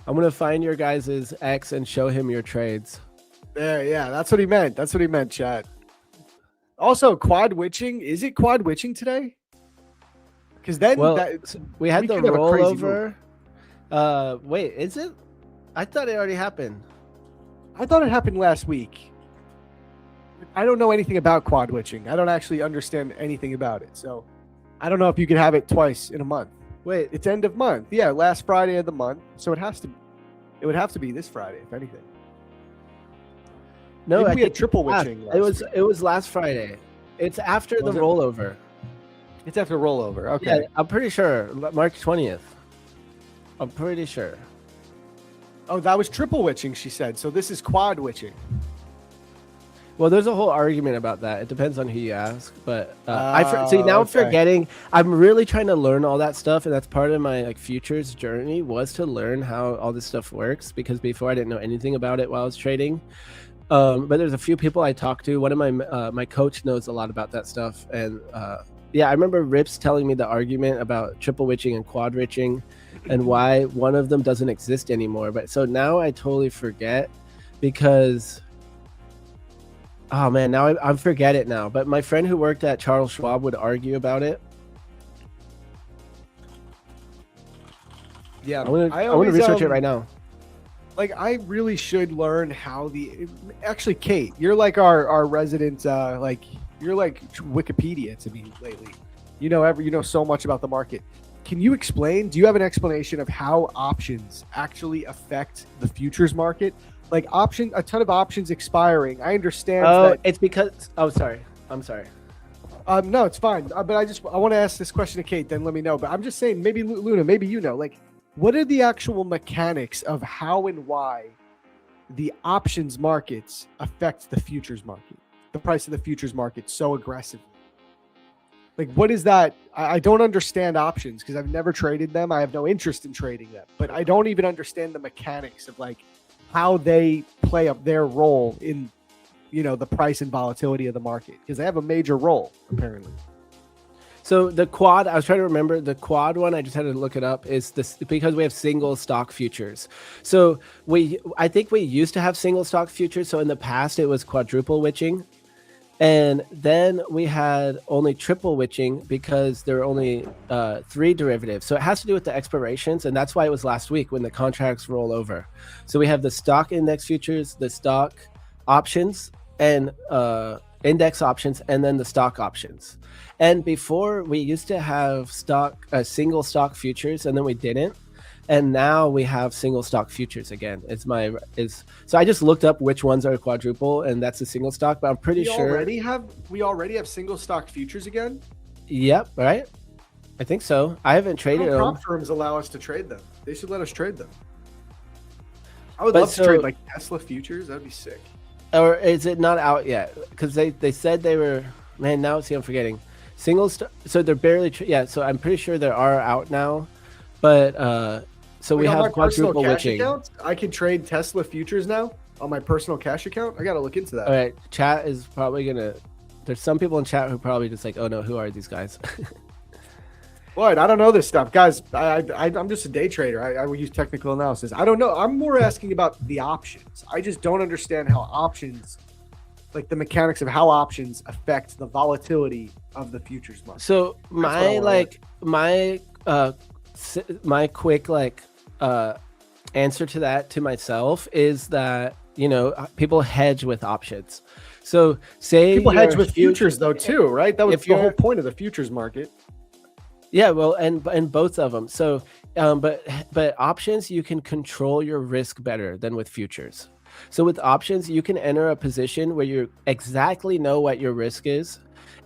gonna find your guys' X and show him your trades. Yeah, that's what he meant. That's what he meant, chat. Also, quad witching. Is it quad witching today? Because then we had the could have a crazy rollover. Wait, is it? I thought it already happened. I thought it happened last week. I don't know anything about quad witching. I don't actually understand anything about it. So I don't know if you can have it twice in a month. Wait, It's end of month. Yeah, last Friday of the month. So it would have to be this Friday, if anything. no, Maybe I we had think triple witching. it was last Friday. It's after Was the it? rollover. It's after rollover. Okay. Yeah, I'm pretty sure March 20th. I'm pretty sure. Oh, that was triple witching, she said. So this is quad witching. Well, there's a whole argument about that. It depends on who you ask. But I'm okay. forgetting. I'm really trying to learn all that stuff, and that's part of my futures journey was to learn how all this stuff works. Because before I didn't know anything about it while I was trading. But there's a few people I talked to. One of my coach knows a lot about that stuff, and yeah, I remember Rips telling me the argument about triple witching and quad witching and why one of them doesn't exist anymore. But so now I totally forget because, oh man, now I forget it now. But my friend who worked at Charles Schwab would argue about it. Yeah, I want to research it right now. Like, I really should learn how actually, Kate, you're like our resident, like, you're like Wikipedia to me lately. You know so much about the market. Can you explain? Do you have an explanation of how options actually affect the futures market? Like a ton of options expiring. I understand. Oh, it's because. Oh, sorry. I'm sorry. No, it's fine. But I want to ask this question to Kate. Then let me know. But I'm just saying, maybe Luna, maybe you know, like, what are the actual mechanics of how and why the options markets affect the futures market, the price of the futures market so aggressively? Like, what is that? I don't understand options because I've never traded them. I have no interest in trading them, but I don't even understand the mechanics of like how they play up their role in, the price and volatility of the market, because they have a major role apparently. So the quad, I was trying to remember the quad one. I just had to look it up. Is this because we have single stock futures? So I think we used to have single stock futures. So in the past it was quadruple witching, and then we had only triple witching because there were only 3 derivatives. So it has to do with the expirations, and that's why it was last week when the contracts roll over. So we have the stock index futures, the stock options, and index options, and then the stock options. And before we used to have single stock futures, and then we didn't, and now we have single stock futures again. So I just looked up which ones are quadruple, and that's a single stock, but I'm pretty sure we already have single stock futures again. Yep, right. I think so. I haven't traded them. Prop firms allow us to trade them. They should let us trade them. I would love to trade like Tesla futures. That'd be sick. Or is it not out yet? Because they said they were. Man, now I'm forgetting. So they're barely. So I'm pretty sure they are out now, but so we have quadruple witching. I can trade Tesla futures now on my personal cash account. I got to look into that. All right, chat is probably gonna. There's some people in chat who probably just like, oh no, who are these guys? What? I don't know this stuff, guys. I'm just a day trader. I will use technical analysis. I don't know. I'm more asking about the options. I just don't understand how options, like the mechanics of how options affect the volatility of the futures market. So my quick answer to that to myself is that people hedge with options. So say people hedge with futures though too, right? That was the whole point of the futures market. Yeah, well, and both of them. So, but options, you can control your risk better than with futures. So with options, you can enter a position where you exactly know what your risk is.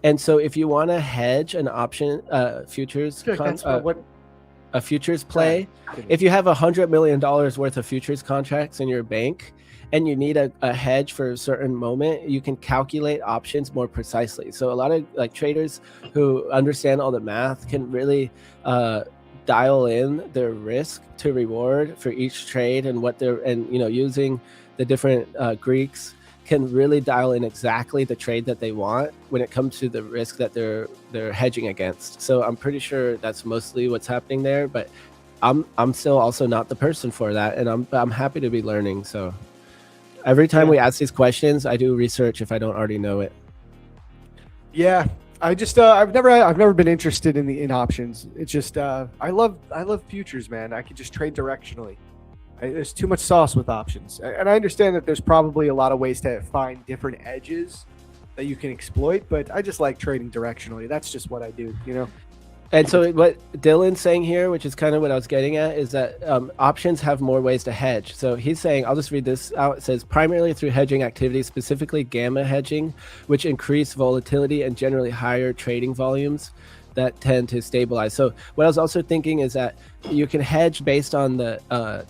And so if you want to hedge an option, futures, a futures play, if you have $100 million worth of futures contracts in your bank and you need a hedge for a certain moment, you can calculate options more precisely. So a lot of traders who understand all the math can really dial in their risk to reward for each trade, and using the different Greeks can really dial in exactly the trade that they want when it comes to the risk that they're hedging against. So I'm pretty sure that's mostly what's happening there, but I'm still also not the person for that, and I'm happy to be learning. So every time we ask these questions, I do research if I don't already know it. Yeah, I just I've never been interested in options. It's just I love futures, man. I can just trade directionally. There's too much sauce with options, and I understand that there's probably a lot of ways to find different edges that you can exploit, but I just like trading directionally. That's just what I do, And so what Dylan's saying here, which is kind of what I was getting at, is that options have more ways to hedge. So he's saying, I'll just read this out. It says, primarily through hedging activities, specifically gamma hedging, which increase volatility and generally higher trading volumes that tend to stabilize. So what I was also thinking is that you can hedge based on the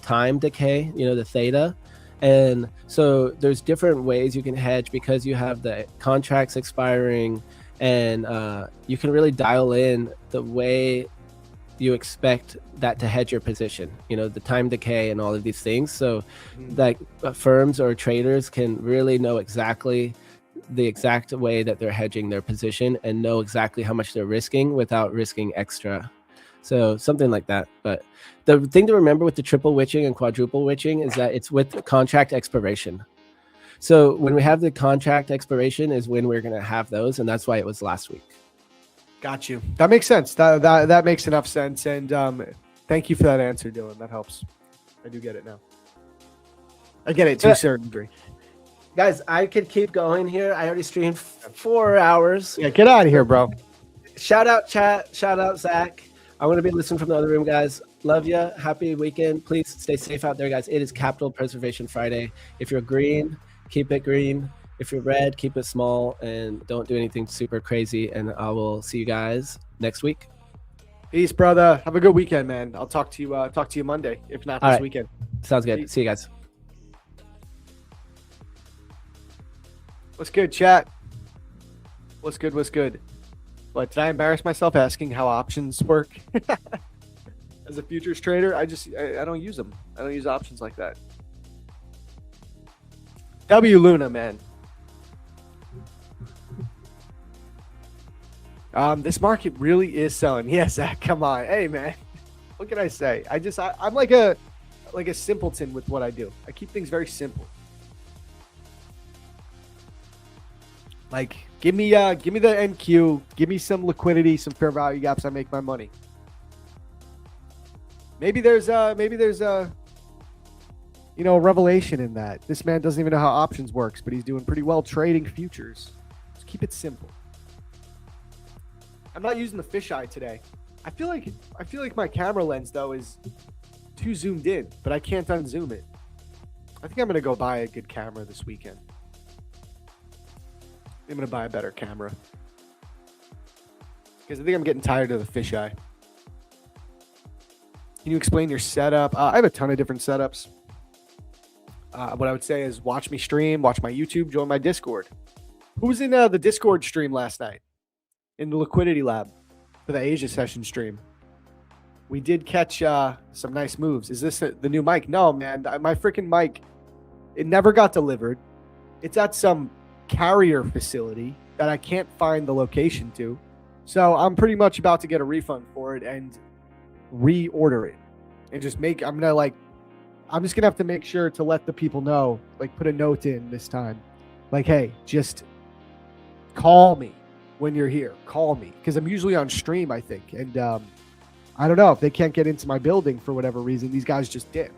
time decay, the theta. And so there's different ways you can hedge because you have the contracts expiring, and you can really dial in the way you expect that to hedge your position, the time decay and all of these things. So firms or traders can really know exactly the exact way that they're hedging their position and know exactly how much they're risking without risking extra. So something like that. But the thing to remember with the triple witching and quadruple witching is that it's with contract expiration. So when we have the contract expiration is when we're going to have those. And that's why it was last week. Got you. That makes sense. That makes enough sense. And thank you for that answer, Dylan. That helps. I do get it now. I get it to a certain degree. Guys, I could keep going here. I already streamed 4 hours. Yeah, get out of here, bro. Shout out chat. Shout out Zach. I want to be listening from the other room, guys. Love you. Happy weekend. Please stay safe out there, guys. It is Capital Preservation Friday. If you're green, keep it green. If you're red, keep it small and don't do anything super crazy. And I will see you guys next week. Peace, brother. Have a good weekend, man. I'll talk to you Monday, if not this weekend. Sounds good. Peace. See you guys. What's good, chat? What's good? What's good? What, did I embarrass myself asking how options work? As a futures trader, I don't use them. I don't use options like that. W Luna, man. This market really is selling. Yes, Zach, come on. Hey, man. What can I say? I'm like a simpleton with what I do. I keep things very simple. Like, give me the NQ, give me some liquidity, some fair value gaps. I make my money. Maybe there's a revelation in that. This man doesn't even know how options works, but he's doing pretty well trading futures. Just keep it simple. I'm not using the fisheye today. I feel like my camera lens though is too zoomed in, but I can't unzoom it. I think I'm gonna go buy a good camera this weekend. I'm going to buy a better camera. Because I think I'm getting tired of the fisheye. Can you explain your setup? I have a ton of different setups. What I would say is watch me stream, watch my YouTube, join my Discord. Who was in the Discord stream last night? In the Liquidity Lab for the Asia session stream. We did catch some nice moves. Is this the new mic? No, man. My freaking mic, it never got delivered. It's at some carrier facility that I can't find the location to. So I'm pretty much about to get a refund for it and reorder it and just I'm just gonna have to make sure to let the people know, like put a note in this time. Like, hey, just call me when you're here. Call me. Because I'm usually on stream, I think. And I don't know if they can't get into my building for whatever reason, these guys just dip.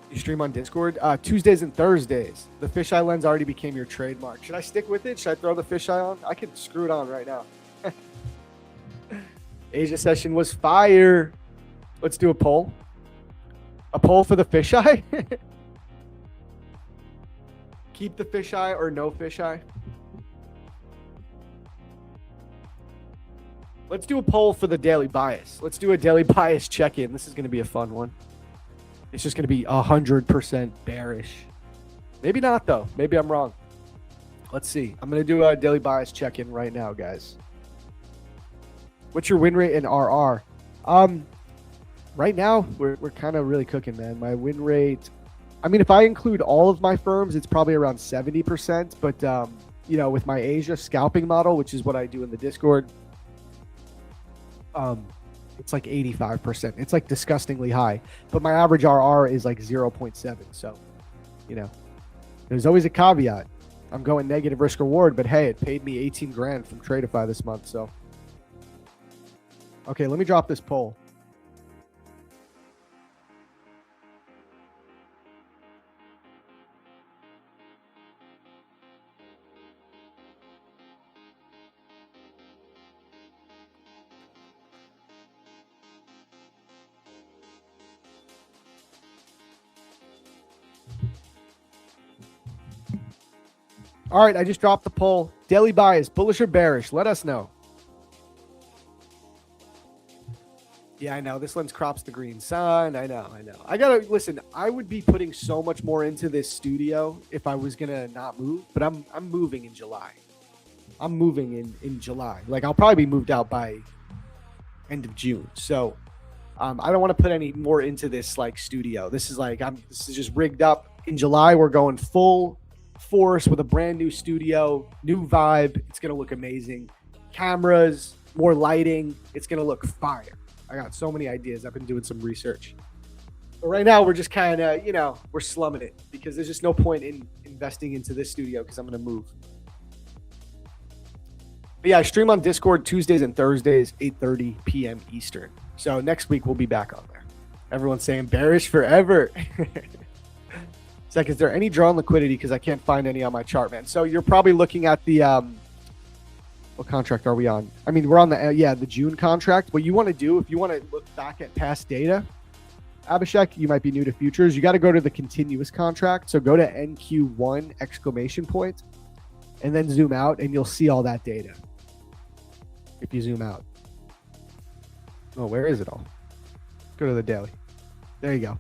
You stream on Discord? Tuesdays and Thursdays. The fisheye lens already became your trademark. Should I stick with it? Should I throw the fisheye on? I could screw it on right now. Asia session was fire. Let's do a poll. A poll for the fisheye? Keep the fisheye or no fisheye? Let's do a poll for the daily bias. Let's do a daily bias check-in. This is going to be a fun one. It's just going to be 100% bearish. Maybe not, though. Maybe I'm wrong. Let's see. I'm going to do a daily bias check-in right now, guys. What's your win rate in RR? Right now, we're kind of really cooking, man. My win rate, I mean, if I include all of my firms, it's probably around 70%. But, with my Asia scalping model, which is what I do in the Discord, it's like 85%. It's like disgustingly high. But my average RR is like 0.7. So, there's always a caveat. I'm going negative risk reward, but hey, it paid me 18 grand from Tradeify this month. So, okay, let me drop this poll. All right, I just dropped the poll. Daily bias, bullish or bearish? Let us know. Yeah, I know. This lens crops the green sun. I know. I gotta listen. I would be putting so much more into this studio if I was gonna not move, but I'm moving in July. I'm moving in July. Like, I'll probably be moved out by end of June. So I don't want to put any more into this like studio. This is just rigged up. In July, we're going full force with a brand new studio, new vibe. It's going to look amazing. Cameras, more lighting. It's going to look fire. I got so many ideas. I've been doing some research. But right now, we're just kind of, we're slumming it because there's just no point in investing into this studio because I'm going to move. But yeah, I stream on Discord Tuesdays and Thursdays, 8:30 p.m. Eastern. So next week, we'll be back on there. Everyone's saying bearish forever. It's like, is there any drawn liquidity? Because I can't find any on my chart, man. So you're probably looking at the, what contract are we on? I mean, we're on the June contract. What you want to do, if you want to look back at past data, Abhishek, you might be new to futures. You got to go to the continuous contract. So go to NQ1 exclamation point and then zoom out and you'll see all that data. If you zoom out. Oh, where is it all? Go to the daily. There you go.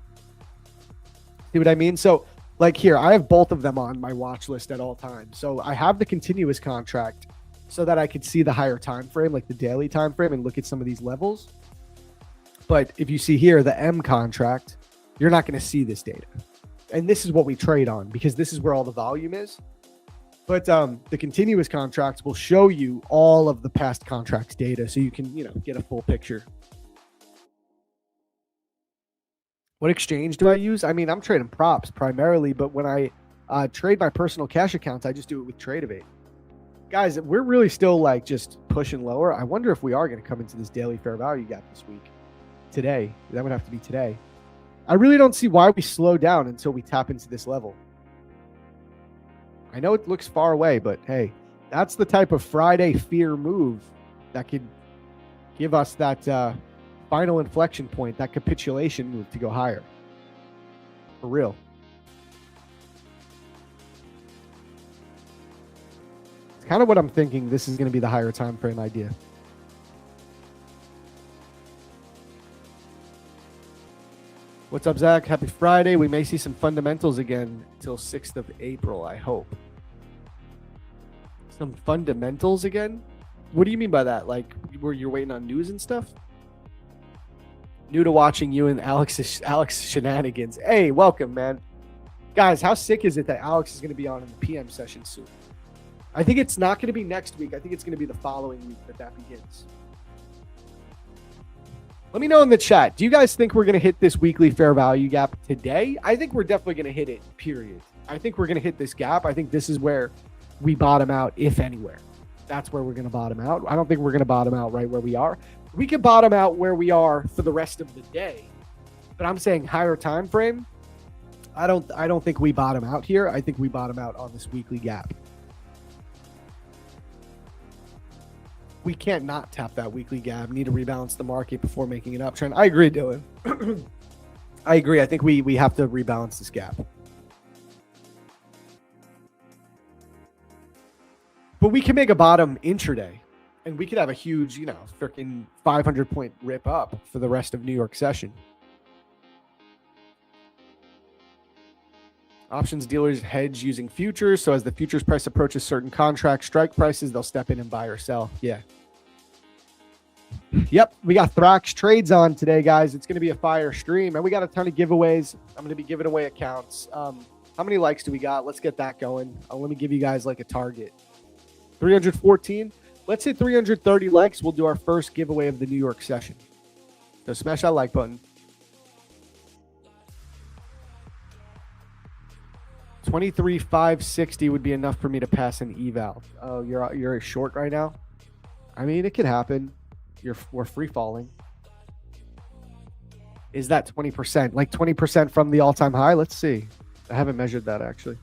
See what I mean? So like here, I have both of them on my watch list at all times. So I have the continuous contract so that I could see the higher time frame, like the daily time frame, and look at some of these levels. But if you see here, the M contract, you're not going to see this data. And this is what we trade on because this is where all the volume is. But the continuous contracts will show you all of the past contracts data so you can, get a full picture. What exchange do I use? I mean, I'm trading props primarily, but when I trade my personal cash accounts, I just do it with Tradeovate. Guys, we're really still like just pushing lower. I wonder if we are going to come into this daily fair value gap this week. Today. That would have to be today. I really don't see why we slow down until we tap into this level. I know it looks far away, but hey, that's the type of Friday fear move that could give us that final inflection point, that capitulation move to go higher. For real. It's kind of what I'm thinking. This is going to be the higher time frame idea. What's up, Zach? Happy Friday. We may see some fundamentals again till 6th of April, I hope. Some fundamentals again? What do you mean by that? Like where you're waiting on news and stuff? New to watching you and Alex shenanigans. Hey, welcome, man. Guys, how sick is it that Alex is going to be on in the PM session soon? I think it's not going to be next week. I think it's going to be the following week that begins. Let me know in the chat. Do you guys think we're going to hit this weekly fair value gap today? I think we're definitely going to hit it, period. I think we're going to hit this gap. I think this is where we bottom out, if anywhere. That's where we're going to bottom out. I don't think we're going to bottom out right where we are. We could bottom out where we are for the rest of the day. But I'm saying higher time frame. I don't think we bottom out here. I think we bottom out on this weekly gap. We can't not tap that weekly gap. Need to rebalance the market before making an uptrend. I agree, Dylan. I agree. I think we have to rebalance this gap. But we can make a bottom intraday. And we could have a huge, freaking 500-point rip up for the rest of New York session. Options dealers hedge using futures. So as the futures price approaches certain contract strike prices, they'll step in and buy or sell. Yeah. Yep. We got Thrax trades on today, guys. It's going to be a fire stream. And we got a ton of giveaways. I'm going to be giving away accounts. How many likes do we got? Let's get that going. Let me give you guys like a target. 314. Let's hit 330 likes. We'll do our first giveaway of the New York session. So smash that like button. 23,560 would be enough for me to pass an eval. Oh, you're short right now? I mean, it could happen. We're free falling. Is that 20%? Like 20% from the all-time high? Let's see. I haven't measured that actually.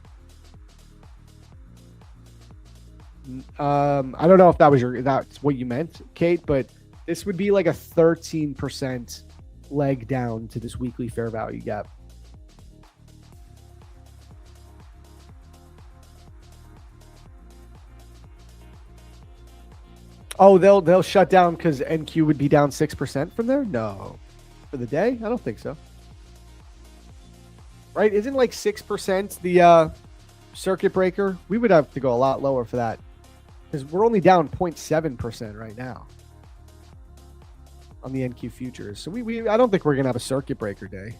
I don't know if that's what you meant, Kate, but this would be like a 13% leg down to this weekly fair value gap. Oh, they'll shut down because NQ would be down 6% from there? No. For the day? I don't think so. Right? Isn't like 6% the circuit breaker? We would have to go a lot lower for that. Because we're only down 0.7% right now on the NQ futures. So I don't think we're going to have a circuit breaker day.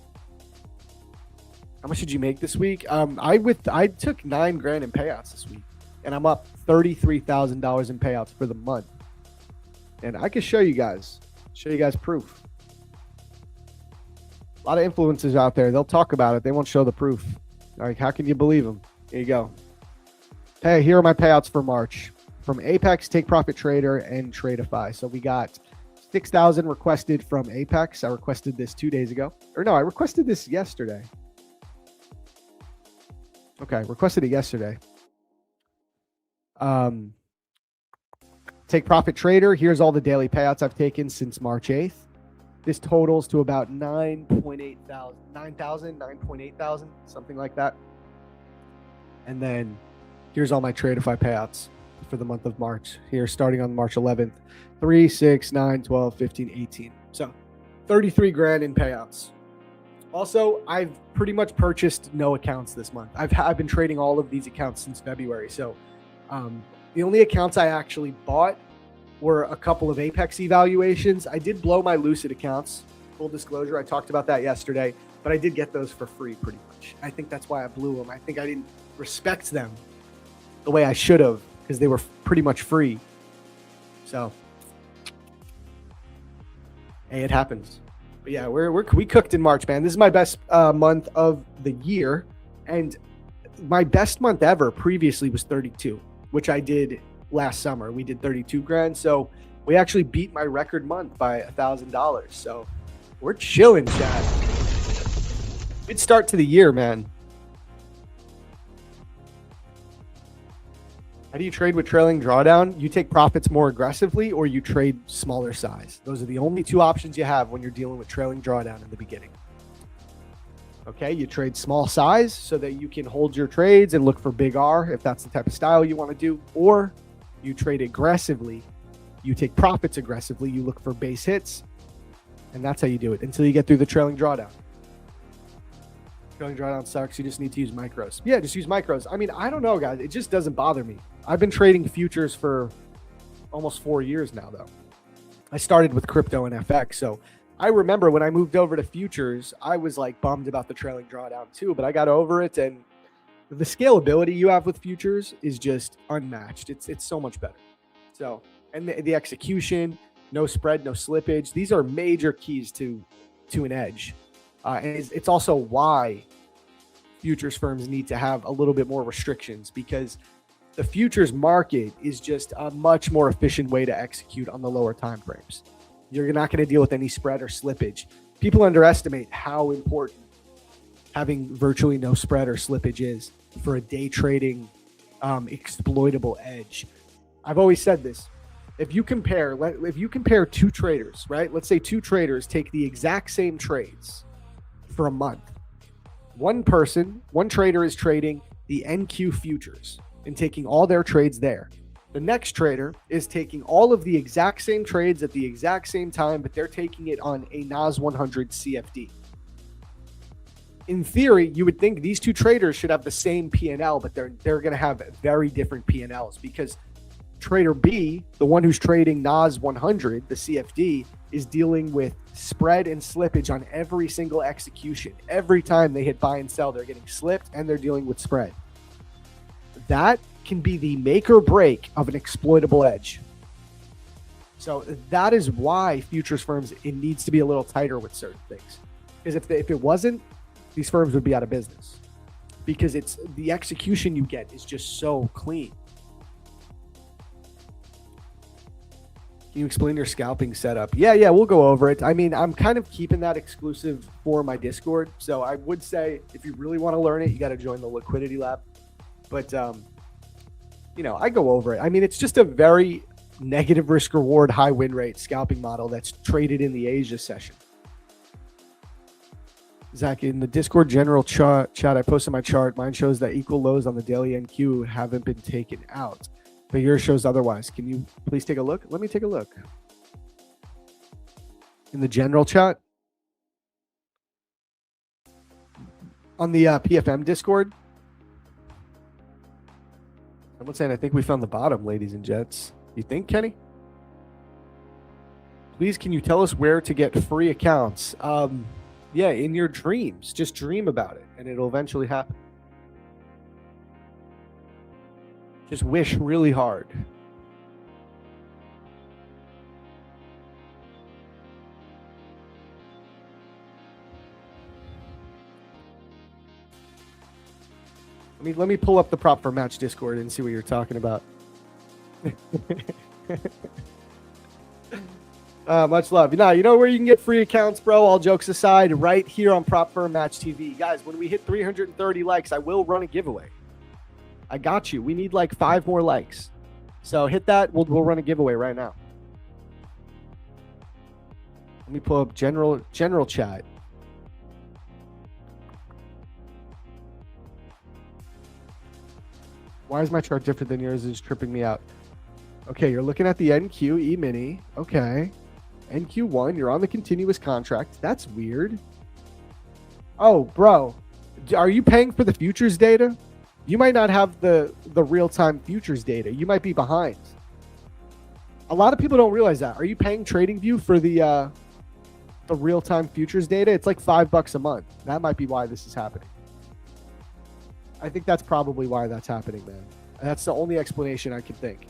How much did you make this week? I took $9,000 in payouts this week, and I'm up $33,000 in payouts for the month. And I can show you guys proof. A lot of influencers out there, they'll talk about it. They won't show the proof. Like, how can you believe them? Here you go. Hey, here are my payouts for March from Apex, Take Profit Trader, and Tradeify. So we got 6,000 requested from Apex. I requested this 2 days ago. Or no, I requested this yesterday. Okay, requested it yesterday. Take Profit Trader. Here's all the daily payouts I've taken since March 8th. This totals to about 9.8 thousand, something like that. And then here's all my Tradeify payouts for the month of March. Here, starting on March 11th, 3, 6, 9, 12, 15, 18. So $33,000 in payouts. Also, I've pretty much purchased no accounts this month. I've been trading all of these accounts since February. So the only accounts I actually bought were a couple of Apex evaluations. I did blow my Lucid accounts. Full disclosure, I talked about that yesterday, but I did get those for free pretty much. I think that's why I blew them. I think I didn't respect them the way I should have because they were pretty much free. So, hey, it happens. But yeah, we cooked in March, man. This is my best month of the year, and my best month ever previously was 32, which I did last summer. We did $32,000, so we actually beat my record month by $1,000. So we're chilling, Chad. Good start to the year, man. How do you trade with trailing drawdown? You take profits more aggressively, or you trade smaller size. Those are the only two options you have when you're dealing with trailing drawdown in the beginning. Okay, you trade small size so that you can hold your trades and look for big R if that's the type of style you want to do, or you trade aggressively. You take profits aggressively. You look for base hits, and that's how you do it until you get through the trailing drawdown. Trailing drawdown sucks. You just need to use micros. Yeah, just use micros. I mean, I don't know, guys. It just doesn't bother me. I've been trading futures for almost 4 years now, though. I started with crypto and FX, so I remember when I moved over to futures, I was like bummed about the trailing drawdown too, but I got over it, and the scalability you have with futures is just unmatched. It's so much better. So, and the execution, no spread, no slippage. These are major keys to an edge. And it's also why futures firms need to have a little bit more restrictions, because the futures market is just a much more efficient way to execute on the lower time frames. You're not going to deal with any spread or slippage. People underestimate how important having virtually no spread or slippage is for a day trading exploitable edge. I've always said this. If you compare two traders, right? Let's say two traders take the exact same trades for a month. One trader is trading the NQ futures and taking all their trades there. The next trader is taking all of the exact same trades at the exact same time, but they're taking it on a NAS 100 CFD. In theory, you would think these two traders should have the same P&L, but they're going to have very different P&Ls, because trader B, the one who's trading NAS 100, the CFD, is dealing with spread and slippage on every single execution. Every time they hit buy and sell, they're getting slipped and they're dealing with spread. That can be the make or break of an exploitable edge. So that is why futures firms, it needs to be a little tighter with certain things. Because if it wasn't, these firms would be out of business. Because it's the execution you get is just so clean. Can you explain your scalping setup? Yeah, we'll go over it. I mean, I'm kind of keeping that exclusive for my Discord. So I would say if you really want to learn it, you got to join the Liquidity Lab. But, I go over it. I mean, it's just a very negative risk reward, high win rate scalping model that's traded in the Asia session. Zach, in the Discord general chat, I posted my chart. Mine shows that equal lows on the daily NQ haven't been taken out, but yours shows otherwise. Can you please take a look? Let me take a look. In the general chat on the PFM Discord. Someone's saying, I think we found the bottom, ladies and gents. You think, Kenny? Please, can you tell us where to get free accounts? Yeah, in your dreams. Just dream about it, and it'll eventually happen. Just wish really hard. Let me pull up the prop for match Discord and see what you're talking about. Much love. You know where you can get free accounts, bro? All jokes aside, right here on Prop Firm Match TV. Guys, when we hit 330 likes, I will run a giveaway. I got you. We need like 5 more likes. So hit that. We'll run a giveaway right now. Let me pull up general chat. Why is my chart different than yours? It's tripping me out. Okay, you're looking at the NQ E-mini. Okay. NQ1, you're on the continuous contract. That's weird. Oh, bro. Are you paying for the futures data? You might not have the real-time futures data. You might be behind. A lot of people don't realize that. Are you paying TradingView for the real-time futures data? It's like $5 a month. That might be why this is happening. I think that's probably why that's happening, man. That's the only explanation I can think.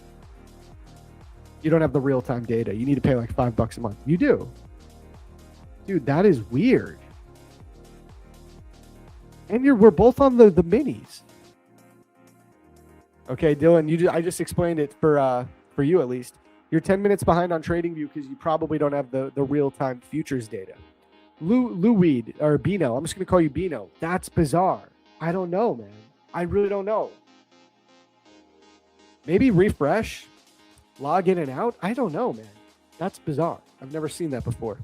You don't have the real-time data. You need to pay like $5 a month. You do. Dude, that is weird. And we're both on the minis. Okay, Dylan, I just explained it for you at least. You're 10 minutes behind on TradingView because you probably don't have the real-time futures data. Lou Weed, or Bino, I'm just going to call you Bino. That's bizarre. I don't know, man. I really don't know. Maybe refresh, log in and out. I don't know, man. That's bizarre. I've never seen that before.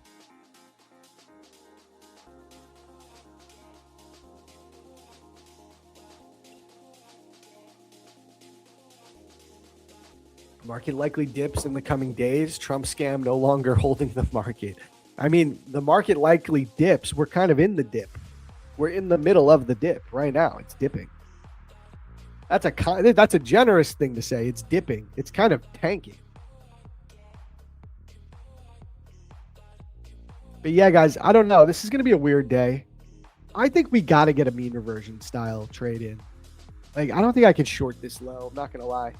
Market likely dips in the coming days. Trump scam no longer holding the market. I mean, the market likely dips. We're kind of in the dip. We're in the middle of the dip right now. It's dipping. That's a generous thing to say. It's dipping. It's kind of tanking. But yeah, guys, I don't know. This is going to be a weird day. I think we got to get a mean reversion style trade in. Like, I don't think I can short this low. I'm not going to lie.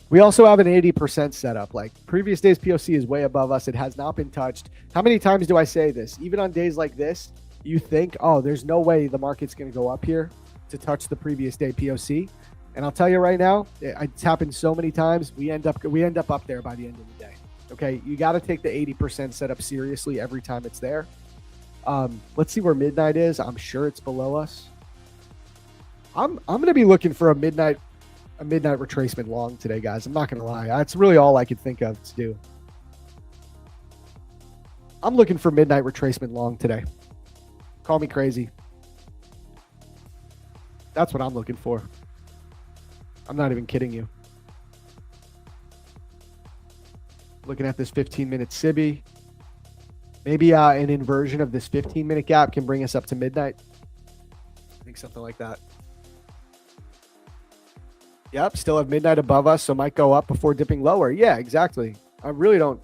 We also have an 80% setup. Like, previous days POC is way above us. It has not been touched. How many times do I say this? Even on days like this, you think, oh, there's no way the market's going to go up here to touch the previous day POC. And I'll tell you right now, it's happened so many times. We end up up there by the end of the day. Okay, you got to take the 80% setup seriously every time it's there. Let's see where midnight is. I'm sure it's below us. I'm going to be looking for a midnight retracement long today, guys. I'm not going to lie. That's really all I could think of to do. I'm looking for midnight retracement long today. Call me crazy. That's what I'm looking for. I'm not even kidding you. Looking at this 15-minute SIBI. Maybe an inversion of this 15-minute gap can bring us up to midnight. I think something like that. Yep, still have midnight above us, so might go up before dipping lower. Yeah, exactly. I really don't.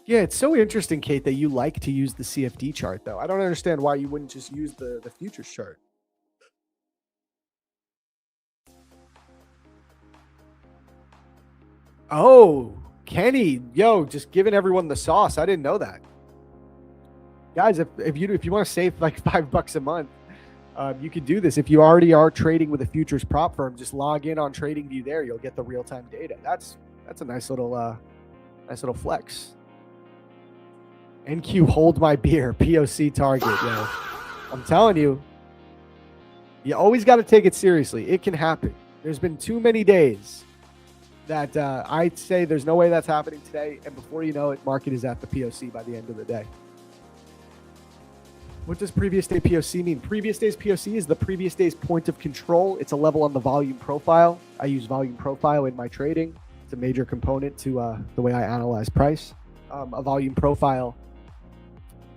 Yeah, it's so interesting, Kate, that you like to use the CFD chart, though. I don't understand why you wouldn't just use the futures chart. Oh, Kenny, yo, just giving everyone the sauce. I didn't know that. Guys, if you want to save like $5 a month, you could do this. If you already are trading with a futures prop firm, just log in on TradingView there. You'll get the real-time data. That's a nice little flex. NQ, hold my beer. POC target, yo. I'm telling you, you always got to take it seriously. It can happen. There's been too many days that I'd say there's no way that's happening today. And before you know it, market is at the POC by the end of the day. What does previous day POC mean? Previous day's POC is the previous day's point of control. It's a level on the volume profile. I use volume profile in my trading. It's a major component to the way I analyze price. A volume profile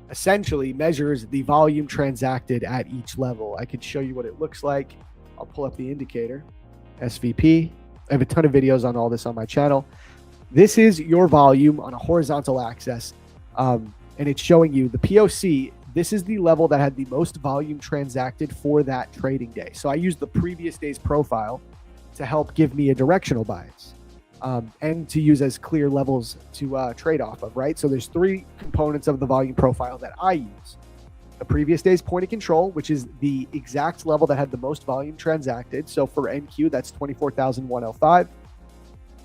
essentially measures the volume transacted at each level. I could show you what it looks like. I'll pull up the indicator. SVP. I have a ton of videos on all this on my channel. This is your volume on a horizontal axis And it's showing you the POC. This is the level that had the most volume transacted for that trading day. So I used the previous day's profile to help give me a directional bias, and to use as clear levels to trade off of, right? So there's 3 components of the volume profile that I use. The previous day's point of control, which is the exact level that had the most volume transacted. So for NQ, that's 24,105.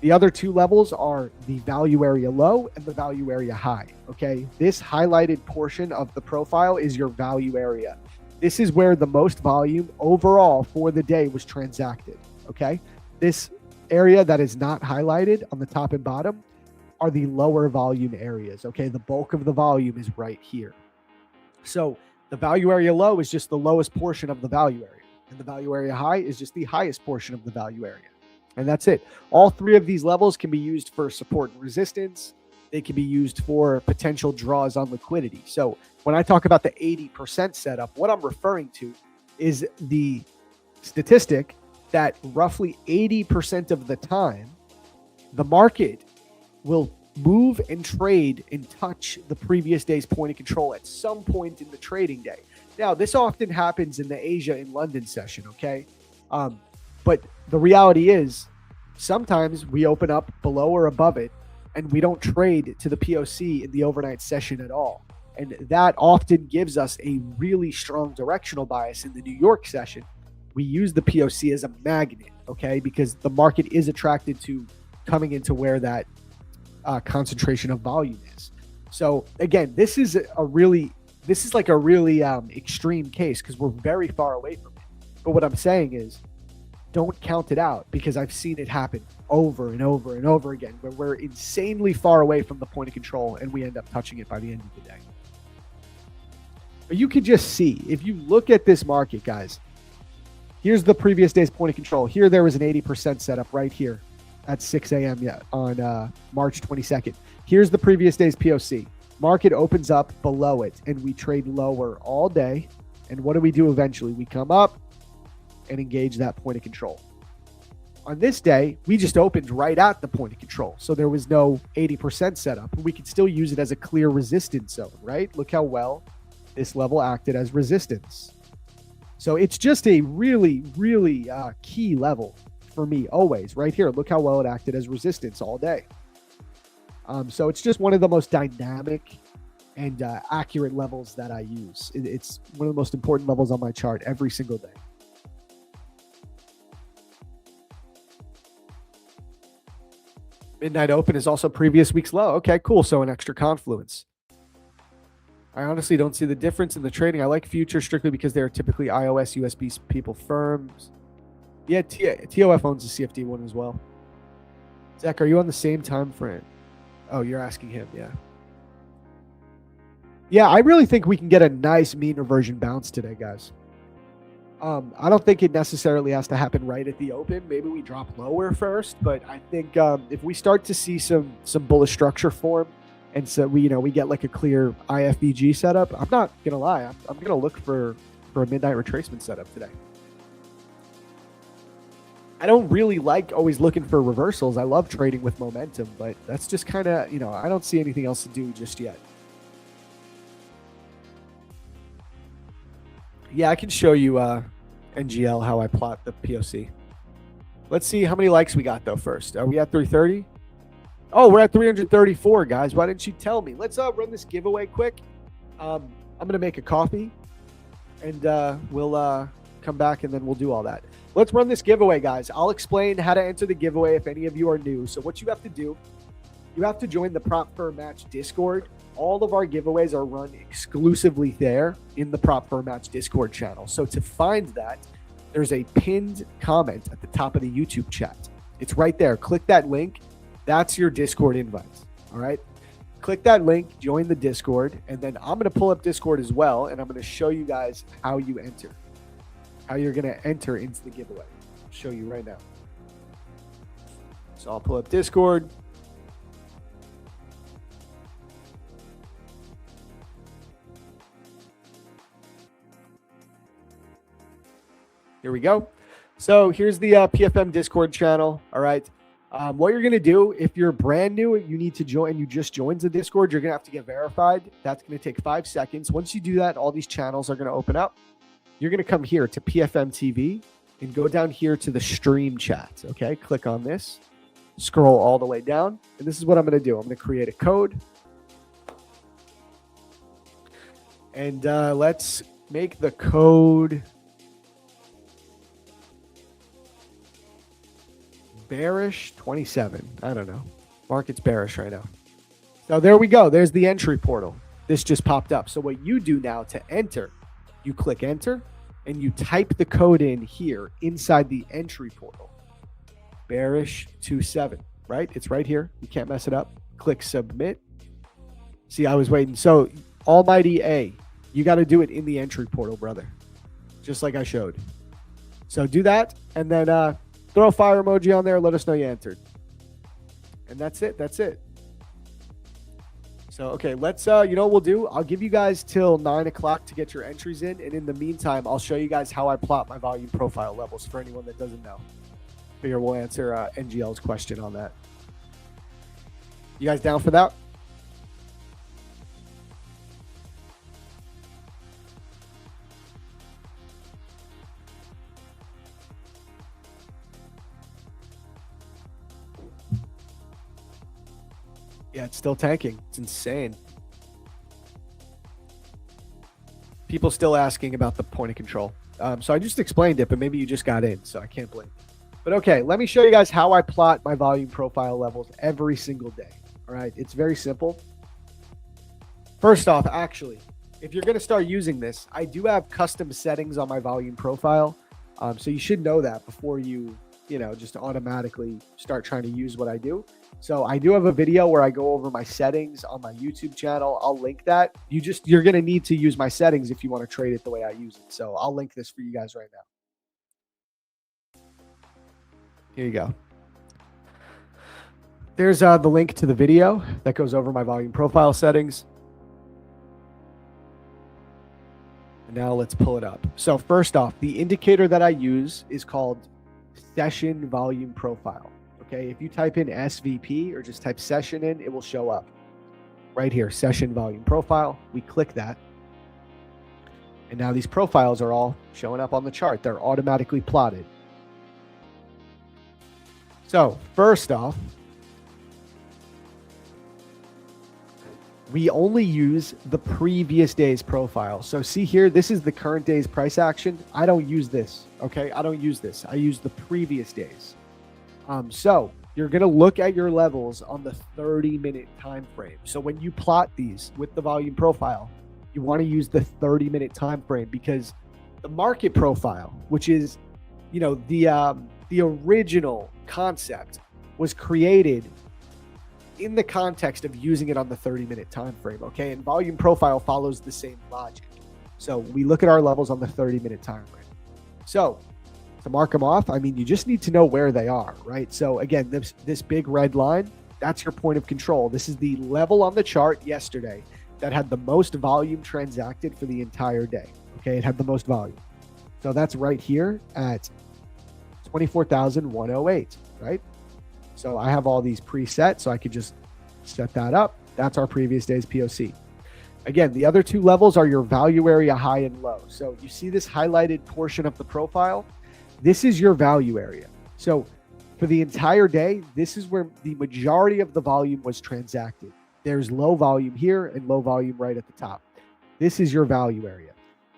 The other 2 levels are the value area low and the value area high. Okay. This highlighted portion of the profile is your value area. This is where the most volume overall for the day was transacted. Okay. This area that is not highlighted on the top and bottom are the lower volume areas. Okay. The bulk of the volume is right here. So the value area low is just the lowest portion of the value area, and the value area high is just the highest portion of the value area. And that's it. All 3 of these levels can be used for support and resistance. They can be used for potential draws on liquidity. So when I talk about the 80% setup, what I'm referring to is the statistic that roughly 80% of the time, the market will move and trade and touch the previous day's point of control at some point in the trading day. Now, this often happens in the Asia and London session, okay? But the reality is sometimes we open up below or above it and we don't trade to the POC in the overnight session at all. And that often gives us a really strong directional bias in the New York session. We use the POC as a magnet, okay? Because the market is attracted to coming into where that concentration of volume is. So again, this is like a really extreme case because we're very far away from it. But what I'm saying is, don't count it out, because I've seen it happen over and over and over again where we're insanely far away from the point of control and we end up touching it by the end of the day. But you could just see, if you look at this market, guys, here's the previous day's point of control. Here, there was an 80% setup right here at 6 a.m. On March 22nd. Here's the previous day's POC. Market opens up below it and we trade lower all day. And what do we do eventually? We come up and engage that point of control. On this day, we just opened right at the point of control. So there was no 80% setup. We could still use it as a clear resistance zone, right? Look how well this level acted as resistance. So it's just a really, really key level for me always. Right here, look how well it acted as resistance all day. So it's just one of the most dynamic and accurate levels that I use. It's one of the most important levels on my chart every single day. Midnight open is also previous week's low. Okay, cool. So an extra confluence. I honestly don't see the difference in the trading. I like futures strictly because they're typically iOS, USB people firms. Yeah, TOF owns the CFD one as well. Zach, are you on the same time frame? Oh, you're asking him, yeah. Yeah, I really think we can get a nice mean reversion bounce today, guys. I don't think it necessarily has to happen right at the open. Maybe we drop lower first, but I think if we start to see some bullish structure form, and so we get like a clear IFBG setup, I'm not gonna lie, I'm gonna look for a midnight retracement setup today. I don't really like always looking for reversals. I love trading with momentum, but that's just kind of, I don't see anything else to do just yet. Yeah, I can show you NGL how I plot the POC. Let's see how many likes we got though first. Are we at 330? Oh, we're at 334, guys. Why didn't you tell me? Let's run this giveaway quick. I'm going to make a coffee and we'll come back and then we'll do all that. Let's run this giveaway, guys. I'll explain how to enter the giveaway if any of you are new. So what you have to do, you have to join the Prop Firm Match Discord. All of our giveaways are run exclusively there in the Prop Firm Match Discord channel. So to find that, there's a pinned comment at the top of the YouTube chat. It's right there. Click that link. That's your Discord invite. All right. Click that link, join the Discord, and then I'm going to pull up Discord as well, and I'm going to show you guys how you enter, how you're going to enter into the giveaway. I'll show you right now. So I'll pull up Discord. Here we go. So here's the PFM Discord channel. All right. What you're going to do, if you're brand new, you need to join, and you just joined the Discord, you're going to have to get verified. That's going to take 5 seconds. Once you do that, all these channels are going to open up. You're going to come here to PFM TV and go down here to the stream chat. Okay, click on this, scroll all the way down, and this is what I'm going to do. I'm going to create a code, and let's make the code bearish 27. I don't know. Market's bearish right now. So there we go. There's the entry portal. This just popped up. So what you do now to enter, you click enter and you type the code in here inside the entry portal. Bearish 27, right? It's right here. You can't mess it up. Click submit. See, I was waiting. So Almighty A, you got to do it in the entry portal, brother. Just like I showed. So do that and then throw a fire emoji on there. Let us know you entered. And that's it. That's it. So, okay, let's, you know what we'll do? I'll give you guys till 9 o'clock to get your entries in. And in the meantime, I'll show you guys how I plot my volume profile levels for anyone that doesn't know. Figure we'll answer NGL's question on that. You guys down for that? Yeah, it's still tanking. It's insane. People still asking about the point of control. So I just explained it, but maybe you just got in, so I can't blame. But okay, let me show you guys how I plot my volume profile levels every single day. All right, it's very simple. First off, actually, if you're going to start using this, I do have custom settings on my volume profile. So you should know that before you just automatically start trying to use what I do. So I do have a video where I go over my settings on my YouTube channel. I'll link that. You're going to need to use my settings if you want to trade it the way I use it. So I'll link this for you guys right now. Here you go. There's the link to the video that goes over my volume profile settings. And now let's pull it up. So first off, the indicator that I use is called session volume profile. Okay, if you type in SVP or just type session in, it will show up right here, session volume profile. We click that. And now these profiles are all showing up on the chart. They're automatically plotted. So first off, we only use the previous day's profile. So see here, this is the current day's price action. I don't use this, okay? I don't use this. I use the previous days. So you're going to look at your levels on the 30-minute time frame. So when you plot these with the volume profile, you want to use the 30-minute time frame because the market profile, which is, the original concept, was created in the context of using it on the 30-minute time frame, okay? And volume profile follows the same logic. So we look at our levels on the 30-minute time frame. So to mark them off, I mean, you just need to know where they are, right? So again, this big red line, that's your point of control. This is the level on the chart yesterday that had the most volume transacted for the entire day, okay? It had the most volume. So that's right here at 24,108, right? So I have all these preset, so I could just set that up. That's our previous day's POC. Again, the other two levels are your value area high and low. So you see this highlighted portion of the profile? This is your value area. So for the entire day, this is where the majority of the volume was transacted. There's low volume here and low volume right at the top. This is your value area.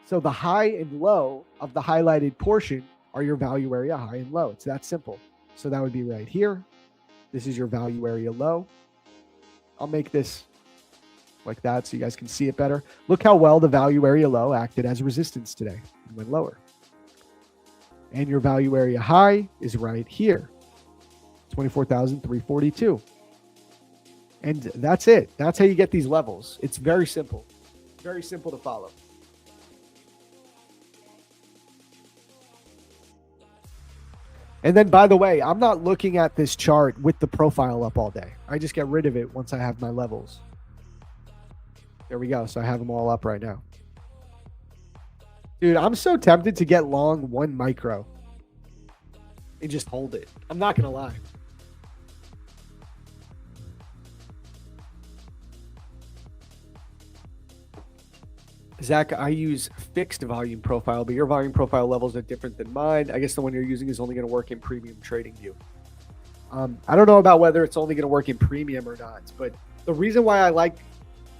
So the high and low of the highlighted portion are your value area high and low. It's that simple. So that would be right here. This is your value area low. I'll make this like that so you guys can see it better. Look how well the value area low acted as resistance today and went lower. And your value area high is right here, 24,342. And that's it. That's how you get these levels. It's very simple. Very simple to follow. And then, by the way, I'm not looking at this chart with the profile up all day. I just get rid of it once I have my levels. There we go. So I have them all up right now. Dude, I'm so tempted to get long 1 micro and just hold it. I'm not going to lie. Zach, I use fixed volume profile, but your volume profile levels are different than mine. I guess the one you're using is only going to work in premium trading view. I don't know about whether it's only going to work in premium or not, but the reason why I like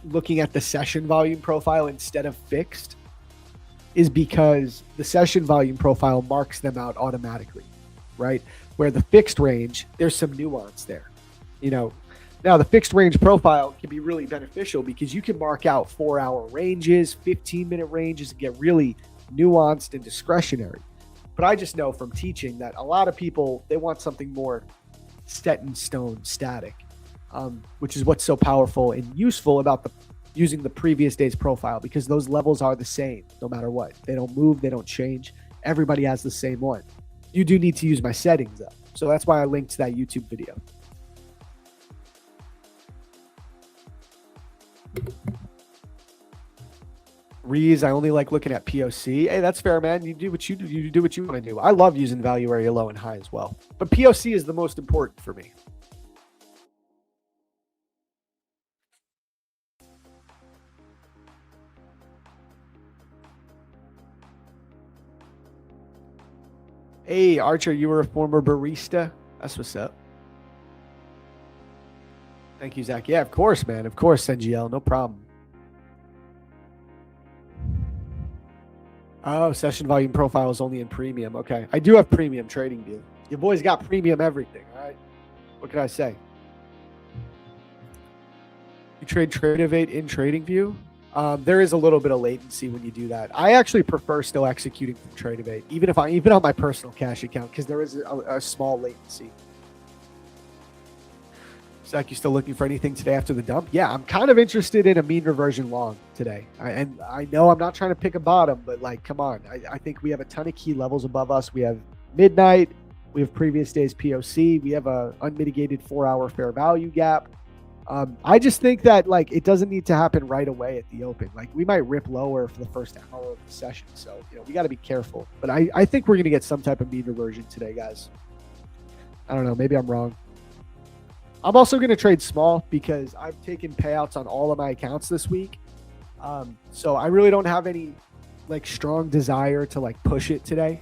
looking at the session volume profile instead of fixed is because the session volume profile marks them out automatically, right? Where the fixed range, there's some nuance there. Now the fixed range profile can be really beneficial because you can mark out 4-hour ranges, 15-minute ranges, and get really nuanced and discretionary. But I just know from teaching that a lot of people, they want something more set in stone, static, which is what's so powerful and useful about using the previous day's profile, because those levels are the same no matter what. They don't move, they don't change. Everybody has the same one. You do need to use my settings though. So that's why I linked to that YouTube video. Rees, I only like looking at POC. Hey, that's fair, man. You do what you do. You do what you want to do. I love using value area low and high as well, but POC is the most important for me. Hey, Archer, you were a former barista. That's what's up. Thank you, Zach. Yeah, of course, man. Of course, NGL. No problem. Oh, session volume profile is only in premium. Okay. I do have premium trading view. Your boys got premium everything. All right. What can I say? You trade Tradeovate in trading view. There is a little bit of latency when you do that. I actually prefer still executing from Tradeovate, even on my personal cash account, because there is a small latency. Zach, you still looking for anything today after the dump? Yeah, I'm kind of interested in a mean reversion long today. And I know I'm not trying to pick a bottom, but like, come on. I think we have a ton of key levels above us. We have midnight. We have previous day's POC. We have a unmitigated 4-hour fair value gap. I just think that like it doesn't need to happen right away at the open. Like we might rip lower for the first hour of the session. So, we got to be careful. But I think we're going to get some type of mean reversion today, guys. I don't know. Maybe I'm wrong. I'm also going to trade small because I've taken payouts on all of my accounts this week. So I really don't have any like strong desire to like push it today.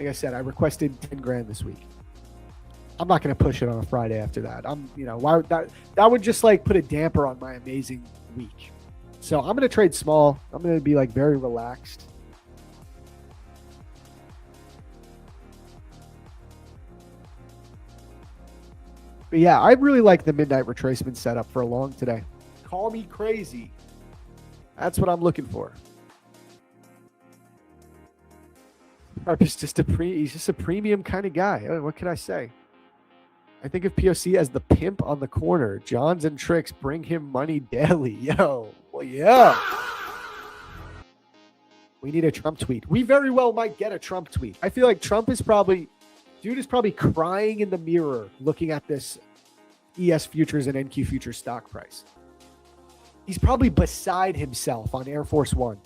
Like I said, I requested 10 grand this week. I'm not going to push it on a Friday after that. Why that would just like put a damper on my amazing week. So I'm going to trade small. I'm going to be like very relaxed. But yeah, I really like the midnight retracement setup for a long today. Call me crazy. That's what I'm looking for. He's just a premium kind of guy. What can I say? I think of POC as the pimp on the corner. Johns and tricks bring him money daily. Yo, well, yeah. We need a Trump tweet. We very well might get a Trump tweet. I feel like Trump is probably crying in the mirror looking at this ES futures and NQ futures stock price. He's probably beside himself on Air Force One.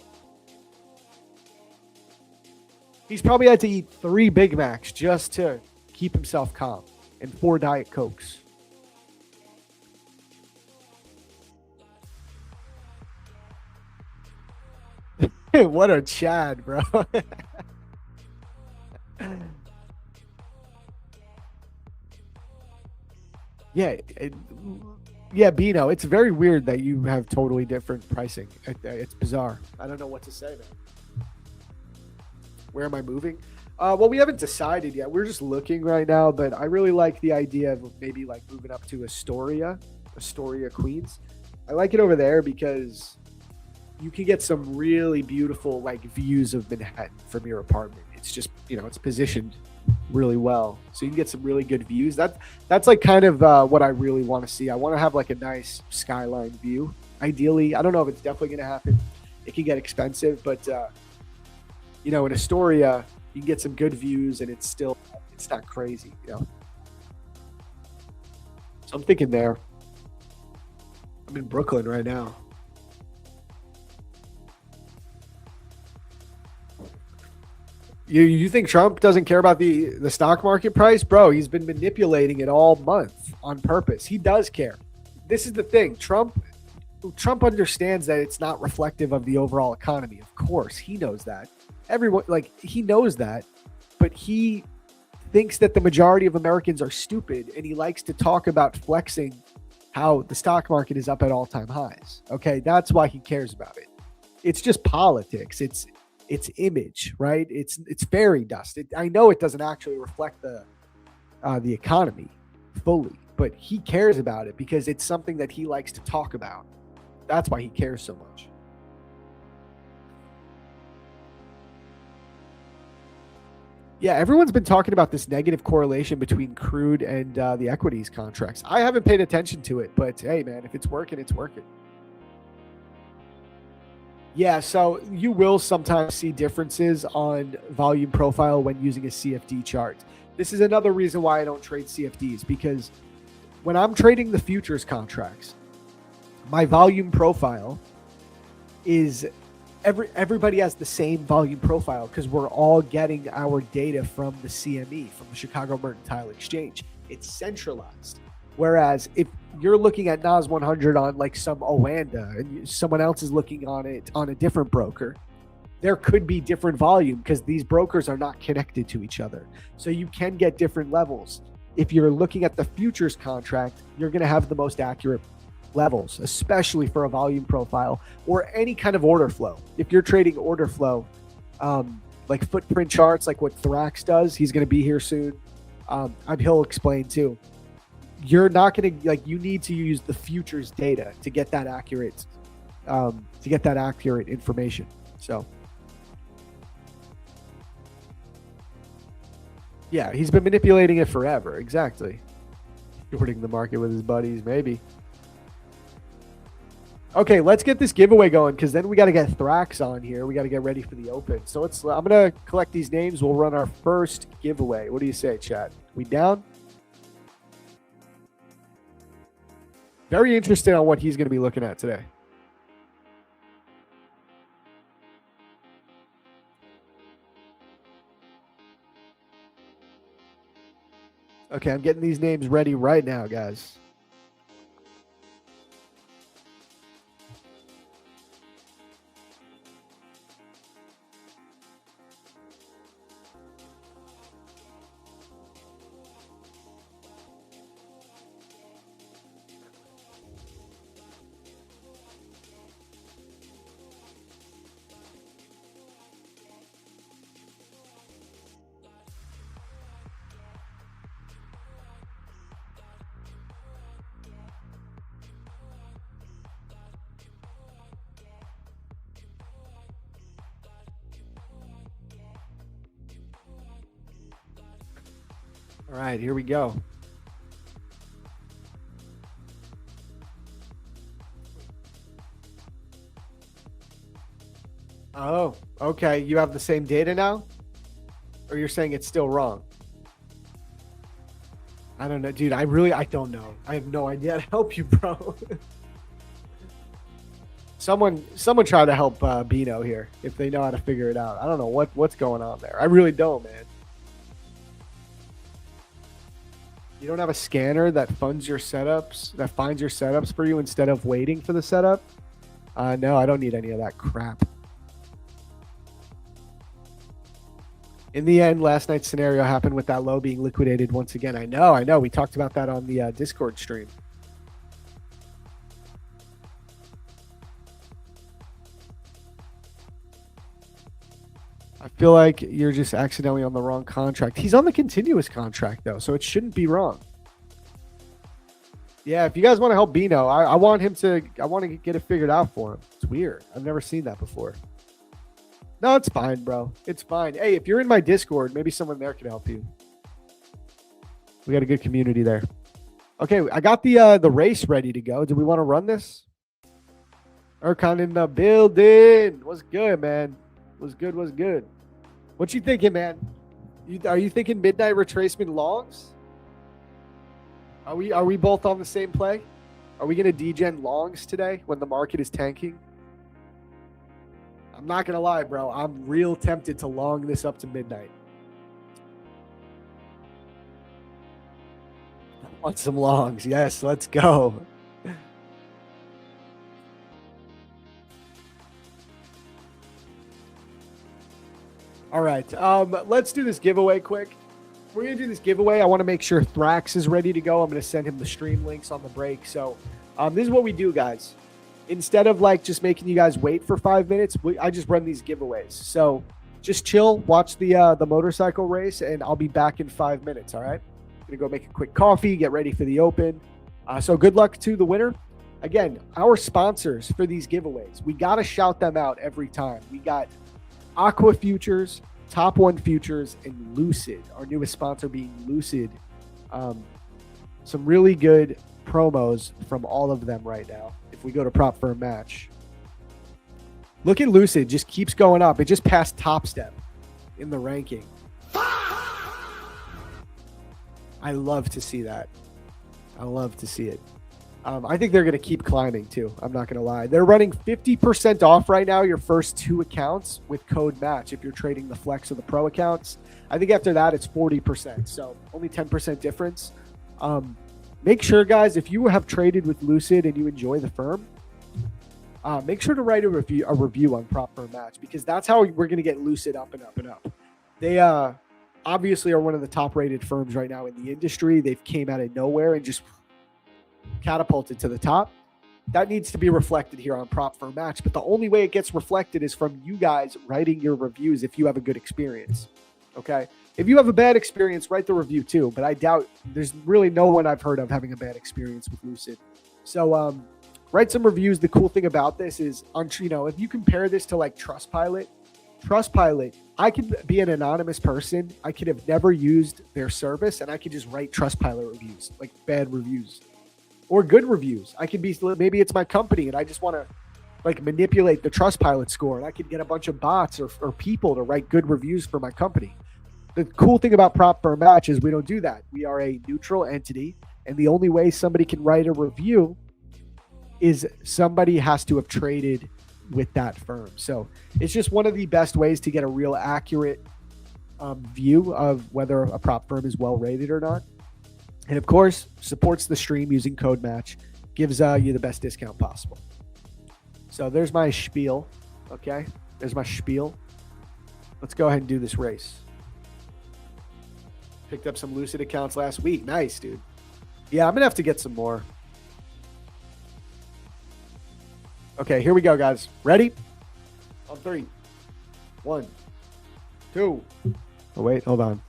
He's probably had to eat 3 Big Macs just to keep himself calm and 4 Diet Cokes. What a Chad, bro. Yeah, Bino, it's very weird that you have totally different pricing. It's bizarre. I don't know what to say, man. Where am I moving? Well, we haven't decided yet. We're just looking right now, but I really like the idea of maybe like moving up to Astoria, Queens. I like it over there because you can get some really beautiful like views of Manhattan from your apartment. It's just, it's positioned really well. So you can get some really good views. That's like kind of what I really want to see. I want to have like a nice skyline view. Ideally, I don't know if it's definitely going to happen. It can get expensive, but in Astoria, you can get some good views and it's not crazy, So I'm thinking there. I'm in Brooklyn right now. You think Trump doesn't care about the stock market price? Bro, he's been manipulating it all month on purpose. He does care. This is the thing. Trump Trump understands that it's not reflective of the overall economy. Of course, he knows that. Everyone, like, he knows that, but he thinks that the majority of Americans are stupid, and he likes to talk about flexing how the stock market is up at all-time highs. Okay, that's why he cares about it. It's just politics. It's image, right? It's fairy dust. I know it doesn't actually reflect the economy fully, but he cares about it because it's something that he likes to talk about. That's why he cares so much. Yeah, everyone's been talking about this negative correlation between crude and the equities contracts. I haven't paid attention to it, but hey, man, if it's working, it's working. Yeah, so you will sometimes see differences on volume profile when using a CFD chart. This is another reason why I don't trade CFDs, because when I'm trading the futures contracts, my volume profile is everybody has the same volume profile because we're all getting our data from the CME, from the Chicago Mercantile Exchange. It's centralized. Whereas if you're looking at NAS 100 on like some Oanda and someone else is looking on it on a different broker, there could be different volume because these brokers are not connected to each other. So you can get different levels. If you're looking at the futures contract, you're going to have the most accurate levels, especially for a volume profile or any kind of order flow. If you're trading order flow, like footprint charts, like what Thrax does, he's going to be here soon. He'll explain too. You're not going to you need to use the futures data to get that accurate, information. So yeah, he's been manipulating it forever. Exactly. Shorting the market with his buddies, maybe. Okay, let's get this giveaway going because then we got to get Thrax on here. We got to get ready for the open. So I'm going to collect these names. We'll run our first giveaway. What do you say, chat? We down? Very interested on what he's going to be looking at today. Okay, I'm getting these names ready right now, guys. All right, here we go. Oh, okay. You have the same data now? Or you're saying it's still wrong? I don't know, dude. I don't know. I have no idea how to help you, bro. Someone try to help Bino here if they know how to figure it out. I don't know what's going on there. I really don't, man. You don't have a scanner that finds your setups for you instead of waiting for the setup? No, I don't need any of that crap. In the end, last night's scenario happened with that low being liquidated once again. I know. We talked about that on the Discord stream. I feel like you're just accidentally on the wrong contract. He's on the continuous contract, though, so it shouldn't be wrong. Yeah, if you guys want to help Bino, I want to get it figured out for him. It's weird. I've never seen that before. No, it's fine, bro. It's fine. Hey, if you're in my Discord, maybe someone there can help you. We got a good community there. Okay, I got the race ready to go. Do we want to run this? Erkan in the building. What's good, man? What's good? What you thinking, man? Are you thinking midnight retracement longs? Are we both on the same play? Are we gonna degen longs today when the market is tanking? I'm not gonna lie, bro. I'm real tempted to long this up to midnight. I want some longs. Yes, let's go. All right. Let's do this giveaway quick. We're going to do this giveaway. I want to make sure Thrax is ready to go. I'm going to send him the stream links on the break. So this is what we do, guys. Instead of like just making you guys wait for 5 minutes, I just run these giveaways. So just chill, watch the motorcycle race, and I'll be back in 5 minutes, all right? I'm going to go make a quick coffee, get ready for the open. So good luck to the winner. Again, our sponsors for these giveaways, we got to shout them out every time. We got Aqua Futures, Top One Futures, and Lucid, our newest sponsor being Lucid. Some really good promos from all of them right now. If we go to prop for a match, look at Lucid, just keeps going up. It just passed Top Step in the ranking. I love to see that. I love to see it. I think they're going to keep climbing too. I'm not going to lie. They're running 50% off right now your first 2 accounts with code match if you're trading the Flex or the Pro accounts. I think after that it's 40%. So only 10% difference. Make sure, guys, if you have traded with Lucid and you enjoy the firm, make sure to write a review on Prop for a Match, because that's how we're going to get Lucid up and up and up. They obviously are one of the top rated firms right now in the industry. They've came out of nowhere and just catapulted to the top. That needs to be reflected here on Prop for a Match, but the only way it gets reflected is from you guys writing your reviews if you have a good experience. Okay, if you have a bad experience, write the review too, but I doubt there's really no one I've heard of having a bad experience with Lucid. So write some reviews. The cool thing about this is, if you compare this to like Trustpilot, I could be an anonymous person. I could have never used their service, and I could just write Trustpilot reviews, like bad reviews. Or good reviews. I could be, maybe it's my company and I just want to like manipulate the Trustpilot score, and I could get a bunch of bots or people to write good reviews for my company. The cool thing about Prop for a Match is we don't do that. We are a neutral entity, and the only way somebody can write a review is somebody has to have traded with that firm. So it's just one of the best ways to get a real accurate view of whether a prop firm is well rated or not. And of course, supports the stream using code match, gives you the best discount possible. So there's my spiel. Okay, there's my spiel. Let's go ahead and do this race. Picked up some Lucid accounts last week. Nice, dude. Yeah, I'm gonna have to get some more. Okay, here we go, guys. Ready? On 3, 1, 2. Oh wait, hold on.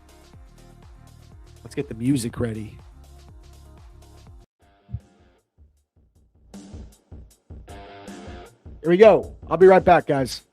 Let's get the music ready. Here we go. I'll be right back, guys.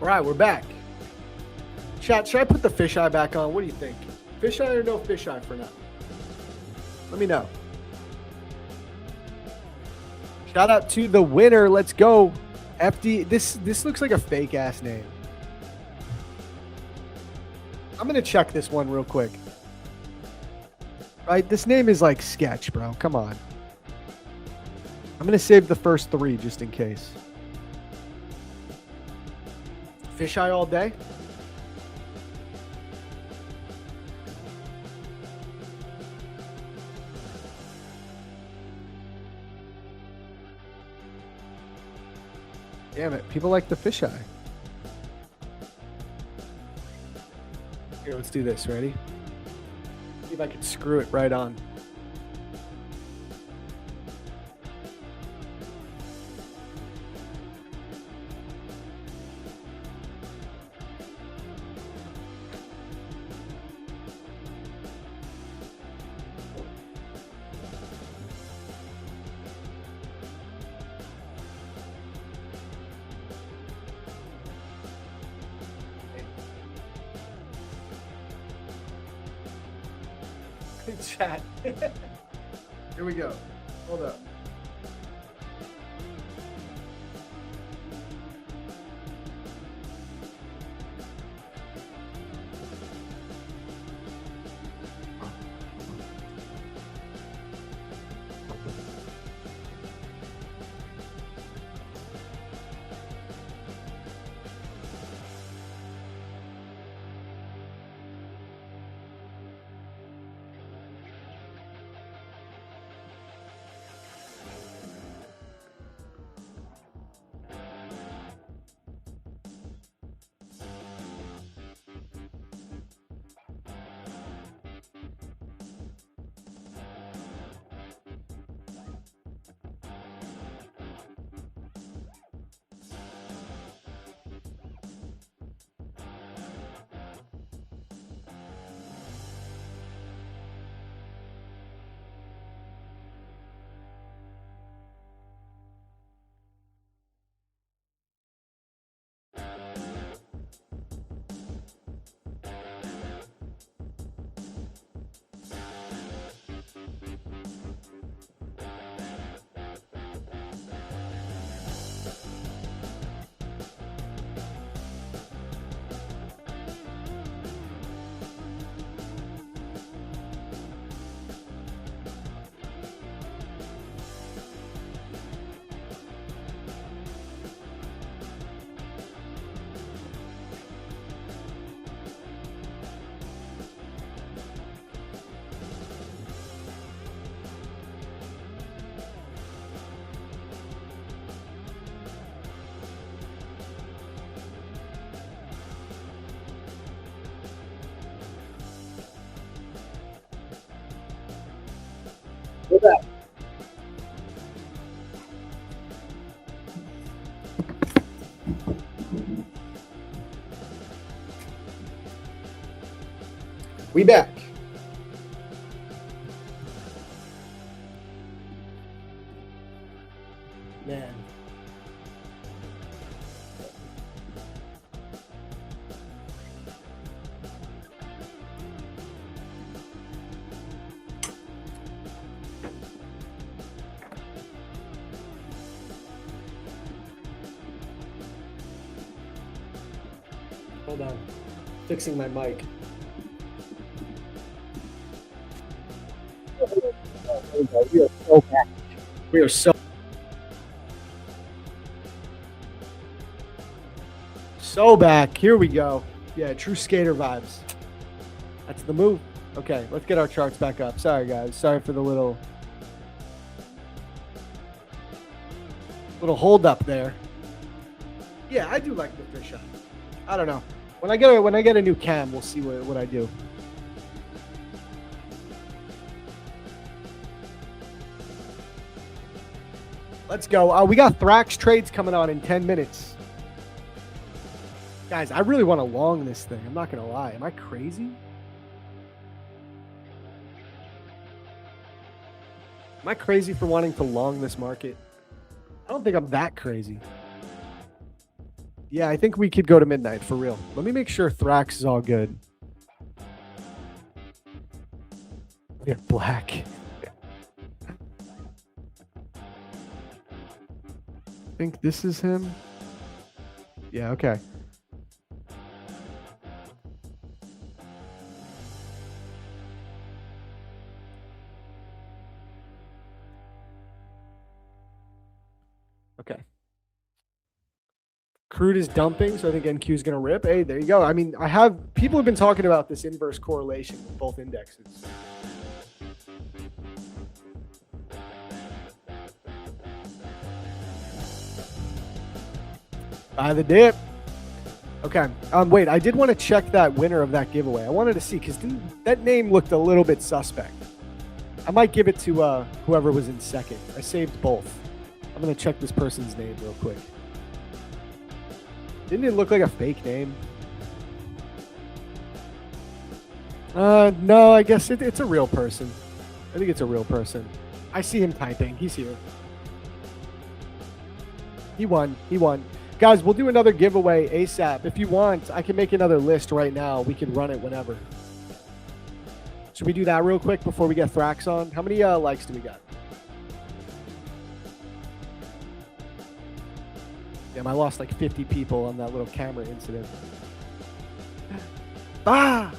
All right, we're back. Chat, should I put the fisheye back on? What do you think? Fisheye or no fisheye for now? Let me know. Shout out to the winner. Let's go. FD. This looks like a fake ass name. I'm going to check this one real quick. Right? This name is like sketch, bro. Come on. I'm going to save the first 3 just in case. Fisheye all day? Damn it. People like the fisheye. Here, let's do this. Ready? See if I can screw it right on. Chat. Here we go. Hold up. We back. Man. Hold on. Fixing my mic. We are so back. We are so back. Here we go. Yeah, true skater vibes. That's the move. Okay, let's get our charts back up. Sorry, guys. Sorry for the little hold up there. Yeah, I do like the fisheye. I don't know. When I get a new cam, we'll see what I do. Let's go. We got Thrax trades coming on in 10 minutes. Guys, I really want to long this thing. I'm not going to lie. Am I crazy? Am I crazy for wanting to long this market? I don't think I'm that crazy. Yeah, I think we could go to midnight for real. Let me make sure Thrax is all good. They're black. I think this is him. Yeah, okay. Okay. Crude is dumping, so I think NQ is going to rip. Hey, there you go. I mean, people have been talking about this inverse correlation with both indexes. Buy the dip. Okay. Wait, I did want to check that winner of that giveaway. I wanted to see because that name looked a little bit suspect. I might give it to whoever was in second. I saved both. I'm going to check this person's name real quick. Didn't it look like a fake name? No, I guess it's a real person. I think it's a real person. I see him typing. He's here. He won. He won. Guys, we'll do another giveaway ASAP. If you want, I can make another list right now. We can run it whenever. Should we do that real quick before we get Thrax on? How many likes do we got? Damn, I lost like 50 people on that little camera incident. Ah!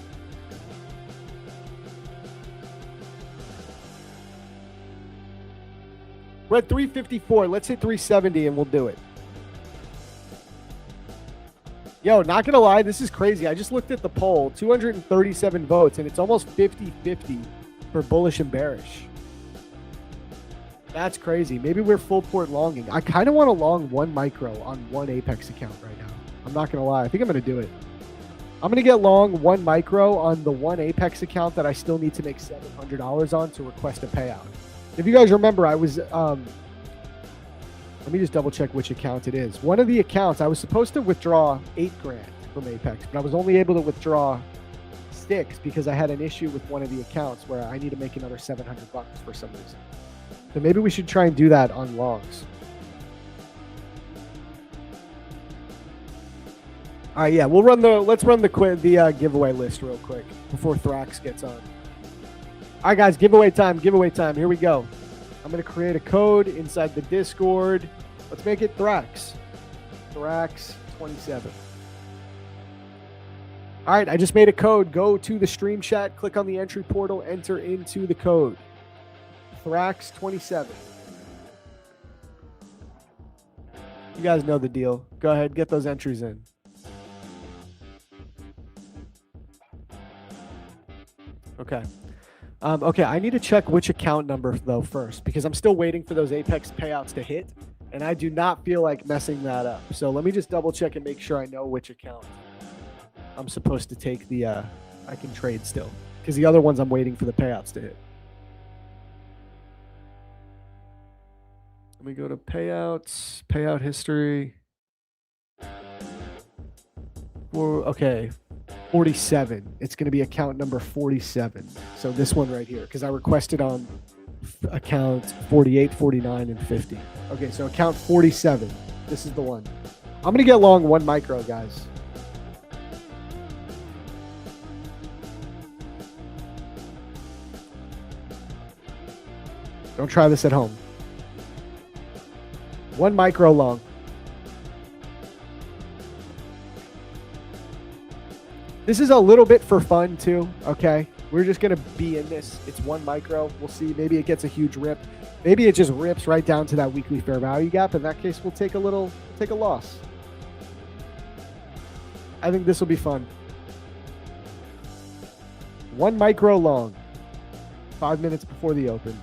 We're at 354. Let's hit 370 and we'll do it. Yo, not gonna lie, this is crazy. I just looked at the poll, 237 votes, and it's almost 50-50 for bullish and bearish. That's crazy. Maybe we're full port longing. I kind of want to long one micro on one Apex account right now. I'm not gonna lie. I think I'm gonna do it. I'm gonna get long one micro on the one Apex account that I still need to make $700 on to request a payout. If you guys remember, I was let me just double check which account it is. One of the accounts, I was supposed to withdraw $8 grand from Apex, but I was only able to withdraw 6 because I had an issue with one of the accounts where I need to make another $700 for some reason. So maybe we should try and do that on longs. All right, yeah, let's run the giveaway list real quick before Thrax gets on. All right, guys, giveaway time. Here we go. I'm going to create a code inside the Discord. Let's make it Thrax. Thrax27. All right, I just made a code. Go to the stream chat, click on the entry portal, enter into the code. Thrax27. You guys know the deal. Go ahead, get those entries in. Okay. Okay, I need to check which account number, though, first, because I'm still waiting for those Apex payouts to hit, and I do not feel like messing that up. So let me just double check and make sure I know which account I'm supposed to take the, I can trade still, because the other ones I'm waiting for the payouts to hit. Let me go to payouts, payout history. Okay. 47. It's going to be account number 47. So this one right here, because I requested on account 48, 49, and 50. Okay, so account 47. This is the one. I'm going to get long one micro, guys. Don't try this at home. One micro long. This is a little bit for fun too, okay? We're just gonna be in this. It's one micro. We'll see. Maybe it gets a huge rip. Maybe it just rips right down to that weekly fair value gap. In that case, we'll take a loss. I think this will be fun. One micro long. 5 minutes before the open.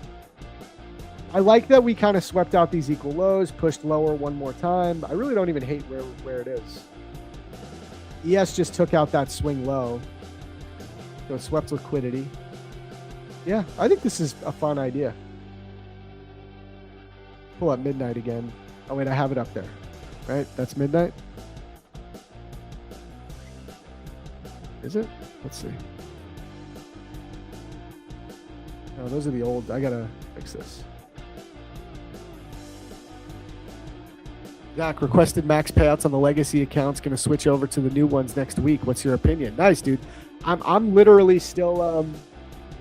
I like that we kind of swept out these equal lows, pushed lower one more time. I really don't even hate where it is. ES just took out that swing low. So it swept liquidity. Yeah, I think this is a fun idea. Pull up midnight again. Oh, wait, I have it up there. Right? That's midnight? Is it? Let's see. No, those are the old. I gotta fix this. Zach requested max payouts on the legacy accounts. Going to switch over to the new ones next week. What's your opinion? Nice, dude. I'm literally still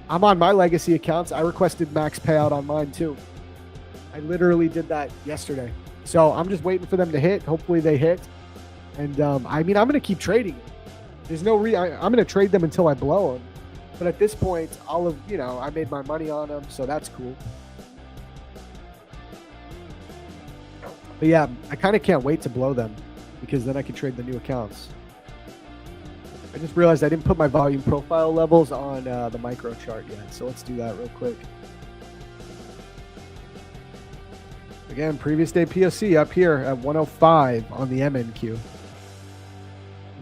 I'm on my legacy accounts. I requested max payout on mine too. I literally did that yesterday. So I'm just waiting for them to hit. Hopefully they hit. And I mean, I'm going to keep trading. There's no I'm going to trade them until I blow them. But at this point, I made my money on them, so that's cool. But yeah, I kind of can't wait to blow them because then I can trade the new accounts. I just realized I didn't put my volume profile levels on the micro chart yet. So let's do that real quick. Again, previous day POC up here at 105 on the MNQ.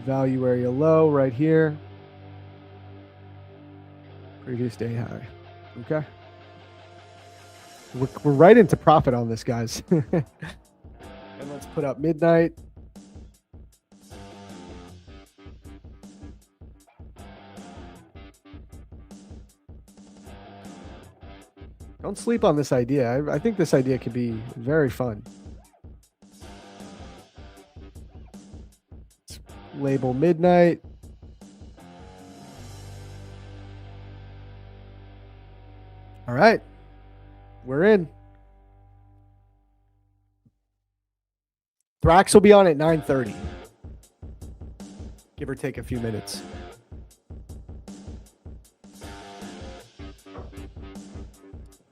Value area low right here. Previous day high. Okay. We're right into profit on this, guys. And let's put up midnight. Don't sleep on this idea. I think this idea could be very fun. Let's label midnight. All right. We're in. Thrax will be on at 9:30. Give or take a few minutes.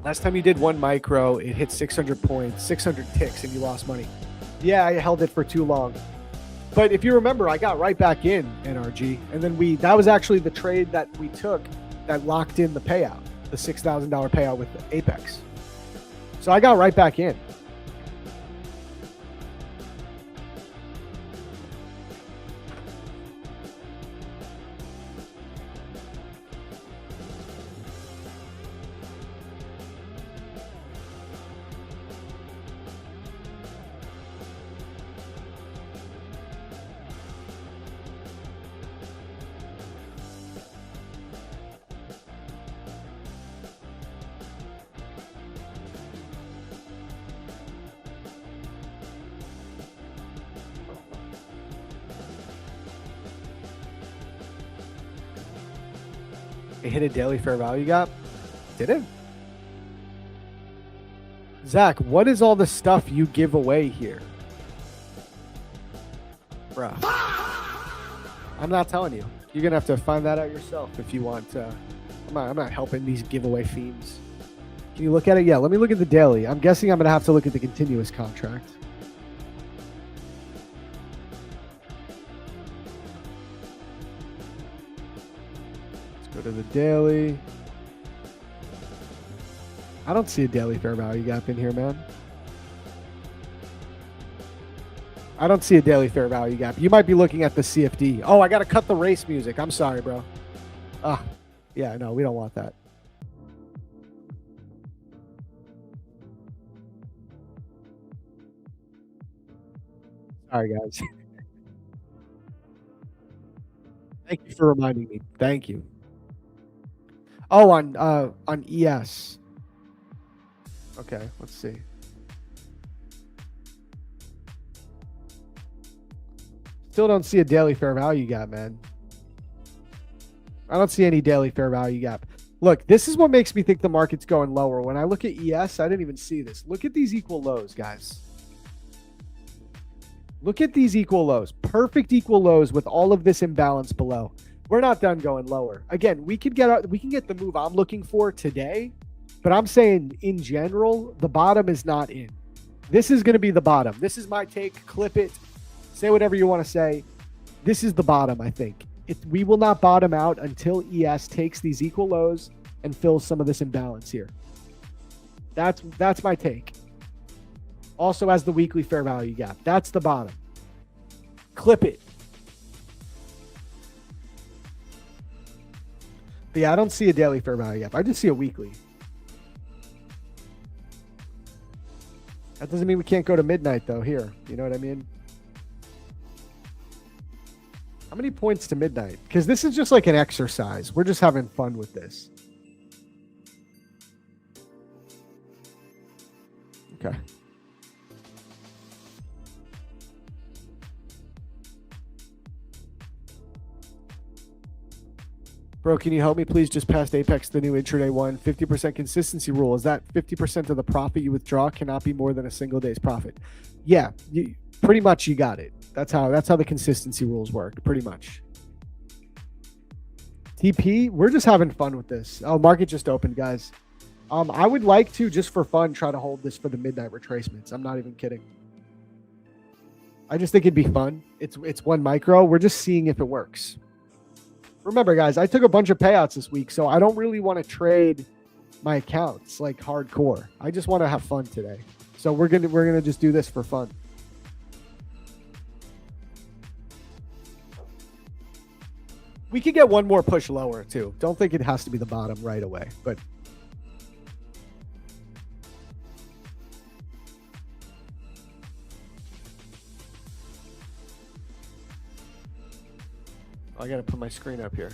Last time you did one micro, it hit 600 points, 600 ticks, and you lost money. Yeah, I held it for too long. But if you remember, I got right back in NRG. And then that was actually the trade that we took that locked in the payout, the $6,000 payout with Apex. So I got right back in. It hit a daily fair value gap. Did it? Zach, what is all the stuff you give away here? Bruh. I'm not telling you. You're going to have to find that out yourself if you want. I'm not helping these giveaway fiends. Can you look at it? Yeah, let me look at the daily. I'm guessing I'm going to have to look at the continuous contract. Go to the daily. I don't see a daily fair value gap in here, man. I don't see a daily fair value gap. You might be looking at the CFD. Oh, I got to cut the race music. I'm sorry, bro. Yeah, no, we don't want that. Sorry, guys. Thank you for reminding me. Thank you. Oh, on ES. Okay, let's see. Still don't see a daily fair value gap, man. I don't see any daily fair value gap. Look, this is what makes me think the market's going lower. When I look at ES, I didn't even see this. Look at these equal lows, guys. Look at these equal lows. Perfect equal lows with all of this imbalance below. We're not done going lower. Again, we can get the move I'm looking for today, but I'm saying in general, the bottom is not in. This is going to be the bottom. This is my take. Clip it. Say whatever you want to say. This is the bottom, I think. We will not bottom out until ES takes these equal lows and fills some of this imbalance here. That's my take. Also has the weekly fair value gap. That's the bottom. Clip it. But yeah, I don't see a daily fair value gap. I just see a weekly. That doesn't mean we can't go to midnight, though, here. You know what I mean? How many points to midnight? Because this is just like an exercise. We're just having fun with this. Okay. Bro, can you help me please? Just past Apex, the new intraday one, 50% consistency rule. Is that 50% of the profit you withdraw cannot be more than a single day's profit? Yeah, pretty much you got it. That's how the consistency rules work, pretty much. TP, we're just having fun with this. Oh, market just opened, guys. I would like to, just for fun, try to hold this for the midnight retracements. I'm not even kidding. I just think it'd be fun. It's 1 micro. We're just seeing if it works. Remember, guys, I took a bunch of payouts this week, so I don't really want to trade my accounts like hardcore. I just want to have fun today. So we're gonna just do this for fun. We could get one more push lower too. Don't think it has to be the bottom right away, but I gotta put my screen up here.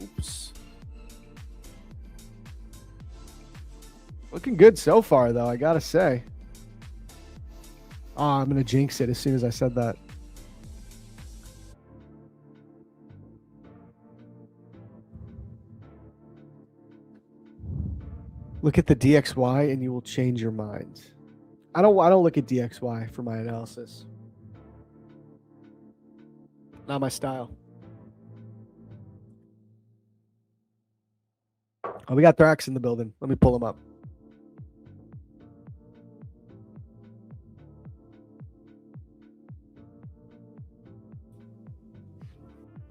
Oops. Looking good so far, though, I gotta say. Oh, I'm gonna jinx it as soon as I said that. Look at the DXY and you will change your mind. I don't look at DXY for my analysis. Not my style. Oh, we got Thrax in the building. Let me pull him up.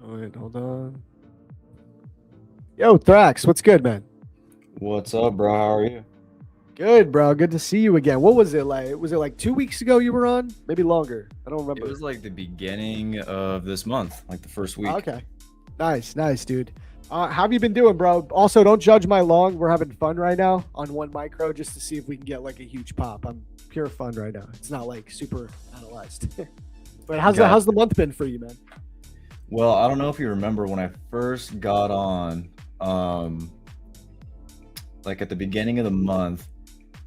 Oh, wait, hold on. Yo, Thrax, what's good, man? What's up, bro? How are you? Good, bro. Good to see you again. What was it like? Was it like 2 weeks ago you were on? Maybe longer. I don't remember. It was like the beginning of this month, like the first week. Okay. Nice, dude. How have you been doing, bro? Also, don't judge my long. We're having fun right now on 1 micro just to see if we can get like a huge pop. I'm pure fun right now. It's not like super analyzed. But how's the month been for you, man? Well, I don't know if you remember when I first got on, like at the beginning of the month,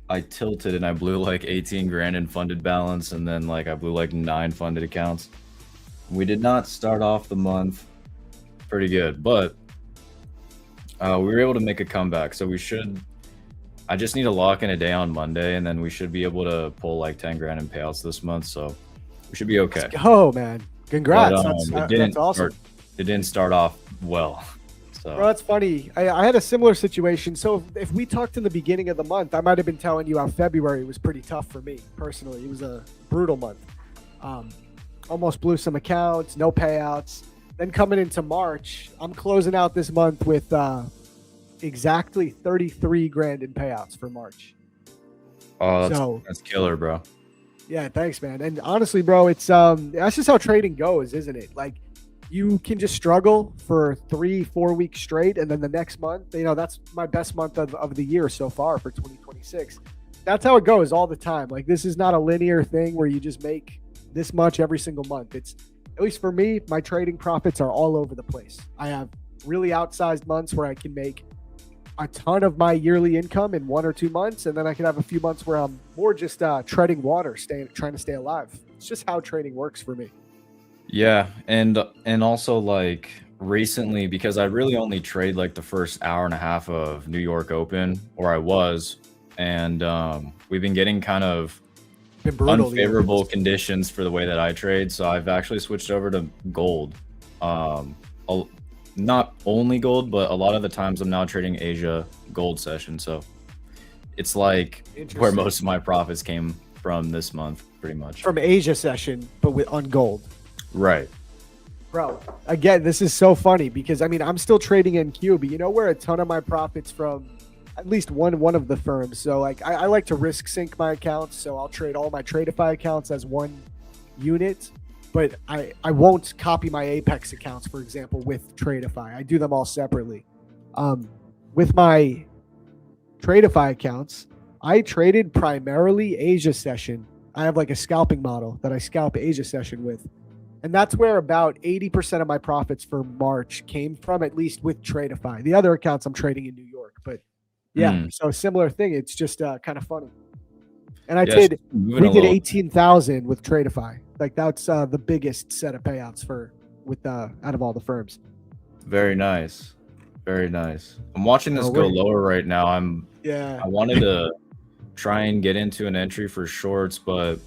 I tilted and I blew like 18 grand in funded balance, and then like I blew like 9 funded accounts. We did not start off the month pretty good, but we were able to make a comeback. So I just need to lock in a day on Monday, and then we should be able to pull like 10 grand in payouts this month. So we should be okay. Oh, man. Congrats. But, that's awesome. It didn't start off well. So. Bro, that's funny. I had a similar situation. So if we talked in the beginning of the month, I might have been telling you how February was pretty tough for me personally. It was a brutal month. Almost blew some accounts, no payouts. Then coming into March, I'm closing out this month with exactly 33 grand in payouts for March. Oh, that's killer, bro. Yeah, thanks, man. And honestly, bro, it's that's just how trading goes, isn't it? Like, you can just struggle for 3-4 weeks straight, and then the next month, that's my best month of the year so far for 2026. That's how it goes all the time. Like, this is not a linear thing where you just make this much every single month. It's, at least for me, my trading profits are all over the place. I have really outsized months where I can make a ton of my yearly income in 1 or 2 months, and then I can have a few months where I'm more just treading water, trying to stay alive. It's just how trading works for me. Yeah, and also like recently, because I really only trade like the first hour and a half of New York Open, or I was, and we've been getting kind of unfavorable conditions for the way that I trade. So I've actually switched over to gold. Not only gold, but a lot of the times I'm now trading Asia gold session. So it's like where most of my profits came from this month, pretty much. From Asia session, but on gold. Right. Bro, again, this is so funny because, I mean, I'm still trading NQ, but you know where a ton of my profits from at least one of the firms. So, like, I like to risk sync my accounts, so I'll trade all my Tradeify accounts as one unit, but I won't copy my Apex accounts, for example, with Tradeify. I do them all separately. With my Tradeify accounts, I traded primarily Asia session. I have like a scalping model that I scalp Asia session with. And that's where about 80% of my profits for March came from, at least with Tradeify. The other accounts I'm trading in New York. But yeah, so similar thing. It's just kind of funny. And we did 18,000 with Tradeify. Like, that's the biggest set of payouts out of all the firms. Very nice. Very nice. I'm watching this Oh, go we're- lower right now. Yeah. I wanted to try and get into an entry for shorts, but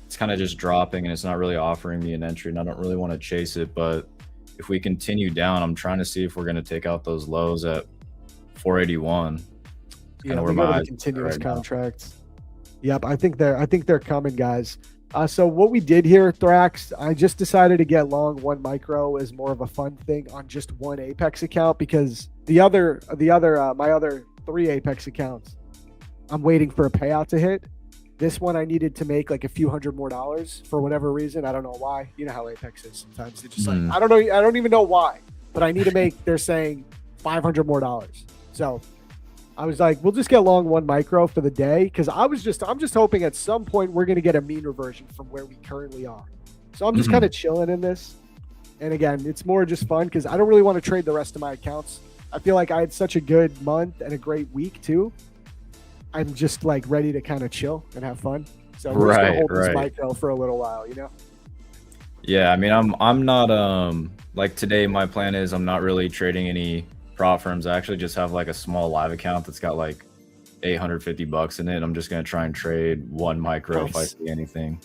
it's kind of just dropping and it's not really offering me an entry, and I don't really want to chase it. But if we continue down, I'm trying to see if we're going to take out those lows at 481. Yeah, where we my go to the eyes are continuous right now. contracts. Yep, I think they're coming, guys. So what we did here, Thrax, I just decided to get long one micro as more of a fun thing on just one Apex account, because my other 3 Apex accounts, I'm waiting for a payout to hit. This one I needed to make like a few $100 more for whatever reason. I don't know why. You know how Apex is sometimes. They're just like, I don't know. I don't even know why, but I need to make, they're saying $500 more. So I was like, we'll just get long one micro for the day, because I'm just hoping at some point we're going to get a mean reversion from where we currently are. So I'm just kind of chilling in this. And again, it's more just fun because I don't really want to trade the rest of my accounts. I feel like I had such a good month and a great week too. I'm just like ready to kind of chill and have fun. So we're just gonna hold this micro for a little while, you know? Yeah, I mean, I'm not like today. My plan is I'm not really trading any prop firms. I actually just have like a small live account that's got like $850 in it. I'm just gonna try and trade one micro if I see anything.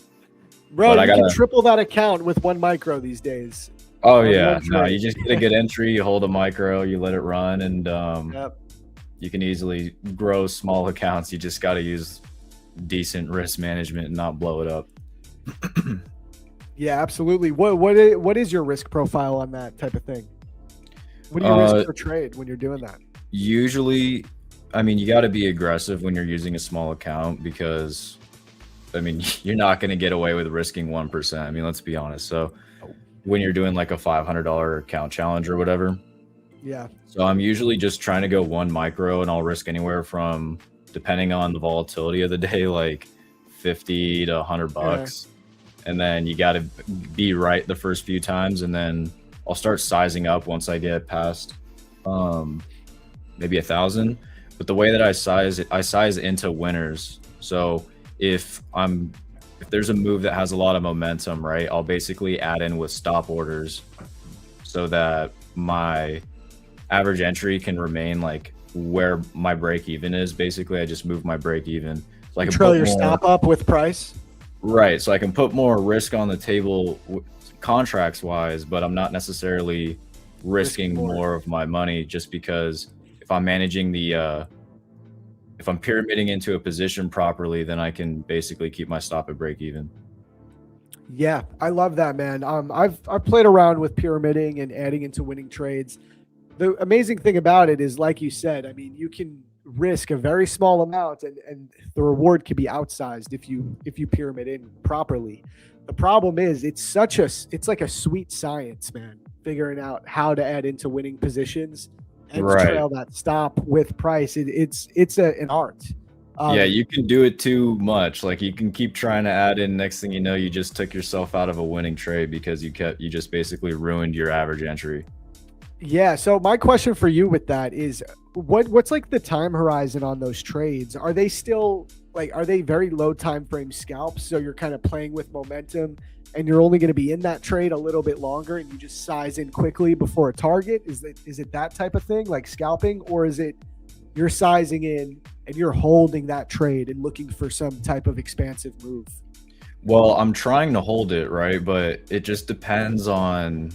Bro, you can triple that account with one micro these days. Oh yeah, no, you just get a good entry, you hold a micro, you let it run, and you can easily grow small accounts. You just got to use decent risk management and not blow it up. Yeah, absolutely. What is your risk profile on that type of thing? What do you risk per trade when you're doing that? Usually, I mean, you got to be aggressive when you're using a small account, because, I mean, you're not going to get away with risking 1%. I mean, let's be honest. So when you're doing like a $500 account challenge or whatever. Yeah. So I'm usually just trying to go one micro, and I'll risk anywhere from, depending on the volatility of the day, like 50 to $100. And then you got to be right the first few times, and then I'll start sizing up once I get past maybe 1,000. But the way that I size into winners. So if there's a move that has a lot of momentum, right, I'll basically add in with stop orders so that my average entry can remain like where my break even is. Basically, I just move my break even. So I can trail your stop up with price. Right. So I can put more risk on the table contracts wise, but I'm not necessarily risking more of my money, just because if I'm managing if I'm pyramiding into a position properly, then I can basically keep my stop at break even. Yeah, I love that, man. I've played around with pyramiding and adding into winning trades. The amazing thing about it is, like you said, I mean, you can risk a very small amount and the reward can be outsized if you pyramid in properly. The problem is it's like a sweet science, man, figuring out how to add into winning positions and trail that stop with price. It's an art. Yeah, you can do it too much. Like, you can keep trying to add in. Next thing you know, you just took yourself out of a winning trade because you just basically ruined your average entry. Yeah. So my question for you with that is, what's like the time horizon on those trades? Are they still are they very low time frame scalps? So you're kind of playing with momentum and you're only going to be in that trade a little bit longer and you just size in quickly before a target? Is it that type of thing, like scalping, or is it you're sizing in and you're holding that trade and looking for some type of expansive move? Well, I'm trying to hold it, right? But it just depends on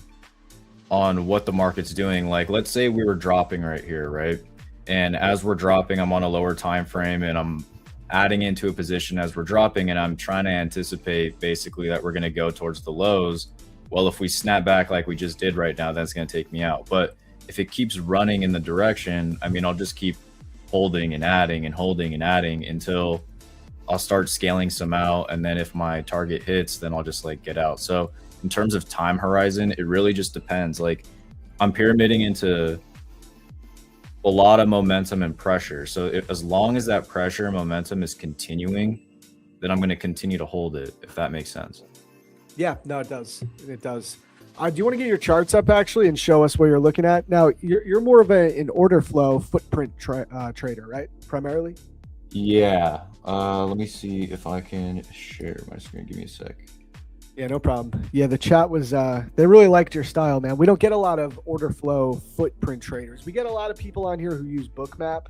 what the market's doing. Like, let's say we were dropping right here, right? And as we're dropping, I'm on a lower time frame and I'm adding into a position as we're dropping, and I'm trying to anticipate basically that we're going to go towards the lows. Well, if we snap back like we just did right now, that's going to take me out. But if it keeps running in the direction, I mean, I'll just keep holding and adding and holding and adding until I'll start scaling some out. And then if my target hits, then I'll just like get out. So in terms of time horizon, it really just depends. Like, I'm pyramiding into a lot of momentum and pressure. So as long as that pressure and momentum is continuing, then I'm going to continue to hold it, if that makes sense. Yeah, no, it does. It does. Do you want to get your charts up actually and show us what you're looking at? Now, you're more of an order flow footprint trader, right? Primarily? Yeah. Let me see if I can share my screen. Give me a sec. Yeah, no problem. Yeah, the chat was they really liked your style, man. We don't get a lot of order flow footprint traders. We get a lot of people on here who use Bookmap.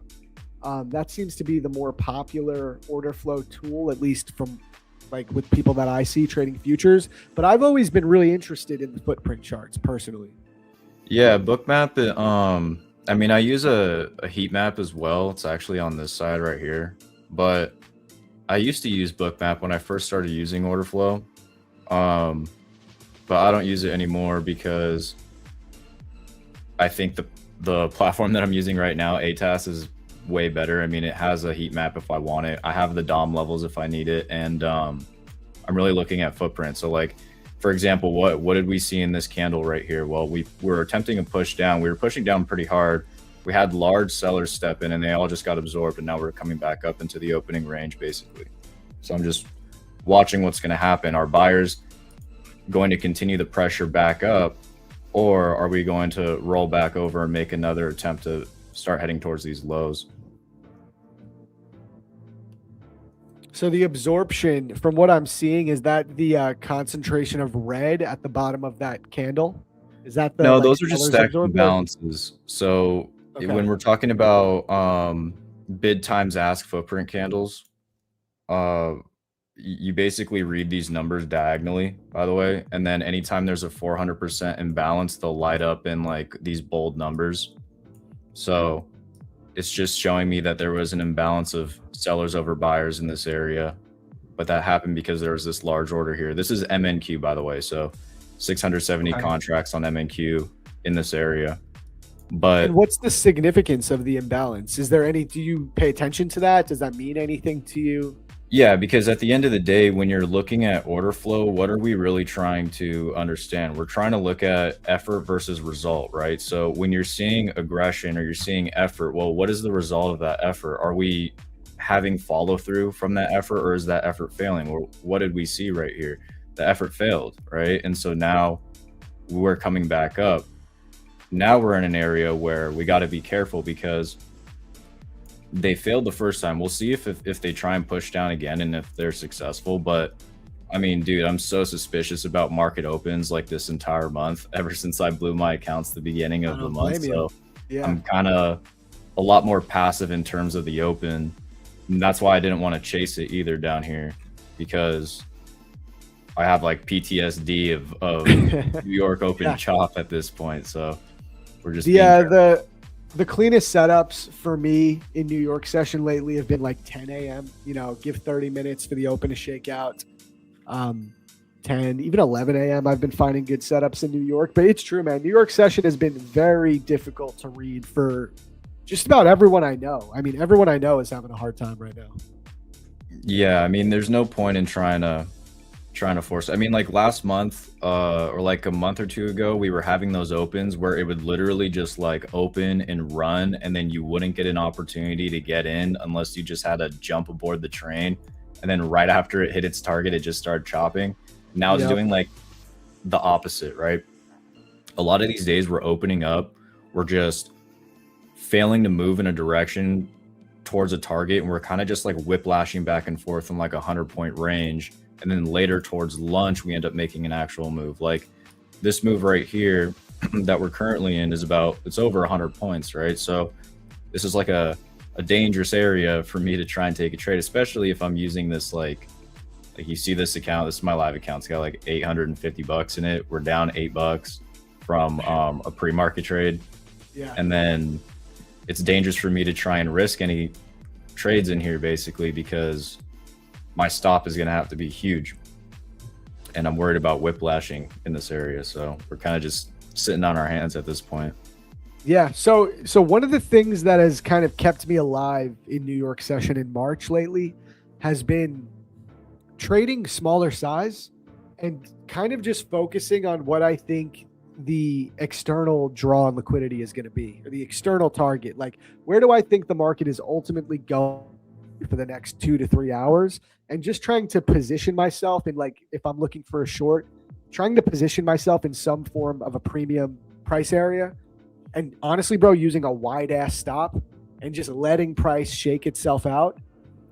That seems to be the more popular order flow tool, at least from like with people that I see trading futures. But I've always been really interested in the footprint charts personally. Yeah, Bookmap. I mean, I use a heat map as well. It's actually on this side right here. But I used to use Bookmap when I first started using Orderflow. But I don't use it anymore because I think the platform that I'm using right now, ATAS, is way better. I mean, it has a heat map if I want it. I have the DOM levels if I need it, and I'm really looking at footprint. So, like, for example, what did we see in this candle right here? Well, we were attempting a push down. We were pushing down pretty hard. We had large sellers step in, and they all just got absorbed, and now we're coming back up into the opening range, basically. So I'm just watching what's going to happen. Are buyers going to continue the pressure back up, or are we going to roll back over and make another attempt to start heading towards these lows? So the absorption, from what I'm seeing, is that the concentration of red at the bottom of that candle? Is that the No, like, those are just sellers stacked absorbed? balances. So Okay. when we're talking about bid times ask footprint candles, you basically read these numbers diagonally, by the way, and then anytime there's a 400% imbalance, they'll light up in like these bold numbers. So it's just showing me that there was an imbalance of sellers over buyers in this area, but that happened because there was this large order here. This is MNQ, by the way, so 670 Okay. contracts on MNQ in this area. But And what's the significance of the imbalance? Is there any, do you pay attention to that? Does that mean anything to you? yeah, because at the end of the day, when you're looking at order flow, what are we really trying to understand? We're trying to look at effort versus result, right? So when you're seeing aggression or you're seeing effort, well, what is the result of that effort? Are we having follow through from that effort, or is that effort failing? Or what did we see right here? The effort failed, right? And so now we're coming back up. Now we're in an area where we got to be careful because they failed the first time. We'll see if they try and push down again and if they're successful. But I mean, dude, I'm so suspicious about market opens like this entire month, ever since I blew my accounts the beginning of the month. So Yeah. I'm kind of a lot more passive in terms of the open. And that's why I didn't want to chase it either down here, because I have like PTSD of New York open Yeah. chop at this point. So we're just The cleanest setups for me in New York session lately have been like 10 a.m. You know, give 30 minutes for the open to shake out. 10, even 11 a.m. I've been finding good setups in New York. But it's true, man. New York session has been very difficult to read for just about everyone I know. I mean, everyone I know is having a hard time right now. Yeah, I mean, there's no point in trying to force. I mean, like last month, or like a month or two ago, we were having those opens where it would literally just like open and run, and then you wouldn't get an opportunity to get in unless you just had to jump aboard the train. And then right after it hit its target, it just started chopping. Now it's Yep. doing like the opposite, right? A lot of these days we're opening up, we're just failing to move in a direction towards a target, and we're kind of just like whiplashing back and forth in like 100-point range. And then later towards lunch, we end up making an actual move. Like this move right here that we're currently in is it's over 100 points, right? So this is like a dangerous area for me to try and take a trade, especially if I'm using this like you see this account. This is my live account. It's got like $850 in it. We're down $8 from a pre-market trade. Yeah. And then it's dangerous for me to try and risk any trades in here, basically, because my stop is going to have to be huge. And I'm worried about whiplashing in this area. So we're kind of just sitting on our hands at this point. Yeah. So one of the things that has kind of kept me alive in New York session in March lately has been trading smaller size and kind of just focusing on what I think the external draw on liquidity is going to be, or the external target. Like, where do I think the market is ultimately going for the next 2 to 3 hours? And just trying to position myself in, like, if I'm looking for a short, trying to position myself in some form of a premium price area. And honestly, bro, using a wide ass stop and just letting price shake itself out.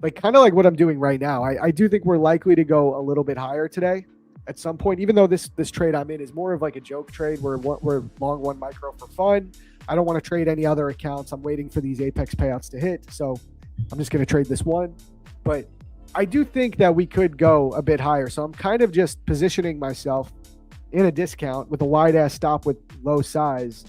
Like, kind of like what I'm doing right now. I do think we're likely to go a little bit higher today. at some point, even though this trade I'm in is more of like a joke trade where we're long one micro for fun. I don't want to trade any other accounts. I'm waiting for these Apex payouts to hit. So I'm just going to trade this one. But I do think that we could go a bit higher. So I'm kind of just positioning myself in a discount with a wide ass stop with low size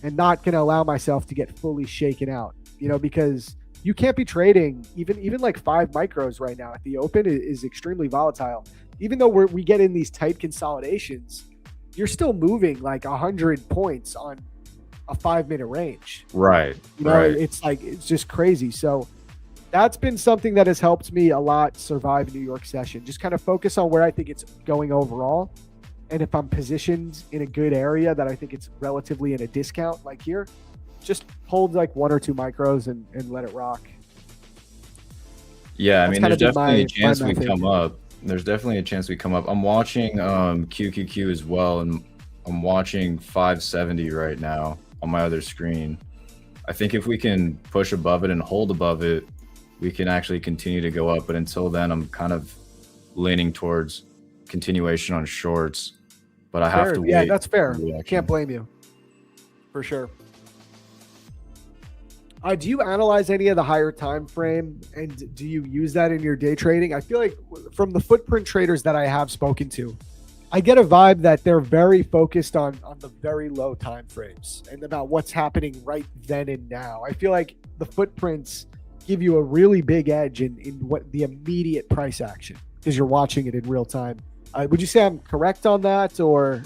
and not going to allow myself to get fully shaken out, because you can't be trading even like 5 micros right now at the open is extremely volatile. Even though we get in these tight consolidations, you're still moving like 100 points on a 5-minute range. Right. Right. It's just crazy. So that's been something that has helped me a lot survive New York session. Just kind of focus on where I think it's going overall. And if I'm positioned in a good area that I think it's relatively in a discount, like here, just hold like 1 or 2 micros and let it rock. Yeah, That's there's definitely a chance we method. come up. There's definitely a chance we come up. I'm watching QQQ as well, and I'm watching 570 right now on my other screen. I think if we can push above it and hold above it, we can actually continue to go up. But until then, I'm kind of leaning towards continuation on shorts. But I have to wait. Yeah, that's fair. for reaction. Can't blame you. For sure. Do you analyze any of the higher time frame, and do you use that in your day trading? I feel like from the footprint traders that I have spoken to, I get a vibe that they're very focused on the very low time frames and about what's happening right then and now. I feel like the footprints give you a really big edge in what the immediate price action because you're watching it in real time. Would you say I'm correct on that, or?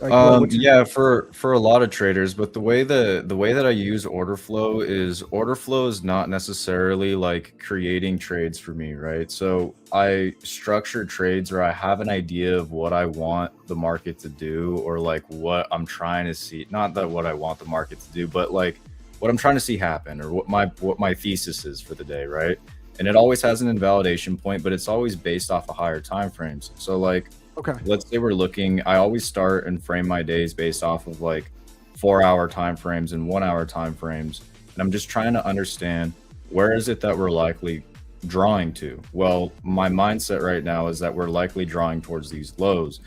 Yeah, for a lot of traders, but the way that I use Orderflow is not necessarily like creating trades for me, right? So I structure trades where I have an idea of what I want the market to do, or like what I'm trying to see, not that what I want the market to do, but like what I'm trying to see happen, or what my thesis is for the day, right? And it always has an invalidation point, but it's always based off of higher time frames. So like, okay, let's say we're looking, I always start and frame my days based off of like 4-hour time frames and 1-hour time frames. And I'm just trying to understand, where is it that we're likely drawing to? Well, my mindset right now is that we're likely drawing towards these lows.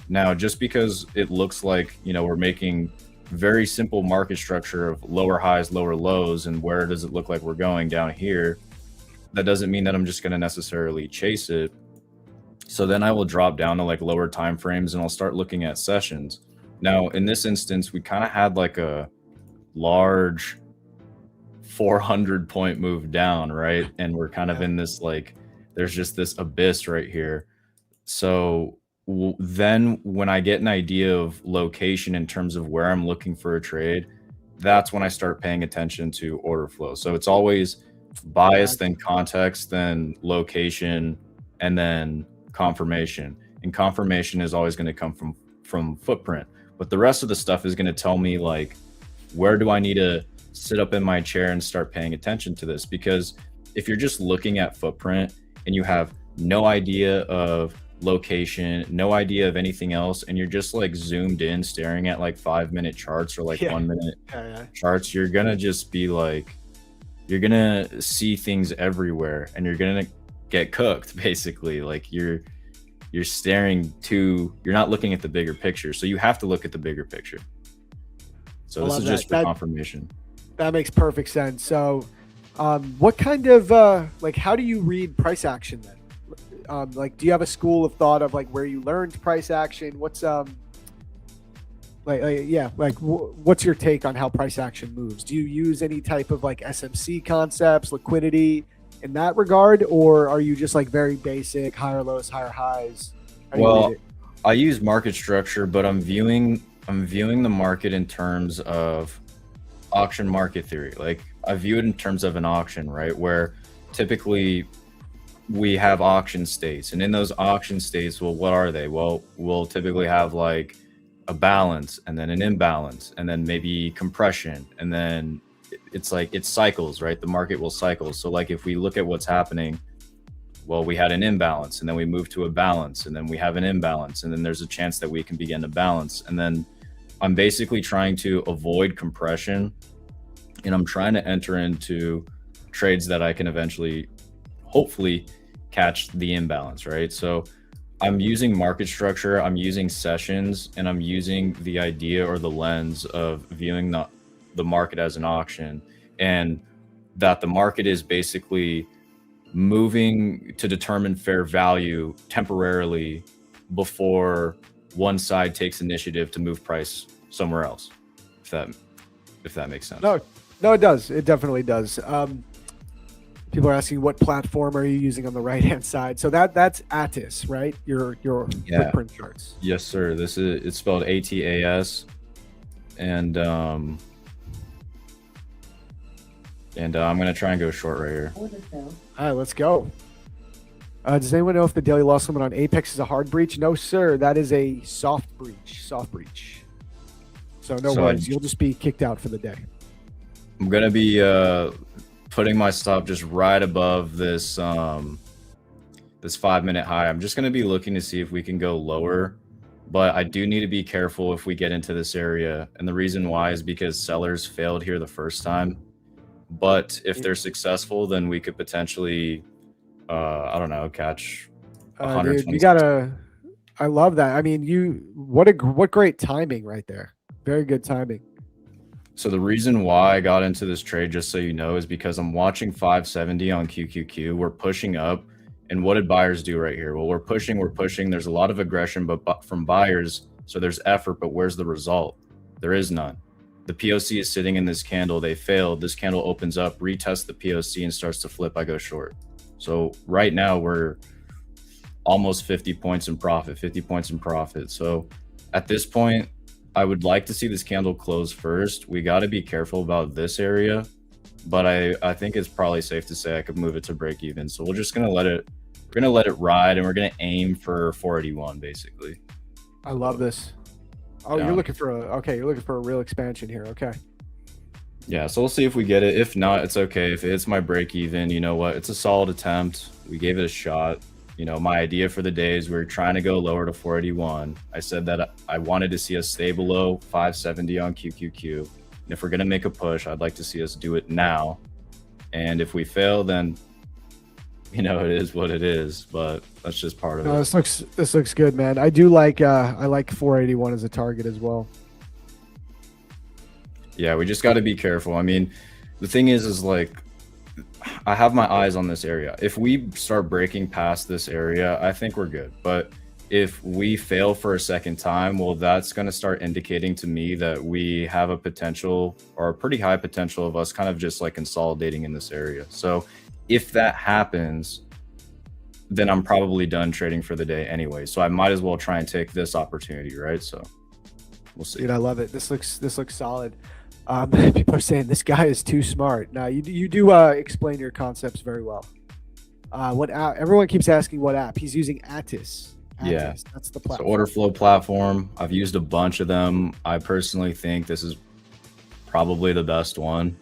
Now, just because it looks like, we're making very simple market structure of lower highs, lower lows, and where does it look like we're going down here, that doesn't mean that I'm just going to necessarily chase it. So then I will drop down to like lower time frames and I'll start looking at sessions. Now, in this instance, we kind of had like a large 400 point move down, right? And we're kind of in this, like, there's just this abyss right here. So then when I get an idea of location in terms of where I'm looking for a trade, that's when I start paying attention to order flow. So it's always bias, then context, then location, and then confirmation. And confirmation is always going to come from footprint, but the rest of the stuff is going to tell me, like, where do I need to sit up in my chair and start paying attention to this? Because if you're just looking at footprint and you have no idea of location, no idea of anything else, and you're just like zoomed in staring at like 5-minute charts or like 1 minute charts, you're gonna just be like, you're gonna see things everywhere and you're gonna get cooked, basically. Like you're staring to, you're not looking at the bigger picture. So you have to look at the bigger picture. So this is just for confirmation. That makes perfect sense. So what kind of like, how do you read price action then? Like, do you have a school of thought of like where you learned price action? What's what's your take on how price action moves? Do you use any type of like SMC concepts, liquidity in that regard, or are you just like very basic, higher lows, higher highs? Well, I use market structure, but I'm viewing the market in terms of auction market theory. Like, I view it in terms of an auction, right? Where typically we have auction states, and in those auction states, well, what are they? Well, we'll typically have like a balance, and then an imbalance, and then maybe compression, and then it's like, it cycles, right? The market will cycle. So like, if we look at what's happening, well, we had an imbalance, and then we move to a balance, and then we have an imbalance, and then there's a chance that we can begin to balance. And then I'm basically trying to avoid compression, and I'm trying to enter into trades that I can eventually, hopefully, catch the imbalance, right? So I'm using market structure, I'm using sessions, and I'm using the idea or the lens of viewing the market as an auction, and that the market is basically moving to determine fair value temporarily before one side takes initiative to move price somewhere else. If that makes sense. No, it does. It definitely does. People are asking what platform are you using on the right hand side. So that's ATIS, right? Your footprint charts. Yes, sir. It's spelled ATAS, and I'm gonna try and go short right here. All right, let's go. Does anyone know if the daily loss limit on Apex is a hard breach? No, sir. That is a soft breach. So no worries. You'll just be kicked out for the day. I'm gonna be putting my stop just right above this this 5-minute high. I'm just gonna be looking to see if we can go lower, but I do need to be careful if we get into this area. And the reason why is because sellers failed here the first time. But if they're successful, then we could potentially, I don't know, catch 120. Dude, you gotta. I love that. I mean, what great timing right there. Very good timing. So the reason why I got into this trade, just so you know, is because I'm watching 570 on QQQ. We're pushing up, and what did buyers do right here? Well, we're pushing. There's a lot of aggression, but from buyers, so there's effort. But where's the result? There is none. The POC is sitting in this candle. They failed. This candle opens up, retests the POC, and starts to flip. I go short. So right now we're almost 50 points in profit. So at this point, I would like to see this candle close first. We got to be careful about this area, but I think it's probably safe to say I could move it to break even. So we're just gonna let it ride, and we're gonna aim for 481 basically. I love this. Oh, yeah. You're looking for a real expansion here. Okay. Yeah, so we'll see if we get it. If not, it's okay. If it's my break even, you know what? It's a solid attempt. We gave it a shot. You know, my idea for the day is we're trying to go lower to 481. I said that I wanted to see us stay below 570 on QQQ. And if we're going to make a push, I'd like to see us do it now. And if we fail, then, you know, it is what it is. But that's just part of it. This looks good, man. I do like, I like 481 as a target as well. Yeah, we just got to be careful. I mean, the thing is like, I have my eyes on this area. If we start breaking past this area, I think we're good. But if we fail for a second time, well, that's going to start indicating to me that we have a potential, or a pretty high potential, of us kind of just like consolidating in this area. So if that happens, then I'm probably done trading for the day anyway. So I might as well try and take this opportunity, right? So we'll see. Dude, I love it. This looks solid. People are saying this guy is too smart. Now you do explain your concepts very well. What app? Everyone keeps asking what app. He's using ATIS. Yeah, that's the platform. So Orderflow platform. I've used a bunch of them. I personally think this is probably the best one,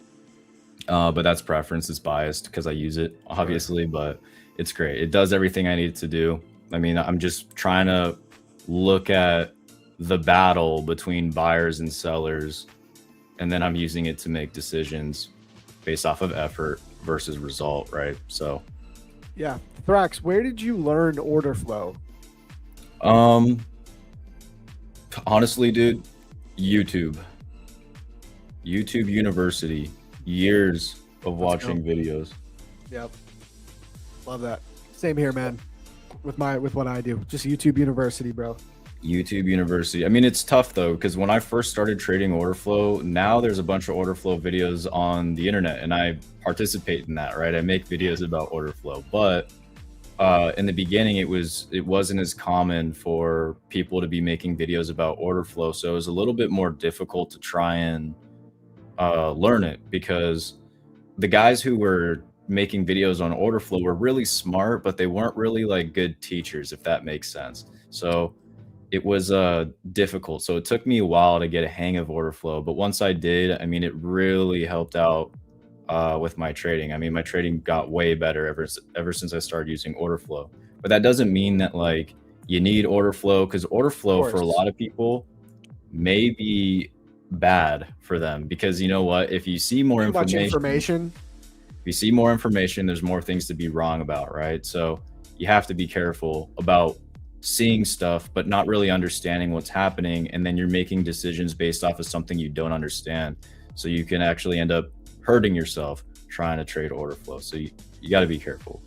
but that's preference. It's biased because I use it, obviously, but it's great. It does everything I need it to do. I mean, I'm just trying to look at the battle between buyers and sellers, and then I'm using it to make decisions based off of effort versus result, right? So yeah. Thrax, where did you learn Orderflow? Honestly, dude, YouTube University, years of watching videos. Yep. Love that. Same here, man. With what I do, just YouTube University, bro. YouTube University. I mean, it's tough though, because when I first started trading Orderflow, now there's a bunch of Orderflow videos on the internet, and I participate in that, right? I make videos about Orderflow, but in the beginning, it wasn't as common for people to be making videos about Orderflow, so it was a little bit more difficult to try and learn it, because the guys who were making videos on Orderflow were really smart, but they weren't really like good teachers, if that makes sense. So it was difficult. So it took me a while to get a hang of Orderflow, but once I did, I mean, it really helped out with my trading. I mean, my trading got way better ever since I started using Orderflow. But that doesn't mean that like you need Orderflow, because Orderflow for a lot of people may be bad for them, because you know what? If you see more information, if you see more information, there's more things to be wrong about, right? So you have to be careful about seeing stuff but not really understanding what's happening, and then you're making decisions based off of something you don't understand, so you can actually end up hurting yourself trying to trade order flow. So you got to be careful.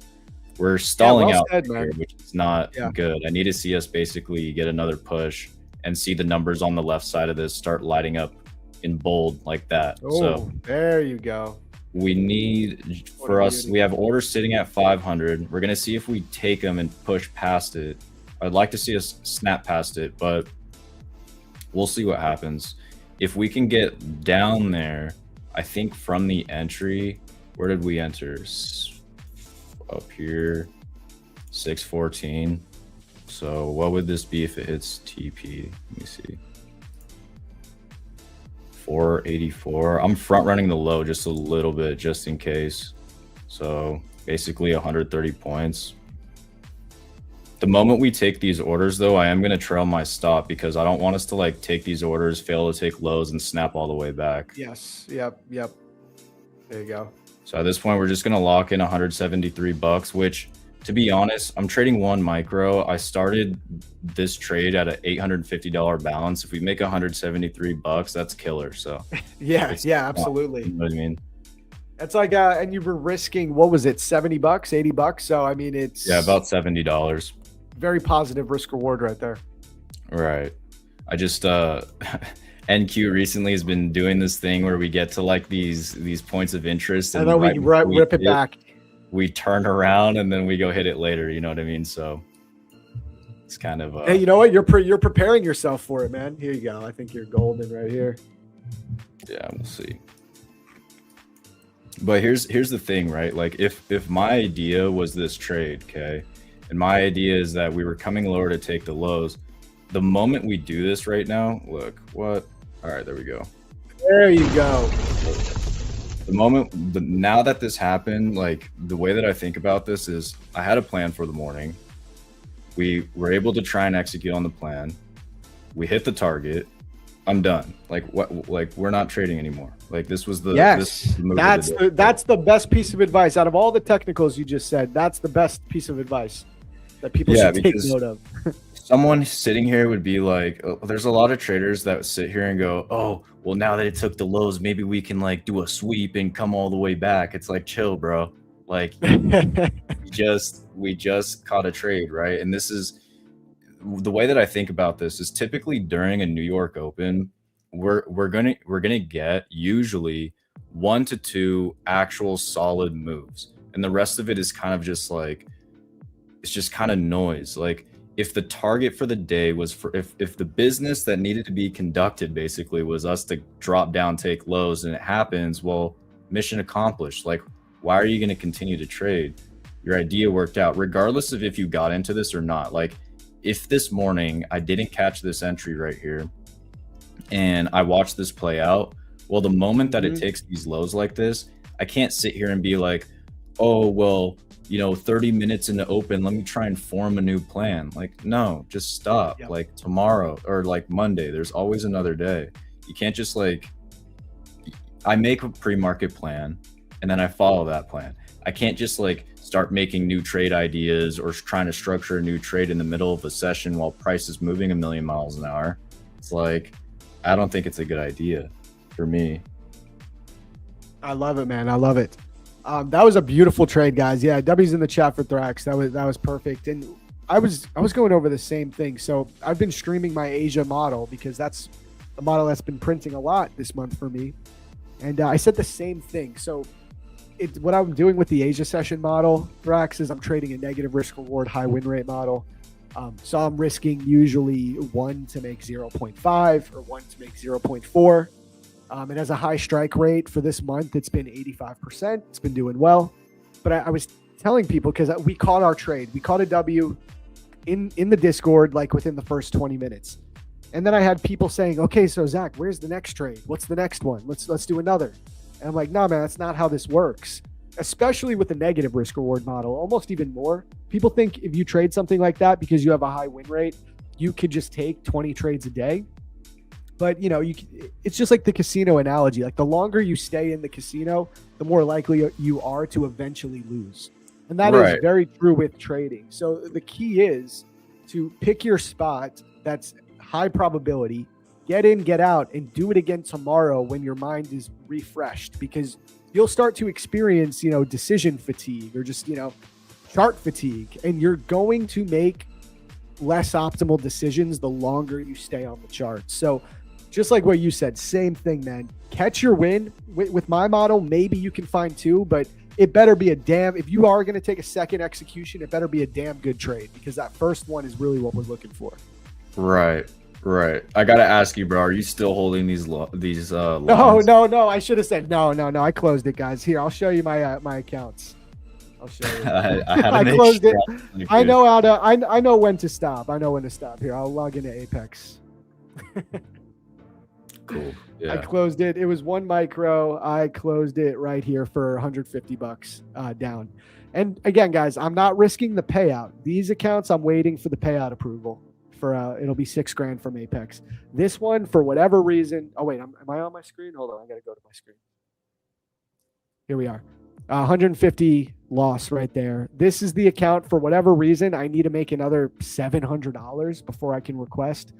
We're stalling well out said, here, man. which is not Yeah. good. I need to see us basically get another push and see the numbers on the left side of this start lighting up in bold like that. Oh, So there you go. we need, What for a us, beauty. we have orders sitting at 500. We're going to see if we take them and push past it. I'd like to see us snap past it, but we'll see what happens. If we can get down there, I think from the entry, where did we enter? Up here, 614. So what would this be if it hits TP? Let me see. 484. I'm front running the low just a little bit, just in case. So basically 130 points. The moment we take these orders, though, I am going to trail my stop because I don't want us to like take these orders, fail to take lows, and snap all the way back. Yes. Yep. There you go. So at this point, we're just going to lock in 173 bucks, which, to be honest, I'm trading one micro. I started this trade at an $850 balance. If we make 173 bucks, that's killer. So Yeah. It's Yeah. not- Absolutely. you know what I mean? It's like, and you were risking, what was it, $70, $80? So I mean, it's Yeah, about $70. very positive risk reward right there. Right. I just NQ recently has been doing this thing where we get to like these points of interest, And then we before rip it back. we turn around and then we go hit it later. You know what I mean? So it's kind of Hey, you know what? You're preparing yourself for it, man. Here you go. I think you're golden right here. yeah, we'll see. But here's the thing, right? Like if my idea was this trade, okay, and my idea is that we were coming lower to take the lows, the moment we do this right now, look, what? All right, there we go. There you go. Now that this happened, like the way that I think about this is I had a plan for the morning. We were able to try and execute on the plan. We hit the target. I'm done. Like what? Like we're not trading anymore. Like this was the Yes, this move of the day. that's the best piece of advice out of all the technicals you just said. That's the best piece of advice that people Yeah, should take because- note of. Someone sitting here would be like, oh, there's a lot of traders that sit here and go, oh, well, now that it took the lows, maybe we can like do a sweep and come all the way back. It's like, chill, bro. Like we just caught a trade, right? And this is the way that I think about this is typically during a New York Open, we're gonna get usually 1 to 2 actual solid moves, and the rest of it is kind of just like it's just kind of noise. Like if the target for the day was for if the business that needed to be conducted basically was us to drop down, take lows, and it happens, well, mission accomplished. Like why are you going to continue to trade? Your idea worked out regardless of if you got into this or not. Like if this morning I didn't catch this entry right here and I watched this play out, well, the moment that it takes these lows like this, I can't sit here and be like, oh, well, 30 minutes in the open, let me try and form a new plan. Like, no, just stop. Yep. Like tomorrow or like Monday, there's always another day. You can't just like, I make a pre-market plan and then I follow that plan. I can't just like start making new trade ideas or trying to structure a new trade in the middle of a session while price is moving a million miles an hour. It's like, I don't think it's a good idea for me. I love it, man. I love it. That was a beautiful trade, guys. Yeah, W's in the chat for Thrax. That was perfect. And I was going over the same thing. So I've been streaming my Asia model because that's the model that's been printing a lot this month for me. And I said the same thing. So what I'm doing with the Asia session model, Thrax, is I'm trading a negative risk reward, high win rate model. So I'm risking usually 1 to make 0.5 or 1 to make 0.4. It has a high strike rate for this month. It's been 85%. It's been doing well. But I was telling people because we caught our trade. We caught a W in the Discord like within the first 20 minutes. And then I had people saying, okay, so Zach, where's the next trade? What's the next one? Let's do another. And I'm like, no, man, that's not how this works. Especially with the negative risk reward model, almost even more. People think if you trade something like that because you have a high win rate, you could just take 20 trades a day. But, it's just like the casino analogy. Like the longer you stay in the casino, the more likely you are to eventually lose. And that is very true with trading. So the key is to pick your spot that's high probability, get in, get out, and do it again tomorrow when your mind is refreshed, because you'll start to experience, decision fatigue or just, chart fatigue, and you're going to make less optimal decisions the longer you stay on the chart. So just like what you said, same thing, man. Catch your win. With my model, maybe you can find two, but it better be if you are going to take a second execution, it better be a damn good trade, because that first one is really what we're looking for. Right. I got to ask you, bro, are you still holding these lines? No. I should have said no. I closed it, guys. Here, I'll show you my accounts. I'll show you. I closed it. I know how to. I know when to stop. Here, I'll log into Apex. Cool. Yeah. I closed it. It was 1 micro. I closed it right here for $150 down. And again, guys, I'm not risking the payout. These accounts, I'm waiting for the payout approval for. It'll be $6,000 from Apex. This one, for whatever reason. Oh wait, am I on my screen? Hold on, I gotta go to my screen. Here we are. 150 loss right there. This is the account. For whatever reason, I need to make another $700 before I can request.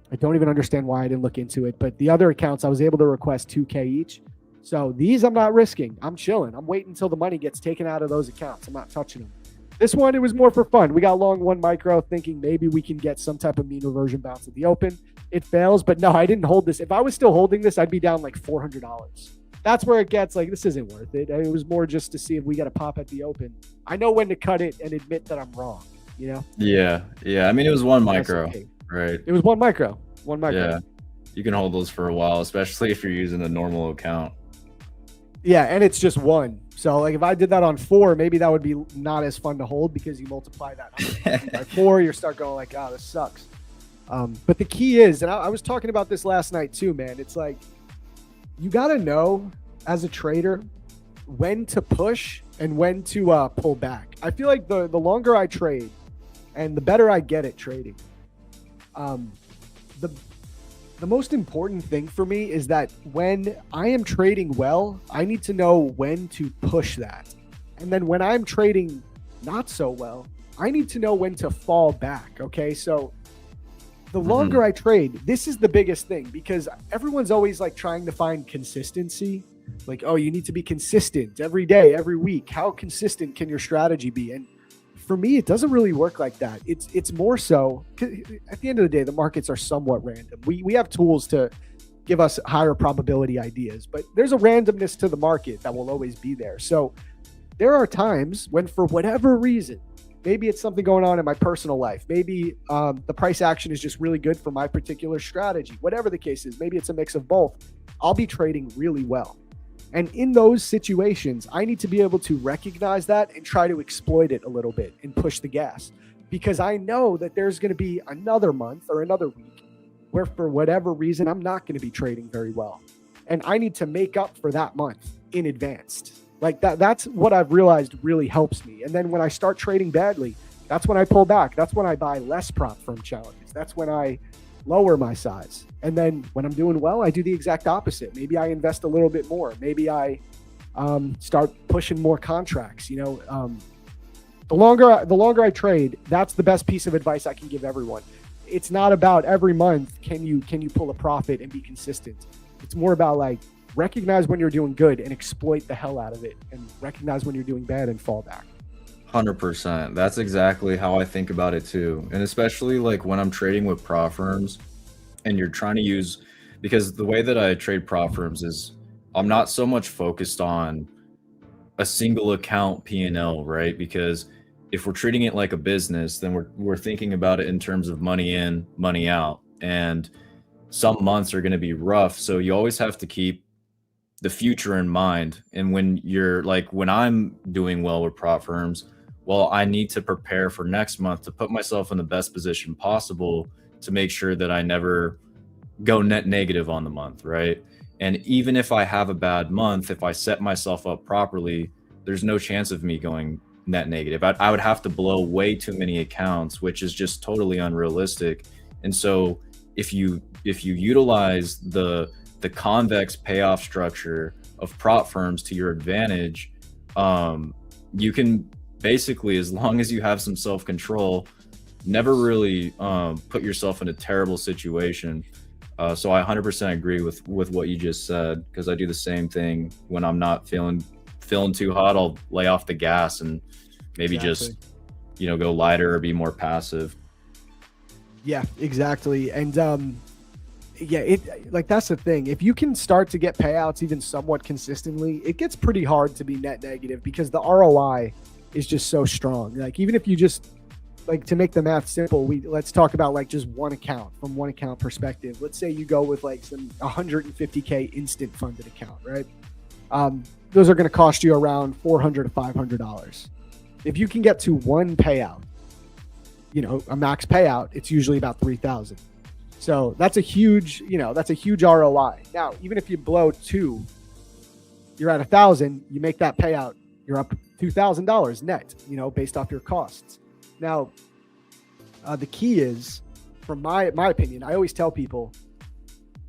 I don't even understand why I didn't look into it, but the other accounts I was able to request $2,000 each. So these I'm not risking. I'm chilling. I'm waiting until the money gets taken out of those accounts. I'm not touching them. This one, it was more for fun. We got long 1 micro thinking maybe we can get some type of mean reversion bounce at the open. It fails, but no, I didn't hold this. If I was still holding this, I'd be down like $400. That's where it gets like, this isn't worth it. It was more just to see if we got a pop at the open. I know when to cut it and admit that I'm wrong, Yeah. I mean, it was 1 micro, right? It was 1 micro. 1 micro. Yeah. You can hold those for a while, especially if you're using the normal account. Yeah, and it's just 1. So like if I did that on 4, maybe that would be not as fun to hold, because you multiply that by 4, you start going like, this sucks. But the key is, and I was talking about this last night too, man. It's like, you got to know as a trader when to push and when to pull back. I feel like the longer I trade and the better I get at trading, the most important thing for me is that when I am trading well, I need to know when to push that. And then when I'm trading not so well, I need to know when to fall back. Okay. So the longer I trade, this is the biggest thing, because everyone's always like trying to find consistency. Like, oh, you need to be consistent every day, every week. How consistent can your strategy be? And for me, it doesn't really work like that. It's more so, at the end of the day, the markets are somewhat random. We have tools to give us higher probability ideas, but there's a randomness to the market that will always be there. So there are times when, for whatever reason, maybe it's something going on in my personal life. Maybe the price action is just really good for my particular strategy. Whatever the case is, maybe it's a mix of both. I'll be trading really well. And in those situations, I need to be able to recognize that and try to exploit it a little bit and push the gas, because I know that there's going to be another month or another week where, for whatever reason, I'm not going to be trading very well. And I need to make up for that month in advance. Like that's what I've realized really helps me. And then when I start trading badly, that's when I pull back. That's when I buy less prop firm challenges. That's when I lower my size. And then when I'm doing well, I do the exact opposite. Maybe I invest a little bit more. Maybe I start pushing more contracts. The longer I trade, that's the best piece of advice I can give everyone. It's not about every month can you pull a profit and be consistent. It's more about like, recognize when you're doing good and exploit the hell out of it, and recognize when you're doing bad and fall back. 100%. That's exactly how I think about it too. And especially like when I'm trading with prop firms and you're trying to use, because the way that I trade prop firms is I'm not so much focused on a single account P&L, right? Because if we're treating it like a business, then we're thinking about it in terms of money in, money out. And some months are going to be rough. So you always have to keep the future in mind. And when I'm doing well with prop firms, well, I need to prepare for next month to put myself in the best position possible to make sure that I never go net negative on the month, right? And even if I have a bad month, if I set myself up properly, there's no chance of me going net negative. I would have to blow way too many accounts, which is just totally unrealistic. And so if you utilize the convex payoff structure of prop firms to your advantage, you can basically, as long as you have some self-control, never really put yourself in a terrible situation. So I 100% agree with what you just said, because I do the same thing when I'm not feeling too hot. I'll lay off the gas and maybe just go lighter or be more passive. Yeah, exactly. And yeah, that's the thing. If you can start to get payouts even somewhat consistently, it gets pretty hard to be net negative because the ROI is just so strong. Like even if you just like, to make the math simple, let's talk about like just one account from one account perspective. Let's say you go with like some 150K instant funded account, right? Those are going to cost you around $400 to $500. If you can get to one payout, a max payout, it's usually about 3,000. So that's a huge ROI. Now, even if you blow 2, you're at 1,000, you make that payout, you're up $2,000 net, based off your costs. Now, the key is, from my opinion, I always tell people,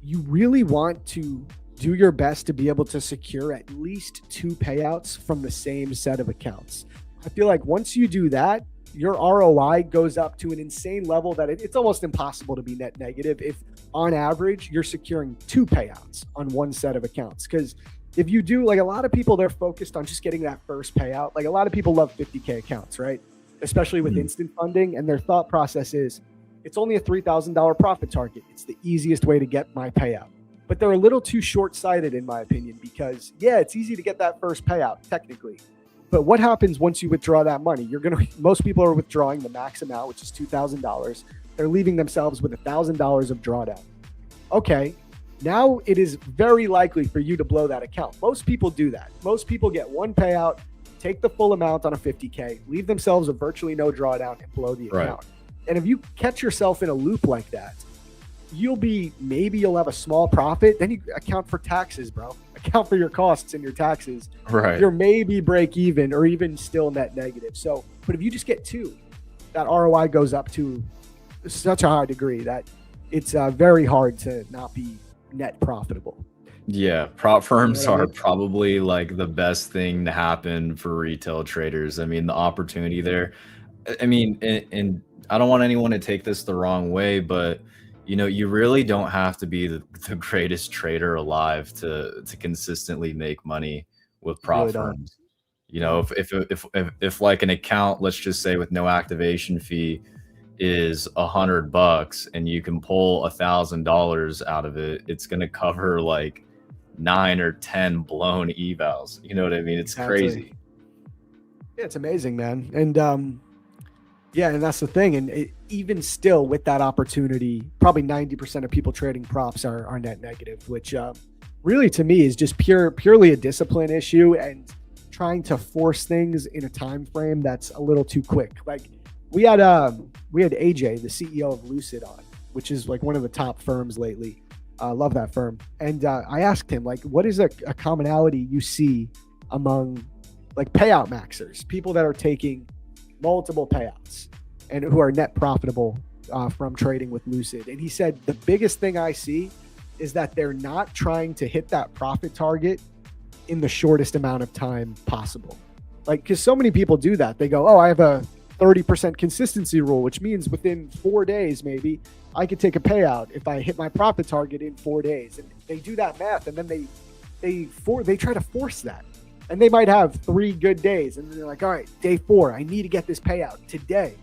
you really want to do your best to be able to secure at least 2 payouts from the same set of accounts. I feel like once you do that, your ROI goes up to an insane level that it's almost impossible to be net negative if, on average, you're securing 2 payouts on one set of accounts. Because if you do, like a lot of people, they're focused on just getting that first payout. Like a lot of people love 50K accounts, right? Especially with instant funding. And their thought process is, it's only a $3,000 profit target. It's the easiest way to get my payout. But they're a little too short-sighted, in my opinion, because yeah, it's easy to get that first payout technically. But what happens once you withdraw that money? Most people are withdrawing the max amount, which is $2,000. They're leaving themselves with $1,000 of drawdown. Okay, now it is very likely for you to blow that account. Most people do that. Most people get one payout, take the full amount on a 50K, leave themselves with virtually no drawdown, and blow the account. And if you catch yourself in a loop like that, maybe you'll have a small profit. Then you account for taxes, bro. Account for your costs and your taxes. Right. You're maybe break even or even still net negative. So, but if you just get 2, that ROI goes up to such a high degree that it's very hard to not be net profitable. Yeah, prop firms are probably like the best thing to happen for retail traders. I mean, the opportunity there. I mean, and I don't want anyone to take this the wrong way, but you really don't have to be the greatest trader alive to consistently make money with prop firms. If like an account, let's just say with no activation fee, is $100 and you can pull $1,000 out of it, it's going to cover like 9 or 10 blown evals. You know what I mean? It's crazy. Yeah, it's amazing, man. And yeah, and that's the thing. And even still, with that opportunity, probably 90% of people trading props are net negative, which really to me is just purely a discipline issue and trying to force things in a time frame that's a little too quick. Like we had AJ, the CEO of Lucid, on, which is like one of the top firms lately. Love that firm. And I asked him, like, what is a commonality you see among like payout maxers, people that are taking multiple payouts and who are net profitable from trading with Lucid? And he said, the biggest thing I see is that they're not trying to hit that profit target in the shortest amount of time possible. Like, because so many people do that. They go, oh, I have a 30% consistency rule, which means within 4 days, maybe I could take a payout if I hit my profit target in 4 days. And they do that math, and then they try to force that. And they might have 3 good days, and then they're like, all right, day 4, I need to get this payout today.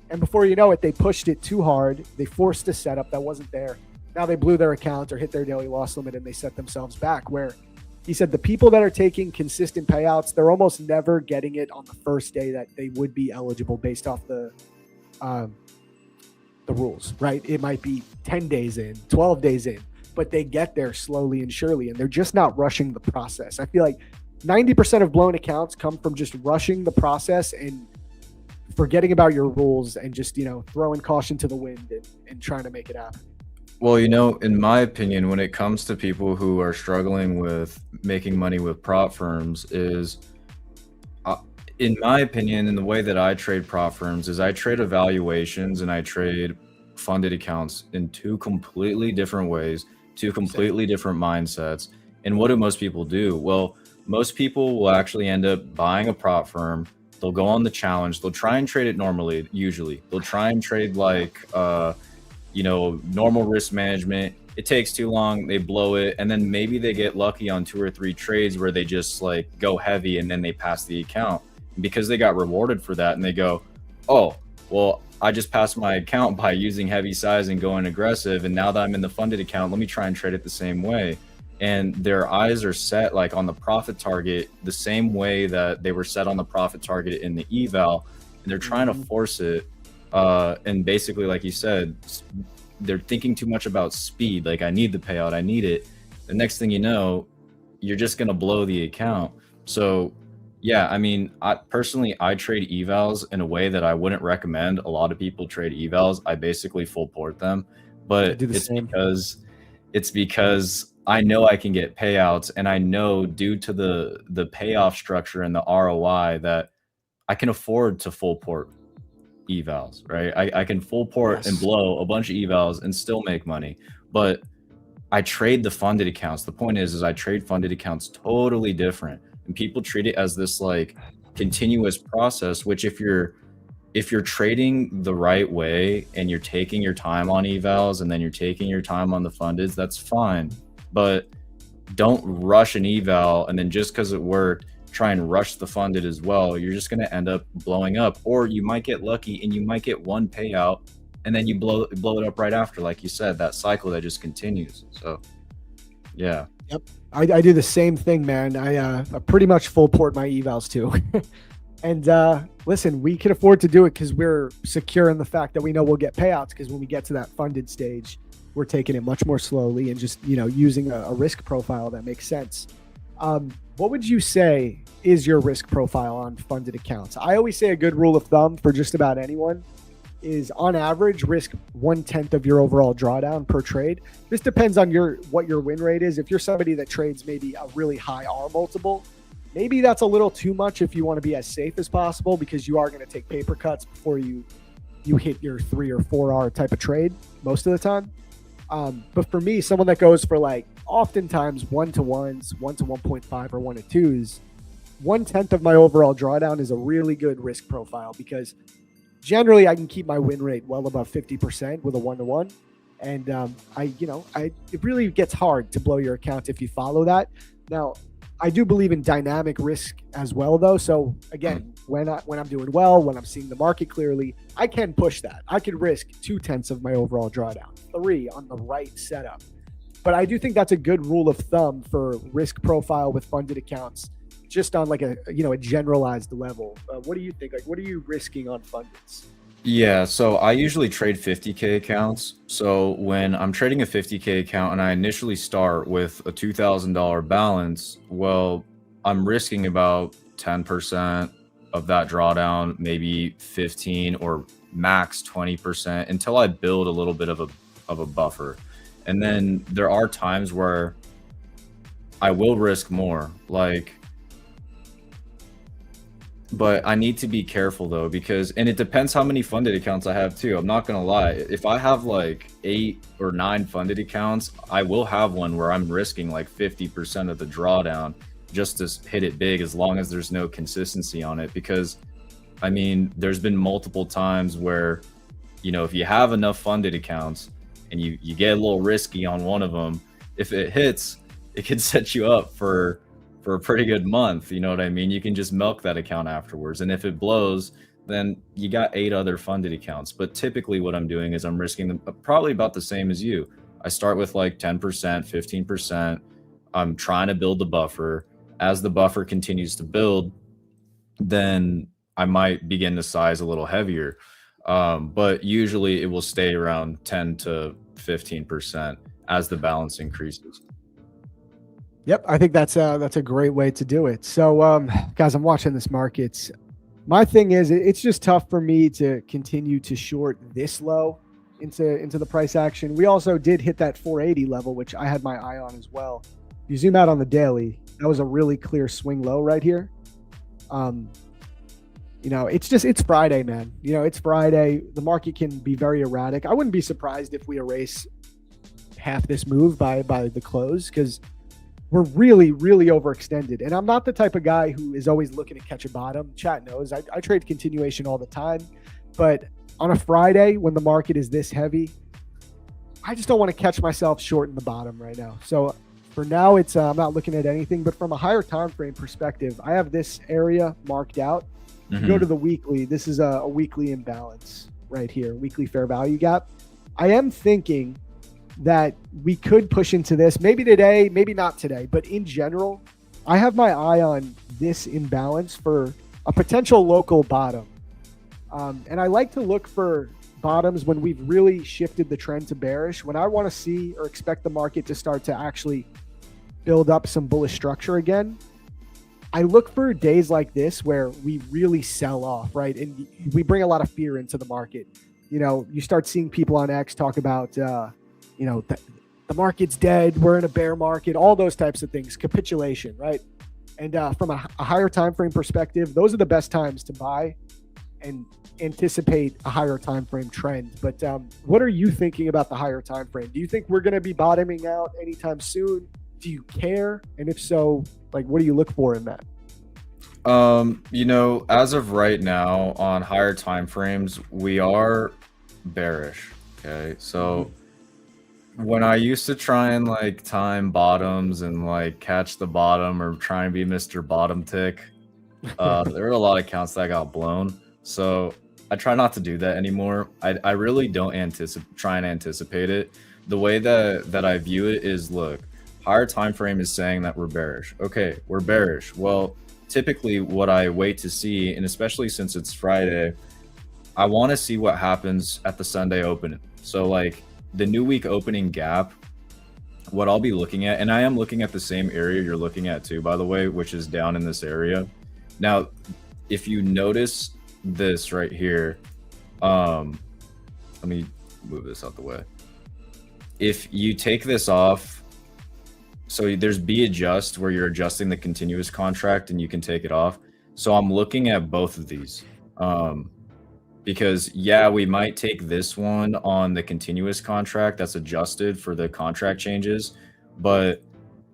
And before you know it, they pushed it too hard. They forced a setup that wasn't there. Now they blew their account or hit their daily loss limit, and they set themselves back. Where he said the people that are taking consistent payouts, they're almost never getting it on the first day that they would be eligible based off the rules, right? It might be 10 days in, 12 days in, but they get there slowly and surely, and they're just not rushing the process. I feel like 90% of blown accounts come from just rushing the process and forgetting about your rules and just, throwing caution to the wind and trying to make it happen. Well, in my opinion, when it comes to people who are struggling with making money with prop firms is, in my opinion, in the way that I trade prop firms is I trade evaluations and I trade funded accounts in 2 completely different ways, 2 completely different mindsets. And what do most people do? Well, most people will actually end up buying a prop firm, They'll go on the challenge. They'll try and trade it normally. Usually they'll try and trade like, normal risk management. It takes too long. They blow it. And then maybe they get lucky on 2 or 3 trades where they just like go heavy and then they pass the account because they got rewarded for that. And they go, oh, well, I just passed my account by using heavy size and going aggressive. And now that I'm in the funded account, let me try and trade it the same way. And their eyes are set like on the profit target the same way that they were set on the profit target in the eval. And they're trying to force it. And basically, like you said, they're thinking too much about speed. Like, I need the payout, I need it. The next thing you know, you're just going to blow the account. So yeah, I mean, I trade evals in a way that I wouldn't recommend a lot of people trade evals. I basically full port them, but it's because I know I can get payouts, and I know due to the payoff structure and the ROI that I can afford to full port evals, right? I can full port and blow a bunch of evals and still make money, but I trade the funded accounts. The point is I trade funded accounts totally different, and people treat it as this like continuous process, which if you're trading the right way and you're taking your time on evals and then you're taking your time on the fundeds, that's fine. But don't rush an eval and then just because it worked, try and rush the funded as well. You're just going to end up blowing up, or you might get lucky and you might get one payout and then you blow it up right after. Like you said, that cycle that just continues. So yeah. Yep. I do the same thing, man. I pretty much full port my evals too. And listen, we can afford to do it because we're secure in the fact that we know we'll get payouts, because when we get to that funded stage, we're taking it much more slowly and just, using a risk profile that makes sense. What would you say is your risk profile on funded accounts? I always say a good rule of thumb for just about anyone is on average risk 1/10 of your overall drawdown per trade. This depends on what your win rate is. If you're somebody that trades maybe a really high R multiple, maybe that's a little too much if you want to be as safe as possible, because you are going to take paper cuts before you hit your 3 or 4R type of trade most of the time. But for me, someone that goes for like oftentimes 1-to-1s, 1-to-1.5 or 1-to-2s, 1/10 of my overall drawdown is a really good risk profile, because generally I can keep my win rate well above 50% with a 1-to-1. And it really gets hard to blow your account if you follow that. Now, I do believe in dynamic risk as well, though. So again, when I'm doing well, when I'm seeing the market clearly, I can push that. I could risk 2/10 of my overall drawdown, 3 on the right setup. But I do think that's a good rule of thumb for risk profile with funded accounts, just on like a generalized level. What do you think? Like, what are you risking on fundeds? Yeah, so I usually trade 50K accounts. So when I'm trading a 50K account and I initially start with a $2,000 balance, well, I'm risking about 10% of that drawdown, maybe 15 or max 20% until I build a little bit of a buffer. And then there are times where I will risk more, but I need to be careful though, and it depends how many funded accounts I have too. I'm not going to lie. If I have like 8 or 9 funded accounts, I will have one where I'm risking like 50% of the drawdown just to hit it big, as long as there's no consistency on it. Because I mean, there's been multiple times where, if you have enough funded accounts and you get a little risky on one of them, if it hits, it could set you up for a pretty good month. You know what I mean? You can just milk that account afterwards. And if it blows, then you got 8 other funded accounts. But typically what I'm doing is I'm risking them probably about the same as you. I start with like 10%, 15%. I'm trying to build the buffer. As the buffer continues to build, then I might begin to size a little heavier. But usually it will stay around 10 to 15% as the balance increases. Yep, I think that's a great way to do it. So, guys, I'm watching this market. My thing is, it's just tough for me to continue to short this low into the price action. We also did hit that 480 level, which I had my eye on as well. If you zoom out on the daily, that was a really clear swing low right here. It's Friday, man. It's Friday. The market can be very erratic. I wouldn't be surprised if we erase half this move by the close, because we're really, really overextended. And I'm not the type of guy who is always looking to catch a bottom. Chat knows I trade continuation all the time. But on a Friday when the market is this heavy, I just don't want to catch myself short in the bottom right now. So for now, it's I'm not looking at anything. But from a higher time frame perspective, I have this area marked out. Go to the weekly. This is a weekly imbalance right here, weekly fair value gap. I am thinking that we could push into this maybe today, maybe not today, but in general, I have my eye on this imbalance for a potential local bottom. And I like to look for bottoms when we've really shifted the trend to bearish, when I want to see or expect the market to start to actually build up some bullish structure again. I look for days like this where we really sell off, right? And we bring a lot of fear into the market. You know, you start seeing people on X talk about, you know, the market's dead, we're in a bear market, all those types of things, capitulation, right? And from a higher time frame perspective, those are the best times to buy and anticipate a higher time frame trend. But what are you thinking about the higher time frame? Do you think we're going to be bottoming out anytime soon? Do you care? And if so, like, what do you look for in that? You know, as of right now on higher time frames, we are bearish. Okay. So when I used to try and like time bottoms and like catch the bottom or try and be Mr. Bottom Tick, there were a lot of accounts that got blown. So I try not to do that anymore. I really don't try and anticipate it. The way that I view it is, look, higher time frame is saying that we're bearish. Okay, we're bearish. Well, typically what I wait to see, and especially since it's Friday, I want to see what happens at the Sunday opening. So like the new week opening gap, what I'll be looking at, and I am looking at the same area you're looking at too, by the way, which is down in this area. Now, if you notice this right here, let me move this out the way. If you take this off, so there's B adjust where you're adjusting the continuous contract and you can take it off. So I'm looking at both of these. Because yeah, we might take this one on the continuous contract that's adjusted for the contract changes, but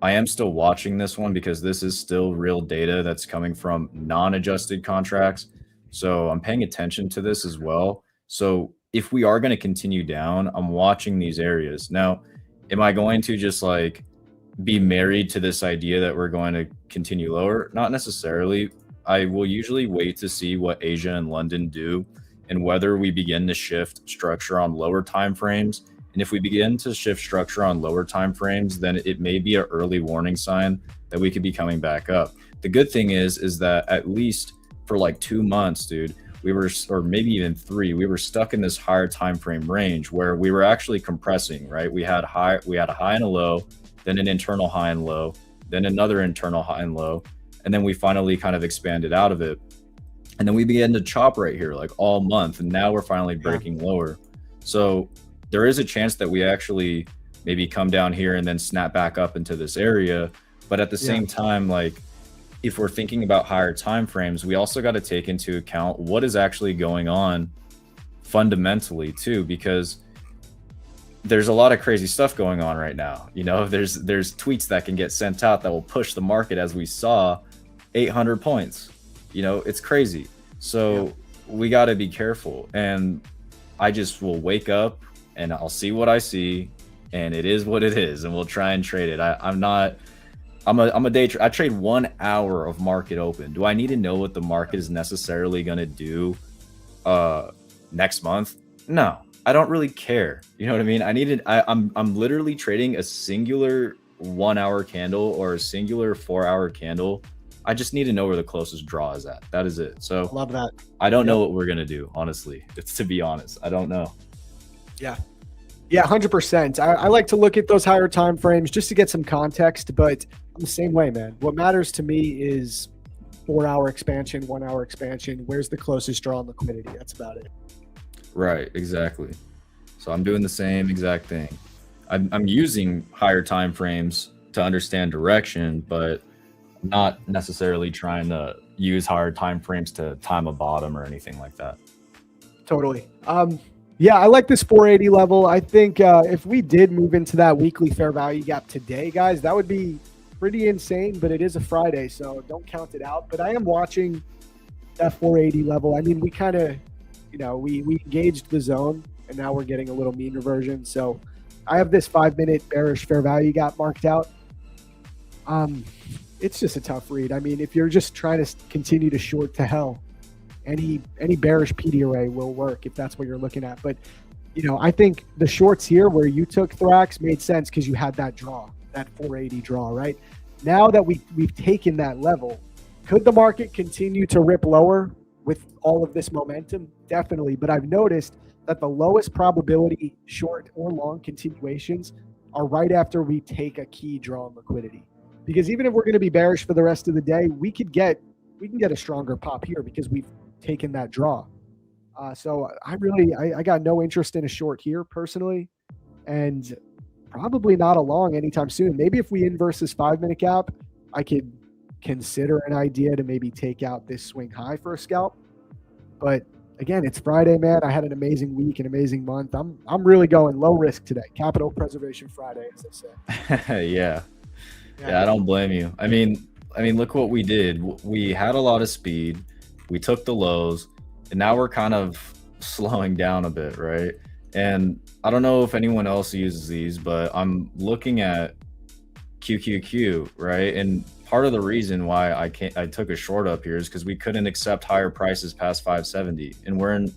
I am still watching this one because this is still real data that's coming from non-adjusted contracts. So I'm paying attention to this as well. So if we are going to continue down, I'm watching these areas. Now, am I going to just like be married to this idea that we're going to continue lower? Not necessarily. I will usually wait to see what Asia and London do and whether we begin to shift structure on lower time frames. And if we begin to shift structure on lower time frames, then it may be an early warning sign that we could be coming back up. The good thing is that at least for like 2 months, dude, we were, or maybe even 3, we were stuck in this higher time frame range where we were actually compressing, right? We had a high and a low, then an internal high and low, then another internal high and low, and then we finally kind of expanded out of it. And then we began to chop right here like all month, and now we're finally breaking lower. So there is a chance that we actually maybe come down here and then snap back up into this area. But at the same time, like if we're thinking about higher time frames, we also got to take into account what is actually going on fundamentally too, because there's a lot of crazy stuff going on right now. You know, there's tweets that can get sent out that will push the market, as we saw, 800 points. You know, it's crazy. So we got to be careful. And I just will wake up and I'll see what I see, and it is what it is, and we'll try and trade it. I'm a day trader. I trade 1 hour of market open. Do I need to know what the market is necessarily going to do next month? No, I don't really care. You know what I mean? I'm literally trading a singular 1 hour candle or a singular 4 hour candle. I just need to know where the closest draw is at. That is it. So love that. I don't know what we're going to do, honestly. It's, to be honest, I don't know. Yeah, 100%. I like to look at those higher time frames just to get some context, but I'm the same way, man. What matters to me is 4 hour expansion, 1 hour expansion. Where's the closest draw on liquidity? That's about it. Right, exactly. So I'm doing the same exact thing. I'm using higher time frames to understand direction, but not necessarily trying to use higher time frames to time a bottom or anything like that. Totally. Yeah, I like this 480 level. I think if we did move into that weekly fair value gap today, guys, that would be pretty insane, but it is a Friday, so don't count it out. But I am watching that 480 level. I mean, we kind of, we engaged the zone, and now we're getting a little mean reversion. So I have this 5-minute bearish fair value gap marked out. It's just a tough read. I mean, if you're just trying to continue to short to hell, any bearish PD array will work if that's what you're looking at. But I think the shorts here where you took Thrax made sense because you had that draw, that 480 draw, right? Now that we've taken that level, could the market continue to rip lower with all of this momentum? Definitely. But I've noticed that the lowest probability short or long continuations are right after we take a key draw in liquidity. Because even if we're going to be bearish for the rest of the day, we can get a stronger pop here because we've taken that draw. So I got no interest in a short here personally, and probably not a long anytime soon. Maybe if we inverse this 5-minute gap, I could consider an idea to maybe take out this swing high for a scalp. But again, it's Friday, man. I had an amazing week, an amazing month. I'm really going low risk today. Capital Preservation Friday, as they say. Yeah, I don't blame you. I mean, look what we did. We had a lot of speed. We took the lows, and now we're kind of slowing down a bit, right? And I don't know if anyone else uses these, but I'm looking at QQQ, right? And part of the reason why I took a short up here is because we couldn't accept higher prices past 570. And we're in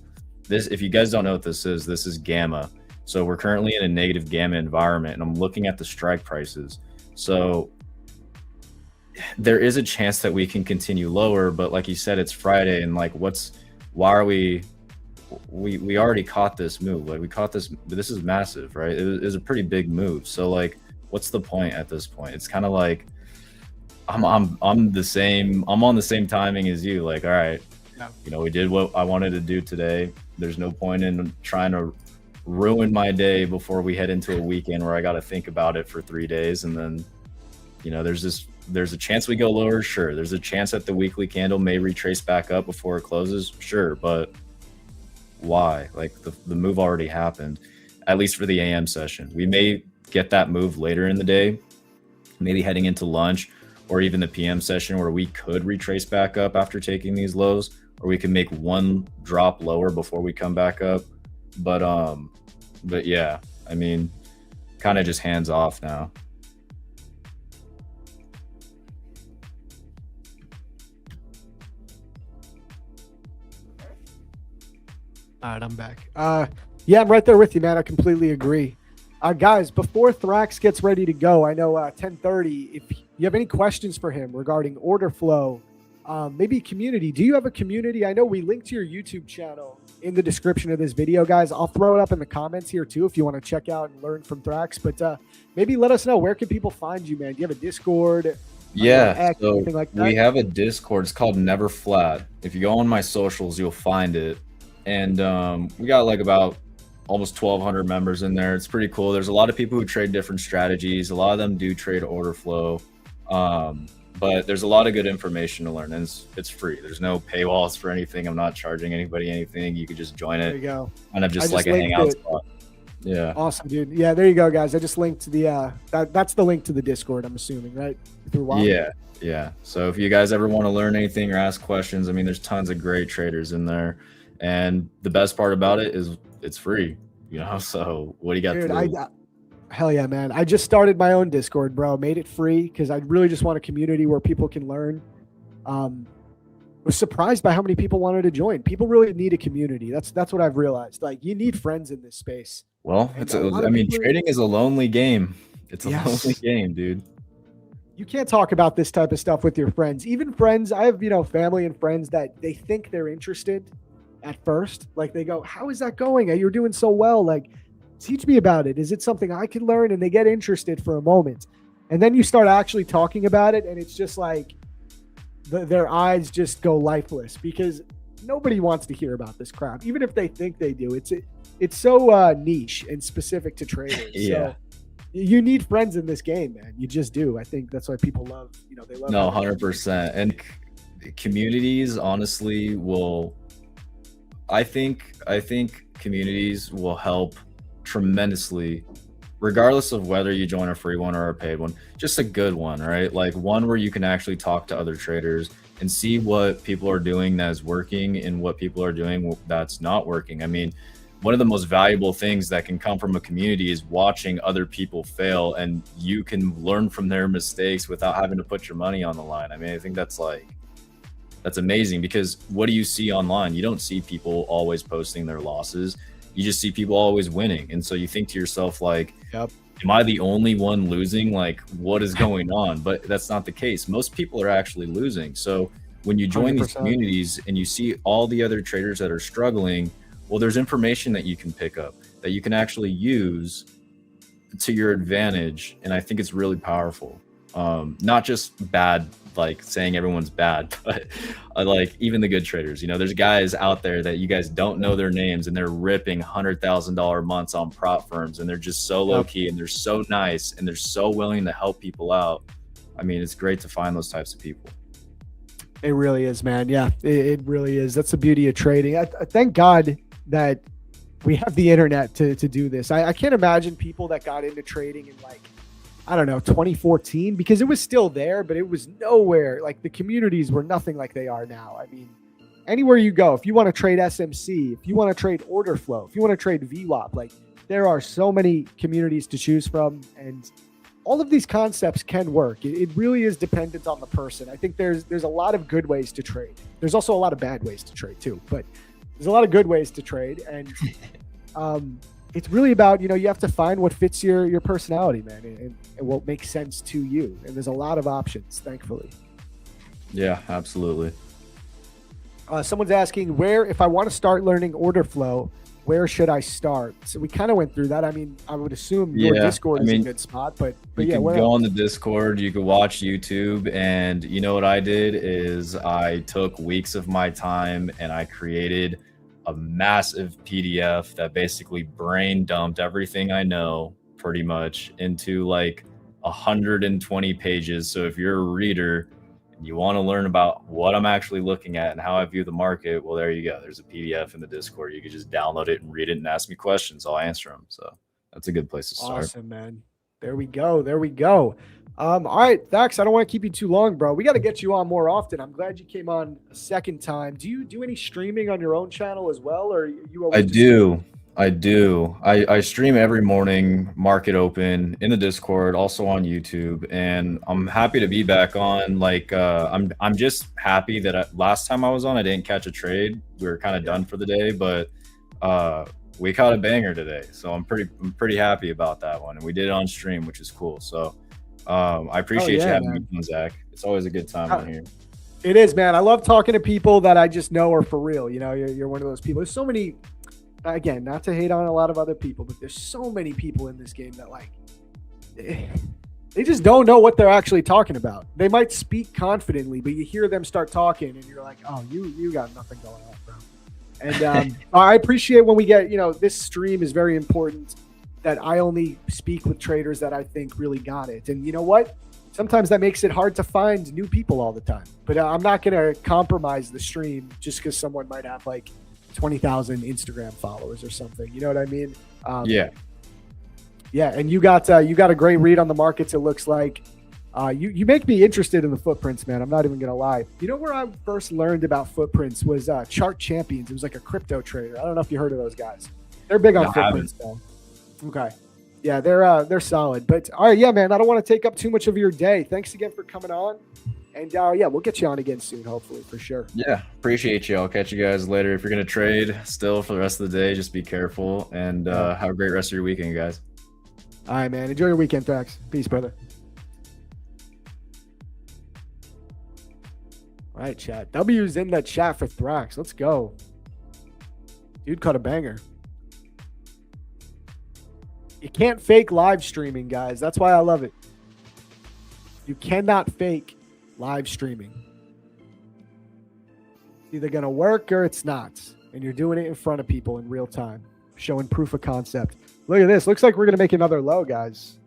this, if you guys don't know what this is gamma. So we're currently in a negative gamma environment, and I'm looking at the strike prices. So there is a chance that we can continue lower, but like you said, it's Friday, and like, why are we already caught this move. Like, we caught this is massive, right? It was a pretty big move. So like, what's the point at this point? It's kind of like I'm on the same timing as you. Like, all right, we did what I wanted to do today. There's no point in trying to ruin my day before we head into a weekend where I got to think about it for 3 days. And then, there's a chance we go lower. Sure. There's a chance that the weekly candle may retrace back up before it closes. Sure. But why? Like, the move already happened, at least for the AM session. We may get that move later in the day, maybe heading into lunch, or even the PM session, where we could retrace back up after taking these lows, or we can make one drop lower before we come back up. But yeah, I mean, kind of just hands off now. All right, I'm back. Yeah, I'm right there with you, man. I completely agree. Guys, before Thrax gets ready to go, I know 10:30, if you have any questions for him regarding order flow, maybe community. Do you have a community? I know we linked to your YouTube channel in the description of this video, guys. I'll throw it up in the comments here too if you want to check out and learn from Thrax. But maybe let us know, where can people find you, man? Do you have a Discord? Yeah, so anything like that? We have a Discord. It's called Never Flat. If you go on my socials, you'll find it. And we got like about almost 1,200 members in there. It's pretty cool. There's a lot of people who trade different strategies. A lot of them do trade order flow. But there's a lot of good information to learn, and it's free. There's no paywalls for anything. I'm not charging anybody anything. You could just join it. There you go. Kind of just like a hangout spot. Yeah. Awesome, dude. Yeah, there you go, guys. I just linked the that's the link to the Discord, I'm assuming, right? Through WoW? Yeah. So if you guys ever want to learn anything or ask questions, I mean, there's tons of great traders in there. And the best part about it is it's free, so what do you got to do? Hell yeah, man. I just started my own Discord, bro. Made it free because I really just want a community where people can learn. Was surprised by how many people wanted to join. People really need a community. That's what I've realized. Like, you need friends in this space. Well, trading is a lonely game. It's a lonely game, dude. You can't talk about this type of stuff with your friends. Even friends, I have, family and friends that they think they're interested at first. Like, they go, how is that going? You're doing so well. Like, teach me about it. Is it something I can learn? And they get interested for a moment. And then you start actually talking about it, and it's just like their eyes just go lifeless because nobody wants to hear about this crap, even if they think they do. It's so niche and specific to traders. Yeah. So you need friends in this game, man. You just do. I think that's why people love, they love. No, 100%. And communities, honestly, I think communities will help tremendously regardless of whether you join a free one or a paid one, just a good one, right? Like one where you can actually talk to other traders and see what people are doing that is working and what people are doing that's not working. I mean, one of the most valuable things that can come from a community is watching other people fail, and you can learn from their mistakes without having to put your money on the line. I mean, I think that's amazing, because what do you see online? You don't see people always posting their losses. You just see people always winning. And so you think to yourself, like, Yep. am I the only one losing? Like, what is going on? But that's not the case. Most people are actually losing. So when you join 100%. these communities and you see all the other traders that are struggling, well, there's information that you can pick up that you can actually use to your advantage. And I think it's really powerful. Not just bad, like saying everyone's bad, but like even the good traders. You know, there's guys out there that you guys don't know their names, and they're ripping $100,000 months on prop firms, and they're just so low key, and they're so nice, and they're so willing to help people out. I mean, it's great to find those types of people. It really is, man. Yeah, it really is. That's the beauty of trading. I thank God that we have the internet to do this. I can't imagine people that got into trading in, like, I don't know, 2014, because it was still there, but it was nowhere. Like, the communities were nothing like they are now. I mean, anywhere you go, if you want to trade SMC, if you want to trade Orderflow, if you want to trade VWAP, like, there are so many communities to choose from, and all of these concepts can work. It really is dependent on the person. I think there's a lot of good ways to trade. There's also a lot of bad ways to trade too, but there's a lot of good ways to trade. And it's really about, you know, you have to find what fits your personality, man, and what makes sense to you. And there's a lot of options, thankfully. Yeah, absolutely. Someone's asking, where, if I want to start learning order flow, where should I start? So we kind of went through that. I mean, I would assume your Discord is a good spot, but you yeah, can where go else? on the Discord, you can watch YouTube, and you know what I did is I took weeks of my time and I created a massive PDF that basically brain dumped everything I know pretty much into like 120 pages. So if you're a reader and you want to learn about what I'm actually looking at and how I view the market, well, there you go. There's a PDF in the Discord. You can just download it and read it and ask me questions. I'll answer them. So that's a good place to start. Awesome, man. There we go. There we go. All right, Thax, I don't want to keep you too long, bro. We got to get you on more often. I'm glad you came on a second time. Do you do any streaming on your own channel as well, or you always I do. I stream every morning, market open, in the Discord, also on YouTube, and I'm happy to be back on. Like, I'm just happy that last time I was on, I didn't catch a trade. We were kind of done for the day, but we caught a banger today, so I'm pretty happy about that one, and we did it on stream, which is cool. So I appreciate you having me on, Zach. It's always a good time on here. It is, man. I love talking to people that I just know are for real. You know, you're one of those people. There's so many. Again, not to hate on a lot of other people, but there's so many people in this game that, like, they just don't know what they're actually talking about. They might speak confidently, but you hear them start talking and you're like, oh, you got nothing going on, bro. And I appreciate when we get, you know, this stream is very important, that I only speak with traders that I think really got it. And you know what? Sometimes that makes it hard to find new people all the time. But I'm not going to compromise the stream just because someone might have, like, 20,000 Instagram followers or something. You know what I mean? Yeah. And you got a great read on the markets. It looks like you make me interested in the footprints, man. I'm not even gonna lie. You know where I first learned about footprints was Chart Champions. It was like a crypto trader. I don't know if you heard of those guys. They're big on footprints though. Okay. Yeah, they're solid. But all right, yeah, man. I don't want to take up too much of your day. Thanks again for coming on. And yeah, we'll get you on again soon, hopefully, for sure. Yeah, appreciate you. I'll catch you guys later. If you're going to trade still for the rest of the day, just be careful, and have a great rest of your weekend, guys. All right, man. Enjoy your weekend, Thax. Peace, brother. All right, chat. W's in the chat for Thrax. Let's go. Dude caught a banger. You can't fake live streaming, guys. That's why I love it. You cannot fake live streaming. It's either going to work or it's not. And you're doing it in front of people in real time, showing proof of concept. Look at this. Looks like we're going to make another low, guys.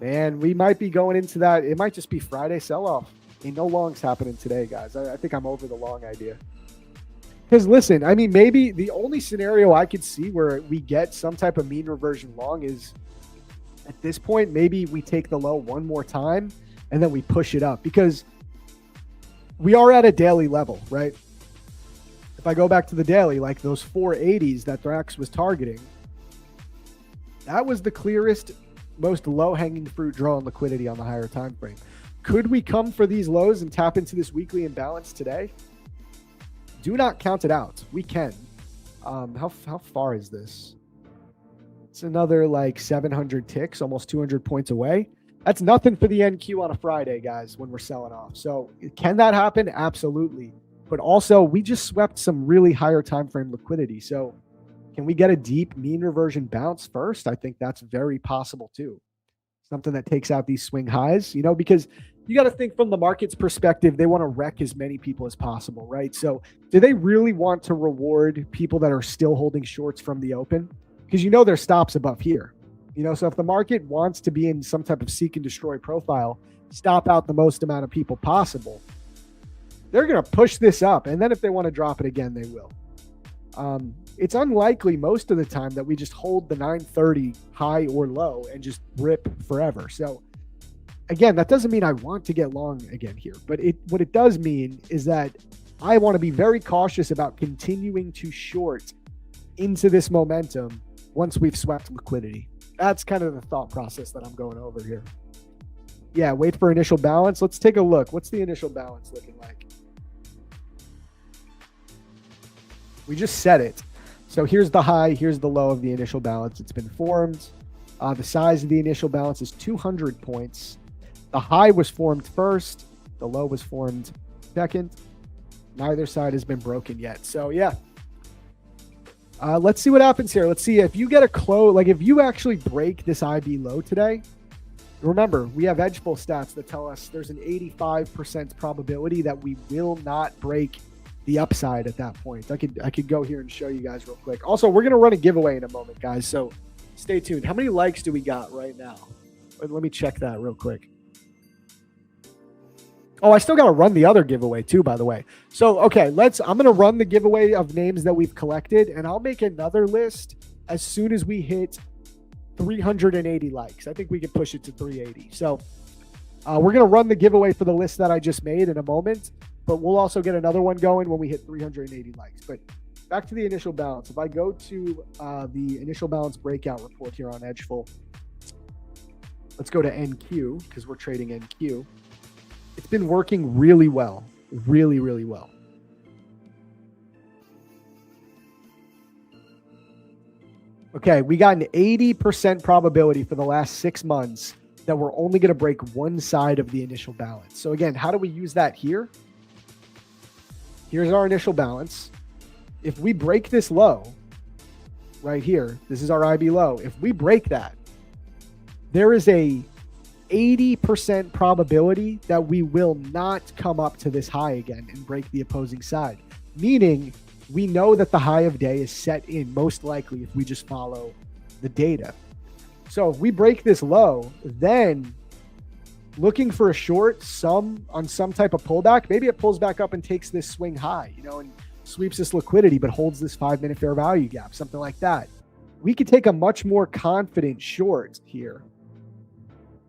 Man, we might be going into that. It might just be Friday sell-off. Ain't no longs happening today, guys. I think I'm over the long idea. Because listen, I mean, maybe the only scenario I could see where we get some type of mean reversion long is At this point, maybe we take the low one more time and then we push it up, because we are at a daily level, right? If I go back to the daily, like those 480s that Thrax was targeting, that was the clearest, most low-hanging fruit draw on liquidity on the higher time frame. Could we come for these lows and tap into this weekly imbalance today? Do not count it out. We can. How far is this? It's another like 700 ticks, almost 200 points away. That's nothing for the NQ on a Friday, guys, when we're selling off. So can that happen? Absolutely. But also, we just swept some really higher time frame liquidity. So can we get a deep mean reversion bounce first? I think that's very possible too. Something that takes out these swing highs, because you got to think from the market's perspective, they want to wreck as many people as possible, right? So do they really want to reward people that are still holding shorts from the open? Because their stops above here. So if the market wants to be in some type of seek and destroy profile, stop out the most amount of people possible, they're going to push this up. And then if they want to drop it again, they will. It's unlikely most of the time that we just hold the 930 high or low and just rip forever. So again, that doesn't mean I want to get long again here, but what it does mean is that I want to be very cautious about continuing to short into this momentum once we've swept liquidity. That's kind of the thought process that I'm going over here. Yeah, wait for initial balance. Let's take a look. What's the initial balance looking like? We just set it. So here's the high, here's the low of the initial balance. It's been formed. The size of the initial balance is 200 points. The high was formed first. The low was formed second. Neither side has been broken yet. So yeah. Let's see what happens here. Let's see if you get a close, like if you actually break this IB low today. Remember, we have edgeful stats that tell us there's an 85% probability that we will not break the upside at that point. I could go here and show you guys real quick. Also, we're going to run a giveaway in a moment, guys. So stay tuned. How many likes do we got right now? Let me check that real quick. Oh, I still got to run the other giveaway too, by the way. So, okay, I'm going to run the giveaway of names that we've collected, and I'll make another list as soon as we hit 380 likes. I think we can push it to 380. So we're going to run the giveaway for the list that I just made in a moment, but we'll also get another one going when we hit 380 likes. But back to the initial balance. If I go to the initial balance breakout report here on Edgeful, let's go to NQ because we're trading NQ. It's been working really well, really, really well. Okay, we got an 80% probability for the last 6 months that we're only going to break one side of the initial balance. So again, how do we use that here? Here's our initial balance. If we break this low right here, this is our IB low. If we break that, there is a 80% probability that we will not come up to this high again and break the opposing side. Meaning we know that the high of day is set in most likely if we just follow the data. So if we break this low, then looking for a short on some type of pullback, maybe it pulls back up and takes this swing high, and sweeps this liquidity, but holds this 5-minute fair value gap, something like that. We could take a much more confident short here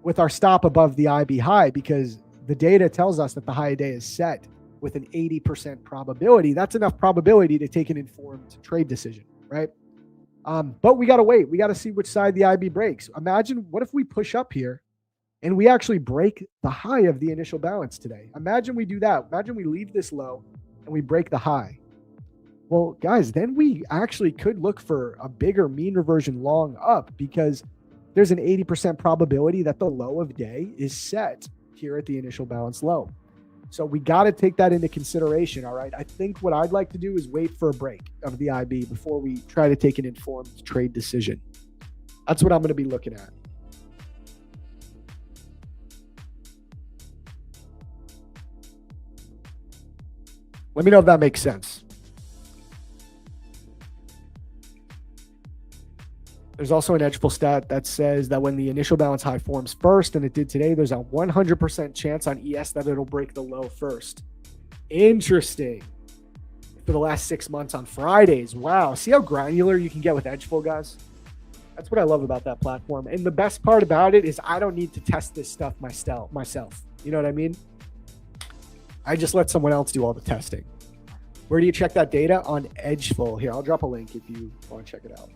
with our stop above the IB high, because the data tells us that the high of day is set with an 80% probability. That's enough probability to take an informed trade decision, right? But we got to wait. We got to see which side the IB breaks. Imagine, what if we push up here and we actually break the high of the initial balance today? Imagine we do that. Imagine we leave this low and we break the high. Well, guys, then we actually could look for a bigger mean reversion long up, because there's an 80% probability that the low of day is set here at the initial balance low. So we got to take that into consideration. All right. I think what I'd like to do is wait for a break of the IB before we try to take an informed trade decision. That's what I'm going to be looking at. Let me know if that makes sense. There's also an edgeful stat that says that when the initial balance high forms first, and it did today, there's a 100% chance on ES that it'll break the low first. Interesting. For the last 6 months on Fridays. Wow. See how granular you can get with edgeful, guys? That's what I love about that platform. And the best part about it is I don't need to test this stuff myself. You know what I mean? I just let someone else do all the testing. Where do you check that data? On Edgeful. Here, I'll drop a link if you want to check it out.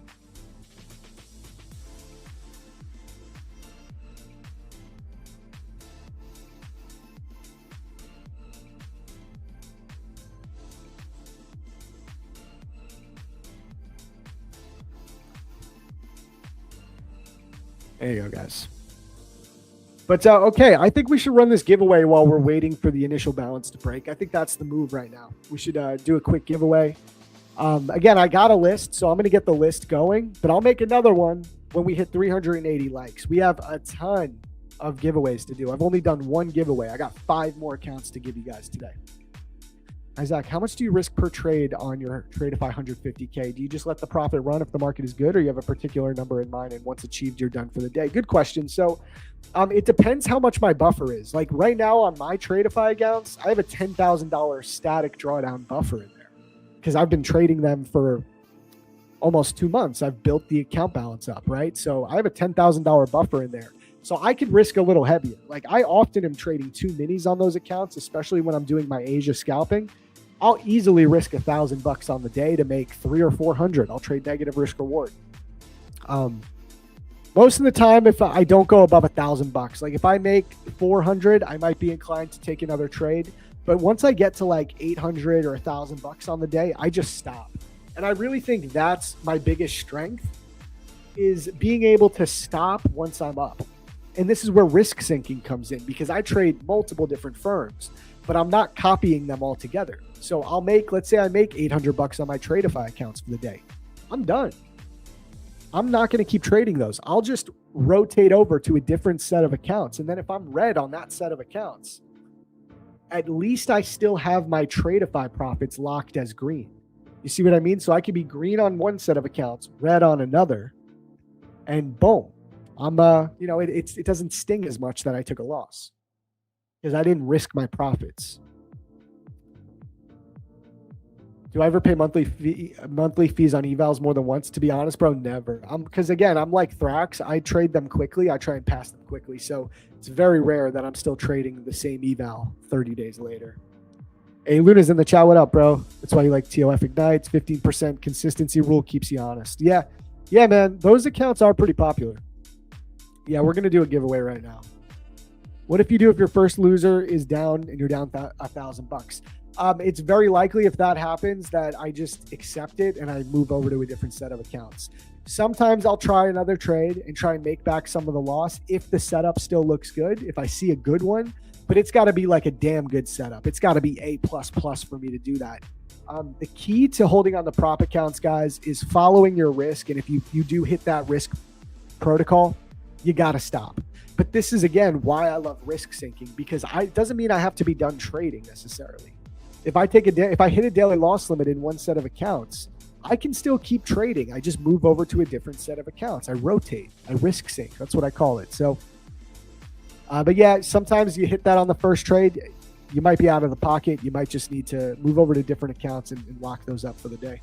There you go, guys. But okay, I think we should run this giveaway while we're waiting for the initial balance to break. I think that's the move right now. We should do a quick giveaway. Again, I got a list, so I'm going to get the list going, but I'll make another one when we hit 380 likes. We have a ton of giveaways to do. I've only done one giveaway. I got 5 more accounts to give you guys today. Isaac, how much do you risk per trade on your Tradeify 150K? Do you just let the profit run if the market is good, or you have a particular number in mind and once achieved, you're done for the day? Good question. So it depends how much my buffer is. Like right now on my Tradeify accounts, I have a $10,000 static drawdown buffer in there because I've been trading them for almost 2 months. I've built the account balance up, right? So I have a $10,000 buffer in there. So I could risk a little heavier. Like I often am trading 2 minis on those accounts, especially when I'm doing my Asia scalping. I'll easily risk $1,000 on the day to make 300 or 400. I'll trade negative risk reward. Most of the time, if I don't go above $1,000, like if I make 400, I might be inclined to take another trade. But once I get to like 800 or $1,000 on the day, I just stop. And I really think that's my biggest strength, is being able to stop once I'm up. And this is where risk sinking comes in, because I trade multiple different firms, but I'm not copying them all together. So I'll make, let's say I make $800 on my Tradeify accounts for the day. I'm done. I'm not going to keep trading those. I'll just rotate over to a different set of accounts. And then if I'm red on that set of accounts, at least I still have my Tradeify profits locked as green. You see what I mean? So I could be green on one set of accounts, red on another, and boom. I'm, it doesn't sting as much that I took a loss because I didn't risk my profits. Do I ever pay monthly fees on evals more than once? To be honest, bro, never. Because again, I'm like Thrax. I trade them quickly. I try and pass them quickly. So it's very rare that I'm still trading the same eval 30 days later. Hey, Luna's in the chat. What up, bro? That's why you like TOF Ignites. 15% consistency rule keeps you honest. Yeah, man. Those accounts are pretty popular. Yeah, we're gonna do a giveaway right now. What if your first loser is down and you're down $1,000? It's very likely if that happens that I just accept it and I move over to a different set of accounts. Sometimes I'll try another trade and try and make back some of the loss if the setup still looks good, if I see a good one, but it's got to be like a damn good setup. It's got to be A++ for me to do that. The key to holding on the prop accounts, guys, is following your risk. And if you do hit that risk protocol, you got to stop. But this is, again, why I love risk sinking, because it doesn't mean I have to be done trading necessarily. If I hit a daily loss limit in one set of accounts, I can still keep trading. I just move over to a different set of accounts. I rotate. I risk sink. That's what I call it. So, but yeah, sometimes you hit that on the first trade. You might be out of the pocket. You might just need to move over to different accounts and lock those up for the day.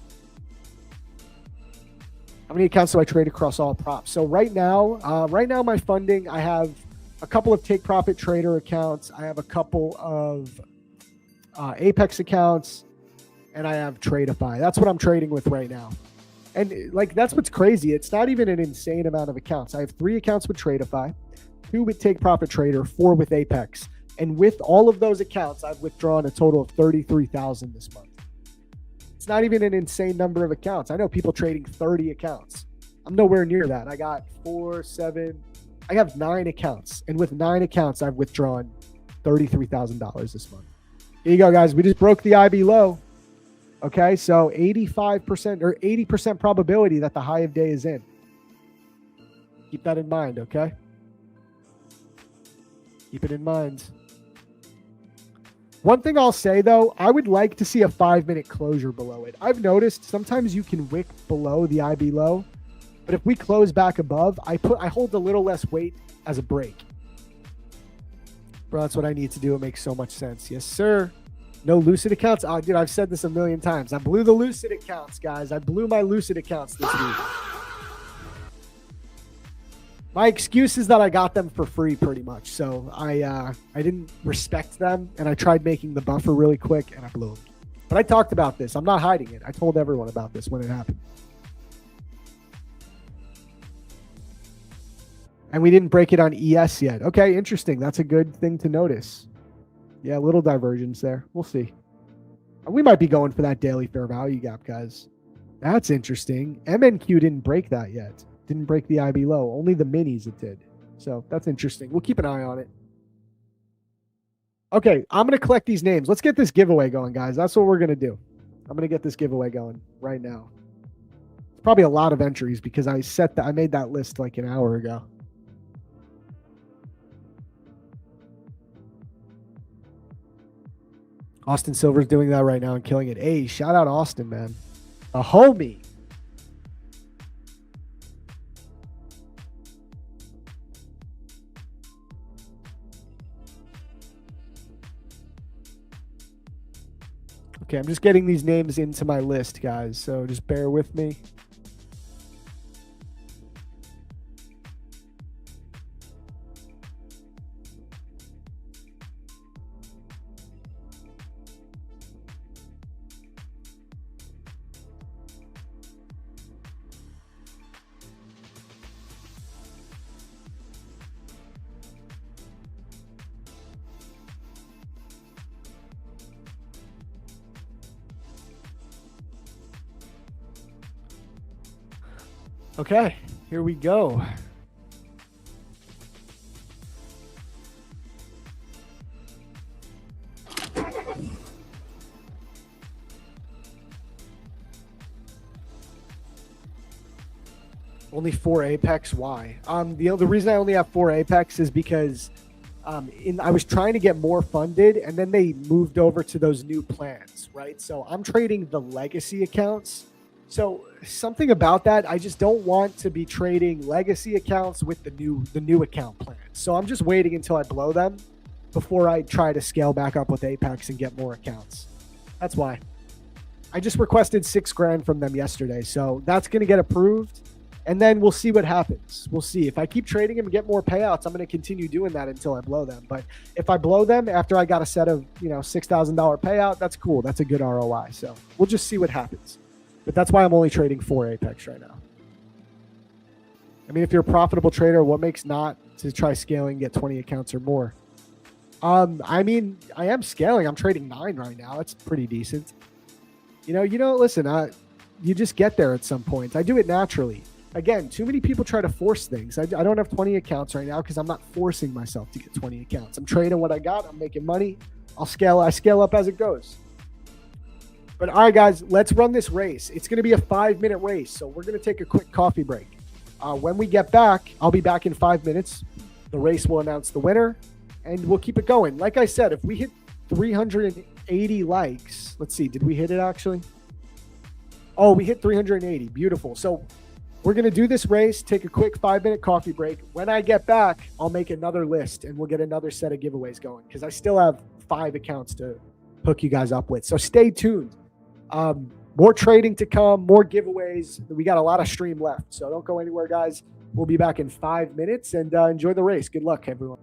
How many accounts do I trade across all props? So right now my funding, I have a couple of take profit trader accounts. I have a couple of Apex accounts, and I have Tradeify. That's what I'm trading with right now. And like, that's what's crazy. It's not even an insane amount of accounts. I have 3 accounts with Tradeify, 2 with Take Profit Trader, 4 with Apex. And with all of those accounts, I've withdrawn a total of $33,000 this month. It's not even an insane number of accounts. I know people trading 30 accounts. I'm nowhere near that. I got I have 9 accounts. And with 9 accounts, I've withdrawn $33,000 this month. Here you go, guys. We just broke the IB low. Okay, so 85% or 80% probability that the high of day is in. Keep that in mind, okay? Keep it in mind. One thing I'll say, though, I would like to see a 5-minute closure below it. I've noticed sometimes you can wick below the IB low, but if we close back above, I hold a little less weight as a break. Bro, that's what I need to do. It makes so much sense. Yes, sir. No Lucid accounts? Oh, dude, I've said this a million times. I blew the Lucid accounts, guys. I blew my Lucid accounts this week. My excuse is that I got them for free pretty much. So I didn't respect them, and I tried making the buffer really quick, and I blew them. But I talked about this. I'm not hiding it. I told everyone about this when it happened. And we didn't break it on ES yet. Okay, interesting. That's a good thing to notice. Yeah, little divergence there. We'll see. We might be going for that daily fair value gap, guys. That's interesting. MNQ didn't break that yet. Didn't break the IB low. Only the minis it did. So that's interesting. We'll keep an eye on it. Okay, I'm going to collect these names. Let's get this giveaway going, guys. That's what we're going to do. I'm going to get this giveaway going right now. It's probably a lot of entries because I made that list like an hour ago. Austin Silver's doing that right now and killing it. Hey, shout out Austin, man. A homie. Okay, I'm just getting these names into my list, guys, so just bear with me. Okay, here we go. Only 4 Apex. Why? The reason I only have 4 Apex is because I was trying to get more funded, and then they moved over to those new plans, right? So I'm trading the legacy accounts. So something about that, I just don't want to be trading legacy accounts with the new account plan. So I'm just waiting until I blow them before I try to scale back up with Apex and get more accounts. That's why. I just requested $6,000 from them yesterday, so that's going to get approved, and then we'll see what happens. We'll see. If I keep trading them and get more payouts, I'm going to continue doing that until I blow them. But if I blow them after I got a set of $6,000 payout, that's cool. That's a good ROI. So we'll just see what happens. But that's why I'm only trading 4 Apex right now. I mean, if you're a profitable trader, what makes not to try scaling, get 20 accounts or more? I mean, I am scaling. I'm trading 9 right now. That's pretty decent. Listen, you just get there at some point. I do it naturally. Again, too many people try to force things. I don't have 20 accounts right now because I'm not forcing myself to get 20 accounts. I'm trading what I got. I'm making money. I scale up as it goes. But all right, guys, let's run this race. It's going to be a 5-minute race, so we're going to take a quick coffee break. When we get back, I'll be back in 5 minutes. The race will announce the winner, and we'll keep it going. Like I said, if we hit 380 likes, let's see, did we hit it actually? Oh, we hit 380. Beautiful. So we're going to do this race, take a quick 5-minute coffee break. When I get back, I'll make another list, and we'll get another set of giveaways going because I still have 5 accounts to hook you guys up with. So stay tuned. More trading to come, more giveaways. We got a lot of stream left, so don't go anywhere, guys. We'll be back in 5 minutes, and enjoy the race. Good luck, everyone.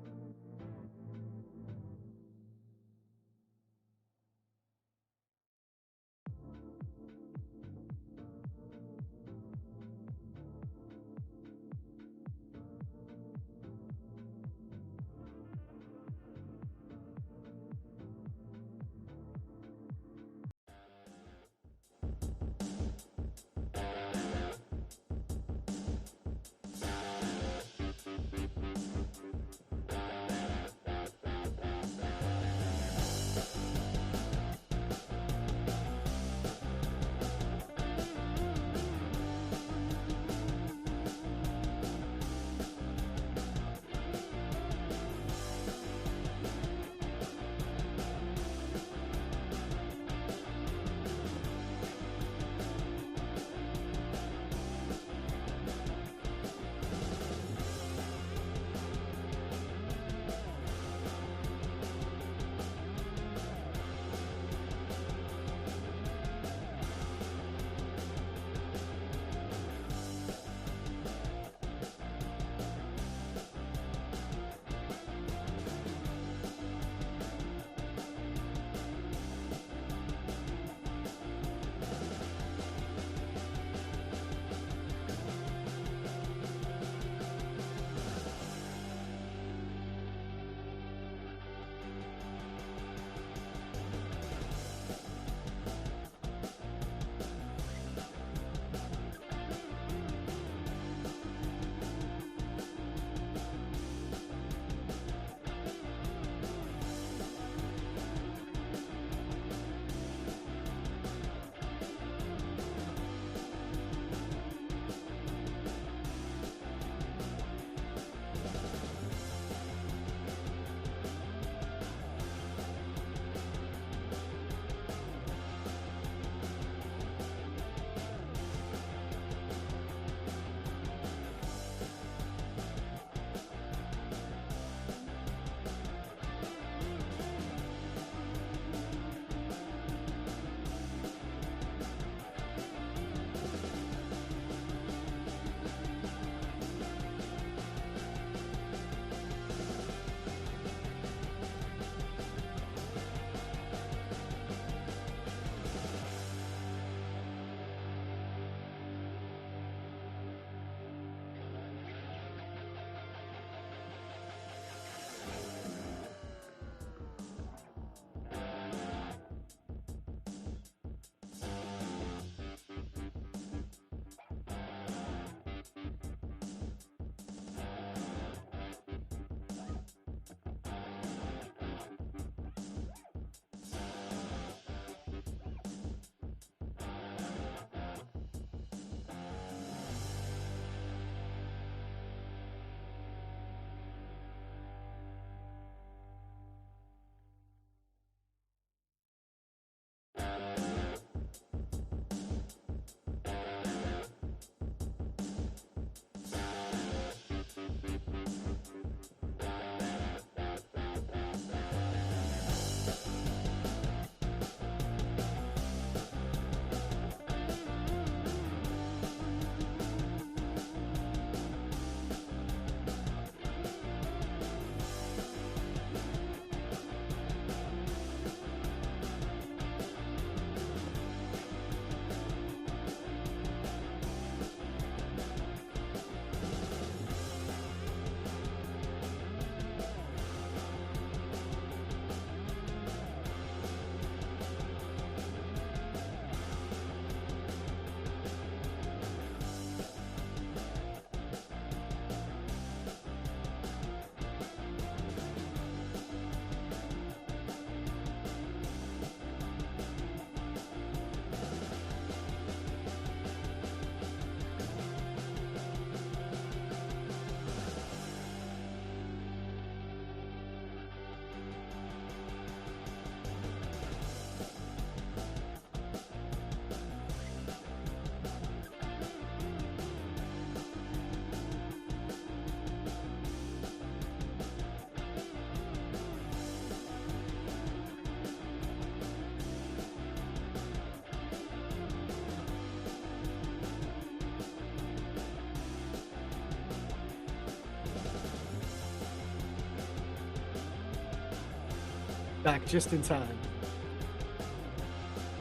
Back just in time.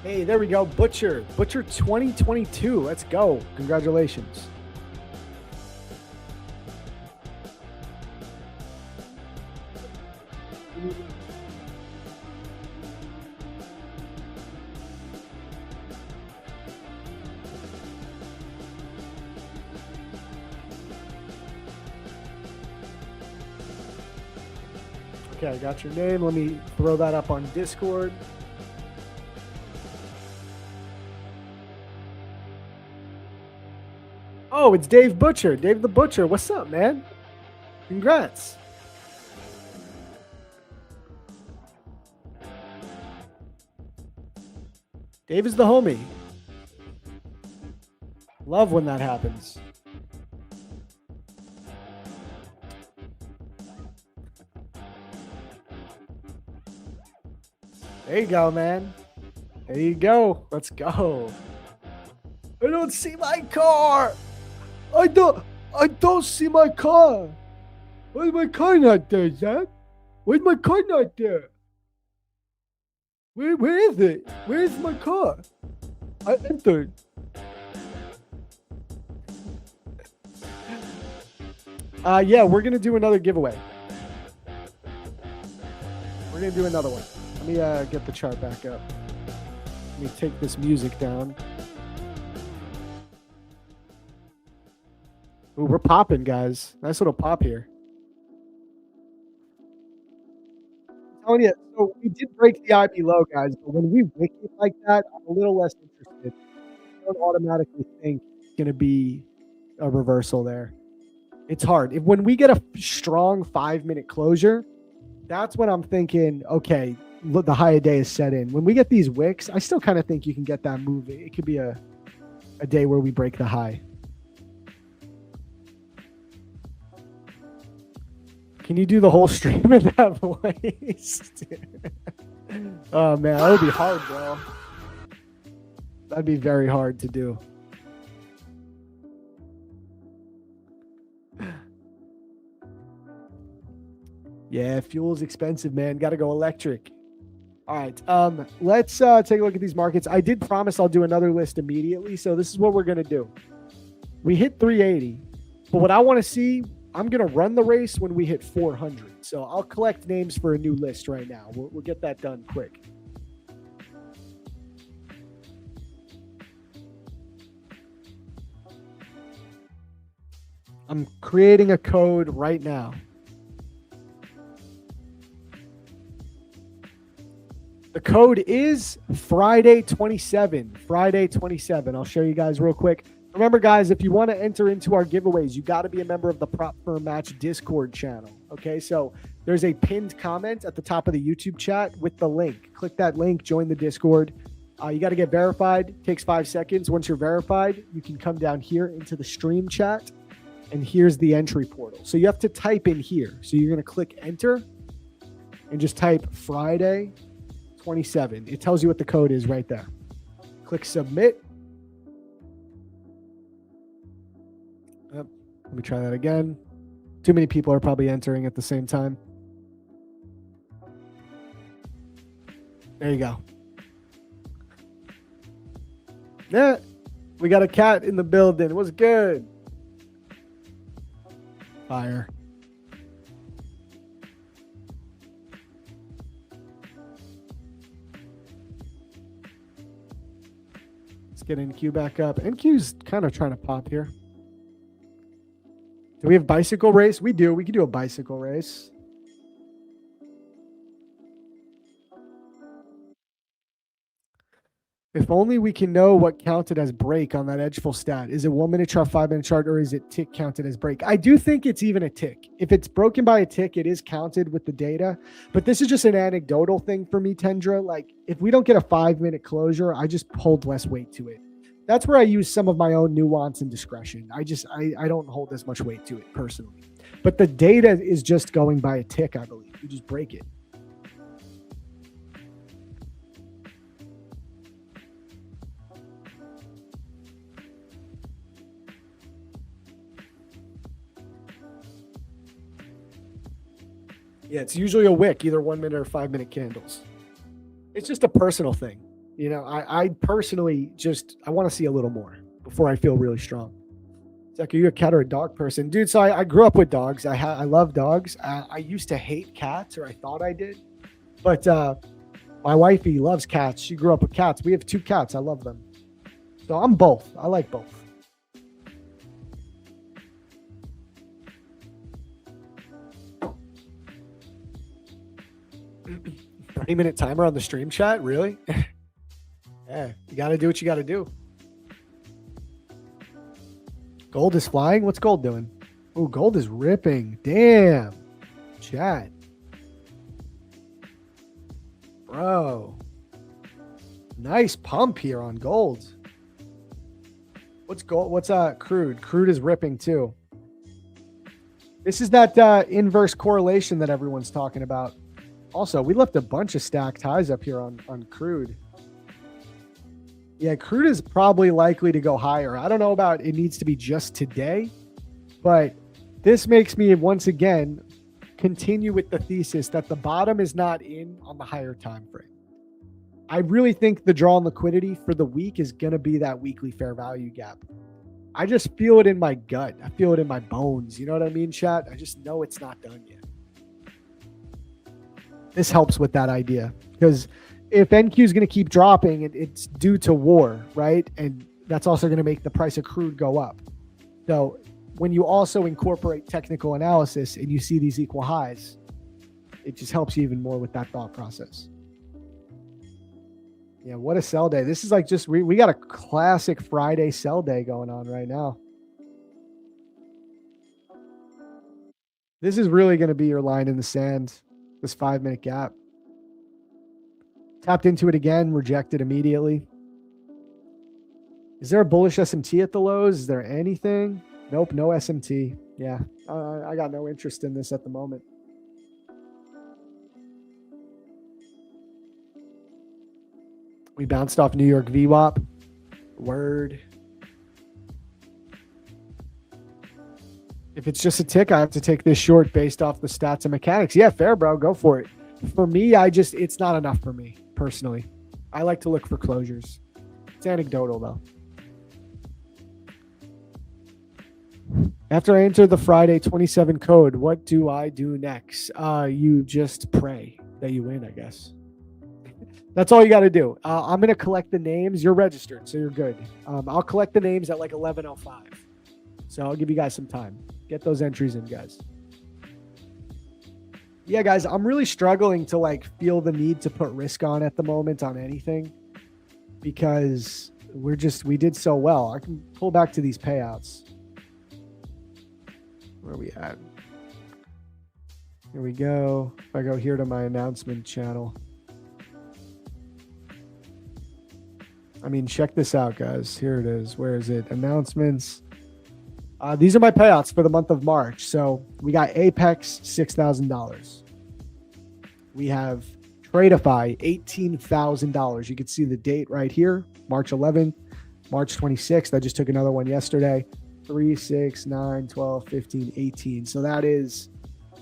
Hey, there we go. Butcher 2022. Let's go. Congratulations. Okay, I got your name. Let me throw that up on Discord. Oh, it's Dave Butcher. Dave the Butcher. What's up, man? Congrats. Dave is the homie. Love when that happens. There you go, man. There you go. Let's go. I don't see my car. I don't see my car. Why's my car not there, Zach? Why's my car not there? Where is it? Where's my car? I entered. Yeah, we're gonna do another giveaway. We're gonna do another one. Let me get the chart back up. Let me take this music down. Ooh, we're popping, guys. Nice little pop here. I'm telling you, so we did break the IB low, guys, but when we wiki like that, I'm a little less interested. I don't automatically think it's going to be a reversal there. It's hard. When we get a strong 5-minute closure, that's when I'm thinking, okay, look, the high day is set in. When we get these wicks, I still kind of think you can get that move. It could be a day where we break the high. Can you do the whole stream in that voice? Oh, man, that would be hard, bro. That'd be very hard to do. Yeah, fuel's expensive, man. Got to go electric. All right, let's take a look at these markets. I did promise I'll do another list immediately, so this is what we're going to do. We hit 380, but what I want to see, I'm going to run the race when we hit 400. So I'll collect names for a new list right now. We'll get that done quick. I'm creating a code right now. The code is Friday 27. Friday 27. I'll show you guys real quick. Remember, guys, if you want to enter into our giveaways, you got to be a member of the Prop Firm Match Discord channel. Okay, so there's a pinned comment at the top of the YouTube chat with the link. Click that link, join the Discord. You got to get verified. Takes 5 seconds. Once you're verified, you can come down here into the stream chat, and here's the entry portal. So you have to type in here. So you're going to click enter and just type Friday 27. It tells you what the code is right there. Click submit. Let me try that again. Too many people are probably entering at the same time. There you go. Yeah, we got a cat in the building. What's good? Fire. Let's get NQ back up. NQ's kind of trying to pop here. Do we have bicycle race? We do. We can do a bicycle race. If only we can know what counted as break on that edgeful stat. Is it 1 minute chart, 5 minute chart, or is it tick counted as break? I do think it's even a tick. If it's broken by a tick, it is counted with the data. But this is just an anecdotal thing for me, Tendra. Like, if we don't get a 5-minute closure, I just hold less weight to it. That's where I use some of my own nuance and discretion. I don't hold as much weight to it personally. But the data is just going by a tick, I believe. You just break it. Yeah, it's usually a wick, either 1 minute or 5 minute candles. It's just a personal thing. You know, I personally I want to see a little more before I feel really strong. It's like, are you a cat or a dog person? Dude, so I grew up with dogs. I love dogs. I used to hate cats, or I thought I did. But my wifey loves cats. She grew up with cats. We have 2 cats. I love them. So I'm both. I like both. Minute timer on the stream chat? Really? Yeah, you got to do what you got to do. Gold is flying. What's gold doing? Oh, gold is ripping. Damn. Chat. Bro. Nice pump here on gold. What's gold? What's crude? Crude is ripping too. This is that inverse correlation that everyone's talking about. Also, we left a bunch of stacked highs up here on crude. Yeah, crude is probably likely to go higher. I don't know about it needs to be just today, but this makes me once again continue with the thesis that the bottom is not in on the higher time frame. I really think the draw on liquidity for the week is going to be that weekly fair value gap. I just feel it in my gut. I feel it in my bones. You know what I mean, chat? I just know it's not done yet. This helps with that idea, because if NQ is going to keep dropping, it's due to war, right? And that's also going to make the price of crude go up. So when you also incorporate technical analysis and you see these equal highs, it just helps you even more with that thought process. Yeah, what a sell day. This is like just, we got a classic Friday sell day going on right now. This is really going to be your line in the sand, this 5 minute gap. Tapped into it again, rejected immediately. Is there a bullish SMT at the lows? Is there anything? Nope, no SMT. Yeah, I got no interest in this at the moment. We bounced off New York VWAP. Word. If it's just a tick, I have to take this short based off the stats and mechanics. Yeah, fair, bro. Go for it. For me, it's not enough for me, personally. I like to look for closures. It's anecdotal, though. After I enter the Friday 27 code, what do I do next? You just pray that you win, I guess. That's all you got to do. I'm going to collect the names. You're registered, so you're good. I'll collect the names at like 11:05. So I'll give you guys some time. Get those entries in, guys. Yeah, guys, I'm really struggling to like feel the need to put risk on at the moment on anything, because we did so well. I can pull back to these payouts. Where are we at? Here we go. If I go here to my announcement channel. I mean, check this out, guys. Here it is. Where is it? Announcements. These are my payouts for the month of March. So we got Apex, $6,000. We have Tradeify, $18,000. You can see the date right here, March 11th, March 26th. I just took another one yesterday. 3, 6, 9, 12, 15, 18. So that is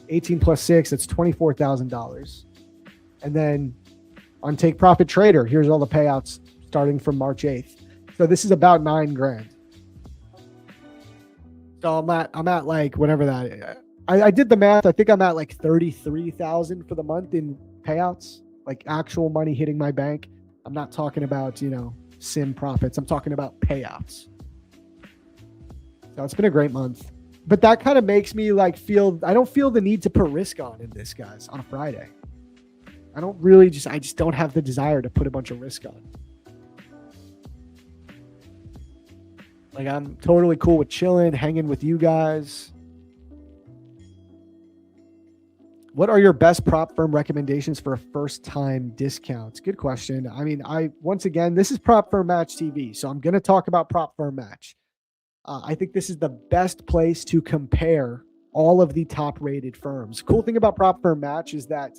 18 plus 6. That's $24,000. And then on Take Profit Trader, here's all the payouts starting from March 8th. So this is about $9,000. So I'm at like whatever that. I did the math. I think I'm at like 33,000 for the month in payouts, like actual money hitting my bank. I'm not talking about, sim profits. I'm talking about payouts. So it's been a great month, but that kind of makes me like I don't feel the need to put risk on in this, guys, on a Friday. I just don't have the desire to put a bunch of risk on. Like, I'm totally cool with chilling, hanging with you guys. What are your best prop firm recommendations for a first-time discount? Good question. I mean, once again, this is Prop Firm Match TV, so I'm going to talk about Prop Firm Match. I think this is the best place to compare all of the top-rated firms. Cool thing about Prop Firm Match is that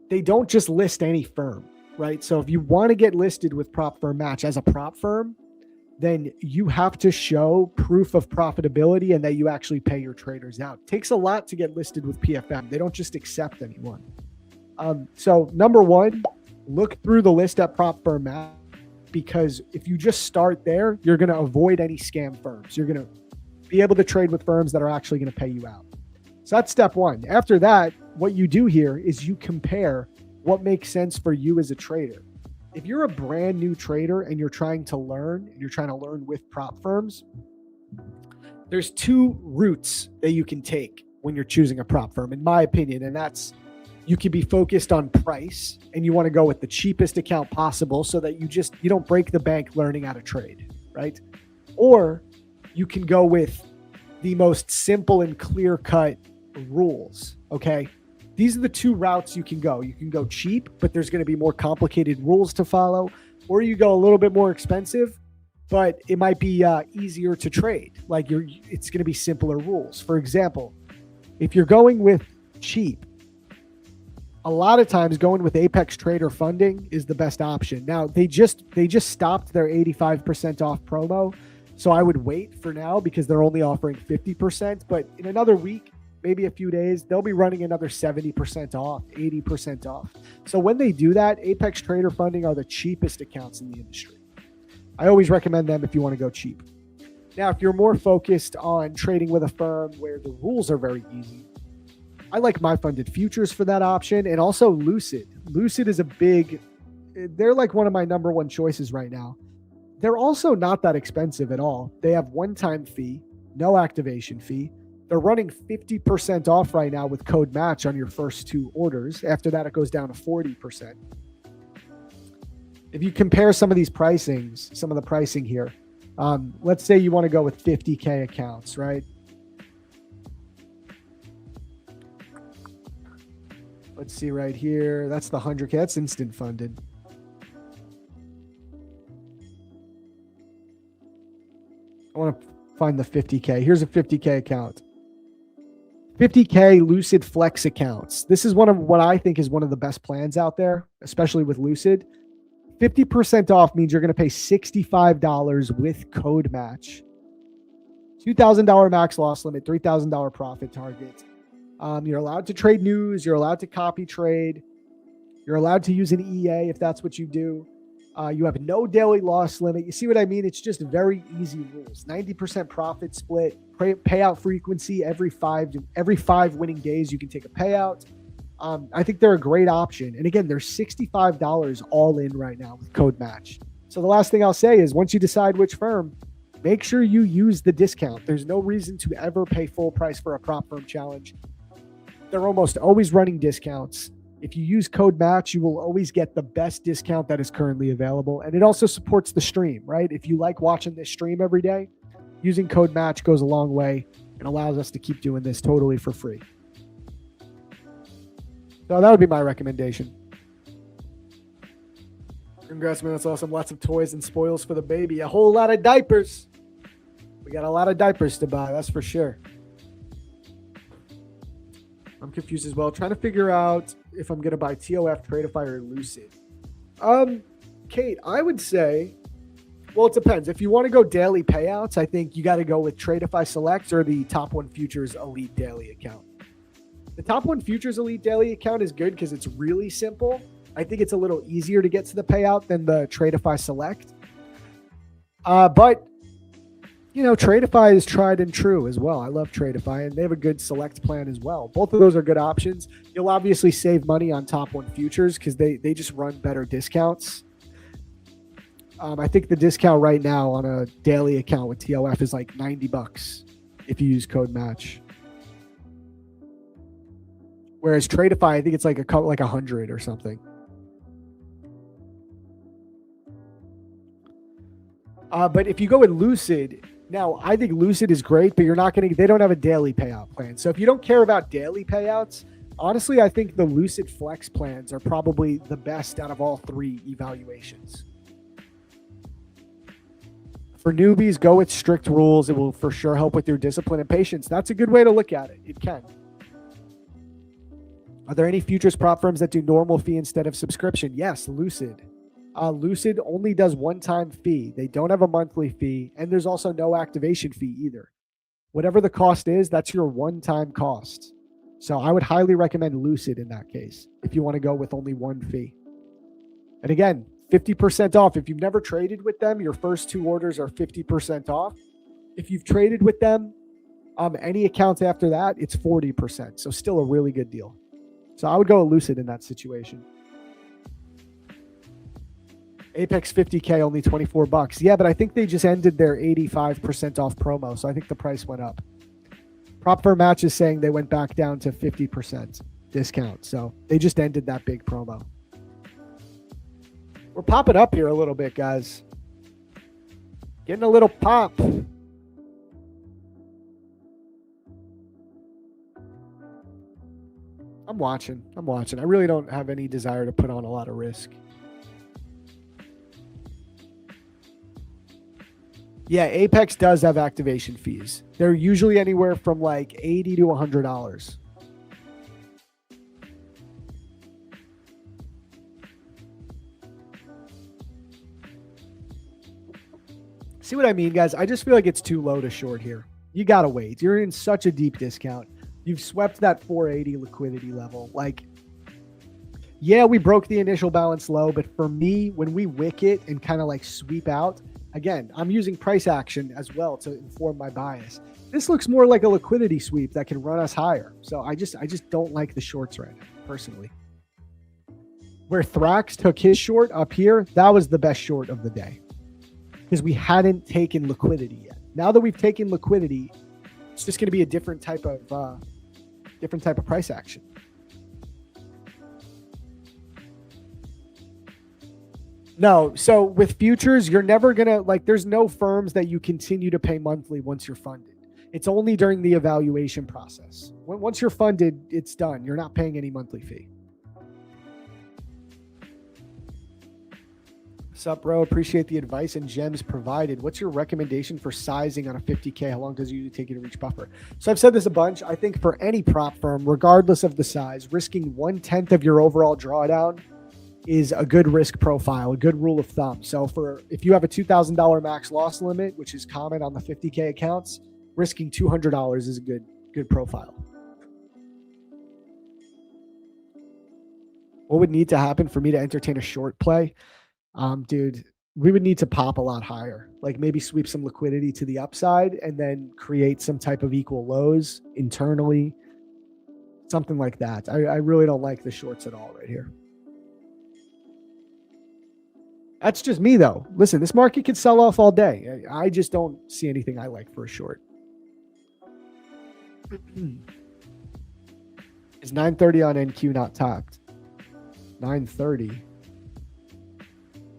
they don't just list any firm, right? So if you want to get listed with Prop Firm Match as a prop firm, then you have to show proof of profitability and that you actually pay your traders out. It takes a lot to get listed with PFM. They don't just accept anyone. So number one, look through the list at Prop Firm Map, because if you just start there, you're going to avoid any scam firms. You're going to be able to trade with firms that are actually going to pay you out. So that's step one. After that, what you do here is you compare what makes sense for you as a trader. If you're a brand new trader and you're trying to learn, and you're trying to learn with prop firms, there's two routes that you can take when you're choosing a prop firm, in my opinion. And that's, you can be focused on price and you want to go with the cheapest account possible so that you don't break the bank learning how to trade, right? Or you can go with the most simple and clear-cut rules, okay? These are the two routes you can go. You can go cheap, but there's going to be more complicated rules to follow, or you go a little bit more expensive, but it might be easier to trade. Like it's going to be simpler rules. For example, if you're going with cheap, a lot of times going with Apex Trader funding is the best option. Now they just stopped their 85% off promo, so I would wait for now because they're only offering 50%. But in another week, maybe a few days, they'll be running another 70% off, 80% off. So when they do that, Apex Trader Funding are the cheapest accounts in the industry. I always recommend them if you want to go cheap. Now, if you're more focused on trading with a firm where the rules are very easy, I like My Funded Futures for that option, and also Lucid. Lucid is they're like one of my number one choices right now. They're also not that expensive at all. They have one-time fee, no activation fee. They're running 50% off right now with code match on your first two orders. After that, it goes down to 40%. If you compare some of the pricing here, let's say you want to go with 50K accounts, right? Let's see right here. That's the 100K. That's instant funded. I want to find the 50K. Here's a 50K account. 50K Lucid Flex accounts. This is what I think is one of the best plans out there, especially with Lucid. 50% off means you're going to pay $65 with code match. $2,000 max loss limit, $3,000 profit target. You're allowed to trade news. You're allowed to copy trade. You're allowed to use an EA if that's what you do. You have no daily loss limit. You see what I mean? It's just very easy rules. 90% profit split, payout frequency every five winning days. You can take a payout. I think they're a great option. And again, they're $65 all in right now with code match. So the last thing I'll say is once you decide which firm, make sure you use the discount. There's no reason to ever pay full price for a prop firm challenge. They're almost always running discounts. If you use code match, you will always get the best discount that is currently available. And it also supports the stream, right? If you like watching this stream every day, using code match goes a long way and allows us to keep doing this totally for free. So that would be my recommendation. Congrats, man. That's awesome. Lots of toys and spoils for the baby. A whole lot of diapers. We got a lot of diapers to buy. That's for sure. I'm confused as well. Trying to figure out if I'm going to buy TOF, Tradeify, or Lucid. Kate, I would say, well, it depends. If you want to go daily payouts, I think you got to go with Tradeify Select or the Top 1 Futures Elite Daily account. The Top 1 Futures Elite Daily account is good because it's really simple. I think it's a little easier to get to the payout than the Tradeify Select. But you know, Tradeify is tried and true as well. I love Tradeify, and they have a good select plan as well. Both of those are good options. You'll obviously save money on Top 1 Futures because they just run better discounts. I think the discount right now on a daily account with TOF is like $90 if you use code match. Whereas Tradeify, I think it's like like 100 or something. But if you go with Lucid, now I think Lucid is great, but they don't have a daily payout plan. So if you don't care about daily payouts, honestly, I think the Lucid Flex plans are probably the best out of all three evaluations. For newbies, go with strict rules. It will for sure help with your discipline and patience. That's a good way to look at it. It can. Are there any futures prop firms that do normal fee instead of subscription? Yes, Lucid. Lucid only does one-time fee. They don't have a monthly fee, and there's also no activation fee either. Whatever the cost is, that's your one-time cost. So I would highly recommend Lucid in that case if you want to go with only one fee. And again, 50% off. If you've never traded with them, your first 2 orders are 50% off. If you've traded with them, any accounts after that, it's 40%. So still a really good deal. So I would go Lucid in that situation. Apex 50K, only $24. Yeah, but I think they just ended their 85% off promo. So I think the price went up. Prop for Match is saying they went back down to 50% discount. So they just ended that big promo. We're popping up here a little bit, guys. Getting a little pop. I'm watching. I really don't have any desire to put on a lot of risk. Yeah, Apex does have activation fees. They're usually anywhere from like $80 to $100. See what I mean, guys? I just feel like it's too low to short here. You got to wait. You're in such a deep discount. You've swept that 480 liquidity level. Like, yeah, we broke the initial balance low, but for me, when we wick it and kind of like sweep out, again, I'm using price action as well to inform my bias. This looks more like a liquidity sweep that can run us higher. So I just don't like the shorts right now, personally. Where Thrax took his short up here, that was the best short of the day because we hadn't taken liquidity yet. Now that we've taken liquidity, it's just going to be a different type of price action. No, so with futures, you're never going to, like, there's no firms that you continue to pay monthly once you're funded. It's only during the evaluation process. Once you're funded, it's done. You're not paying any monthly fee. Sup, bro? Appreciate the advice and gems provided. What's your recommendation for sizing on a 50K? How long does it usually take you to reach buffer? So I've said this a bunch. I think for any prop firm, regardless of the size, risking 1/10 of your overall drawdown is a good risk profile, a good rule of thumb. So if you have a $2,000 max loss limit, which is common on the 50K accounts, risking $200 is a good profile. What would need to happen for me to entertain a short play? Dude, we would need to pop a lot higher, like maybe sweep some liquidity to the upside and then create some type of equal lows internally, something like that. I really don't like the shorts at all right here. That's just me, though. Listen, this market could sell off all day. I just don't see anything I like for a short. Is 930 on NQ not topped? 930.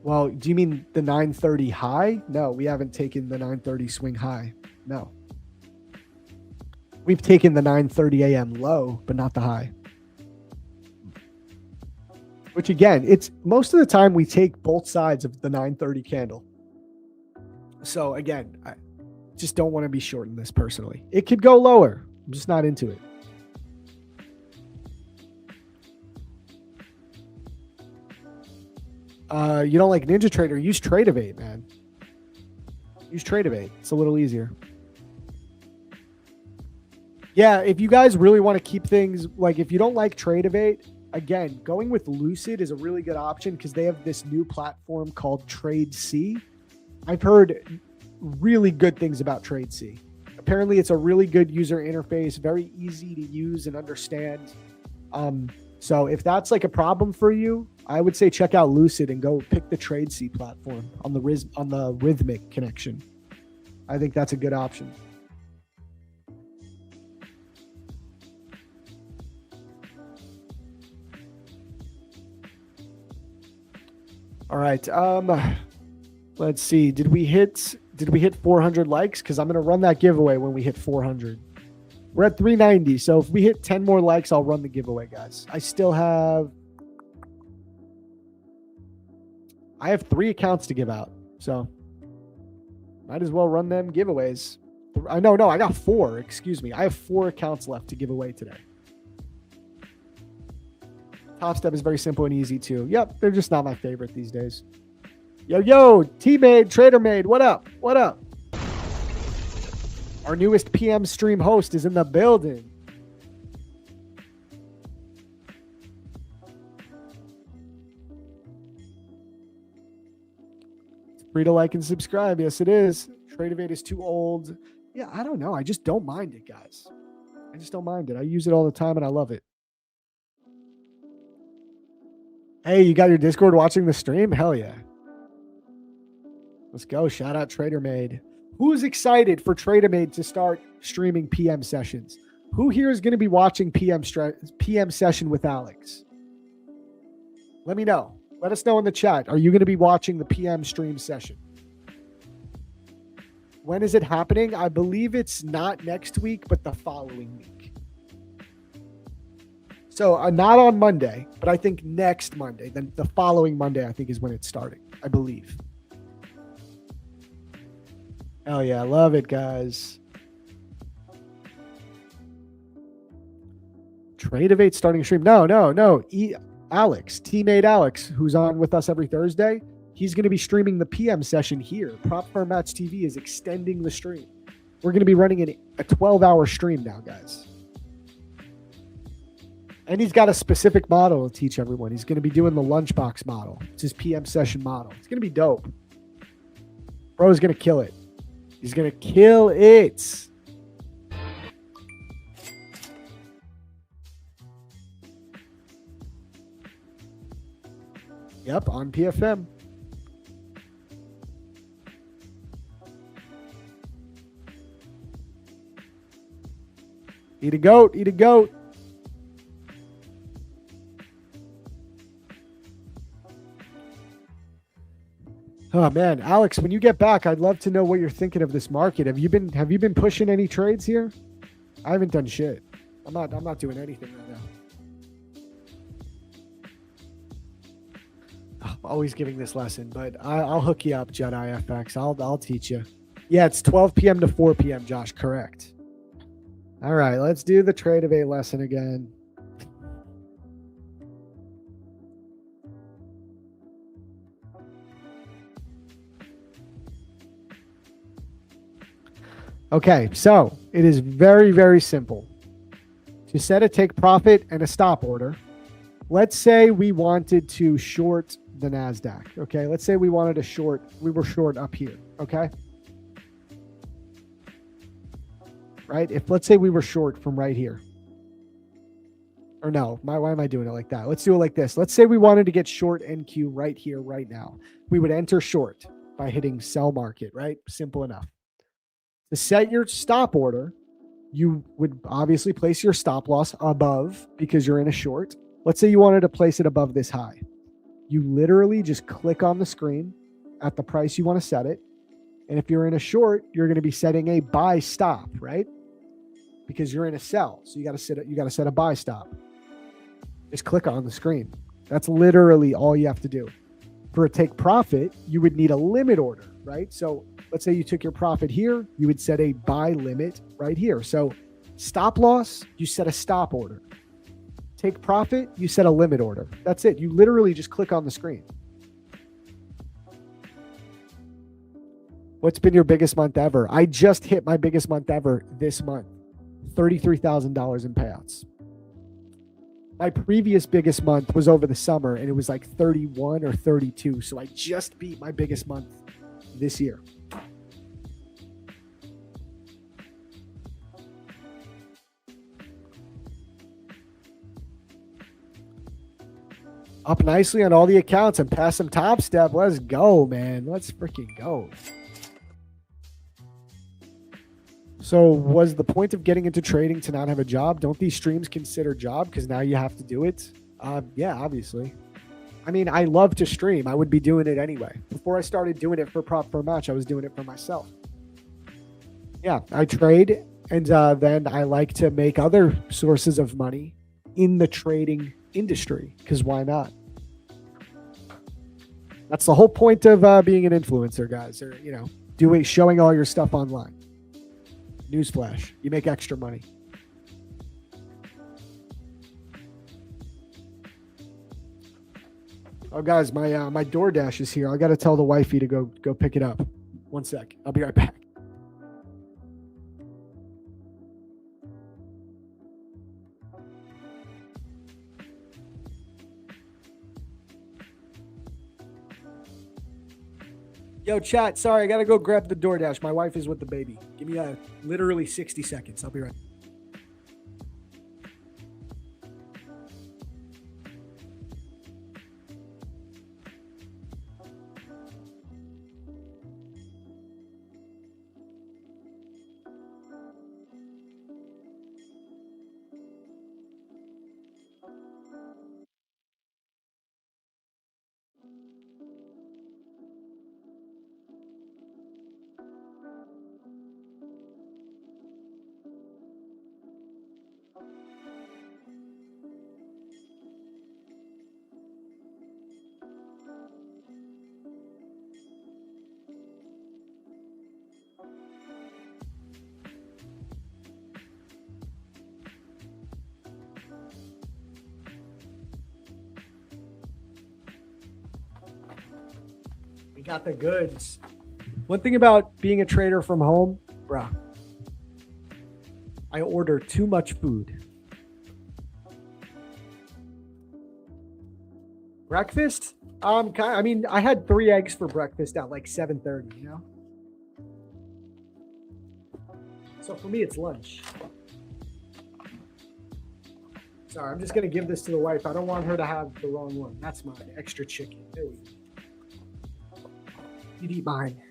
Well, do you mean the 930 high? No, we haven't taken the 930 swing high. No. We've taken the 930 a.m. low, but not the high. Which again, it's most of the time we take both sides of the 930 candle. So again, I just don't want to be short in this personally. It could go lower. I'm just not into it. You don't like NinjaTrader? Use Tradeovate, man. Use Tradeovate. It's a little easier. Yeah, if you guys really want to keep things, like if you don't like Tradeovate, again, going with Lucid is a really good option because they have this new platform called TradeC. I've heard really good things about TradeC. Apparently, it's a really good user interface, very easy to use and understand. So if that's like a problem for you, I would say check out Lucid and go pick the TradeC platform on the Rhythmic connection. I think that's a good option. All right. Let's see. Did we hit 400 likes? Because I'm going to run that giveaway when we hit 400. We're at 390. So if we hit 10 more likes, I'll run the giveaway, guys. I have 3 accounts to give out. So might as well run them giveaways. I got 4. Excuse me. I have 4 accounts left to give away today. Top Step is very simple and easy too. Yep, they're just not my favorite these days. Yo, T-Made, Trader Made, what up? What up? Our newest PM stream host is in the building. It's free to like and subscribe. Yes, it is. Tradeovate is too old. Yeah, I don't know. I just don't mind it, guys. I just don't mind it. I use it all the time and I love it. Hey, you got your Discord watching the stream? Hell yeah. Let's go. Shout out Trader Made. Who's excited for Trader Made to start streaming PM sessions? Who here is going to be watching PM session with Alex? Let me know. Let us know in the chat. Are you going to be watching the PM stream session? When is it happening? I believe it's not next week, but the following week. So not on Monday, but I think next Monday. Then the following Monday, I think, is when it's starting, I believe. Hell yeah, I love it, guys. Tradeovate starting a stream. No. Alex, teammate Alex, who's on with us every Thursday, he's going to be streaming the PM session here. Prop Firm Match TV is extending the stream. We're going to be running a 12-hour stream now, guys. And he's got a specific model to teach everyone. He's going to be doing the lunchbox model. It's his PM session model. It's going to be dope. Bro's going to kill it. He's going to kill it. Yep, on PFM. Eat a goat, eat a goat. Oh man, Alex, when you get back, I'd love to know what you're thinking of this market. Have you been pushing any trades here? I haven't done shit. I'm not doing anything right now. I'm always giving this lesson, but I'll hook you up, Jedi FX. I'll teach you. Yeah, it's 12 p.m. to 4 p.m., Josh. Correct. All right, let's do the Tradeovate lesson again. Okay, so it is very, very simple. To set a take profit and a stop order, let's say we wanted to short the NASDAQ, okay? Let's say we wanted to short, we were short up here, okay? Right? Let's say we were short from right here. Or no, why am I doing it like that? Let's do it like this. Let's say we wanted to get short NQ right here, right now. We would enter short by hitting sell market, right? Simple enough. To set your stop order, you would obviously place your stop loss above because you're in a short. Let's say you wanted to place it above this high. You literally just click on the screen at the price you want to set it. And if you're in a short, you're going to be setting a buy stop, right? Because you're in a sell. So you got to set a buy stop. Just click on the screen. That's literally all you have to do. For a take profit, you would need a limit order, right? So let's say you took your profit here, you would set a buy limit right here. So stop loss, you set a stop order. Take profit, you set a limit order. That's it. You literally just click on the screen. What's been your biggest month ever? I just hit my biggest month ever this month. $33,000 in payouts. My previous biggest month was over the summer and it was like 31 or 32. So I just beat my biggest month this year. Up nicely on all the accounts and pass some top step. Let's go, man. Let's freaking go. So was the point of getting into trading to not have a job? Don't these streams consider job because now you have to do it? Yeah, obviously. I mean, I love to stream. I would be doing it anyway. Before I started doing it for Prop for Match, I was doing it for myself. Yeah, I trade and then I like to make other sources of money in the trading industry because why not? That's the whole point of being an influencer, guys. Or, showing all your stuff online. Newsflash, you make extra money. Oh, guys, my DoorDash is here. I got to tell the wifey to go pick it up. One sec. I'll be right back. Yo, chat. Sorry, I got to go grab the DoorDash. My wife is with the baby. Give me literally 60 seconds. I'll be right back. Got the goods. One thing about being a trader from home, bruh, I order too much food. Breakfast? I had 3 eggs for breakfast at like 7:30, you know? So for me, it's lunch. Sorry, I'm just going to give this to the wife. I don't want her to have the wrong one. That's mine. Extra chicken. There we go. You'd eat mine.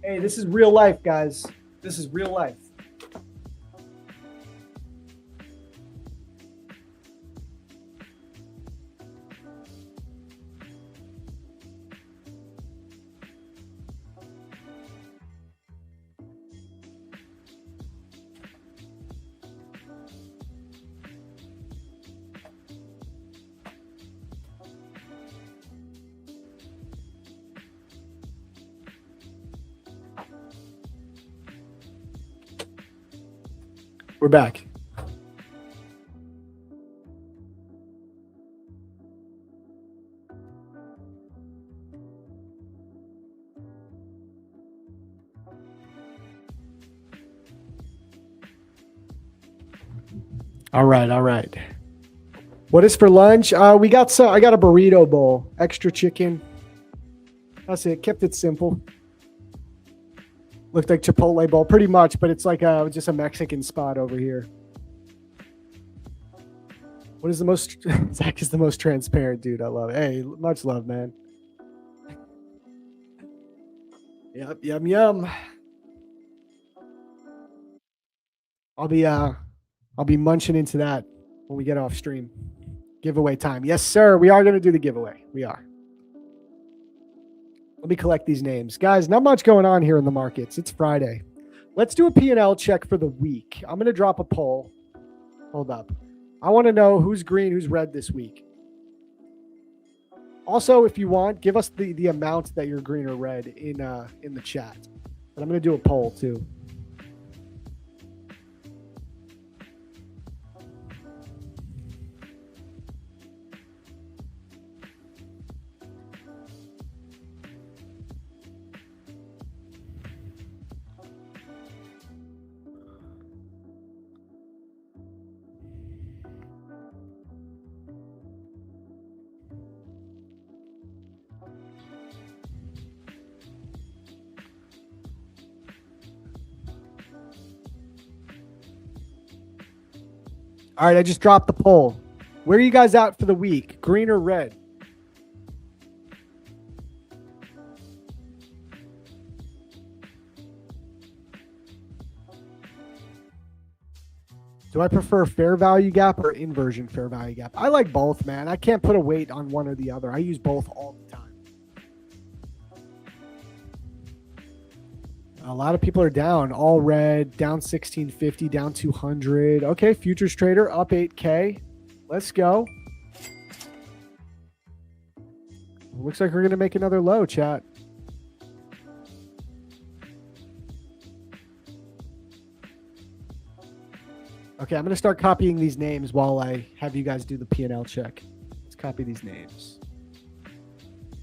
Hey, this is real life, guys. This is real life. We're back. All right. What is for lunch? I got a burrito bowl, extra chicken. That's it. Kept it simple. Looked like Chipotle bowl, pretty much, but it's like just a Mexican spot over here. What is the most? Zach is the most transparent dude. I love it. Hey, much love, man. Yep, yum. I'll be munching into that when we get off stream. Giveaway time. Yes, sir. We are going to do the giveaway. We are. Let me collect these names. Guys, not much going on here in the markets. It's Friday. Let's do a P&L check for the week. I'm going to drop a poll. Hold up. I want to know who's green, who's red this week. Also, if you want, give us the amount that you're green or red in the chat. But I'm going to do a poll too. All right, I just dropped the poll. Where are you guys at for the week? Green or red? Do I prefer fair value gap or inversion fair value gap? I like both, man. I can't put a weight on one or the other. I use both all the time. A lot of people are down. All red, down 1650, down 200. Okay, futures trader up 8K. Let's go. Looks like we're going to make another low, chat. Okay, I'm going to start copying these names while I have you guys do the P&L check. Let's copy these names.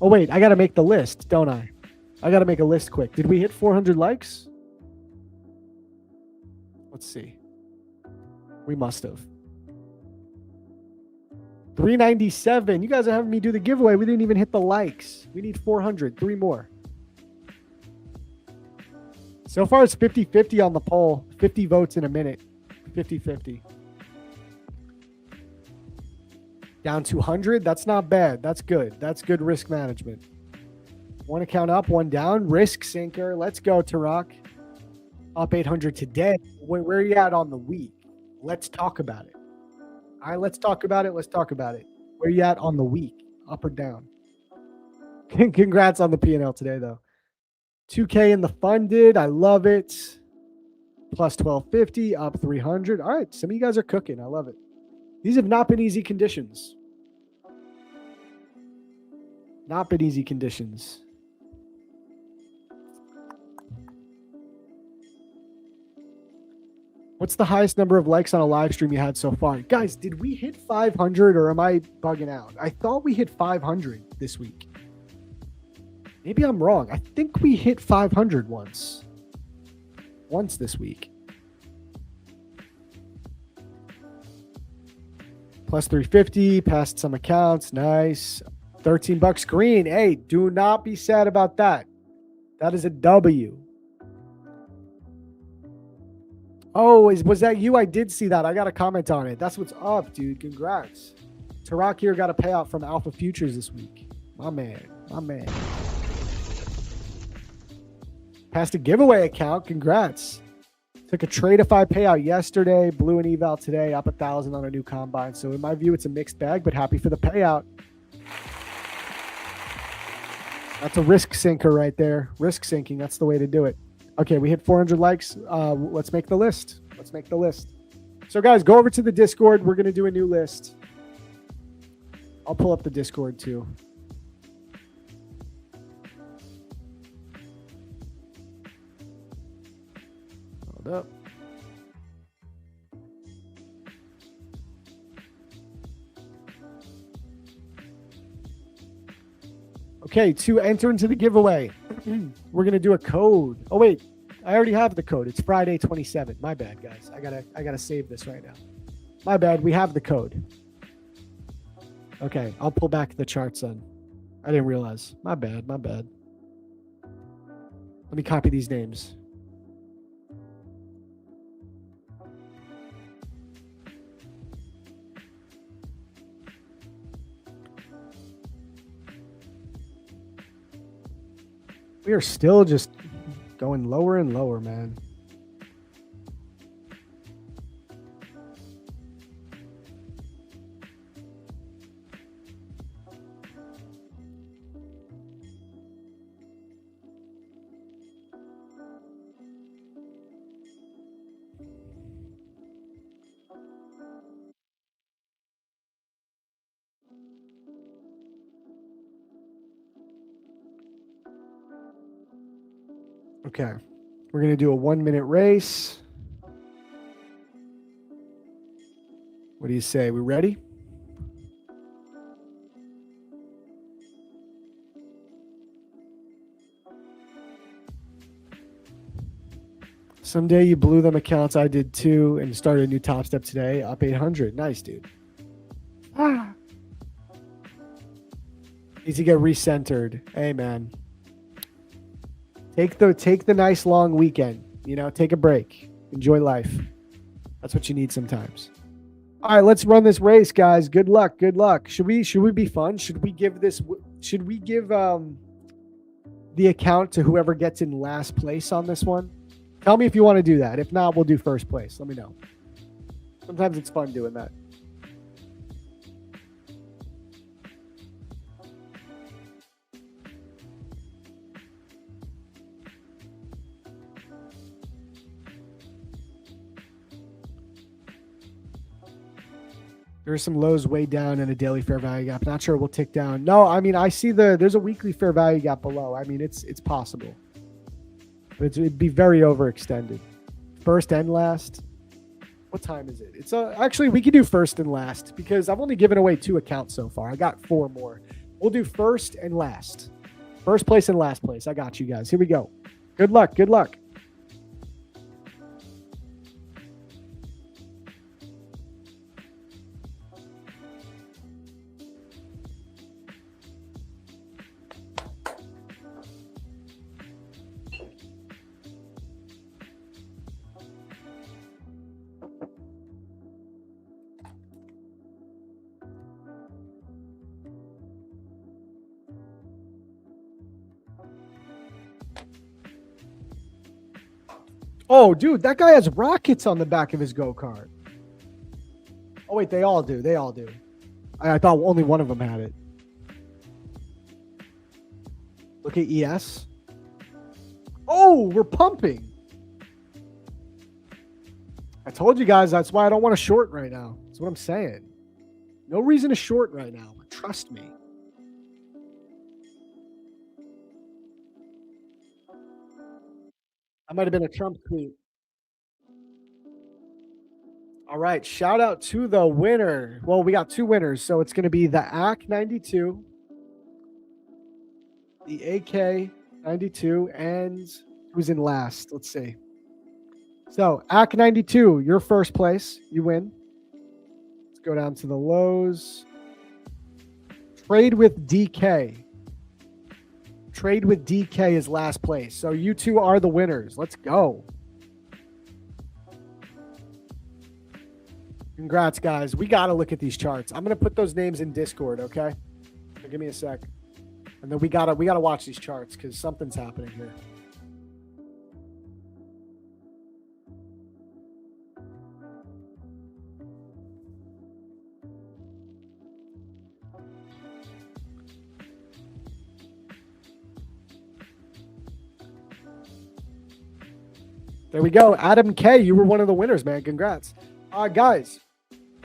Oh, wait, I got to make the list, don't I? I got to make a list quick. Did we hit 400 likes? Let's see. We must have. 397. You guys are having me do the giveaway. We didn't even hit the likes. We need 400. 3 more. So far, it's 50-50 on the poll. 50 votes in a minute. 50-50. Down 200. That's not bad. That's good. That's good risk management. One account up, one down. Risk sinker. Let's go, Tarak. Up 800 today. Where are you at on the week? Let's talk about it. All right, let's talk about it. Let's talk about it. Where you at on the week? Up or down? Congrats on the P&L today, though. 2K in the funded. I love it. Plus 1250, up 300. All right, some of you guys are cooking. I love it. These have not been easy conditions. Not been easy conditions. What's the highest number of likes on a live stream you had so far? Guys, did we hit 500 or am I bugging out? I thought we hit 500 this week. Maybe I'm wrong. I think we hit 500 once. Once this week. Plus 350, passed some accounts. Nice. $13 green. Hey, do not be sad about that. That is a W. Oh, was that you? I did see that. I got a comment on it. That's what's up, dude. Congrats. Tarak here got a payout from Alpha Futures this week. My man. My man. Passed a giveaway account. Congrats. Took a Tradeify payout yesterday. Blew an eval today. Up 1,000 on a new combine. So in my view, it's a mixed bag, but happy for the payout. That's a risk sinker right there. Risk sinking. That's the way to do it. Okay, we hit 400 likes. Let's make the list. Let's make the list. So guys, go over to the Discord. We're going to do a new list. I'll pull up the Discord too. Hold up. Okay, to enter into the giveaway, we're gonna do a code. Oh wait, I already have the code. It's Friday 27. My bad, guys. I gotta save this right now. My bad. We have the code. Okay, I'll pull back the charts then. I didn't realize. My bad. My bad. Let me copy these names. We are still just going lower and lower, man. Okay, we're going to do a 1-minute race. What do you say? We ready? Someday you blew them accounts. I did too, and started a new top step today. Up 800. Nice, dude. Needs to get recentered. Hey, man. Take the nice long weekend. You know, take a break. Enjoy life. That's what you need sometimes. All right, let's run this race, guys. Good luck. Good luck. Should we be fun? Should we give the account to whoever gets in last place on this one? Tell me if you want to do that. If not, we'll do first place. Let me know. Sometimes it's fun doing that. There's some lows way down and a daily fair value gap. Not sure it will tick down. No, I mean, I see there's a weekly fair value gap below. I mean, it's possible. But it'd be very overextended. First and last. What time is it? It's actually, we could do first and last because I've only given away 2 accounts so far. I got 4 more. We'll do first and last. First place and last place. I got you guys. Here we go. Good luck. Good luck. Oh, dude, that guy has rockets on the back of his go-kart. Oh, wait, they all do. They all do. I thought only one of them had it. Look at ES. Oh, we're pumping. I told you guys that's why I don't want to short right now. That's what I'm saying. No reason to short right now. But trust me. That might have been a Trump tweet. All right. Shout out to the winner. Well, we got 2 winners. So it's going to be the AC 92, the AK 92, and who's in last? Let's see. So AC 92, you're first place. You win. Let's go down to the lows. Trade with DK. Trade with DK is last place. So you 2 are the winners. Let's go. Congrats, guys. We got to look at these charts. I'm going to put those names in Discord, okay? So give me a sec. And then we got to watch these charts because something's happening here. There we go. Adam K, you were one of the winners, man. Congrats. Guys,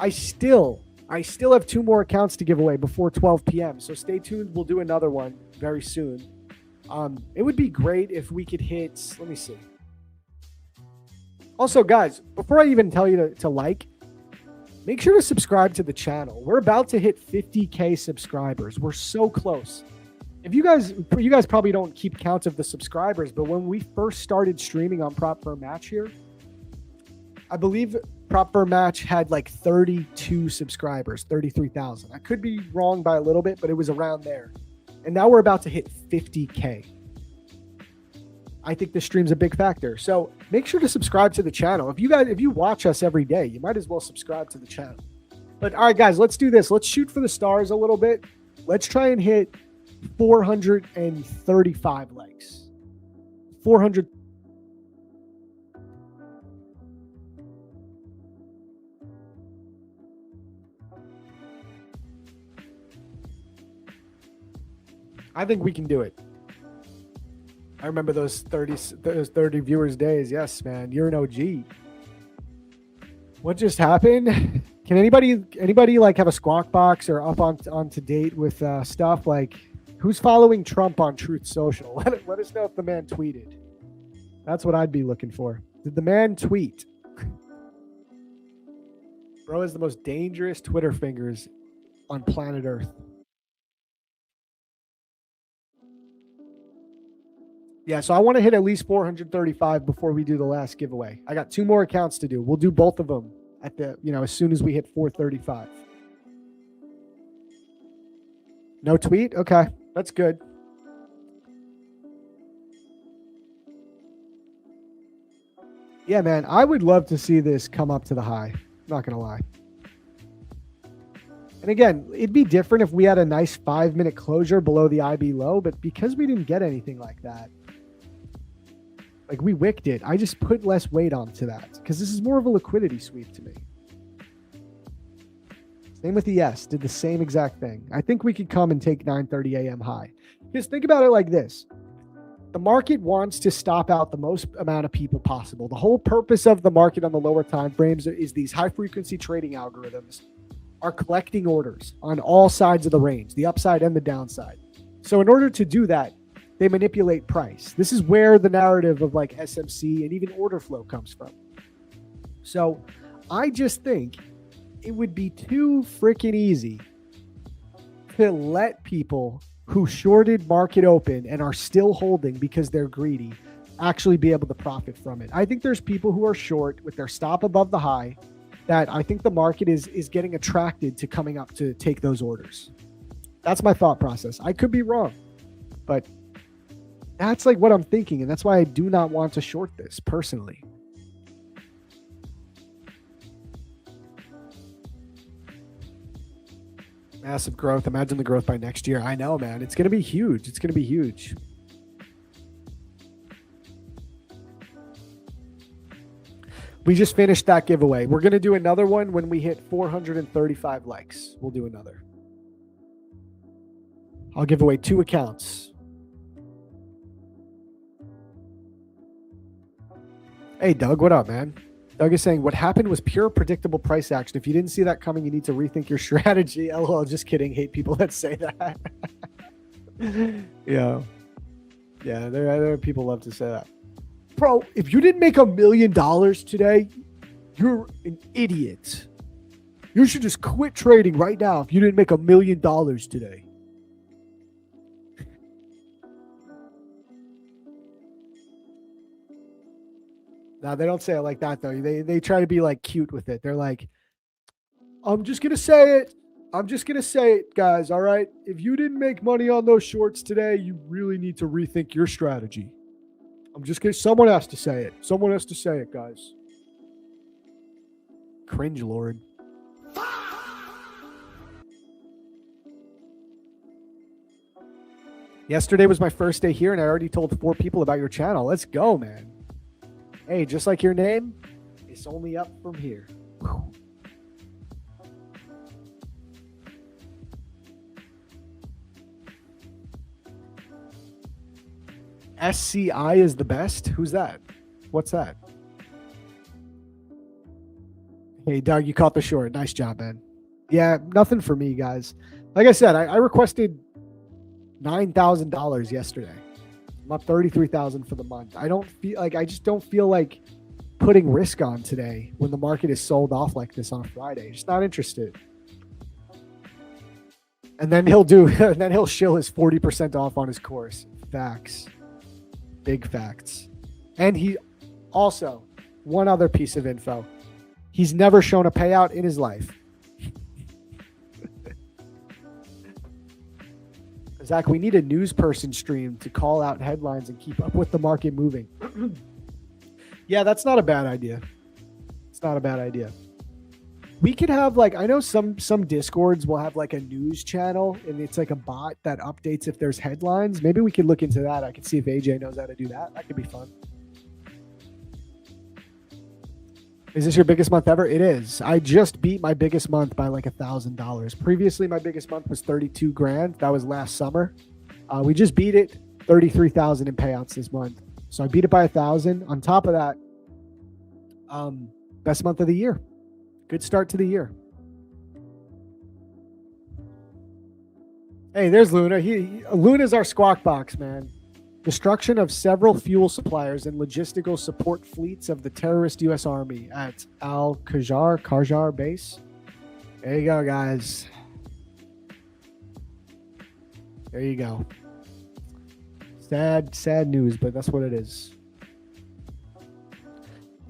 I still have 2 more accounts to give away before 12 p.m. So stay tuned. We'll do another one very soon. It would be great if we could hit, let me see. Also, guys, before I even tell you to like, make sure to subscribe to the channel. We're about to hit 50K subscribers. We're so close. If you guys probably don't keep count of the subscribers, but when we first started streaming on Prop for a Match here, I believe Prop for a Match had like 32 subscribers, 33,000. I could be wrong by a little bit, but it was around there. And now we're about to hit 50K. I think the stream's a big factor. So make sure to subscribe to the channel. If you watch us every day, you might as well subscribe to the channel. But all right, guys, let's do this. Let's shoot for the stars a little bit. Let's try and hit 435 likes. 400. I think we can do it. I remember those 30 viewers days. Yes, man. You're an OG. What just happened? Can anybody like have a squawk box or up on to date with stuff like who's following Trump on Truth Social? Let us know if the man tweeted. That's what I'd be looking for. Did the man tweet? Bro has the most dangerous Twitter fingers on planet Earth. Yeah, so I want to hit at least 435 before we do the last giveaway. I got 2 more accounts to do. We'll do both of them at the, as soon as we hit 435. No tweet? Okay, that's good. Yeah, man, I would love to see this come up to the high. Not going to lie. And again, it'd be different if we had a nice 5-minute closure below the IB low, but because we didn't get anything like that, like we wicked it, I just put less weight onto that because this is more of a liquidity sweep to me. Same with ES, did the same exact thing. I think we could come and take 9:30 a.m. high. Just think about it like this. The market wants to stop out the most amount of people possible. The whole purpose of the market on the lower time frames is these high frequency trading algorithms are collecting orders on all sides of the range, the upside and the downside. So in order to do that, they manipulate price. This is where the narrative of like SMC and even Orderflow comes from. So I just think it would be too freaking easy to let people who shorted market open and are still holding because they're greedy actually be able to profit from it. I think there's people who are short with their stop above the high that I think the market is getting attracted to coming up to take those orders. That's my thought process. I could be wrong, but that's like what I'm thinking. And that's why I do not want to short this personally. Massive growth. Imagine the growth by next year. I know, man. It's going to be huge. It's going to be huge. We just finished that giveaway. We're going to do another one when we hit 435 likes. We'll do another. I'll give away 2 accounts. Hey, Doug, what up, man? Doug is saying, what happened was pure predictable price action. If you didn't see that coming, you need to rethink your strategy. LOL, just kidding. Hate people that say that. Yeah, there are people love to say that. Bro, if you didn't make $1 million today, you're an idiot. You should just quit trading right now if you didn't make $1 million today. No, they don't say it like that, though. They try to be like cute with it. They're like, I'm just going to say it. I'm just going to say it, guys. All right. If you didn't make money on those shorts today, you really need to rethink your strategy. I'm just going to, someone has to say it. Someone has to say it, guys. Cringe, Lord. Yesterday was my first day here, and I already told 4 people about your channel. Let's go, man. Hey, just like your name, it's only up from here. Whew. SCI is the best? Who's that? What's that? Hey, Doug, you caught the short. Nice job, man. Yeah, nothing for me, guys. Like I said, I requested $9,000 yesterday. I'm up 33,000 for the month. I just don't feel like putting risk on today when the market is sold off like this on a Friday. Just not interested. And then he'll shill his 40% off on his course. Facts. Big facts. And he also, one other piece of info. He's never shown a payout in his life. Zach, we need a news person stream to call out headlines and keep up with the market moving. Yeah, that's not a bad idea. It's not a bad idea. We could have I know some Discords will have a news channel and it's like a bot that updates if there's headlines. Maybe we could look into that. I could see if AJ knows how to do that. That could be fun. Is this your biggest month ever? It is. I just beat my biggest month by $1,000. Previously, my biggest month was 32 grand. That was last summer. We just beat it, 33,000 in payouts this month. So I beat it by 1,000. On top of that, best month of the year. Good start to the year. Hey, there's Luna. Luna's our squawk box, man. Destruction of several fuel suppliers and logistical support fleets of the terrorist U.S. Army at Al-Qajar base. There you go, guys. There you go. Sad news, but that's what it is.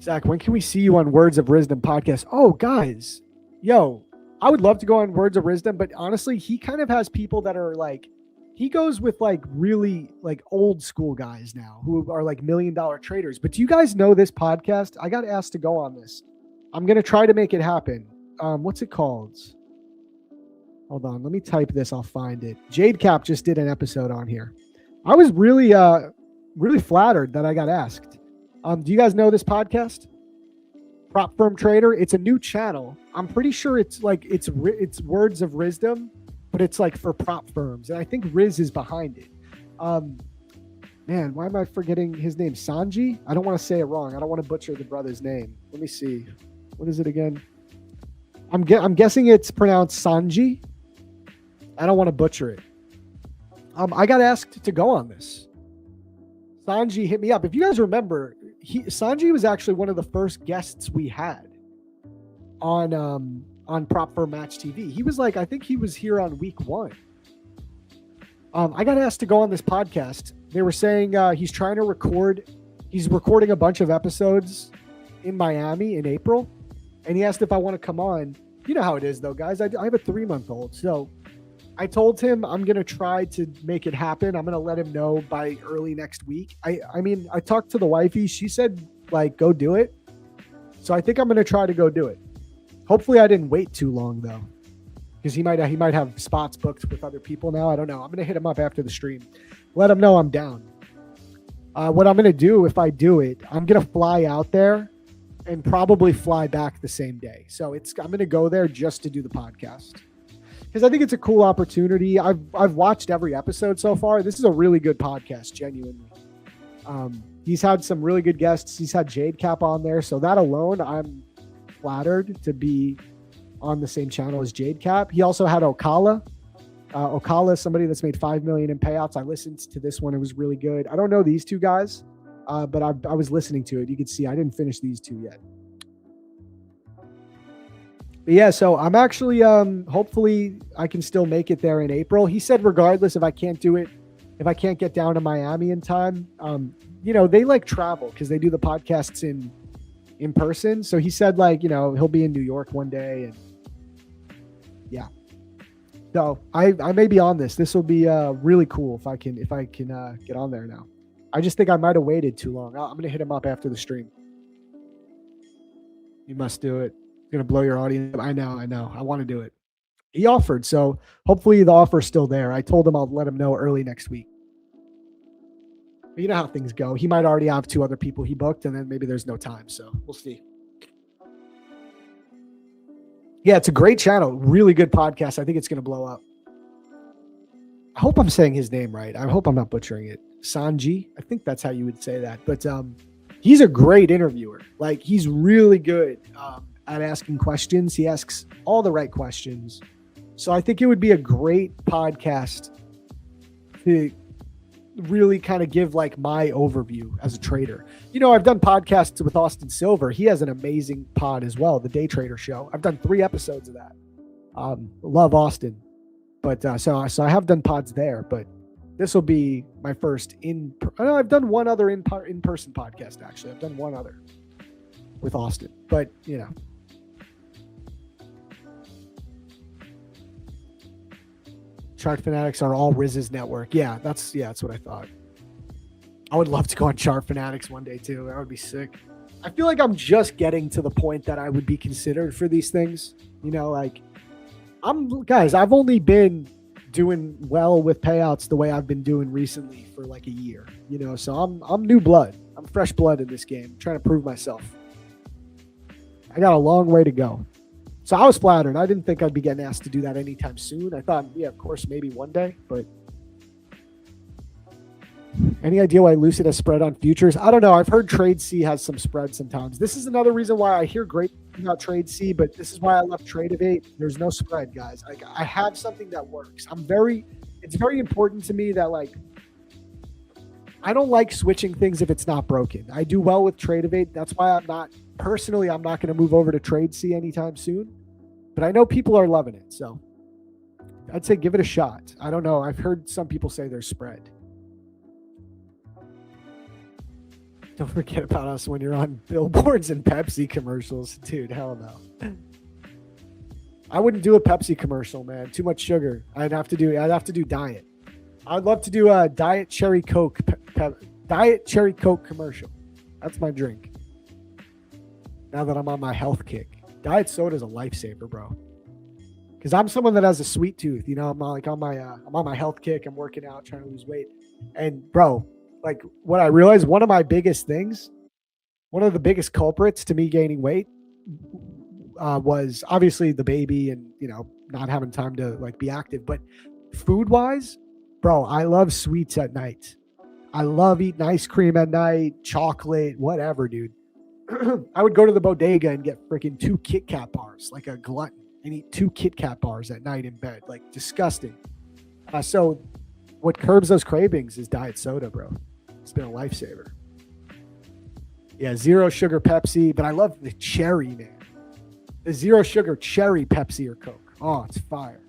Zach, when can we see you on Words of Wisdom podcast? Oh, guys. Yo, I would love to go on Words of Wisdom, but honestly, he kind of has people that are he goes with really old school guys now who are $1 million traders. But do you guys know this podcast? I got asked to go on this. I'm going to try to make it happen. What's it called? Hold on. Let me type this. I'll find it. Jade Cap just did an episode on here. I was really flattered that I got asked. Do you guys know this podcast? Prop Firm Trader. It's a new channel. I'm pretty sure it's Words of Wisdom, but it's for prop firms. And I think Riz is behind it. Man, why am I forgetting his name? Sanji? I don't want to say it wrong. I don't want to butcher the brother's name. Let me see. What is it again? I'm guessing it's pronounced Sanji. I don't want to butcher it. I got asked to go on this. Sanji hit me up. If you guys remember, Sanji was actually one of the first guests we had on Prop for Match TV. He was like, I think he was here on week 1. I got asked to go on this podcast. They were saying he's trying to record. He's recording a bunch of episodes in Miami in April. And he asked if I want to come on. You know how it is, though, guys. I have a 3-month-old. So I told him I'm going to try to make it happen. I'm going to let him know by early next week. I mean, I talked to the wifey. She said, like, go do it. So I think I'm going to try to go do it. Hopefully I didn't wait too long, though, because he might have spots booked with other people now. I don't know. I'm going to hit him up after the stream. Let him know I'm down. What I'm going to do if I do it, I'm going to fly out there and probably fly back the same day. So I'm going to go there just to do the podcast because I think it's a cool opportunity. I've watched every episode so far. This is a really good podcast, genuinely. He's had some really good guests. He's had Jade Cap on there. So that alone, I'm flattered to be on the same channel as Jade Cap. He also had Okala. Okala is somebody that's made $5 million in payouts. I listened to this one. It was really good. I don't know these two guys. But I was listening to it. You can see I didn't finish these two yet. But yeah, so I'm actually hopefully I can still make it there in April. He said regardless if I can't do it, if I can't get down to Miami in time, they like travel because they do the podcasts in person. So he said he'll be in New York one day and yeah. So I may be on this. This will be really cool if I can get on there now. I just think I might have waited too long. I'm going to hit him up after the stream. You must do it. It's going to blow your audience. I know. I want to do it. He offered, so hopefully the offer's still there. I told him I'll let him know early next week. But you know how things go. He might already have 2 other people he booked, and then maybe there's no time, so we'll see. Yeah, it's a great channel. Really good podcast. I think it's going to blow up. I hope I'm saying his name right. I hope I'm not butchering it. Sanji. I think that's how you would say that. But he's a great interviewer. Like, he's really good at asking questions. He asks all the right questions. So I think it would be a great podcast to really kind of give like my overview as a trader. I've done podcasts with Austin Silver. He has an amazing pod as well, the Day Trader Show. I've done 3 episodes of that. Love Austin. But so I have done pods there, but this will be my first I've done one other in-person podcast, actually. I've done one other with Austin, but Chart Fanatics are all Riz's network. Yeah, that's what I thought. I would love to go on Chart Fanatics one day too. That would be sick. I feel like I'm just getting to the point that I would be considered for these things. I've only been doing well with payouts the way I've been doing recently for like a year, so I'm new blood. I'm fresh blood in this game. I'm trying to prove myself. I got a long way to go. So I was flattered. I didn't think I'd be getting asked to do that anytime soon. I thought, yeah, of course, maybe one day, but any idea why Lucid has spread on futures? I don't know. I've heard Trade C has some spread sometimes. This is another reason why I hear great about Trade C, but this is why I left Tradeovate. There's no spread, guys. Like, I have something that works. It's very important to me that I don't like switching things if it's not broken. I do well with Tradeovate. That's why I'm not going to move over to Trade C anytime soon, but I know people are loving it. So I'd say give it a shot. I don't know. I've heard some people say there's spread. Don't forget about us when you're on billboards and Pepsi commercials. Dude, hell no. I wouldn't do a Pepsi commercial, man. Too much sugar. I'd have to do diet. I'd love to do a diet cherry Coke commercial. That's my drink. Now that I'm on my health kick. Diet soda is a lifesaver, bro. Because I'm someone that has a sweet tooth. I'm on my health kick. I'm working out, trying to lose weight. And bro, like what I realized, one of the biggest culprits to me gaining weight was obviously the baby and, not having time to like be active. But food wise, bro, I love sweets at night. I love eating ice cream at night, chocolate, whatever, dude. I would go to the bodega and get freaking 2 Kit Kat bars like a glutton. and eat 2 Kit Kat bars at night in bed. Like, disgusting. So what curbs those cravings is diet soda, bro. It's been a lifesaver. Yeah, zero sugar Pepsi, but I love the cherry, man. The zero sugar cherry Pepsi or Coke. Oh, it's fire.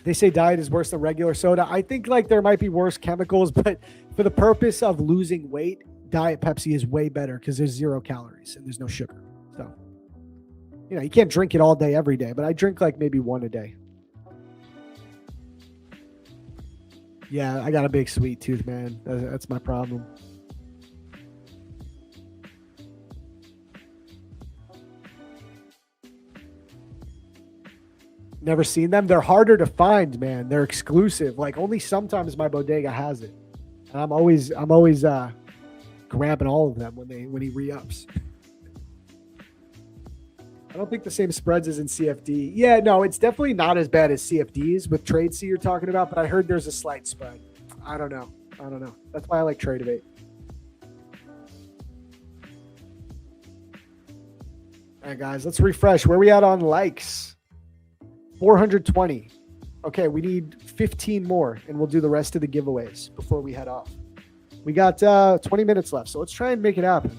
They say diet is worse than regular soda. I think like there might be worse chemicals, but for the purpose of losing weight, Diet Pepsi is way better because there's 0 calories and there's no sugar. So, you know, you can't drink it all day, every day, but I drink like maybe 1 a day. Yeah, I got a big sweet tooth, man. That's my problem. Never seen them. They're harder to find, man. They're exclusive. Like only sometimes my bodega has it. And I'm always grabbing all of them when he re-ups. I don't think the same spreads as in CFD. Yeah, no, it's definitely not as bad as CFDs with Trade C you're talking about, but I heard there's a slight spread. I don't know. That's why I like Trade All right, guys, let's refresh. Where are we at on likes? 420. Okay, we need 15 more, and we'll do the rest of the giveaways before we head off. We got 20 minutes left, so let's try and make it happen.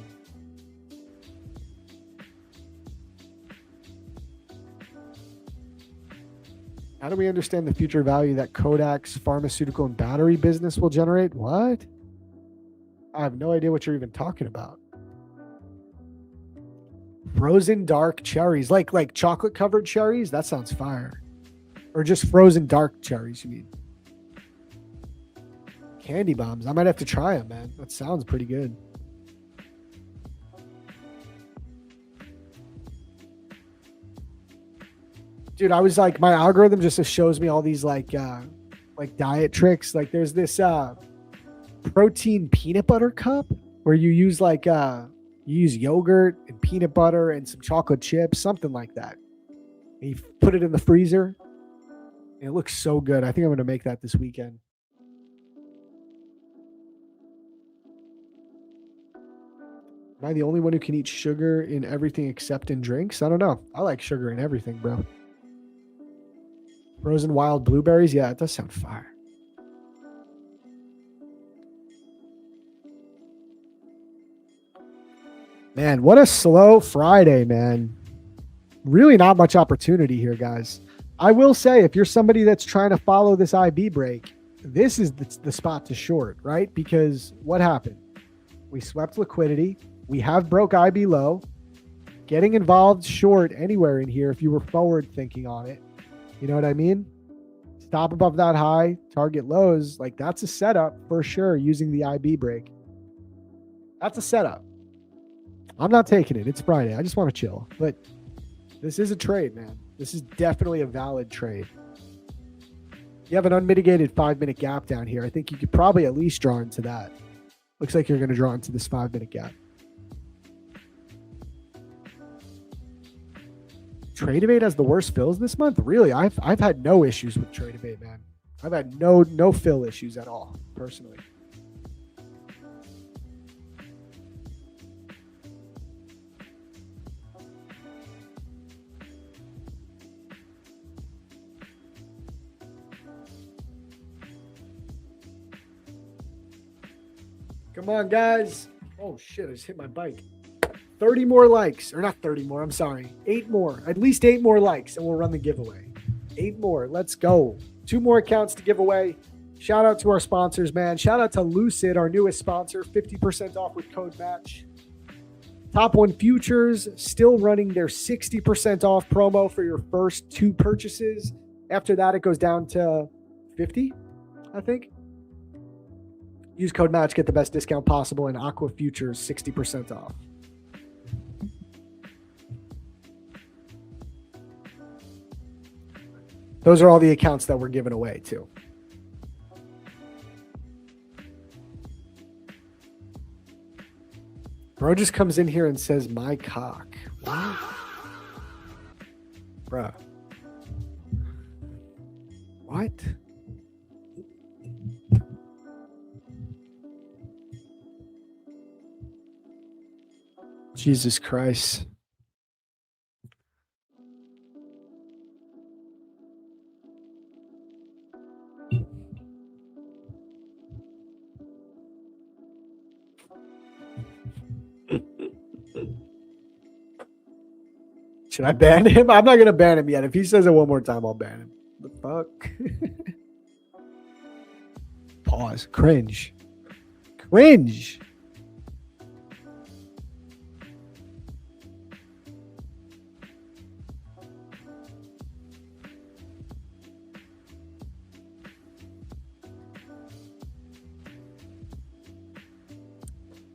How do we understand the future value that Kodak's pharmaceutical and battery business will generate? What? I have no idea what you're even talking about. Frozen dark cherries, like chocolate covered cherries. That sounds fire. Or just frozen dark cherries, you mean? Candy bombs. I might have to try them, man. That sounds pretty good. Dude, I was like, my algorithm just shows me all these like diet tricks. Like there's this protein peanut butter cup where you use you use yogurt and peanut butter and some chocolate chips, something like that. And you put it in the freezer. And it looks so good. I think I'm going to make that this weekend. Am I the only one who can eat sugar in everything except in drinks? I don't know. I like sugar in everything, bro. Frozen wild blueberries? Yeah, it does sound fire. Man, what a slow Friday, man. Really not much opportunity here, guys. I will say, if you're somebody that's trying to follow this IB break, this is the spot to short, right? Because what happened? We swept liquidity. We have broke IB low. Getting involved short anywhere in here, if you were forward thinking on it, you know what I mean? Stop above that high, target lows. Like that's a setup for sure using the IB break. That's a setup. I'm not taking it. It's Friday. I just want to chill. But this is a trade, man. This is definitely a valid trade. You have an unmitigated 5-minute gap down here. I think you could probably at least draw into that. Looks like you're going to draw into this 5-minute gap. Trade Debate has the worst fills this month? Really? I've had no issues with Trade Debate, man. I've had no fill issues at all, personally. Come on, guys. Oh, shit. I just hit my bike. 30 more likes. Or not 30 more. I'm sorry. 8 more. At least 8 more likes, and we'll run the giveaway. 8 more. Let's go. 2 more accounts to give away. Shout out to our sponsors, man. Shout out to Lucid, our newest sponsor. 50% off with code MATCH. Top One Futures still running their 60% off promo for your first 2 purchases. After that, it goes down to 50, I think. Use code MATCH, get the best discount possible, and Aqua Futures 60% off. Those are all the accounts that we're giving away too. Bro just comes in here and says, my cock. What? Bruh. What? Jesus Christ. Should I ban him? I'm not going to ban him yet. If he says it one more time, I'll ban him. The fuck? Pause. Cringe. Cringe.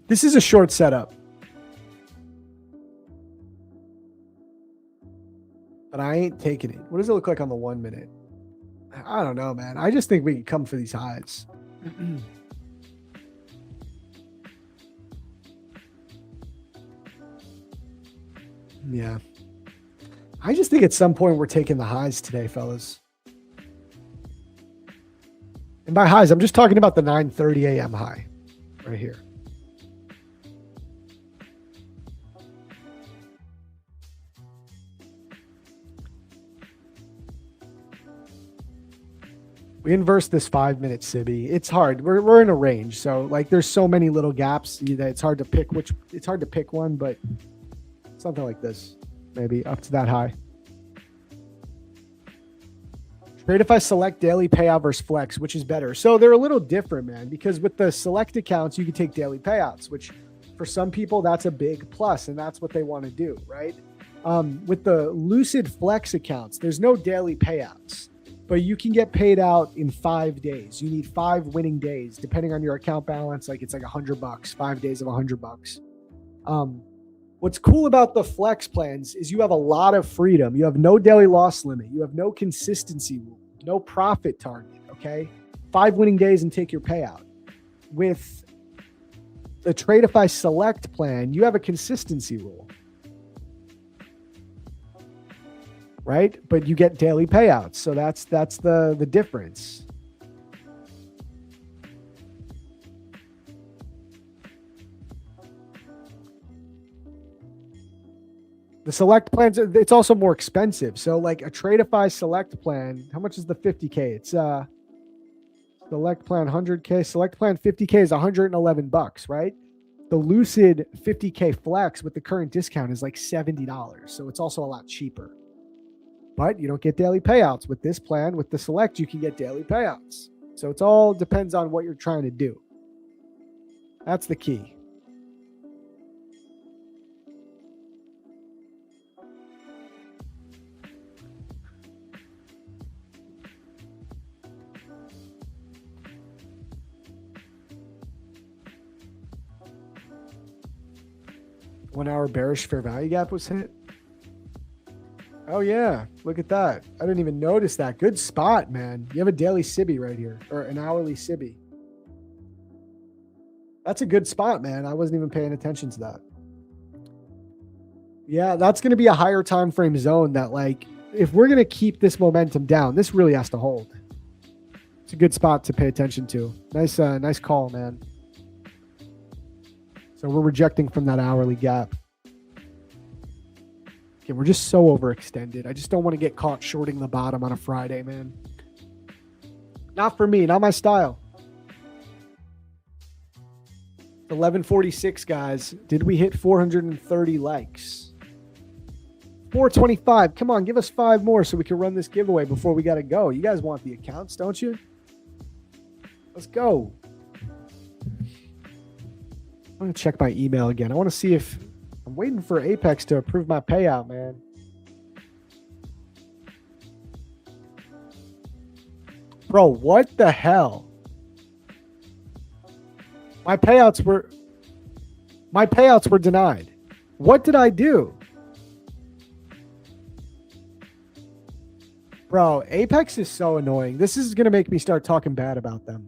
This is a short setup. But I ain't taking it. What does it look like on the 1 minute? I don't know, man. I just think we can come for these highs. Yeah. I just think at some point we're taking the highs today, fellas. And by highs, I'm just talking about the 9:30 a.m. high right here. We inverse this 5 minute Sibby. It's hard. We're in a range, so like there's so many little gaps that it's hard to pick which. It's hard to pick one, but something like this, maybe up to that high. Trade if I select daily payout versus flex, which is better. So they're a little different, man, because with the select accounts, you can take daily payouts, which for some people that's a big plus, and that's what they want to do, right? With the Lucid Flex accounts, there's no daily payouts. But you can get paid out in 5 days. You need 5 winning days, depending on your account balance. Like it's like $100, 5 days of $100. What's cool about the flex plans is you have a lot of freedom. You have no daily loss limit. You have no consistency rule, no profit target. Okay, 5 winning days and take your payout. With the Tradeify Select plan, you have a consistency rule. Right? But you get daily payouts. So that's the difference. The select plans, it's also more expensive. So like a Tradeify Select plan, how much is the 50K? It's select plan 100K, select plan 50K is $111, right? The Lucid 50K Flex with the current discount is like $70. So it's also a lot cheaper. But you don't get daily payouts with this plan. With the select, you can get daily payouts. So it all depends on what you're trying to do. That's the key. One hour bearish fair value gap was hit. Oh, yeah. Look at that. I didn't even notice that. Good spot, man. You have a daily Sibby right here, or an hourly Sibby. That's a good spot, man. I wasn't even paying attention to that. Yeah, that's going to be a higher time frame zone that, like, if we're going to keep this momentum down, this really has to hold. It's a good spot to pay attention to. Nice call, man. So we're rejecting from that hourly gap. Okay, we're just so overextended. I just don't want to get caught shorting the bottom on a Friday, man. Not for me, not my style. 11:46, guys. Did we hit 430 likes? 425. Come on, give us 5 more so we can run this giveaway before we got to go. You guys want the accounts, don't you? Let's go. I'm going to check my email again. I want to see if I'm waiting for Apex to approve my payout, man. Bro, what the hell? My payouts were denied. What did I do? Bro, Apex is so annoying. This is going to make me start talking bad about them.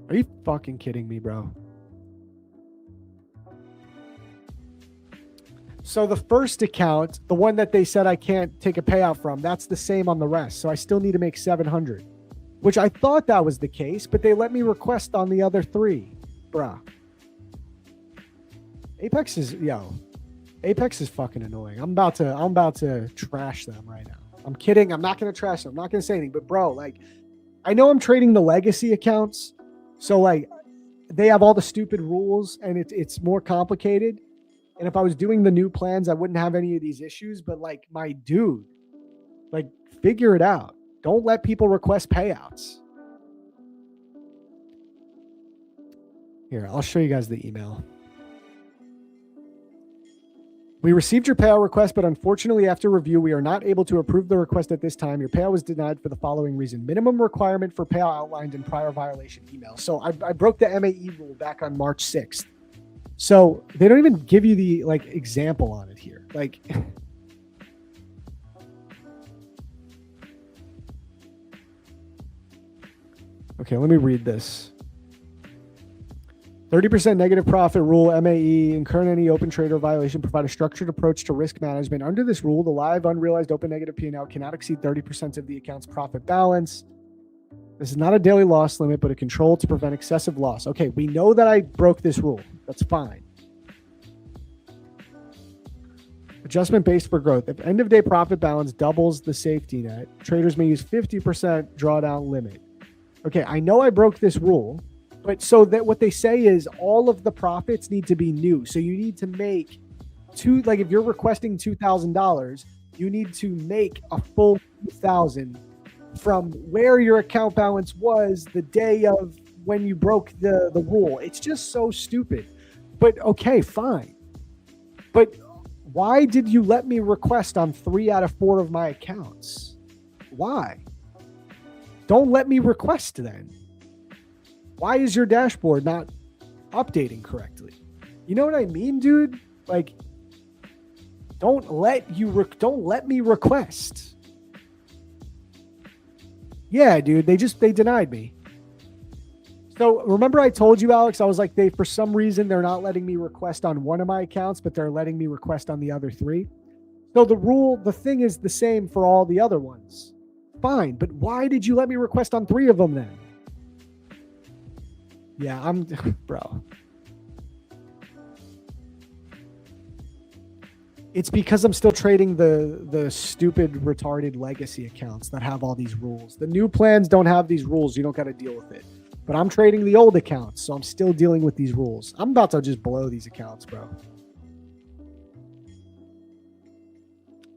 Are you fucking kidding me, bro? So the first account, the one that they said I can't take a payout from, that's the same on the rest. So I still need to make 700, which I thought that was the case, but they let me request on the other 3. Bruh. Apex is fucking annoying. I'm about to trash them right now. I'm kidding. I'm not going to trash them. I'm not going to say anything, but bro, like, I know I'm trading the legacy accounts. So like they have all the stupid rules and it's more complicated. And if I was doing the new plans, I wouldn't have any of these issues. But like, my dude, like, figure it out. Don't let people request payouts. Here, I'll show you guys the email. We received your payout request, but unfortunately, after review, we are not able to approve the request at this time. Your payout was denied for the following reason. Minimum requirement for payout outlined in prior violation email. So I broke the MAE rule back on March 6th. So they don't even give you the like example on it here. Like, okay, let me read this. 30% negative profit rule, MAE, incur any open trader violation, provide a structured approach to risk management. Under this rule, the live unrealized open negative P&L cannot exceed 30% of the account's profit balance. This is not a daily loss limit, but a control to prevent excessive loss. Okay, we know that I broke this rule. That's fine. Adjustment based for growth. If end of day profit balance doubles the safety net, traders may use 50% drawdown limit. Okay, I know I broke this rule. But so that what they say is all of the profits need to be new. So you need to make like if you're requesting $2,000, you need to make a full 2,000 from where your account balance was the day of when you broke the rule. It's just so stupid. But okay, fine. But why did you let me request on 3 out of 4 of my accounts? Why? Don't let me request then. Why is your dashboard not updating correctly? You know what I mean, dude? Like, don't let me request. Yeah, dude, they denied me. So remember I told you, Alex, I was like, for some reason, they're not letting me request on one of my accounts, but they're letting me request on the other 3. So the thing is the same for all the other ones. Fine, but why did you let me request on 3 of them then? Yeah, bro. It's because I'm still trading the stupid, retarded legacy accounts that have all these rules. The new plans don't have these rules. You don't got to deal with it. But I'm trading the old accounts, so I'm still dealing with these rules. I'm about to just blow these accounts, bro.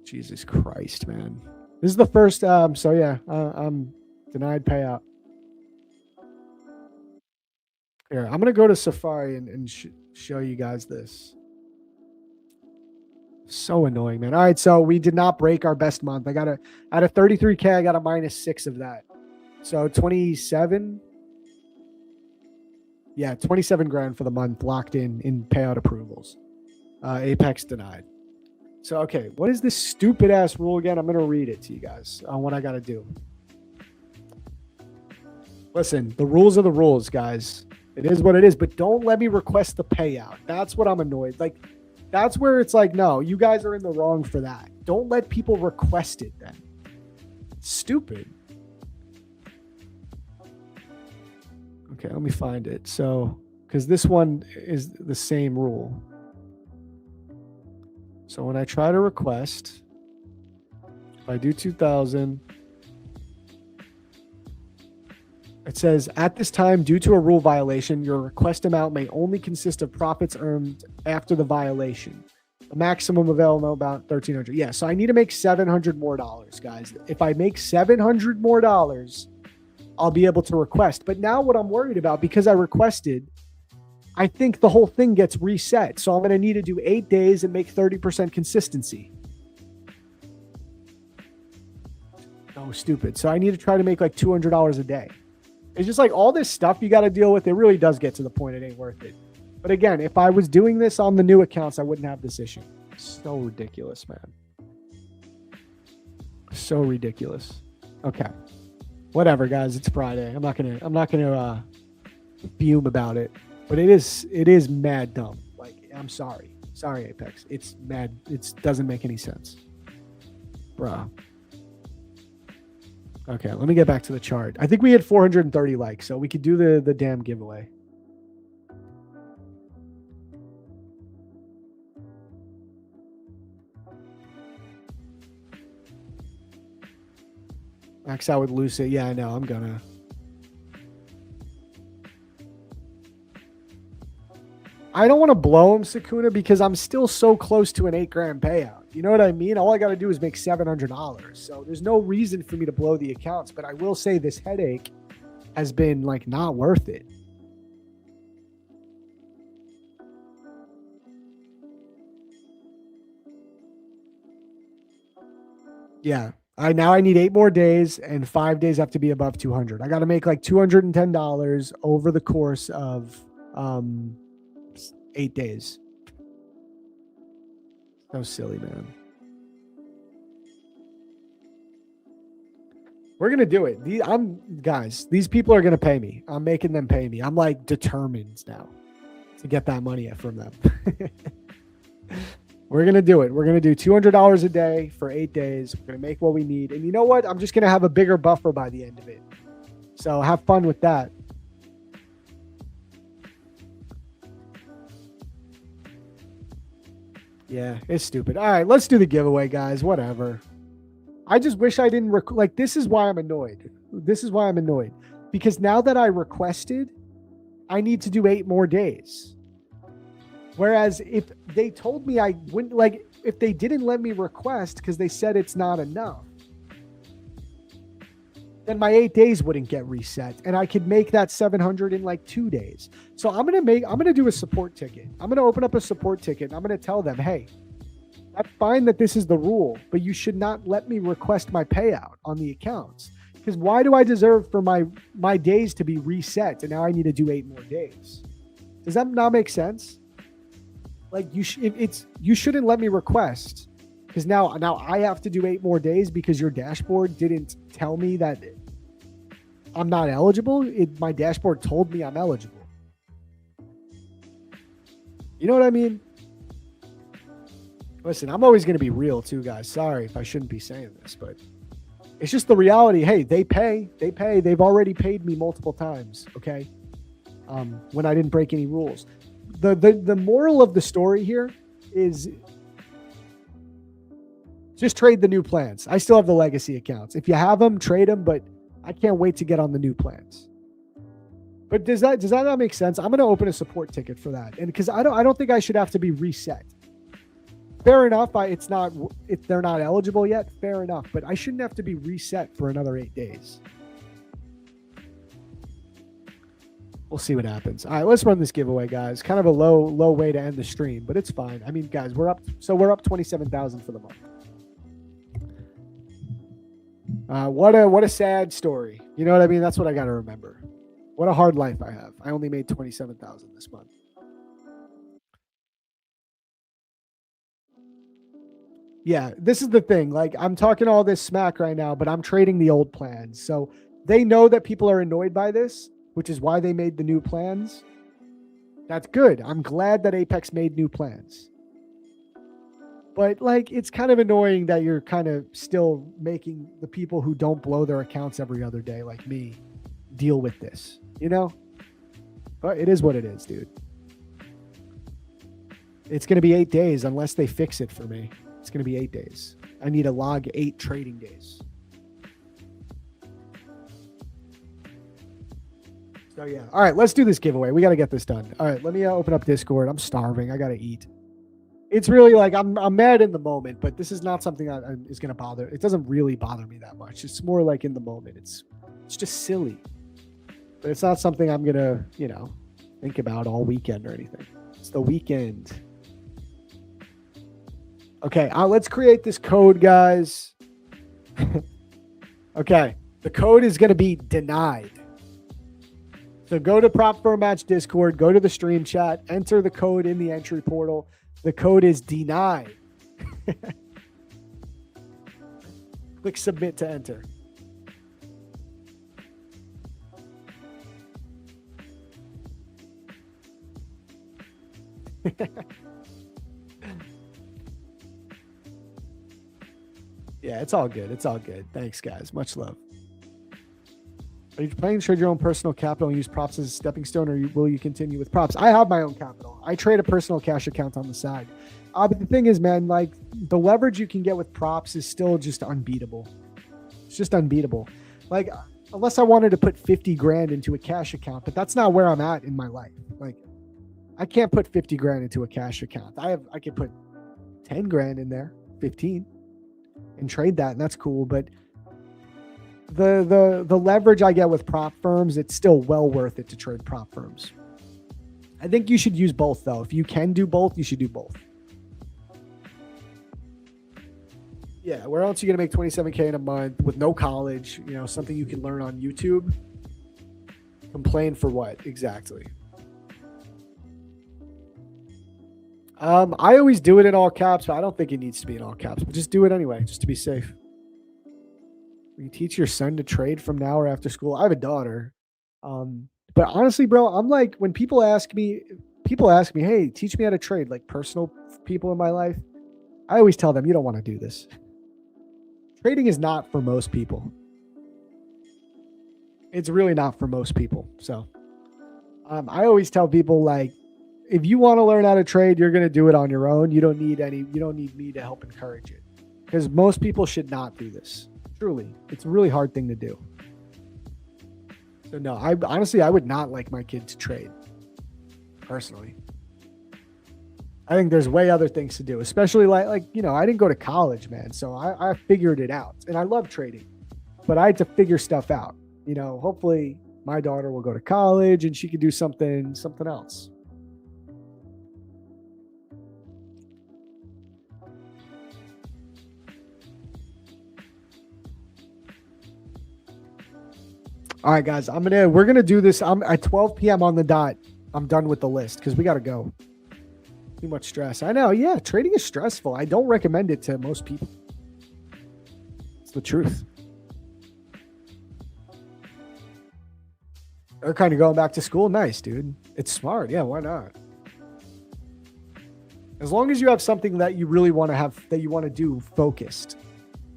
Jesus Christ, man. This is the first, so yeah, I'm denied payout. Here, I'm going to go to Safari and show you guys this. So annoying, man. All right, so we did not break our best month. Out of 33K, I got a -6 of that. So 27. Yeah, 27 grand for the month locked in payout approvals. Apex denied. So, okay, what is this stupid ass rule again? I'm going to read it to you guys on what I got to do. Listen, the rules are the rules, guys. It is what it is, but don't let me request the payout. That's what I'm annoyed. Like, that's where it's like, no, you guys are in the wrong for that. Don't let people request it then. Stupid. Okay, let me find it. So, because this one is the same rule. So when I try to request, if I do 2,000, it says, at this time, due to a rule violation, your request amount may only consist of profits earned after the violation. The maximum available about $1,300. Yeah, so I need to make $700 more, guys. If I make $700 more, I'll be able to request. But now what I'm worried about, because I requested, I think the whole thing gets reset. So I'm going to need to do 8 days and make 30% consistency. Oh, stupid. So I need to try to make like $200 a day. It's just like all this stuff you got to deal with. It really does get to the point it ain't worth it. But again, if I was doing this on the new accounts, I wouldn't have this issue. So ridiculous, man. So ridiculous. Okay. Whatever, guys. It's Friday. I'm not gonna fume about it. But it is mad dumb. Like, I'm sorry. Sorry, Apex. It's mad. It doesn't make any sense. Bruh. Okay, let me get back to the chart. I think we had 430 likes, so we could do the damn giveaway. Max out with Lucid. Yeah, I know. I'm gonna. I don't want to blow him, Sakuna, because I'm still so close to an $8,000 payout. You know what I mean? All I got to do is make $700. So there's no reason for me to blow the accounts. But I will say this headache has been like not worth it. Yeah. I need 8 more days, and 5 days have to be above 200. I got to make like $210 over the course of 8 days. So silly, man. We're going to do it. Guys, these people are going to pay me. I'm making them pay me. I'm like determined now to get that money from them. We're going to do it. We're going to do $200 a day for 8 days. We're going to make what we need. And you know what? I'm just going to have a bigger buffer by the end of it. So have fun with that. Yeah, it's stupid. All right, let's do the giveaway, guys. Whatever. I just wish I didn't this is why I'm annoyed. This is why I'm annoyed. Because now that I requested, I need to do 8 more days. Whereas if they told me I wouldn't, like, if they didn't let me request because they said it's not enough, then my 8 days wouldn't get reset and I could make that 700 in like 2 days. So I'm going to do a support ticket. I'm going to open up a support ticket. And I'm going to tell them, hey, that's fine that this is the rule, but you should not let me request my payout on the accounts. Because why do I deserve for my days to be reset and now I need to do 8 more days? Does that not make sense? Like you shouldn't let me request because now I have to do 8 more days because your dashboard didn't tell me that I'm not eligible. My dashboard told me I'm eligible. You know what I mean? Listen, I'm always going to be real too, guys. Sorry if I shouldn't be saying this, but it's just the reality. Hey, they pay. They've already paid me multiple times. Okay. When I didn't break any rules. The moral of the story here is just trade the new plans. I still have the legacy accounts. If you have them, trade them, but I can't wait to get on the new plans. But does that not make sense? I'm going to open a support ticket for that. And because I don't think I should have to be reset. Fair enough. If they're not eligible yet, fair enough, but I shouldn't have to be reset for another 8 days. We'll see what happens. All right, let's run this giveaway, guys. Kind of a low way to end the stream, but it's fine. I mean, guys, we're up 27,000 for the month. What a sad story. You know what I mean? That's what I got to remember. What a hard life I have. I only made 27,000 this month. Yeah, this is the thing. Like, I'm talking all this smack right now, but I'm trading the old plans. So they know that people are annoyed by this, which is why they made the new plans. That's good. I'm glad that Apex made new plans. But like, it's kind of annoying that you're kind of still making the people who don't blow their accounts every other day, like me, deal with this, you know? But it is what it is, dude. It's going to be 8 days unless they fix it for me. It's going to be 8 days. I need to log 8 trading days. So yeah. All right, let's do this giveaway. We got to get this done. All right, let me open up Discord. I'm starving. I got to eat. It's really like I'm mad in the moment, but this is not something that is going to bother. It doesn't really bother me that much. It's more like in the moment. It's just silly. But it's not something I'm going to, think about all weekend or anything. It's the weekend. Okay, let's create this code, guys. Okay, the code is going to be denied. So go to Prop Firm Match Discord, go to the stream chat, enter the code in the entry portal. The code is denied. Click submit to enter. Yeah, it's all good. It's all good. Thanks, guys. Much love. Are you planning to trade your own personal capital and use props as a stepping stone, or will you continue with props? I have my own capital. I trade a personal cash account on the side. But the thing is, man, like the leverage you can get with props is still just unbeatable. It's just unbeatable. Like, unless I wanted to put 50 grand into a cash account, but that's not where I'm at in my life. Like, I can't put 50 grand into a cash account. I can put 10 grand in there, 15, and trade that, and that's cool. But the leverage I get with prop firms, it's still well worth it to trade prop firms. I think you should use both, though. If you can do both, you should do both. Yeah, where else are you going to make 27K in a month with no college, something you can learn on YouTube? Complain for what? Exactly. I always do it in all caps, but I don't think it needs to be in all caps. But just do it anyway, just to be safe. Will you teach your son to trade from now or after school? I have a daughter. But honestly, bro, I'm like, when people ask me, hey, teach me how to trade, like personal people in my life, I always tell them, you don't want to do this. Trading is not for most people. It's really not for most people. So I always tell people, like, if you want to learn how to trade, you're going to do it on your own. You don't need me to help encourage it, because most people should not do this. Truly, it's a really hard thing to do. So no, I would not like my kid to trade, personally. I think there's way other things to do, especially like I didn't go to college, man. So I figured it out, and I love trading, but I had to figure stuff out. Hopefully my daughter will go to college and she could do something else. All right, guys, we're gonna do this. I'm at 12 p.m. on the dot. I'm done with the list because we gotta go. Too much stress. I know. Yeah, trading is stressful. I don't recommend it to most people. It's the truth. They're kind of going back to school. Nice, dude. It's smart. Yeah, why not? As long as you have something that you really want to have, that you want to do focused,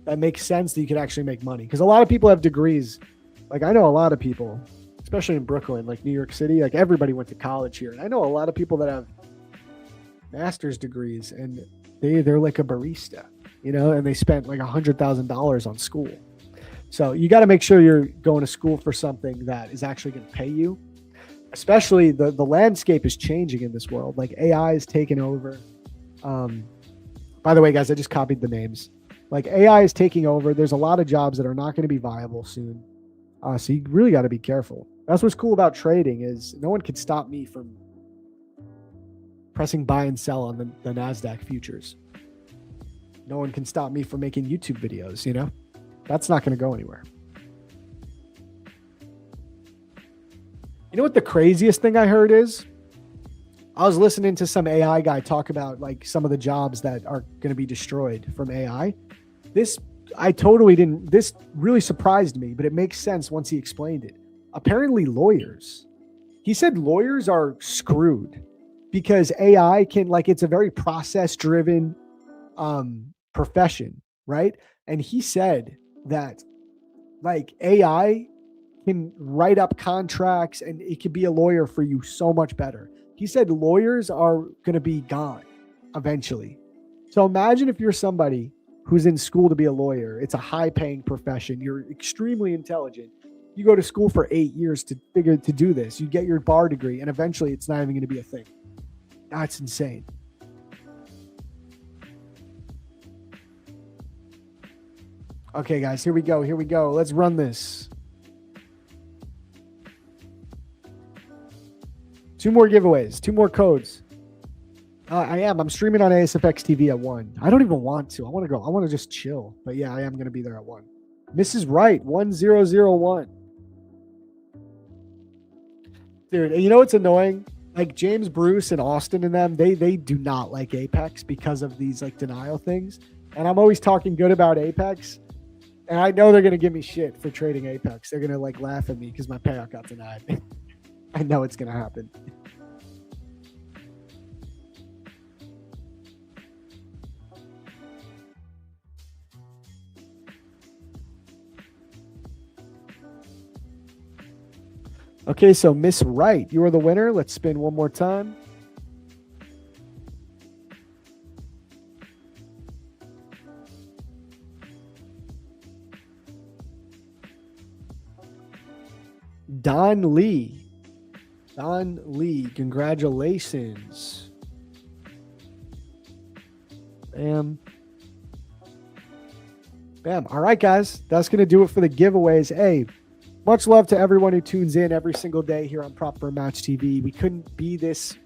that makes sense, that you can actually make money. Because a lot of people have degrees. Like, I know a lot of people, especially in Brooklyn, like New York City, like everybody went to college here. And I know a lot of people that have master's degrees, and they're like a barista, and they spent like $100,000 on school. So you got to make sure you're going to school for something that is actually going to pay you. Especially the landscape is changing in this world. Like, AI is taking over. By the way, guys, I just copied the names. Like, AI is taking over. There's a lot of jobs that are not going to be viable soon. So you really got to be careful. That's what's cool about trading, is no one can stop me from pressing buy and sell on the NASDAQ futures. No one can stop me from making YouTube videos, That's not going to go anywhere. You know what the craziest thing I heard is? I was listening to some AI guy talk about like some of the jobs that are going to be destroyed from AI. This really surprised me, but it makes sense once he explained it. Apparently lawyers. He said lawyers are screwed because AI can, like, it's a very process-driven profession, right? And he said that, like, AI can write up contracts and it could be a lawyer for you so much better. He said lawyers are going to be gone eventually. So imagine if you're somebody who's in school to be a lawyer. It's a high-paying profession. You're extremely intelligent. You go to school for 8 years to do this. You get your bar degree, and eventually it's not even going to be a thing. That's insane. Okay, guys, here we go. Let's run this. 2 more giveaways, 2 more codes. I'm streaming on ASFX TV at 1. I don't even want to. I want to just chill. But yeah, I am going to be there at 1. Mrs. Wright, 1001. Dude, you know what's annoying? Like James Bruce and Austin and them, they do not like Apex because of these like denial things. And I'm always talking good about Apex. And I know they're going to give me shit for trading Apex. They're going to like laugh at me because my payout got denied. I know it's going to happen. Okay, so Miss Wright, you are the winner. Let's spin one more time. Don Lee. Don Lee, congratulations. Bam. Bam. All right, guys. That's going to do it for the giveaways. Hey, much love to everyone who tunes in every single day here on Prop for Match TV. We couldn't be this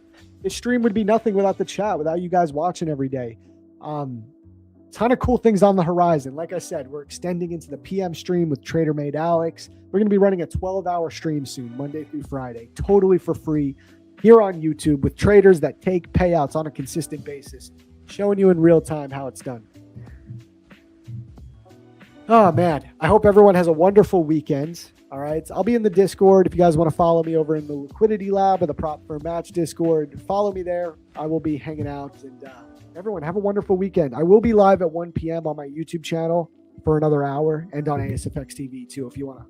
stream would be nothing without the chat, without you guys watching every day. Ton of cool things on the horizon. Like I said, we're extending into the PM stream with Trader Made Alex. We're going to be running a 12-hour stream soon, Monday through Friday, totally for free here on YouTube with traders that take payouts on a consistent basis, showing you in real time how it's done. Oh, man. I hope everyone has a wonderful weekend. All right. I'll be in the Discord. If you guys want to follow me over in the Liquidity Lab or the Prop for Match Discord, follow me there. I will be hanging out. And everyone, have a wonderful weekend. I will be live at 1 p.m. on my YouTube channel for another hour and on ASFX TV too, if you want to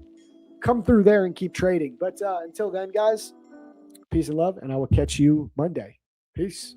come through there and keep trading. But until then, guys, peace and love, and I will catch you Monday. Peace.